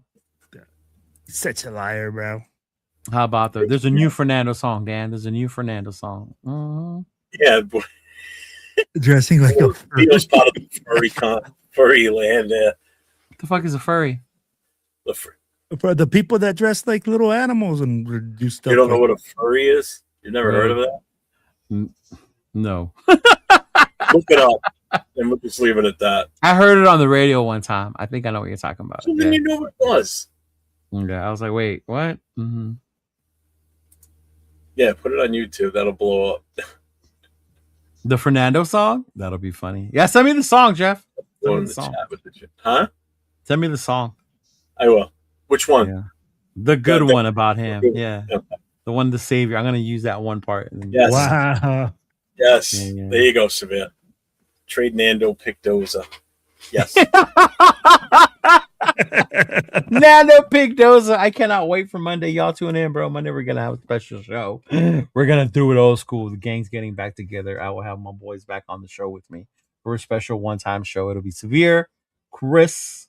Speaker 4: Such a liar, bro.
Speaker 7: How about there's a new Fernando song, Dan. There's a new Fernando song. Mm-hmm.
Speaker 5: yeah, boy,
Speaker 4: Dressing like a
Speaker 5: Leo's part of the furry land there.
Speaker 7: What the fuck is a furry?
Speaker 4: for the people that dress like little animals and do stuff.
Speaker 5: You don't know
Speaker 4: like
Speaker 5: what a furry is? You've never heard of that?
Speaker 7: No.
Speaker 5: Look it up, and we'll just leave it at that.
Speaker 7: I heard it on the radio one time. I think I know what you're talking about.
Speaker 5: So then you know what it was.
Speaker 7: Yeah, I was like, wait, what? Mm-hmm.
Speaker 5: Yeah, put it on YouTube. That'll blow up.
Speaker 7: The Fernando song? That'll be funny. Yeah, send me the song, Jeff.
Speaker 5: Go
Speaker 7: Send me
Speaker 5: in
Speaker 7: the
Speaker 5: the
Speaker 7: song.
Speaker 5: chat with the huh?
Speaker 7: Send me the song.
Speaker 5: I will. Which one?
Speaker 7: Yeah. The good
Speaker 5: The-
Speaker 7: one about him. Yeah.
Speaker 5: Yeah.
Speaker 7: The one, the savior. I'm going to use that one part. And then-
Speaker 5: Yes.
Speaker 4: Wow.
Speaker 5: Yes.
Speaker 7: Yeah.
Speaker 5: There you go, Severe. Trade Nando Picdoza. Yes.
Speaker 7: Nando Pigdoza. I cannot wait for Monday. Y'all tune in, bro. Monday we're gonna have a special show. We're gonna do it old school. The gang's getting back together. I will have my boys back on the show with me for a special one-time show. It'll be Severe, Chris,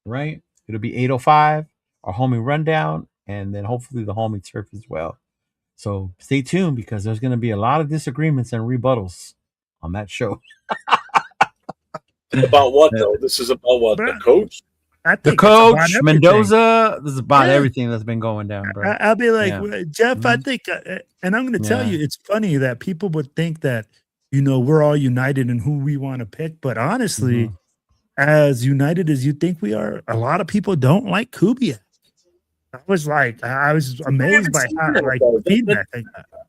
Speaker 7: right? It'll be 805, our homie rundown, and then hopefully the homie turf as well. So stay tuned because there's gonna be a lot of disagreements and rebuttals on that show.
Speaker 5: About what though? This is about what? The coach?
Speaker 4: I
Speaker 7: The
Speaker 4: think it's about
Speaker 7: coach,
Speaker 4: everything.
Speaker 7: Mendoza. This is about
Speaker 4: Yeah.
Speaker 7: everything that's been going down, bro.
Speaker 4: I'll be like,
Speaker 7: Yeah.
Speaker 4: "Well, Jeff, I
Speaker 7: Mhm.
Speaker 4: think, and I'm going to tell
Speaker 7: Yeah.
Speaker 4: you, it's funny that people would think that, you know, we're all united in who we want to pick. But honestly, as united as you think we are, a lot of people don't like Kubiak. I was amazed by how, like, feedback.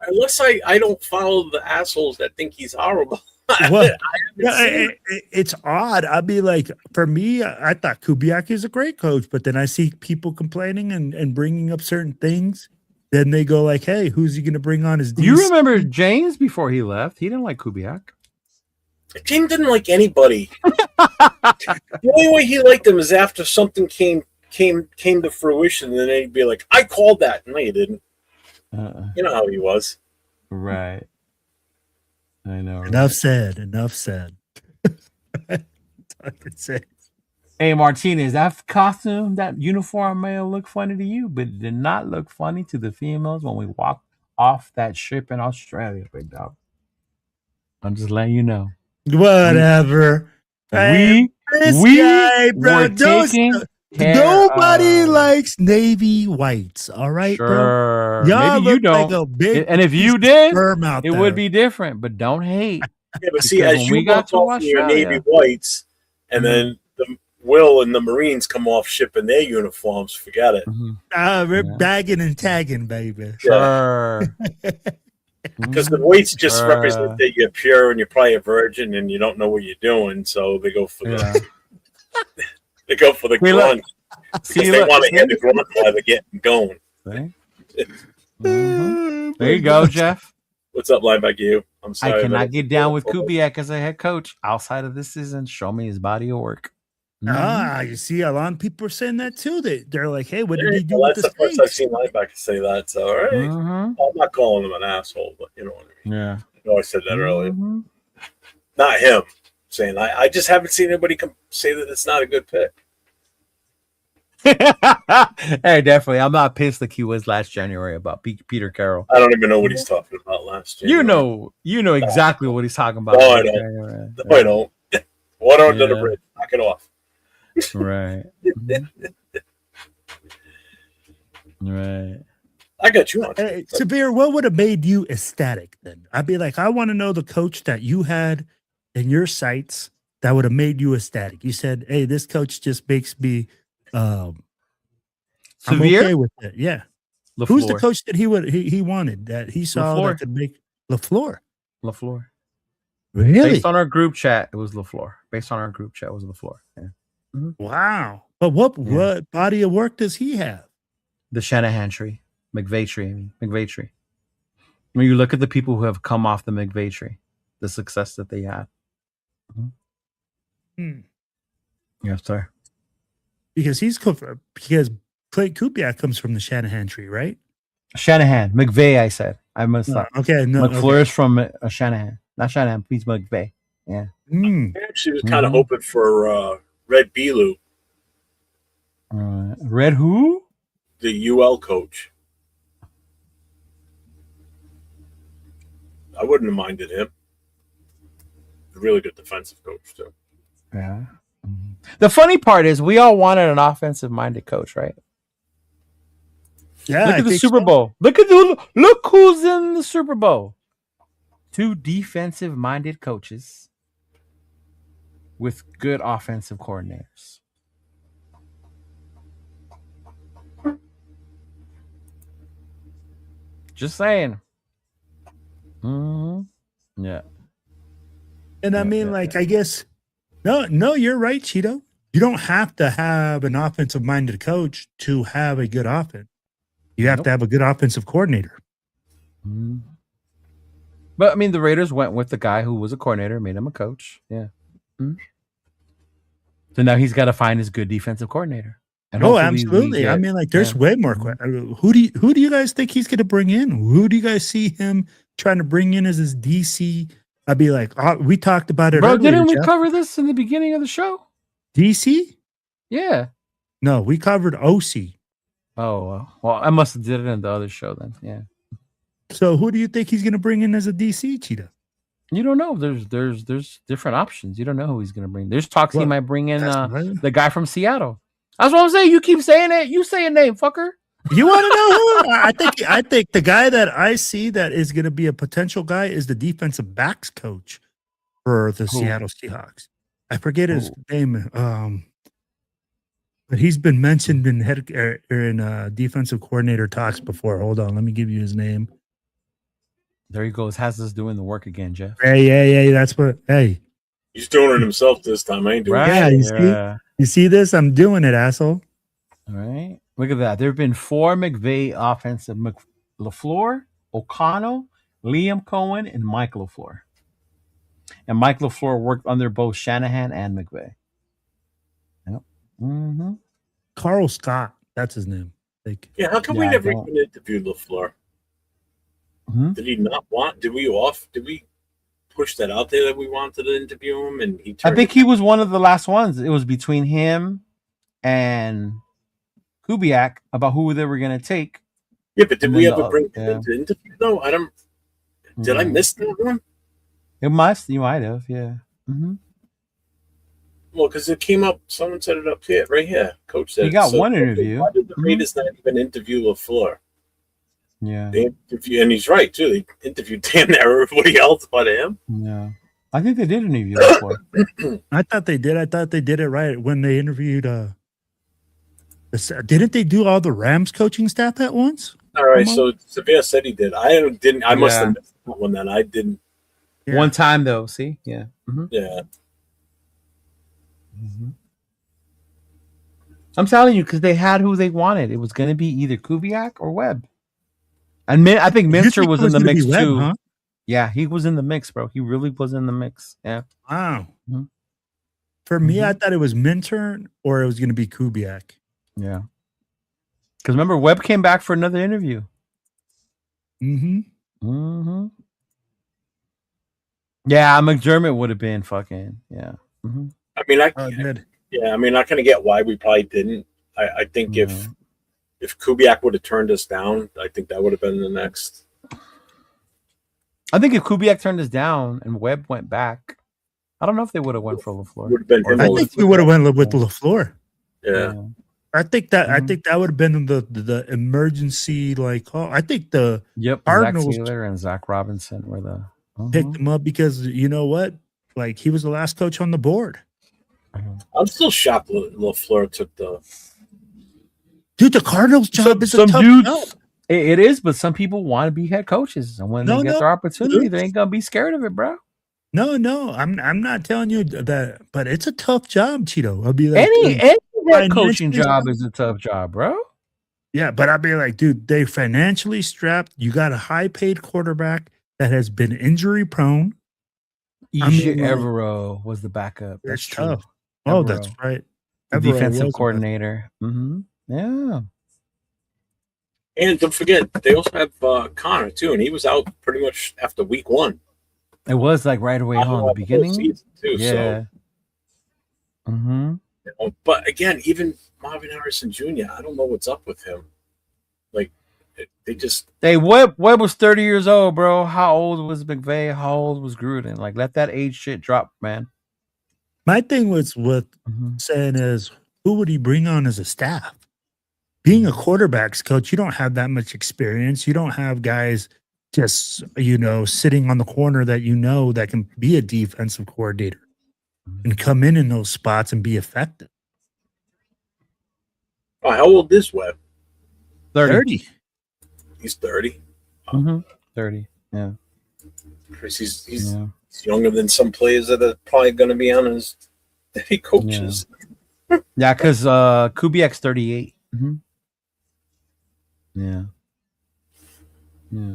Speaker 5: Unless I don't follow the assholes that think he's horrible.
Speaker 4: Well,
Speaker 5: I haven't seen
Speaker 4: it's odd. I'd be like, for me, I thought Kubiak is a great coach, but then I see people complaining and bringing up certain things. Then they go like, "Hey, who's he going to bring on his?"
Speaker 7: You
Speaker 4: DC?
Speaker 7: remember James before he left? He didn't like Kubiak.
Speaker 5: James didn't like anybody. The only way he liked him is after something came to fruition, and then he'd be like, "I called that." No, you didn't. You know how he was.
Speaker 7: Right. I know. right?
Speaker 4: Enough said. Enough said. That's all I can say.
Speaker 7: Hey, Martinez, that costume, that uniform may look funny to you, but it did not look funny to the females when we walked off that ship in Australia, big dog. I'm just letting you know.
Speaker 4: Whatever. Hey, this guy, bro.
Speaker 7: were taking care
Speaker 4: Nobody
Speaker 7: of-
Speaker 4: likes navy whites. All right, bro.
Speaker 7: Sure.
Speaker 4: Y'all
Speaker 7: Maybe you
Speaker 4: look like
Speaker 7: don't.
Speaker 4: a big
Speaker 7: And if you
Speaker 4: piece of
Speaker 7: did,
Speaker 4: sperm out
Speaker 7: it
Speaker 4: there.
Speaker 7: would be different, but don't hate.
Speaker 5: Yeah, but see,
Speaker 7: Because
Speaker 5: as
Speaker 7: when
Speaker 5: you
Speaker 7: we got
Speaker 5: walk
Speaker 7: to
Speaker 5: off in your
Speaker 7: Australia-
Speaker 5: Navy whites, and then the Will and the Marines come off shipping their uniforms, forget it.
Speaker 4: We're
Speaker 7: Yeah.
Speaker 4: bagging and tagging, baby.
Speaker 7: Sure.
Speaker 5: Because the whites just
Speaker 7: Sure.
Speaker 5: represent that you're pure and you're probably a virgin and you don't know what you're doing, so they go for
Speaker 7: Yeah.
Speaker 5: they go for the
Speaker 7: Hey, look.
Speaker 5: grunt because
Speaker 7: See,
Speaker 5: they
Speaker 7: look,
Speaker 5: want to
Speaker 7: see?
Speaker 5: hear the grunt while they're getting going.
Speaker 7: See? There you go, Jeff.
Speaker 5: What's up, linebacker? You? I'm sorry.
Speaker 7: I cannot
Speaker 5: but-
Speaker 7: get down with Kubiak as a head coach outside of this season. Show me his body of work.
Speaker 4: You see, a lot of people are saying that too. They're like, "Hey, what
Speaker 5: Yeah,
Speaker 4: did he do
Speaker 5: well,
Speaker 4: with
Speaker 5: that's
Speaker 4: the
Speaker 5: the first I've
Speaker 4: Saints?"
Speaker 5: seen linebackers say that. So, all right.
Speaker 7: Mhm.
Speaker 5: I'm not calling him an asshole, but you know what I mean.
Speaker 7: Yeah.
Speaker 5: I know I said that earlier.
Speaker 7: Mhm.
Speaker 5: Not him saying I just haven't seen anybody say that it's not a good pick.
Speaker 7: Hey, definitely. I'm not pissed like he was last January about Peter Carroll.
Speaker 5: I don't even know what he's talking about last year.
Speaker 7: You know exactly what he's talking about.
Speaker 5: No, I don't. No, I don't. Water under the bridge. Knock it off.
Speaker 7: Right. Right.
Speaker 5: I got you on.
Speaker 4: Hey, Severe, what would have made you ecstatic then? I'd be like, I want to know the coach that you had in your sights that would have made you ecstatic. You said, hey, this coach just makes me I'm
Speaker 7: Severe?
Speaker 4: okay with it. Yeah.
Speaker 7: LaFleur.
Speaker 4: Who's the coach that he wanted that he saw
Speaker 7: LaFleur.
Speaker 4: that could make LaFleur?
Speaker 7: LaFleur.
Speaker 4: Really?
Speaker 7: Based on our group chat, it was LaFleur. Based on our group chat, it was LaFleur. Yeah.
Speaker 4: Wow. But what body of work does he have?
Speaker 7: The Shanahan tree. McVay tree. When you look at the people who have come off the McVay tree, the success that they had. Yes, sir.
Speaker 4: Because Clay Kubiak comes from the Shanahan tree, right?
Speaker 7: Shanahan. McVay, I said. I must not.
Speaker 4: Okay. No.
Speaker 7: McFleur is from Shanahan. Not Shanahan. Please, McVay. Yeah.
Speaker 5: I actually was kind of hoping for Red Bilu,
Speaker 7: Red who?
Speaker 5: the UL coach. I wouldn't have minded him. A really good defensive coach, too.
Speaker 7: Yeah. The funny part is we all wanted an offensive-minded coach, right?
Speaker 4: Yeah.
Speaker 7: Look
Speaker 4: I
Speaker 7: at the
Speaker 4: think
Speaker 7: Super
Speaker 4: so.
Speaker 7: Bowl. Look who's in the Super Bowl. 2 defensive-minded coaches with good offensive coordinators. Just saying. Yeah.
Speaker 4: And I mean, I guess, no, you're right, Cheeto. You don't have to have an offensive minded coach to have a good offense. You have to have a good offensive coordinator.
Speaker 7: But I mean, the Raiders went with the guy who was a coordinator, made him a coach. Yeah. So now he's got to find his good defensive coordinator. And
Speaker 4: Absolutely. I mean, there's way more. Who do you guys think he's going to bring in? Who do you guys see him trying to bring in as his DC? I'd be like, we talked about it.
Speaker 7: Bro,
Speaker 4: earlier,
Speaker 7: didn't we
Speaker 4: Jeff.
Speaker 7: cover this in the beginning of the show?
Speaker 4: DC?
Speaker 7: Yeah.
Speaker 4: No, we covered OC.
Speaker 7: Oh, well, I must have did it in the other show then. Yeah.
Speaker 4: So who do you think he's going to bring in as a DC, Cheetah?
Speaker 7: You don't know. There's different options. You don't know who he's going to bring. There's talks he might bring in the guy from Seattle. That's what I'm saying. You keep saying it. You say a name, fucker.
Speaker 4: You want to know who? I think the guy that I see that is going to be a potential guy is the defensive backs coach for the Seattle Seahawks. I forget his name. But he's been mentioned in defensive coordinator talks before. Hold on, let me give you his name.
Speaker 7: There he goes. Has us doing the work again, Jeff.
Speaker 4: Yeah. That's what. Hey,
Speaker 5: he's doing it himself this time. I ain't doing
Speaker 7: Right.
Speaker 5: it.
Speaker 4: Yeah, you see this? I'm doing it, asshole.
Speaker 7: All right. Look at that. There have been 4 McVay offensive LaFleur, O'Connell, Liam Cohen, and Mike LaFleur. And Mike LaFleur worked under both Shanahan and McVay. Yep.
Speaker 4: Carl Scott. That's his name.
Speaker 5: Yeah, how come we never even interviewed LaFleur? Did he not want? Did we push that out there that we wanted to interview him? And
Speaker 7: I think he was one of the last ones. It was between him and Kubiak about who they were going to take.
Speaker 5: Yeah, but did we ever bring him into interview? No, I don't. Did I miss that one?
Speaker 7: You might have, yeah.
Speaker 5: Well, because it came up. Someone set it up here, right here. Coach said
Speaker 7: he got one interview.
Speaker 5: Why did the Raiders not even interview LaFleur?
Speaker 7: Yeah,
Speaker 5: they and he's right too. They interviewed damn near everybody else but him.
Speaker 7: Yeah, I think they did interview LaFleur.
Speaker 4: I thought they did. I thought they did it right when they interviewed. Didn't they do all the Rams coaching staff at once?
Speaker 5: All right, so Severe said he did. I didn't. I must have missed that one. Then I didn't.
Speaker 4: Yeah.
Speaker 7: One time though. See, yeah,
Speaker 5: yeah.
Speaker 7: I'm telling you, because they had who they wanted. It was going to be either Kubiak or Webb. And I think Minter was in the mix too. Huh? Yeah, he was in the mix, bro. He really was in the mix. Yeah.
Speaker 4: Wow. For me, I thought it was Minter or it was going to be Kubiak.
Speaker 7: Yeah. Because remember, Webb came back for another interview. Yeah, McDermott would have been fucking, yeah.
Speaker 5: I mean, I kind of get why we probably didn't. I think if Kubiak would have turned us down, I think that would have been the next.
Speaker 7: I think if Kubiak turned us down and Webb went back, I don't know if they would have went for LaFleur.
Speaker 5: Would have been him.
Speaker 4: I think we would have went with LaFleur.
Speaker 5: Yeah.
Speaker 4: I think that would have been the emergency call. I think the
Speaker 7: Zach
Speaker 4: Cardinals
Speaker 7: Taylor and Zach Robinson were the
Speaker 4: picked him up because you know what? Like he was the last coach on the board.
Speaker 5: I'm still shocked LaFleur took the.
Speaker 4: Dude, the Cardinals job is a tough job.
Speaker 7: It is, but some people want to be head coaches, and when they get their opportunity, they ain't gonna be scared of it, bro.
Speaker 4: No, I'm not telling you that, but it's a tough job, Cheeto. I'll be like,
Speaker 7: any head coaching job is a tough job, bro.
Speaker 4: Yeah, but I'll be like, dude, they financially strapped. You got a high paid quarterback that has been injury prone.
Speaker 7: Evero was the backup. That's
Speaker 4: tough.
Speaker 7: True.
Speaker 4: Oh, that's right.
Speaker 7: The defensive coordinator. Yeah.
Speaker 5: And don't forget, they also have Connor too, and he was out pretty much after week 1.
Speaker 7: It was like right away on the beginning.
Speaker 5: Season too,
Speaker 7: yeah.
Speaker 5: So. But again, even Marvin Harrison Jr., I don't know what's up with him. Like, they just.
Speaker 7: Hey, Webb was 30 years old, bro. How old was McVay? How old was Gruden? Like, let that age shit drop, man.
Speaker 4: My thing was saying is, who would he bring on as a staff? Being a quarterbacks coach, you don't have that much experience. You don't have guys just, sitting on the corner that that can be a defensive coordinator and come in those spots and be effective.
Speaker 5: Oh, how old is Webb?
Speaker 7: 30.
Speaker 5: He's 30.
Speaker 7: 30. Yeah.
Speaker 5: Chris, he's younger than some players that are probably going to be on his coaches.
Speaker 7: Yeah, because Kubiak's 38. Yeah. Yeah.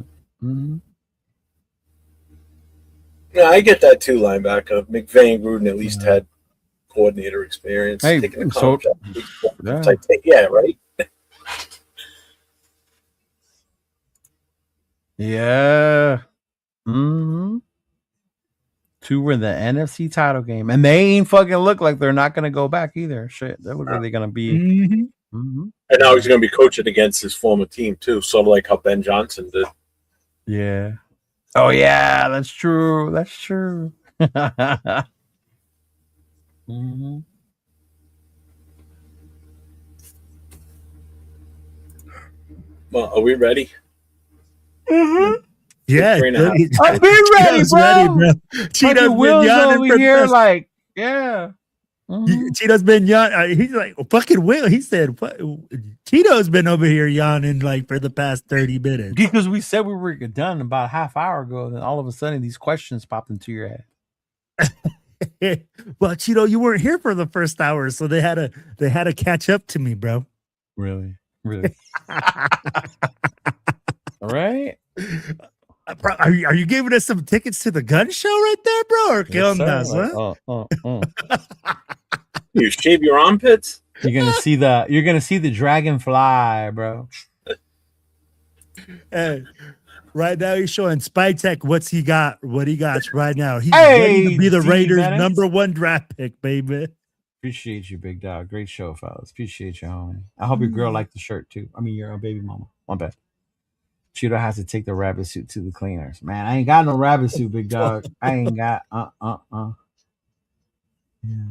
Speaker 5: Yeah, I get that too, linebacker. McVay and Gruden at least had coordinator experience.
Speaker 7: Hey,
Speaker 5: taking a contract. Yeah, right?
Speaker 7: Yeah. 2 were in the NFC title game, and they ain't fucking look like they're not going to go back either. Shit, they look like they're going to be.
Speaker 5: And now he's going to be coaching against his former team too, sort of like how Ben Johnson did.
Speaker 7: Yeah. Oh yeah, that's true. That's true.
Speaker 5: Well, are we ready?
Speaker 4: Yeah,
Speaker 7: I've been ready, bro.
Speaker 4: Cheeto's
Speaker 7: Will's over here, like, yeah.
Speaker 4: Cheeto's been yawning. He's like, fucking Will. He said, what? Cheeto's been over here yawning like for the past 30 minutes.
Speaker 7: Because we said we were done about a half hour ago, then all of a sudden these questions popped into your head.
Speaker 4: Well, Cheeto, you weren't here for the first hour, so they had to catch up to me, bro.
Speaker 7: Really? All right.
Speaker 4: Are you giving us some tickets to the gun show right there, bro? Or killing us, huh?
Speaker 5: You shave your armpits?
Speaker 7: You're gonna see the dragonfly, bro.
Speaker 4: Hey, right now he's showing Spytech what he got right now. He's ready to be the Raiders' #1 draft pick, baby.
Speaker 7: Appreciate you, big dog. Great show, fellas. Appreciate you, homie. I hope your girl liked the shirt too. I mean, your baby mama. My bad. Cheeto has to take the rabbit suit to the cleaners. Man, I ain't got no rabbit suit, big dog. I ain't got Yeah.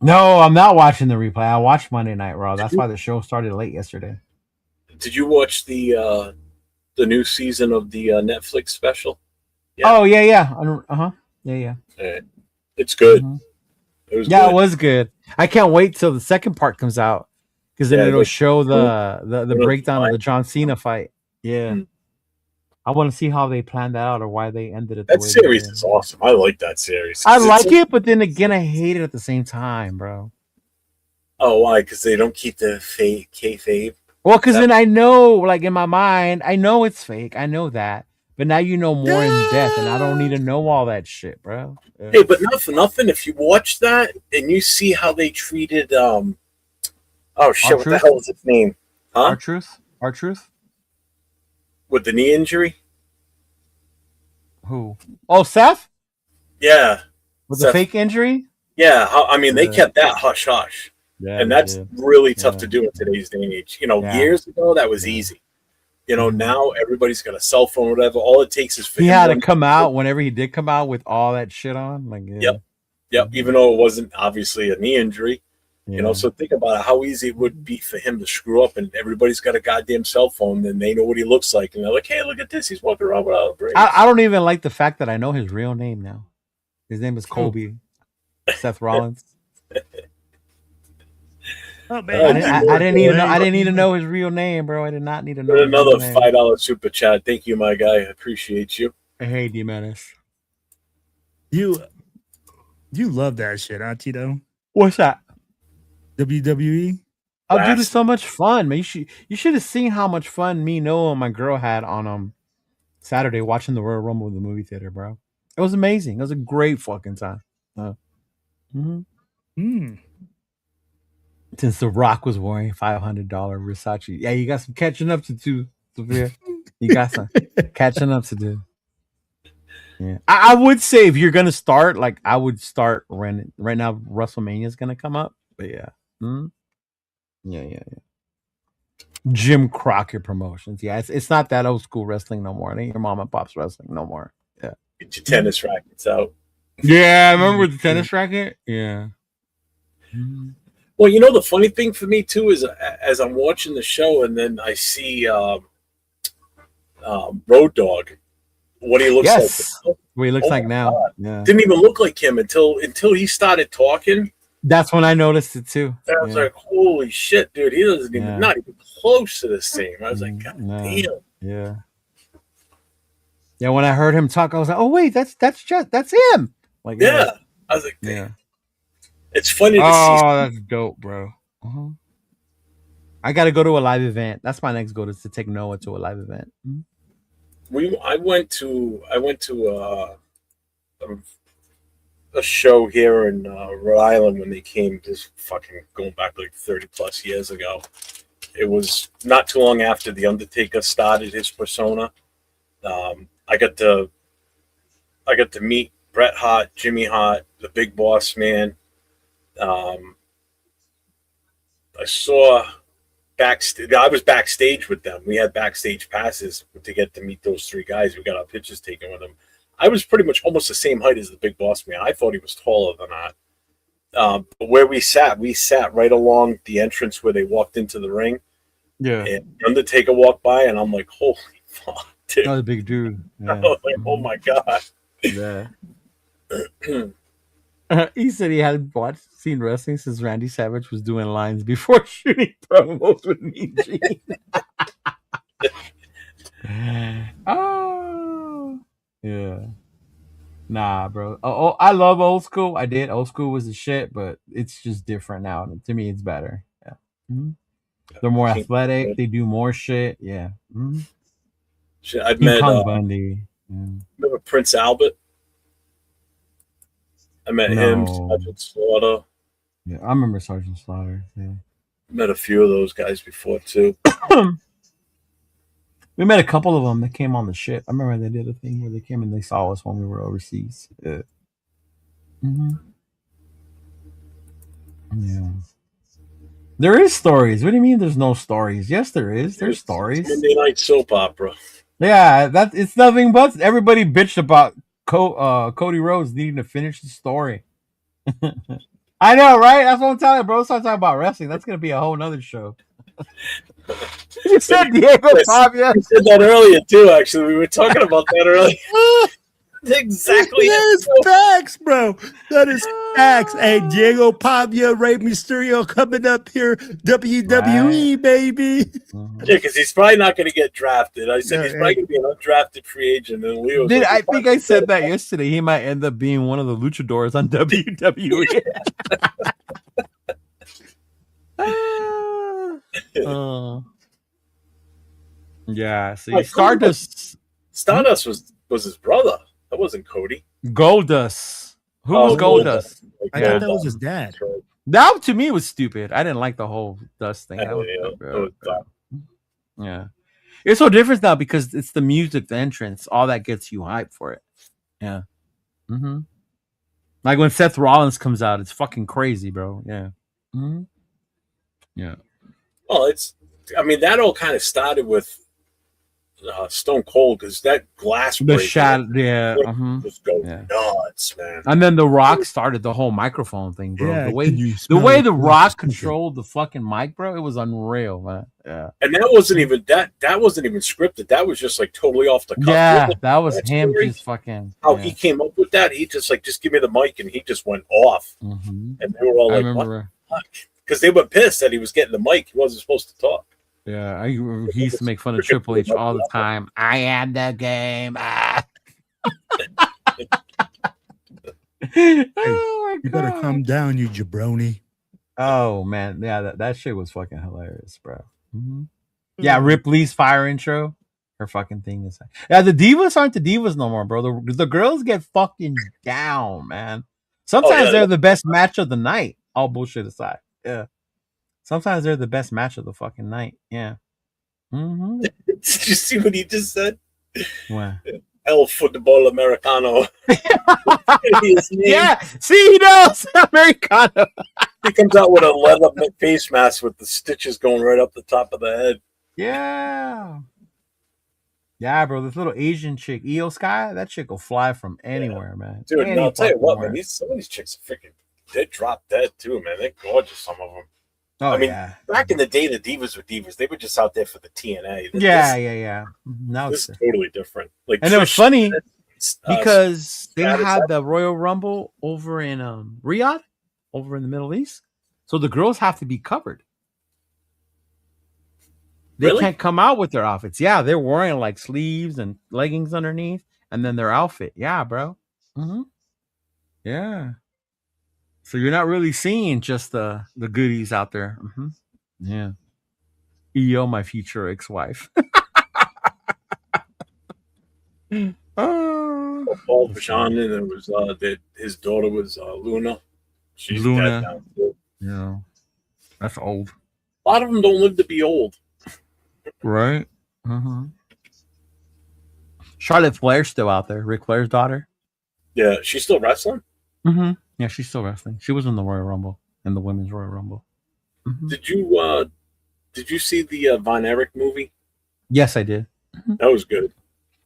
Speaker 7: No, I'm not watching the replay. I watched Monday Night Raw. That's why the show started late yesterday.
Speaker 5: Did you watch the new season of the Netflix special?
Speaker 7: Yeah. Oh yeah. Yeah.
Speaker 5: It's good.
Speaker 7: It was good. I can't wait till the second part comes out because then it'll show the breakdown of the John Cena fight. Yeah. I want to see how they planned that out or why they ended it.
Speaker 5: That series is awesome. I like that series.
Speaker 7: I like it, but then again, I hate it at the same time, bro.
Speaker 5: Oh, why? Because they don't keep the fake kayfabe.
Speaker 7: Well, because then I know, like in my mind, I know it's fake. I know that, but now you know more in depth, and I don't need to know all that shit, bro.
Speaker 5: Hey, but not for nothing. If you watch that and you see how they treated, oh shit, what the hell is its name? Huh?
Speaker 7: R-Truth.
Speaker 5: With the knee injury?
Speaker 7: Who? Oh, Seth?
Speaker 5: Yeah.
Speaker 7: With the fake injury?
Speaker 5: Yeah. They kept that hush-hush.
Speaker 7: Yeah,
Speaker 5: and
Speaker 7: they
Speaker 5: that's
Speaker 7: did.
Speaker 5: really tough
Speaker 7: Yeah.
Speaker 5: to do in today's day and age.
Speaker 7: Yeah.
Speaker 5: Years ago that was easy. Now everybody's got a cell phone, whatever. All it takes is for
Speaker 7: He
Speaker 5: him
Speaker 7: had to
Speaker 5: one-
Speaker 7: come out whenever he did come out with all that shit on. Like, yeah.
Speaker 5: Yep. Even though it wasn't obviously a knee injury,
Speaker 7: Yeah.
Speaker 5: So think about how easy it would be for him to screw up, and everybody's got a goddamn cell phone, and they know what he looks like, and they're like, "Hey, look at this! He's walking around without a brace."
Speaker 7: I don't even like the fact that I know his real name now. His name is Kobe Seth Rollins.
Speaker 4: Oh
Speaker 5: I
Speaker 4: man,
Speaker 7: I didn't even know. I didn't need to know his real name, bro. I did not need to know.
Speaker 5: But
Speaker 7: his real
Speaker 5: another
Speaker 7: name.
Speaker 5: $5 super chat. Thank you, my guy. I appreciate you.
Speaker 7: Hey, D Menace.
Speaker 4: you love that shit, huh, Tito?
Speaker 7: What's that?
Speaker 4: WWE.
Speaker 7: Oh, dude, it's
Speaker 5: Last-
Speaker 7: so much fun, man. You should have seen how much fun me, Noah, and my girl had on Saturday watching the Royal Rumble in the movie theater, bro. It was amazing. It was a great fucking time. Since The Rock was wearing $500 Versace. Yeah, you got some catching up to do, Sophia. You got some catching up to do. Yeah, I would say if you're gonna start, like I would start renting. Right now, WrestleMania is gonna come up, but yeah, yeah. Jim Crockett Promotions. Yeah, it's not that old school wrestling no more. It ain't your mom and pop's wrestling no more. Yeah,
Speaker 5: Get your tennis rackets out.
Speaker 7: yeah. I remember the tennis racket. Yeah.
Speaker 5: Well, the funny thing for me too is as I'm watching the show, and then I see Road Dogg, what he looks
Speaker 7: Yes.
Speaker 5: like.
Speaker 7: What he looks
Speaker 5: Oh
Speaker 7: like
Speaker 5: my
Speaker 7: now.
Speaker 5: God.
Speaker 7: Yeah.
Speaker 5: Didn't even look like him until he started talking.
Speaker 7: That's when I noticed it too.
Speaker 5: And I was
Speaker 7: Yeah.
Speaker 5: like, "Holy shit, dude! He doesn't even
Speaker 7: Yeah.
Speaker 5: not even close to the same." I was like, "God
Speaker 7: No.
Speaker 5: damn!"
Speaker 7: Yeah. Yeah, when I heard him talk, I was like, "Oh wait, that's him." Like,
Speaker 5: Yeah, I was like, "Damn!"
Speaker 7: yeah.
Speaker 5: It's funny to
Speaker 7: Oh,
Speaker 5: see.
Speaker 7: that's dope, bro. I got to go to a live event. That's my next goal, is to take Noah to a live event.
Speaker 5: I went to a show here in Rhode Island when they came, just fucking going back like 30 plus years ago. It was not too long after the Undertaker started his persona. I got to meet Bret Hart, Jimmy Hart, the Big Boss Man. I saw backstage. I was backstage with them. We had backstage passes to get to meet those three guys. We got our pictures taken with them. I was pretty much almost the same height as the Big Boss Man. I thought he was taller than that. But where we sat right along the entrance where they walked into the ring.
Speaker 7: Yeah.
Speaker 5: And Undertaker walked by, and I'm like, holy fuck, dude.
Speaker 7: Another big dude.
Speaker 5: I was like, oh my God.
Speaker 7: Yeah. He said he hadn't seen wrestling since Randy Savage was doing lines before shooting promos with Mean Gene. Oh, yeah. Nah, bro. Oh, I love old school. I did. Old school was the shit, but it's just different now. To me, it's better. Yeah. They're more athletic. They do more shit. Yeah.
Speaker 5: Shit, I've
Speaker 7: King
Speaker 5: met
Speaker 7: Kong Bundy.
Speaker 5: remember Prince Albert. I met him, Sergeant Slaughter.
Speaker 7: Yeah, I remember Sergeant Slaughter. Yeah.
Speaker 5: Met a few of those guys before too.
Speaker 7: We met a couple of them that came on the ship. I remember they did a thing where they came and they saw us when we were overseas. Yeah. Yeah. There is stories. What do you mean there's no stories? Yes, there is. There's stories.
Speaker 5: Monday night soap opera.
Speaker 7: Yeah, it's nothing but everybody bitched about Cody Rhodes needing to finish the story. I know, right? That's what I'm telling you, bro. Start talking about wrestling. That's gonna be a whole nother show. You said Diego Pavia.
Speaker 5: We said that earlier too. Actually, we were talking about that earlier. Exactly.
Speaker 4: That is facts, bro. That is facts. Hey, Diego Pavia, Rey Mysterio coming up here. WWE, baby.
Speaker 5: Yeah, because he's probably not going to get drafted. I said he's probably going to be an undrafted free agent. And Leo,
Speaker 7: Dude, I think I said that yesterday. He might end up being one of the luchadors on WWE. Yeah, see, Stardust
Speaker 5: was his brother. That wasn't Cody.
Speaker 7: Goldust. Who was Goldust?
Speaker 4: I thought that was his dad.
Speaker 7: That to me was stupid. I didn't like the whole dust thing. That was yeah. It's so different now because it's the music, the entrance, all that gets you hyped for it. Yeah. Like when Seth Rollins comes out, it's fucking crazy, bro. Yeah. Yeah.
Speaker 5: Well, that all kind of started with Stone Cold, because that glass
Speaker 7: The
Speaker 5: breaker
Speaker 7: shot, yeah.
Speaker 5: was going
Speaker 7: Yeah.
Speaker 5: nuts, man.
Speaker 7: And then The Rock started the whole microphone thing, bro.
Speaker 4: Yeah,
Speaker 7: the
Speaker 4: can you
Speaker 7: the
Speaker 4: smell
Speaker 7: way
Speaker 4: the
Speaker 7: The Rock
Speaker 4: cooking?
Speaker 7: controlled the fucking mic, bro, it was unreal, man. Yeah.
Speaker 5: And that wasn't even scripted. That was just like totally off the cuff.
Speaker 7: Yeah,
Speaker 5: Really?
Speaker 7: that was
Speaker 5: That
Speaker 7: him
Speaker 5: story?
Speaker 7: just fucking.
Speaker 5: How
Speaker 7: yeah.
Speaker 5: he came up with that? He just give me the mic, and he just went off.
Speaker 7: Mhm.
Speaker 5: And they were all
Speaker 7: I
Speaker 5: like, "What?"
Speaker 7: remember.
Speaker 5: Because they were pissed that he was getting the mic. He wasn't supposed to talk.
Speaker 7: Yeah, he used to make fun of Triple H all the time. I am the game. Ah. Oh my
Speaker 4: You better
Speaker 7: God.
Speaker 4: calm down, you jabroni.
Speaker 7: Oh man, yeah, that shit was fucking hilarious, bro. Mhm. Yeah, Ripley's fire intro, her fucking thing is. Yeah, the divas aren't the divas no more, bro. The girls get fucking down, man. Sometimes they're the best match of the night. All bullshit aside, yeah. Sometimes they're the best match of the fucking night. Yeah. Mm-hmm.
Speaker 5: Did you see what he just said?
Speaker 7: Wow.
Speaker 5: El Football Americano. His name.
Speaker 7: Yeah. See, he knows Americano.
Speaker 5: He comes out with a leather face mask with the stitches going right up the top of the head.
Speaker 7: Yeah. Yeah, bro. This little Asian chick, Io Sky, that chick will fly from anywhere, man.
Speaker 5: Dude,
Speaker 7: Any
Speaker 5: and I'll tell you what,
Speaker 7: fucking
Speaker 5: man.
Speaker 7: where.
Speaker 5: Some of these chicks are freaking. They drop dead too, man. They're gorgeous. Some of them.
Speaker 7: Oh,
Speaker 5: I mean,
Speaker 7: yeah.
Speaker 5: back in the day, the divas were divas. They were just out there for the TNA.
Speaker 7: Yeah. Now
Speaker 5: This
Speaker 7: it's
Speaker 5: is totally different. Like,
Speaker 7: and it was
Speaker 5: Trish
Speaker 7: funny
Speaker 5: Stratus,
Speaker 7: because they
Speaker 5: Stratus,
Speaker 7: had the Royal Rumble over in Riyadh, over in the Middle East. So the girls have to be covered. They
Speaker 5: Really?
Speaker 7: can't come out with their outfits. Yeah, they're wearing like sleeves and leggings underneath, and then their outfit. Yeah, bro. Mm-hmm. Yeah. So you're not really seeing just the goodies out there. Mm-hmm. Yeah. EO, my future ex-wife.
Speaker 5: Paul Fashan, and it was his daughter was Luna. She's
Speaker 7: Luna.
Speaker 5: dead now. Too.
Speaker 7: Yeah. That's old.
Speaker 5: A lot of them don't live to be old.
Speaker 7: Right? Uh-huh. Charlotte Flair's still out there. Ric Flair's daughter.
Speaker 5: Yeah, she's still wrestling.
Speaker 7: Mm-hmm. Yeah, she's still wrestling. She was in the Royal Rumble, in the Women's Royal Rumble. Mm-hmm.
Speaker 5: Did you see the Von Erich movie?
Speaker 7: Yes, I did.
Speaker 5: That was good.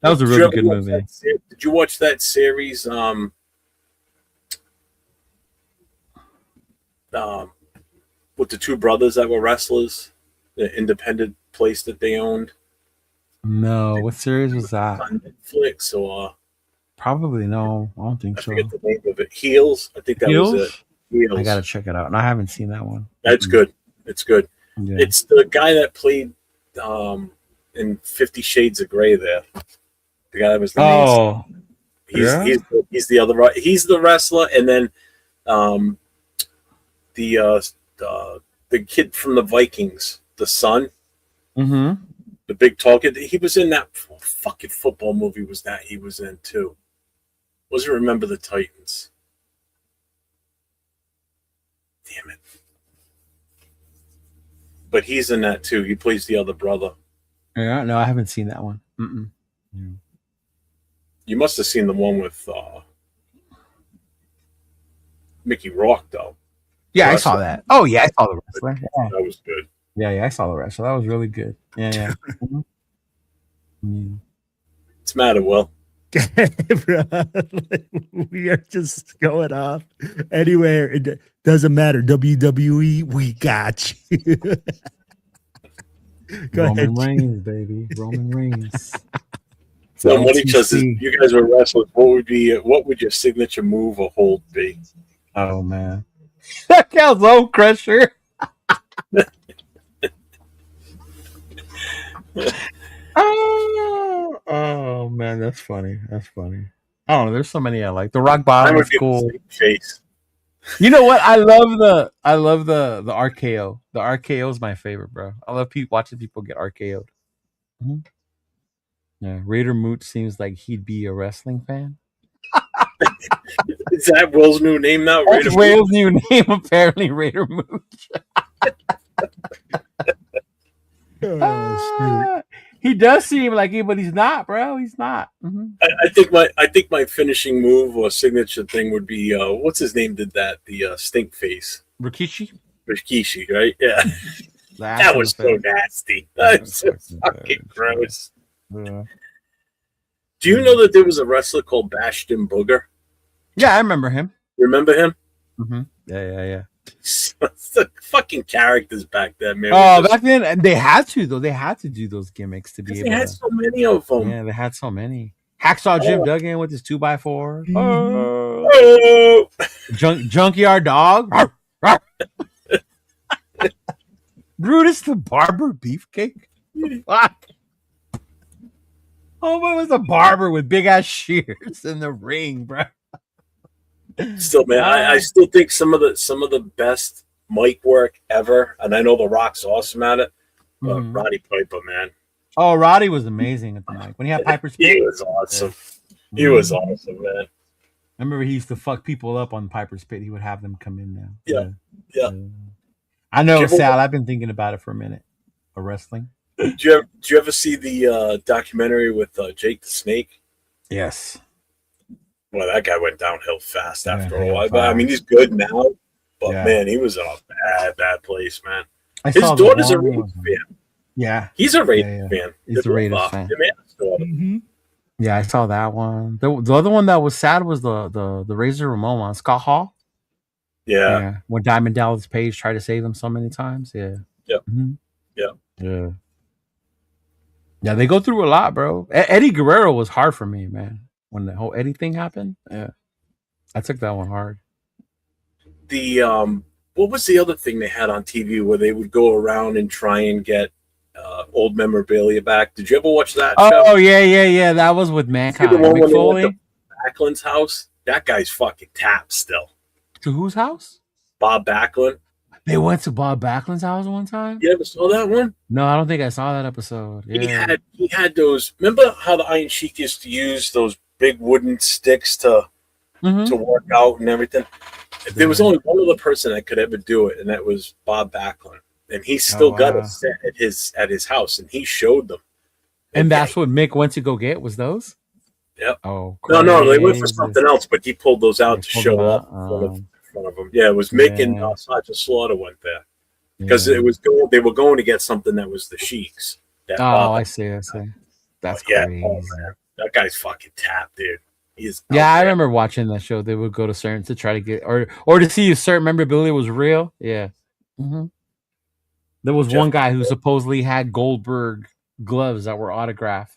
Speaker 7: That was a
Speaker 5: Did you
Speaker 7: really
Speaker 5: ever
Speaker 7: good
Speaker 5: watch
Speaker 7: movie.
Speaker 5: Did you watch that series? With the two brothers that were wrestlers, the independent place that they owned.
Speaker 7: No, what series was that?
Speaker 5: On Netflix or
Speaker 7: Probably no. I don't think
Speaker 5: I
Speaker 7: so.
Speaker 5: forget the name of it. Heels. I think that was it. Heels.
Speaker 7: I gotta check it out. And I haven't seen that one.
Speaker 5: That's good. It's good.
Speaker 7: Yeah.
Speaker 5: It's the guy that played in 50 Shades of Grey there. The guy that was the main. He's the other. He's the wrestler, and then the kid from the Vikings, the son,
Speaker 7: Mm-hmm.
Speaker 5: the big tall kid. He was in that fucking football movie. Was that he was in too? Wasn't Remember the Titans? Damn it! But he's in that too. He plays the other brother.
Speaker 7: Yeah, no, I haven't seen that one. Mm-mm. Yeah.
Speaker 5: You must have seen the one with Mickey Rourke, though.
Speaker 7: Yeah,
Speaker 5: Wrestler.
Speaker 7: I saw that. Oh yeah, I saw the wrestler. Yeah,
Speaker 5: That was good.
Speaker 7: yeah, I saw the wrestler. That was really good. Yeah. Mhm. Yeah.
Speaker 5: What's the matter, Will?
Speaker 4: Bro, we are just going off anywhere. It doesn't matter. WWE, we got you. Go
Speaker 7: Roman
Speaker 4: ahead.
Speaker 7: Reigns, baby. Roman Reigns.
Speaker 5: So what he says is,
Speaker 7: LTC.
Speaker 5: you guys were wrestlers. What would your signature move or hold be?
Speaker 7: Oh man. That counts low crusher. Oh man, that's funny. That's funny. I don't know. There's so many I like. The rock
Speaker 5: Mine
Speaker 7: bottom
Speaker 5: would
Speaker 7: is
Speaker 5: be
Speaker 7: cool.
Speaker 5: the face.
Speaker 7: You know what? I love the RKO. The RKO is my favorite, bro. I love watching people get RKO'd. Mhm. Yeah, Raider Moot seems like he'd be a wrestling fan.
Speaker 5: Is that Will's new name now?
Speaker 7: That's
Speaker 5: Raider
Speaker 7: Wales' new name, apparently. Raider Moot.
Speaker 4: Oh,
Speaker 7: He does seem like it, but he's not, bro. He's not. Mhm.
Speaker 5: I think my finishing move or signature thing would be what's his name did that? The stink face.
Speaker 7: Rikishi.
Speaker 5: Rikishi, right? Yeah.
Speaker 7: The
Speaker 5: That
Speaker 7: acid
Speaker 5: was so
Speaker 7: effect.
Speaker 5: nasty. That's so fucking gross.
Speaker 7: Yeah.
Speaker 5: Do you know that there was a wrestler called Bastion Booger?
Speaker 7: Yeah, I remember him.
Speaker 5: Remember him?
Speaker 7: Mm-hmm. Yeah.
Speaker 5: The fucking characters back then, man.
Speaker 7: Oh, back then and they had to though. They had to do those gimmicks to be
Speaker 5: they
Speaker 7: able
Speaker 5: had
Speaker 7: to.
Speaker 5: so many of them.
Speaker 7: Yeah, they had so many. Hacksaw Jim Duggan with his 2x4.
Speaker 5: Oh,
Speaker 7: Junkyard Dog. Brutus the Barber Beefcake. Fuck. Oh, what was a barber with big ass shears in the ring, bro?
Speaker 5: still, man, I still think some of the best mic work ever, and I know The Rock's awesome at it. But Roddy Piper, man,
Speaker 7: Oh, Roddy was amazing at the mic when he had Piper's Pit.
Speaker 5: he was awesome. He was awesome, man.
Speaker 7: I remember he used to fuck people up on Piper's Pit. He would have them come in now.
Speaker 5: Yeah.
Speaker 7: I know,
Speaker 5: Did you ever-
Speaker 7: Sal. I've been thinking about it for a minute. For wrestling.
Speaker 5: Do you ever see the documentary with Jake the Snake?
Speaker 7: Yes.
Speaker 5: Well, that guy went downhill fast after a
Speaker 7: Yeah,
Speaker 5: while. But I mean, he's good now. But
Speaker 7: Yeah.
Speaker 5: man, he was in a bad place, man.
Speaker 7: I
Speaker 5: His
Speaker 7: saw the
Speaker 5: daughter's a
Speaker 7: one
Speaker 5: Raiders
Speaker 7: with-
Speaker 5: fan.
Speaker 7: Yeah.
Speaker 5: He's a Raiders
Speaker 7: Yeah.
Speaker 5: fan.
Speaker 7: He's a Raiders fan.
Speaker 5: The man's daughter.
Speaker 4: Mm-hmm.
Speaker 7: Yeah, I saw that one. The other one that was sad was the Razor Ramon one, Scott Hall.
Speaker 5: Yeah.
Speaker 7: When Diamond Dallas Page tried to save him so many times. Yeah.
Speaker 5: Yep.
Speaker 7: Mhm.
Speaker 5: Yep.
Speaker 7: Yeah. Yeah, they go through a lot, bro. Eddie Guerrero was hard for me, man. When the whole Eddie thing happened. Yeah. I took that one hard.
Speaker 5: The what was the other thing they had on TV where they would go around and try and get old memorabilia back? Did you ever watch that show?
Speaker 7: Oh, yeah. That was with
Speaker 5: See
Speaker 7: Mankind.
Speaker 5: the one when
Speaker 7: Mick
Speaker 5: they went
Speaker 7: Foley.
Speaker 5: to Backlund's house? That guy's fucking tapped still.
Speaker 7: To whose house?
Speaker 5: Bob Backlund.
Speaker 7: They went to Bob Backlund's house one time?
Speaker 5: You ever saw that one?
Speaker 7: No, I don't think I saw that episode. Yeah.
Speaker 5: He had those. Remember how the Iron Sheik used to use those big wooden sticks to work out and everything? There was only one other person that could ever do it, and that was Bob Backlund. And he still got a set at his house, and he showed them.
Speaker 7: And that's what Mick went to go get, was those?
Speaker 5: Yep.
Speaker 7: Oh,
Speaker 5: No, they went for
Speaker 7: crazy.
Speaker 5: something else, but he pulled those out to
Speaker 7: Pulled
Speaker 5: show
Speaker 7: them
Speaker 5: up
Speaker 7: out?
Speaker 5: in front of him. Yeah, it was Mick and Sergeant Slaughter went there because it was they were going to get something that was the Sheik's.
Speaker 7: I see. That's crazy.
Speaker 5: Oh, man. That guy's fucking tapped, dude. He's
Speaker 7: I remember watching that show. They would go to certain to try to get or to see if certain memorabilia was real. Yeah. Mm-hmm. There was one guy who supposedly had Goldberg gloves that were autographed,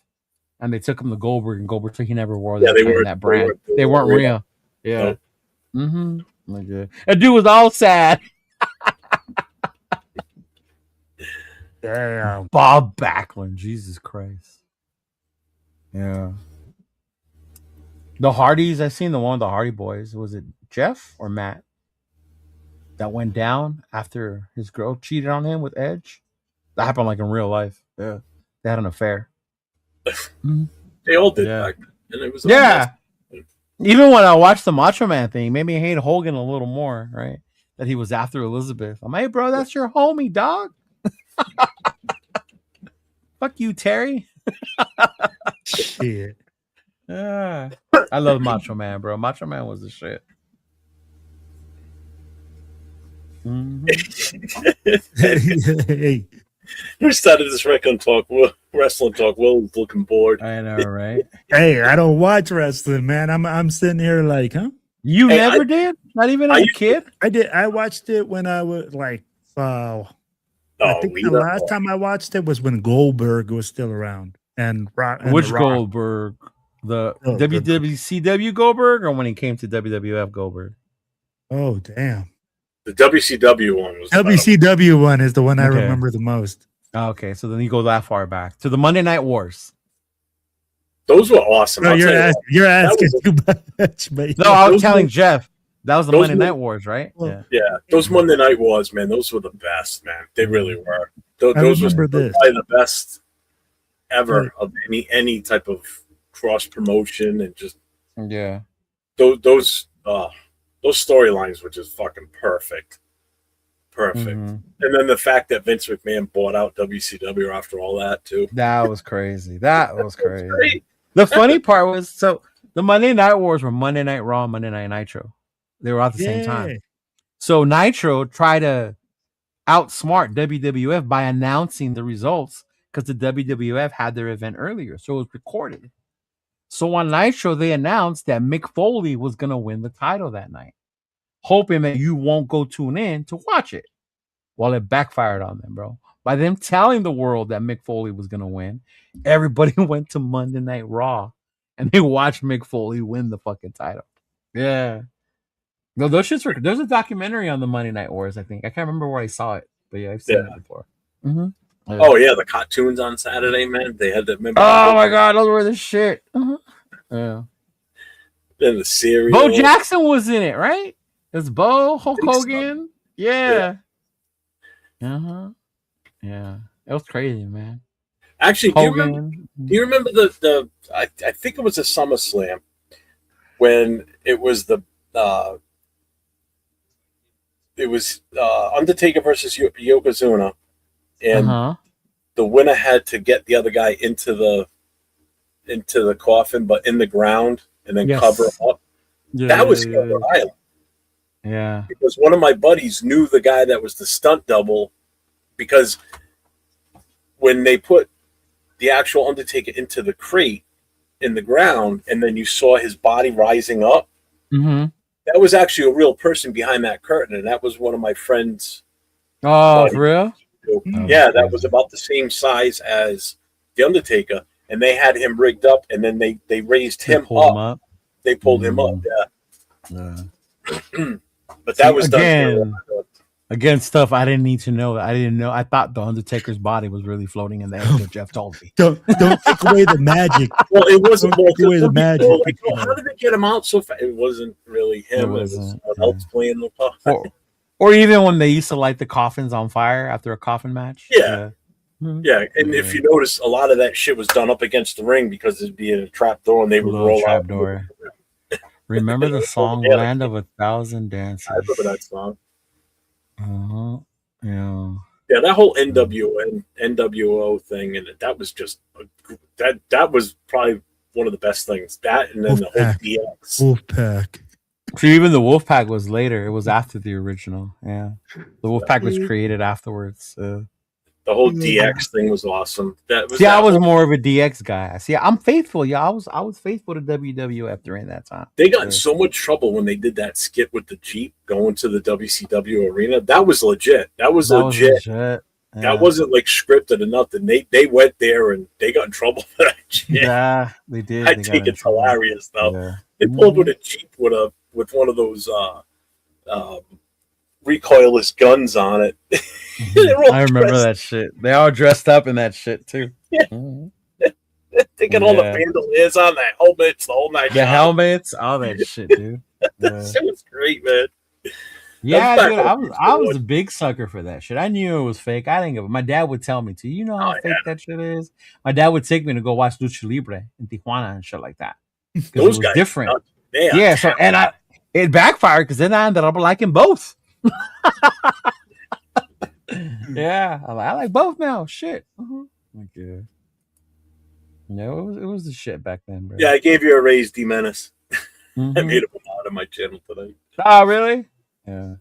Speaker 7: and they took him to Goldberg, and Goldberg said he never wore that, that brand. They weren't real. Yeah.
Speaker 5: Nope.
Speaker 7: Mm-hmm. Like, that dude was all sad.
Speaker 4: Damn.
Speaker 7: Bob Backlund, Jesus Christ. Yeah. The Hardys, I seen the one with the Hardy Boys. Was it Jeff or Matt that went down after his girl cheated on him with Edge? That happened like in real life. Yeah. They had an affair.
Speaker 5: They all did back then. And it was
Speaker 7: Even when I watched the Macho Man thing, made me hate Hogan a little more, right? That he was after Elizabeth. I'm like, hey, bro, that's your homie, dog. Fuck you, Terry.
Speaker 4: Shit.
Speaker 7: I love Macho Man, bro. Macho Man was the shit.
Speaker 4: Hey,
Speaker 5: We started this wrestling talk. Will was looking bored.
Speaker 7: I know, right?
Speaker 4: hey, I don't watch wrestling, man. I'm sitting here like, huh?
Speaker 7: You never did? Not even as a kid?
Speaker 4: I did. I watched it when I was like, I think the last time I watched it was when Goldberg was still around. And
Speaker 7: Which
Speaker 4: The Rock.
Speaker 7: Goldberg? The WCW Goldberg, or when he came to WWF Goldberg?
Speaker 4: Oh, damn.
Speaker 5: The WCW one was
Speaker 4: WCW one is the one I remember the most.
Speaker 7: Okay, so then you go that far back to the Monday Night Wars.
Speaker 5: Those were awesome.
Speaker 4: No, you're asking too much, mate.
Speaker 7: No, I was telling Jeff that was the Monday Night Wars, right?
Speaker 5: Yeah, those Monday Night Wars, man. Those were the best, man. They really were. Those were probably the best ever of any type of cross promotion and just those storylines were just fucking perfect. And then the fact that Vince McMahon bought out WCW after all that too.
Speaker 7: That was crazy. That was crazy. The funny part was, so the Monday Night Wars were Monday Night Raw, Monday Night Nitro. They were at the same time. So Nitro tried to outsmart WWF by announcing the results because the WWF had their event earlier, so it was recorded. So on Nitro, they announced that Mick Foley was going to win the title that night, hoping that you won't go tune in to watch it. Well, it backfired on them, bro. By them telling the world that Mick Foley was going to win, everybody went to Monday Night Raw and they watched Mick Foley win the fucking title. Yeah. No, those shits were. There's a documentary on the Monday Night Wars, I think. I can't remember where I saw it, but yeah, I've seen it before. Mm-hmm. Yeah.
Speaker 5: Oh yeah, the cartoons on Saturday, man. They had that.
Speaker 7: Oh my god, those were the shit. Uh-huh. Yeah.
Speaker 5: Then the series.
Speaker 7: Bo Jackson was in it, right? It's Bo, Hulk Hogan. So. Yeah. Uh-huh. Yeah. It was crazy, man.
Speaker 5: Actually, do you remember the I think it was a SummerSlam when it was Undertaker versus Yokozuna, and the winner had to get the other guy into the coffin, but in the ground, and then cover him up. Yeah, that was Killer Island.
Speaker 7: Yeah,
Speaker 5: because one of my buddies knew the guy that was the stunt double, because when they put the actual Undertaker into the crate in the ground, and then you saw his body rising up.
Speaker 7: Mm-hmm.
Speaker 5: That was actually a real person behind that curtain, and that was one of my friends.
Speaker 7: Oh, for real?
Speaker 5: Yeah, that was about the same size as the Undertaker, and they had him rigged up, and then they raised him up. They pulled him up, yeah. But that was done.
Speaker 7: Again, stuff I didn't need to know. I didn't know. I thought the Undertaker's body was really floating in there until Jeff told me.
Speaker 4: Don't take away the magic.
Speaker 5: Well, it wasn't.
Speaker 4: Don't take away the magic.
Speaker 5: Like, how did they get him out so fast? It wasn't really him. It was someone else playing the part.
Speaker 7: Or even when they used to light the coffins on fire after a coffin match.
Speaker 5: Yeah. Yeah, and if you notice, a lot of that shit was done up against the ring because it'd be in a trap door, and they would roll out.
Speaker 7: Door. Remember the song "Land of 1,000 Dances"?
Speaker 5: I remember that song.
Speaker 7: Yeah.
Speaker 5: Yeah, that whole NWO thing, and that was just that was probably one of the best things. That, and then the whole DX.
Speaker 4: Wolfpack.
Speaker 7: So even the Wolfpack was later. It was after the original. Yeah, the Wolfpack was created afterwards.
Speaker 5: The whole DX thing was awesome.
Speaker 7: I was more of a DX guy. See, I'm faithful. Yeah, I was faithful to WWF during that time.
Speaker 5: They got in so much trouble when they did that skit with the Jeep going to the WCW arena. That was legit. That was legit. Yeah. That wasn't like scripted or nothing. They went there and they got in trouble for that shit.
Speaker 7: Yeah, they did.
Speaker 5: I think it's hilarious though. Yeah. They pulled with a Jeep with one of those recoilless guns on it.
Speaker 7: I remember that shit. They all dressed up in that shit too.
Speaker 5: Yeah. They got all the bandoliers on, the helmets, the whole night.
Speaker 7: The helmets, all that shit, dude.
Speaker 5: That shit was great, man.
Speaker 7: Yeah, dude, I was a big sucker for that shit. I knew it was fake. I didn't give it. My dad would tell me, you know how fake that shit is? My dad would take me to go watch Lucha Libre in Tijuana and shit like that. Those guys different. Yeah, so it backfired because then I ended up liking both. Yeah, I like both now. Shit. Okay. No, it was the shit back then, bro.
Speaker 5: Yeah, I gave you a raise, D-Menace. I made him out of my channel today.
Speaker 7: Oh, really?
Speaker 5: Yeah.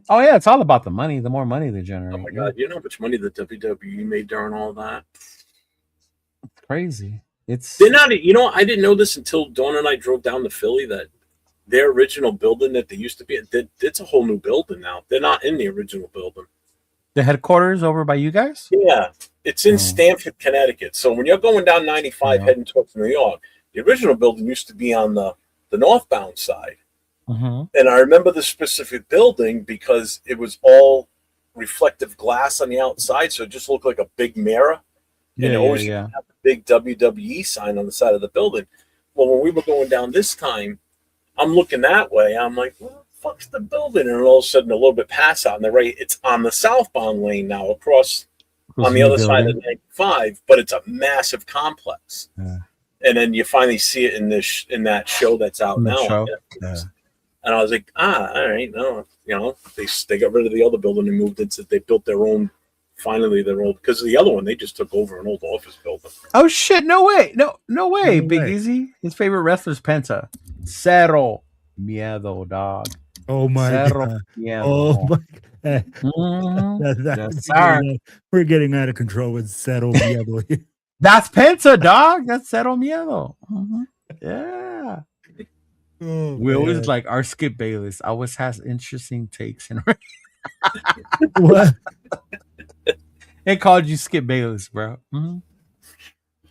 Speaker 7: Oh, yeah, it's all about the money. The more money they generate.
Speaker 5: Oh, my God. You know how much money the WWE made during all that?
Speaker 7: It's crazy.
Speaker 5: They're not, I didn't know this until Dawn and I drove down to Philly, that their original building that they used to be in, it's a whole new building now. They're not in the original building.
Speaker 7: The headquarters over by you guys?
Speaker 5: Yeah. It's in Stamford, Connecticut. So when you're going down 95 heading towards New York, the original building used to be on the northbound side. And I remember the specific building because it was all reflective glass on the outside, so it just looked like a big mirror. And it always had a big WWE sign on the side of the building. Well, when we were going down this time, I'm looking that way. I'm like, what the fuck's the building? And all of a sudden, a little bit past on the right, it's on the southbound lane now, across on the other side of the 95, but it's a massive complex. Yeah. And then you finally see it in that show that's out now. Yeah. And I was like, all right, no, they got rid of the other building and moved into, they built their own. Finally, they're old because of the other one. They just took over an old office building.
Speaker 7: Oh shit! No way! No way! Big Easy. His favorite wrestler's Penta. Cero miedo, dog.
Speaker 4: Oh my
Speaker 7: Cerro
Speaker 4: god.
Speaker 7: Miedo.
Speaker 4: Oh my god.
Speaker 7: Mhm.
Speaker 4: That-
Speaker 7: Yes,
Speaker 4: we're
Speaker 7: sir.
Speaker 4: we're getting out of control with Cerro Miedo.
Speaker 7: That's Penta, dog. That's Cerro Miedo. Mhm. Yeah.
Speaker 4: Oh,
Speaker 7: We always
Speaker 4: man.
Speaker 7: like our Skip Bayless always has interesting takes and
Speaker 4: What?
Speaker 7: they called you Skip Bayless, bro. Mhm.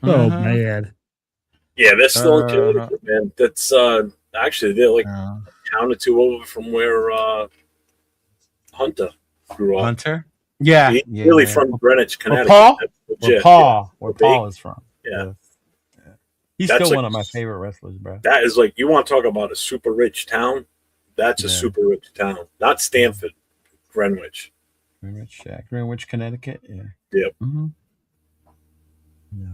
Speaker 4: Oh
Speaker 7: Mhm.
Speaker 4: man.
Speaker 5: Yeah, they're still in
Speaker 7: Uh-huh.
Speaker 5: Connecticut, man. That's actually they're like
Speaker 7: Uh,
Speaker 5: a town or two over from where Hunter grew up.
Speaker 7: Hunter. Yeah.
Speaker 5: He's
Speaker 7: Yeah.
Speaker 5: really
Speaker 7: yeah.
Speaker 5: from Greenwich, Connecticut.
Speaker 7: Paul?
Speaker 5: That's
Speaker 7: Where
Speaker 5: legit.
Speaker 7: Paul? Where
Speaker 5: Where big.
Speaker 7: Paul is from.
Speaker 5: Yeah.
Speaker 7: Yeah. He's
Speaker 5: That's
Speaker 7: still
Speaker 5: like-
Speaker 7: one of my favorite wrestlers, bro.
Speaker 5: That is like, you want to talk about a super rich town? That's a
Speaker 7: Yeah.
Speaker 5: super rich town. Not Stamford, Greenwich.
Speaker 7: Greenwich, yeah. Greenwich, Connecticut. Yeah.
Speaker 5: Yep.
Speaker 7: Mm-hmm. Yeah,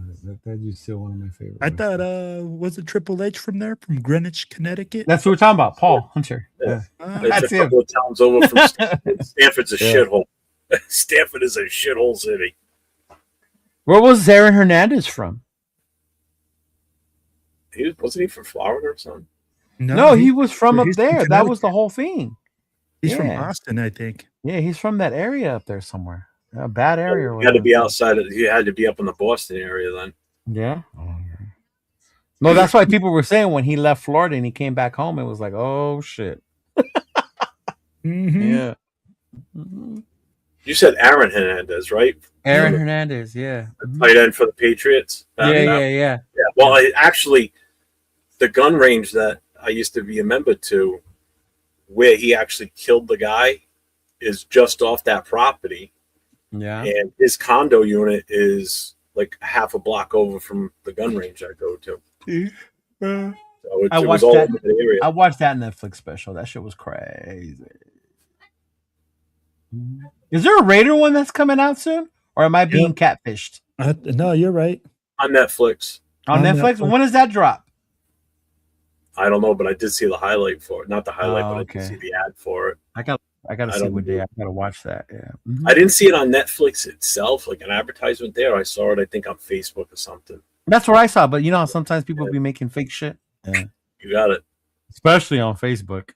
Speaker 7: that is still one of my favorites.
Speaker 4: I thought was it Triple H from there, from Greenwich, Connecticut?
Speaker 7: That's what we're talking about. Paul Hunter.
Speaker 5: Yeah.
Speaker 4: Ah,
Speaker 5: It's
Speaker 7: That's
Speaker 5: a
Speaker 7: him.
Speaker 5: couple of towns over from Stamford. Stanford's a
Speaker 7: Yeah.
Speaker 5: shithole. Stanford is a shithole city.
Speaker 7: Where was Aaron Hernandez from?
Speaker 5: Wasn't he from Florida or something?
Speaker 7: No, he was from up
Speaker 4: he's from
Speaker 7: there. That was the
Speaker 4: Connecticut.
Speaker 7: whole thing.
Speaker 4: He's from
Speaker 7: yeah.
Speaker 4: Austin, I think.
Speaker 7: Yeah, he's from that area up there somewhere. A bad area. or
Speaker 5: He had to be
Speaker 7: whatever.
Speaker 5: outside of. He had to be up in the Boston area then.
Speaker 7: Yeah. No, that's why people were saying when he left Florida and he came back home, it was like, oh shit.
Speaker 4: Mhm.
Speaker 7: Yeah. Mhm.
Speaker 5: You said Aaron Hernandez, right?
Speaker 7: Aaron Hernandez, yeah.
Speaker 5: Tight end for the Patriots.
Speaker 7: Yeah.
Speaker 5: Yeah. Well, actually, the gun range that I used to be a member to, where he actually killed the guy, is just off that property,
Speaker 7: Yeah.
Speaker 5: and his condo unit is like half a block over from the gun range I go to. So it was
Speaker 7: watched
Speaker 5: all
Speaker 7: that.
Speaker 5: over the area.
Speaker 7: I watched that Netflix special. That shit was crazy. Is there a Raider one that's coming out soon? Or am I being catfished?
Speaker 4: No, you're right.
Speaker 5: On Netflix.
Speaker 7: On
Speaker 4: On
Speaker 7: Netflix?
Speaker 4: Netflix.
Speaker 7: When does that drop?
Speaker 5: I don't know, but I did see the highlight for it. Not the highlight,
Speaker 7: Oh,
Speaker 5: but I
Speaker 7: okay.
Speaker 5: did see the ad for it.
Speaker 7: I gotta
Speaker 5: I
Speaker 7: see
Speaker 5: don't
Speaker 7: what day.
Speaker 5: know.
Speaker 7: I gotta watch that. Yeah. Mhm.
Speaker 5: I didn't see it on Netflix itself, like an advertisement there. I saw it, I think, on Facebook or something.
Speaker 7: That's where I saw, but you know how sometimes people be making fake shit? Yeah.
Speaker 5: You got it.
Speaker 7: Especially on Facebook.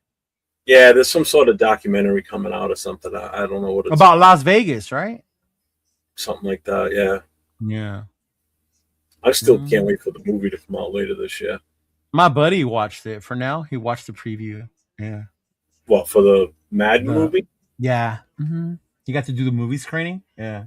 Speaker 5: Yeah, there's some sort of documentary coming out or something. I don't know what it's
Speaker 7: About Las Vegas, right?
Speaker 5: something like that. Yeah,
Speaker 7: Yeah.
Speaker 5: I still
Speaker 7: Mhm.
Speaker 5: can't wait for the movie to come out later this year.
Speaker 7: My buddy watched it for now. He watched the preview. Yeah.
Speaker 5: What, for the Madden
Speaker 7: The-
Speaker 5: movie?
Speaker 7: Yeah. Mm-hmm. He got to do the movie screening. Yeah.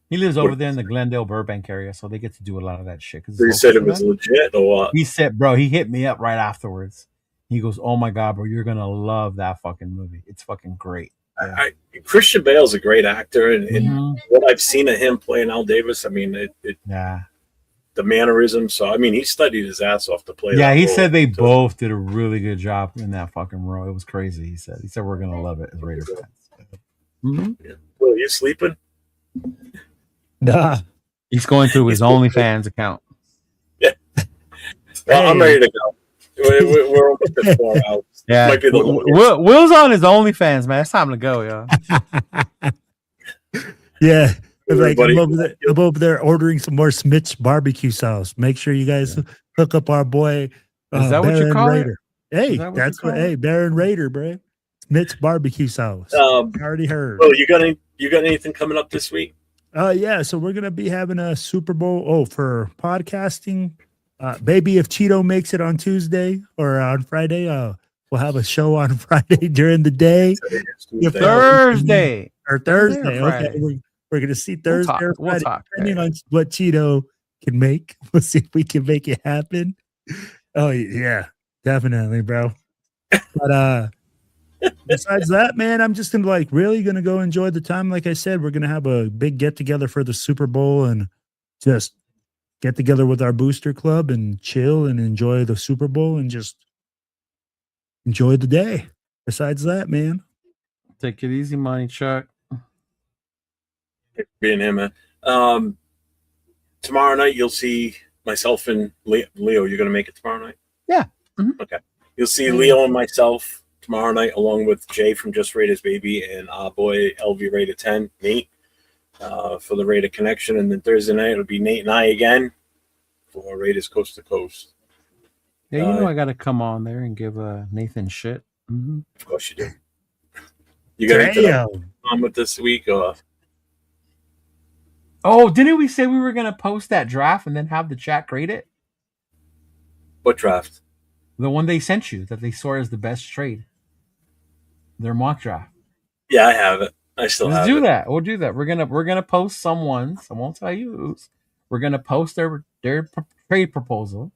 Speaker 7: He lives over there in the Glendale, Burbank area, so they get to do a lot of that shit. 'Cause
Speaker 5: They
Speaker 7: it's
Speaker 5: said it
Speaker 7: local
Speaker 5: was
Speaker 7: to them.
Speaker 5: legit or what?
Speaker 7: He said, bro, he hit me up right afterwards. He goes, oh my God, bro, you're going to love that fucking movie. It's fucking great. Yeah.
Speaker 5: Christian Bale's a great actor, and
Speaker 7: Mhm.
Speaker 5: what I've seen of him playing Al Davis, I mean,
Speaker 7: Yeah.
Speaker 5: the mannerisms. So I mean, he studied his ass off to play.
Speaker 7: Yeah,
Speaker 5: that
Speaker 7: he
Speaker 5: role.
Speaker 7: said they
Speaker 5: So,
Speaker 7: both did a really good job in that fucking role. It was crazy. He said we're going to love it as Raider fans. Mhm.
Speaker 5: Well, you sleeping?
Speaker 4: Nah.
Speaker 7: He's going through his OnlyFans account.
Speaker 5: Well, I'm ready to go. We're almost at 4 hours.
Speaker 7: Yeah.
Speaker 5: Might be the longest.
Speaker 7: Will's on his OnlyFans, man. It's time to go, yo.
Speaker 4: Yeah. Like
Speaker 5: Everybody-
Speaker 4: I'm over there ordering some more Smith's barbecue sauce. Make sure you guys hook up our boy.
Speaker 7: Is that what you
Speaker 4: Baron
Speaker 7: call it?
Speaker 4: Raider. Hey,
Speaker 7: Is that what you
Speaker 4: that's what.
Speaker 7: call it?
Speaker 4: Hey, Baron Raider, bro. Smith's barbecue sauce. I already heard.
Speaker 5: Well, you got anything coming up this week?
Speaker 4: Yeah, so we're gonna be having a Super Bowl. For podcasting. Maybe if Cheeto makes it on Tuesday or on Friday, we'll have a show on Friday during the day. If
Speaker 7: Thursday.
Speaker 4: or
Speaker 7: Thursday
Speaker 4: Thursday.
Speaker 7: or
Speaker 4: Okay,
Speaker 7: Friday?
Speaker 4: we're gonna see
Speaker 7: We'll
Speaker 4: Thursday
Speaker 7: talk.
Speaker 4: or
Speaker 7: We'll
Speaker 4: Friday,
Speaker 7: talk.
Speaker 4: depending on what Cheeto can make. We'll see if we can make it happen. Oh yeah, definitely, bro. But besides that, man, I'm just really gonna go enjoy the time. Like I said, we're gonna have a big get together for the Super Bowl and just get together with our booster club and chill and enjoy the Super Bowl and just enjoy the day. Besides that, man.
Speaker 7: Take it easy, money, Chuck.
Speaker 5: Being him, man. Tomorrow night you'll see myself and Leo. You're gonna make it tomorrow night?
Speaker 7: Yeah. Mhm.
Speaker 5: Okay. You'll see Leo and myself tomorrow night, along with Jay from Just Raiders Baby and our boy LV Raider 10, Nate, for the Raider Connection. And then Thursday night it'll be Nate and I again for Raiders Coast to Coast.
Speaker 7: Yeah, you know I got to come on there and give Nathan shit. Mhm.
Speaker 5: Of course you do. You got anything
Speaker 4: Damn.
Speaker 5: on with this week? Or
Speaker 7: Oh, didn't we say we were gonna post that draft and then have the chat grade it?
Speaker 5: what draft?
Speaker 7: The one they sent you that they saw as the best trade. Their mock draft.
Speaker 5: Yeah, I have it. I still
Speaker 7: Let's
Speaker 5: have
Speaker 7: do
Speaker 5: it.
Speaker 7: that. We'll do that. We're gonna post someone's. I won't tell you whose. We're gonna post their trade proposal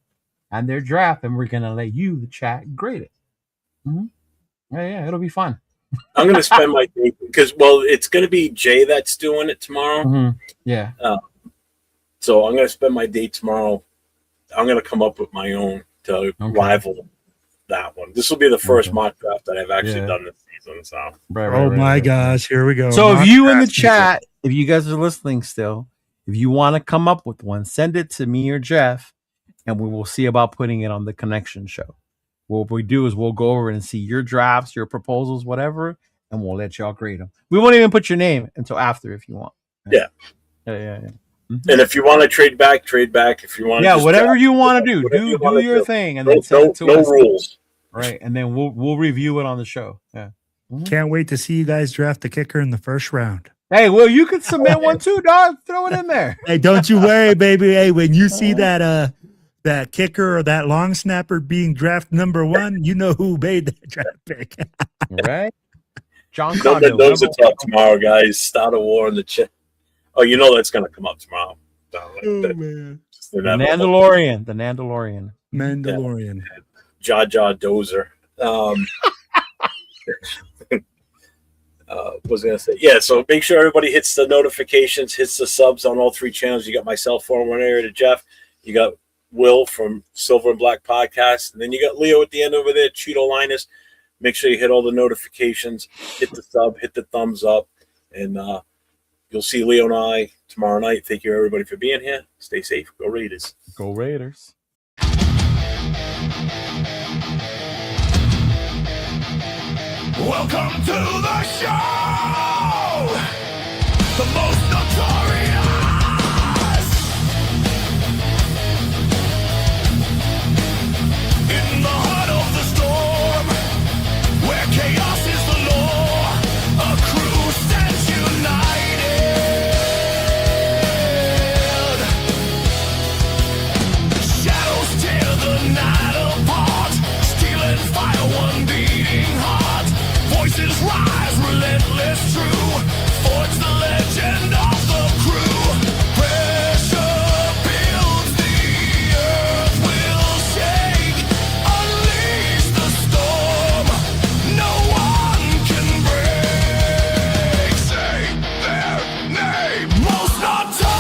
Speaker 7: and their draft, and we're gonna let you, the chat, grade it. Mm-hmm. Yeah, it'll be fun.
Speaker 5: I'm going to spend my day because, well, it's going to be Jay that's doing it tomorrow.
Speaker 7: Mm-hmm. Yeah.
Speaker 5: So I'm going to spend my day tomorrow. I'm going to come up with my own to rival that one. This will be the first mock draft that I've actually done this season. So,
Speaker 4: Oh my gosh, here we go.
Speaker 7: So
Speaker 4: Mock
Speaker 7: if you in the
Speaker 4: draft
Speaker 7: chat, if you guys are listening still, if you want to come up with one, send it to me or Jeff, and we will see about putting it on the Connection show. What we do is we'll go over and see your drafts, your proposals, whatever, and we'll let y'all grade them. We won't even put your name until after if you want.
Speaker 5: Yeah.
Speaker 7: Mm-hmm.
Speaker 5: And if you want to trade back. If you want,
Speaker 7: Yeah, whatever you want to do, do your thing, and then send it to us.
Speaker 5: No rules.
Speaker 7: Right, and then we'll review it on the show. Yeah.
Speaker 4: Can't wait to see you guys draft the kicker in the first round.
Speaker 7: Hey, well, you can submit one too, dog. Throw it in there.
Speaker 4: Hey, don't you worry, baby. Hey, when you see that kicker or that long snapper being draft number 1, you know who made that draft pick.
Speaker 7: Right? John
Speaker 5: Don't
Speaker 7: Condon.
Speaker 5: let those talk tomorrow, guys. Start a war in the chat. Oh, you know that's going to come up tomorrow.
Speaker 4: Man.
Speaker 7: The Mandalorian.
Speaker 4: Mandalorian.
Speaker 5: Jaja Dozer. Was going to say, yeah, so make sure everybody hits the notifications, hits the subs on all 3 channels. You got myself, former area to Jeff. You got Will from Silver and Black Podcast. And then you got Leo at the end over there, Chidolinus. Make sure you hit all the notifications, hit the sub, hit the thumbs up. And you'll see Leo and I tomorrow night. Thank you, everybody, for being here. Stay safe. Go Raiders.
Speaker 7: Go Raiders.
Speaker 2: Welcome to the show! The most notorious! In the heart of the storm, where chaos is the law, a crew stands united. Shadows tear the night apart, stealing fire, one beating heart. Voices rise, relentless, true. Forge the legend of the crew. Pressure builds, the earth will shake. Unleash the storm, no one can break. Say their name. Most notorious.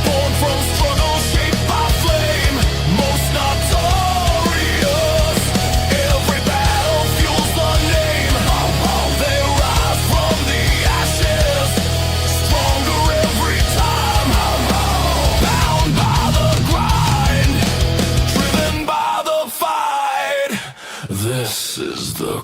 Speaker 2: Born from struggle, shaped by flame. Most notorious. Every battle fuels the name. They rise from the ashes, stronger every time. Bound by the grind, driven by the fight. This is the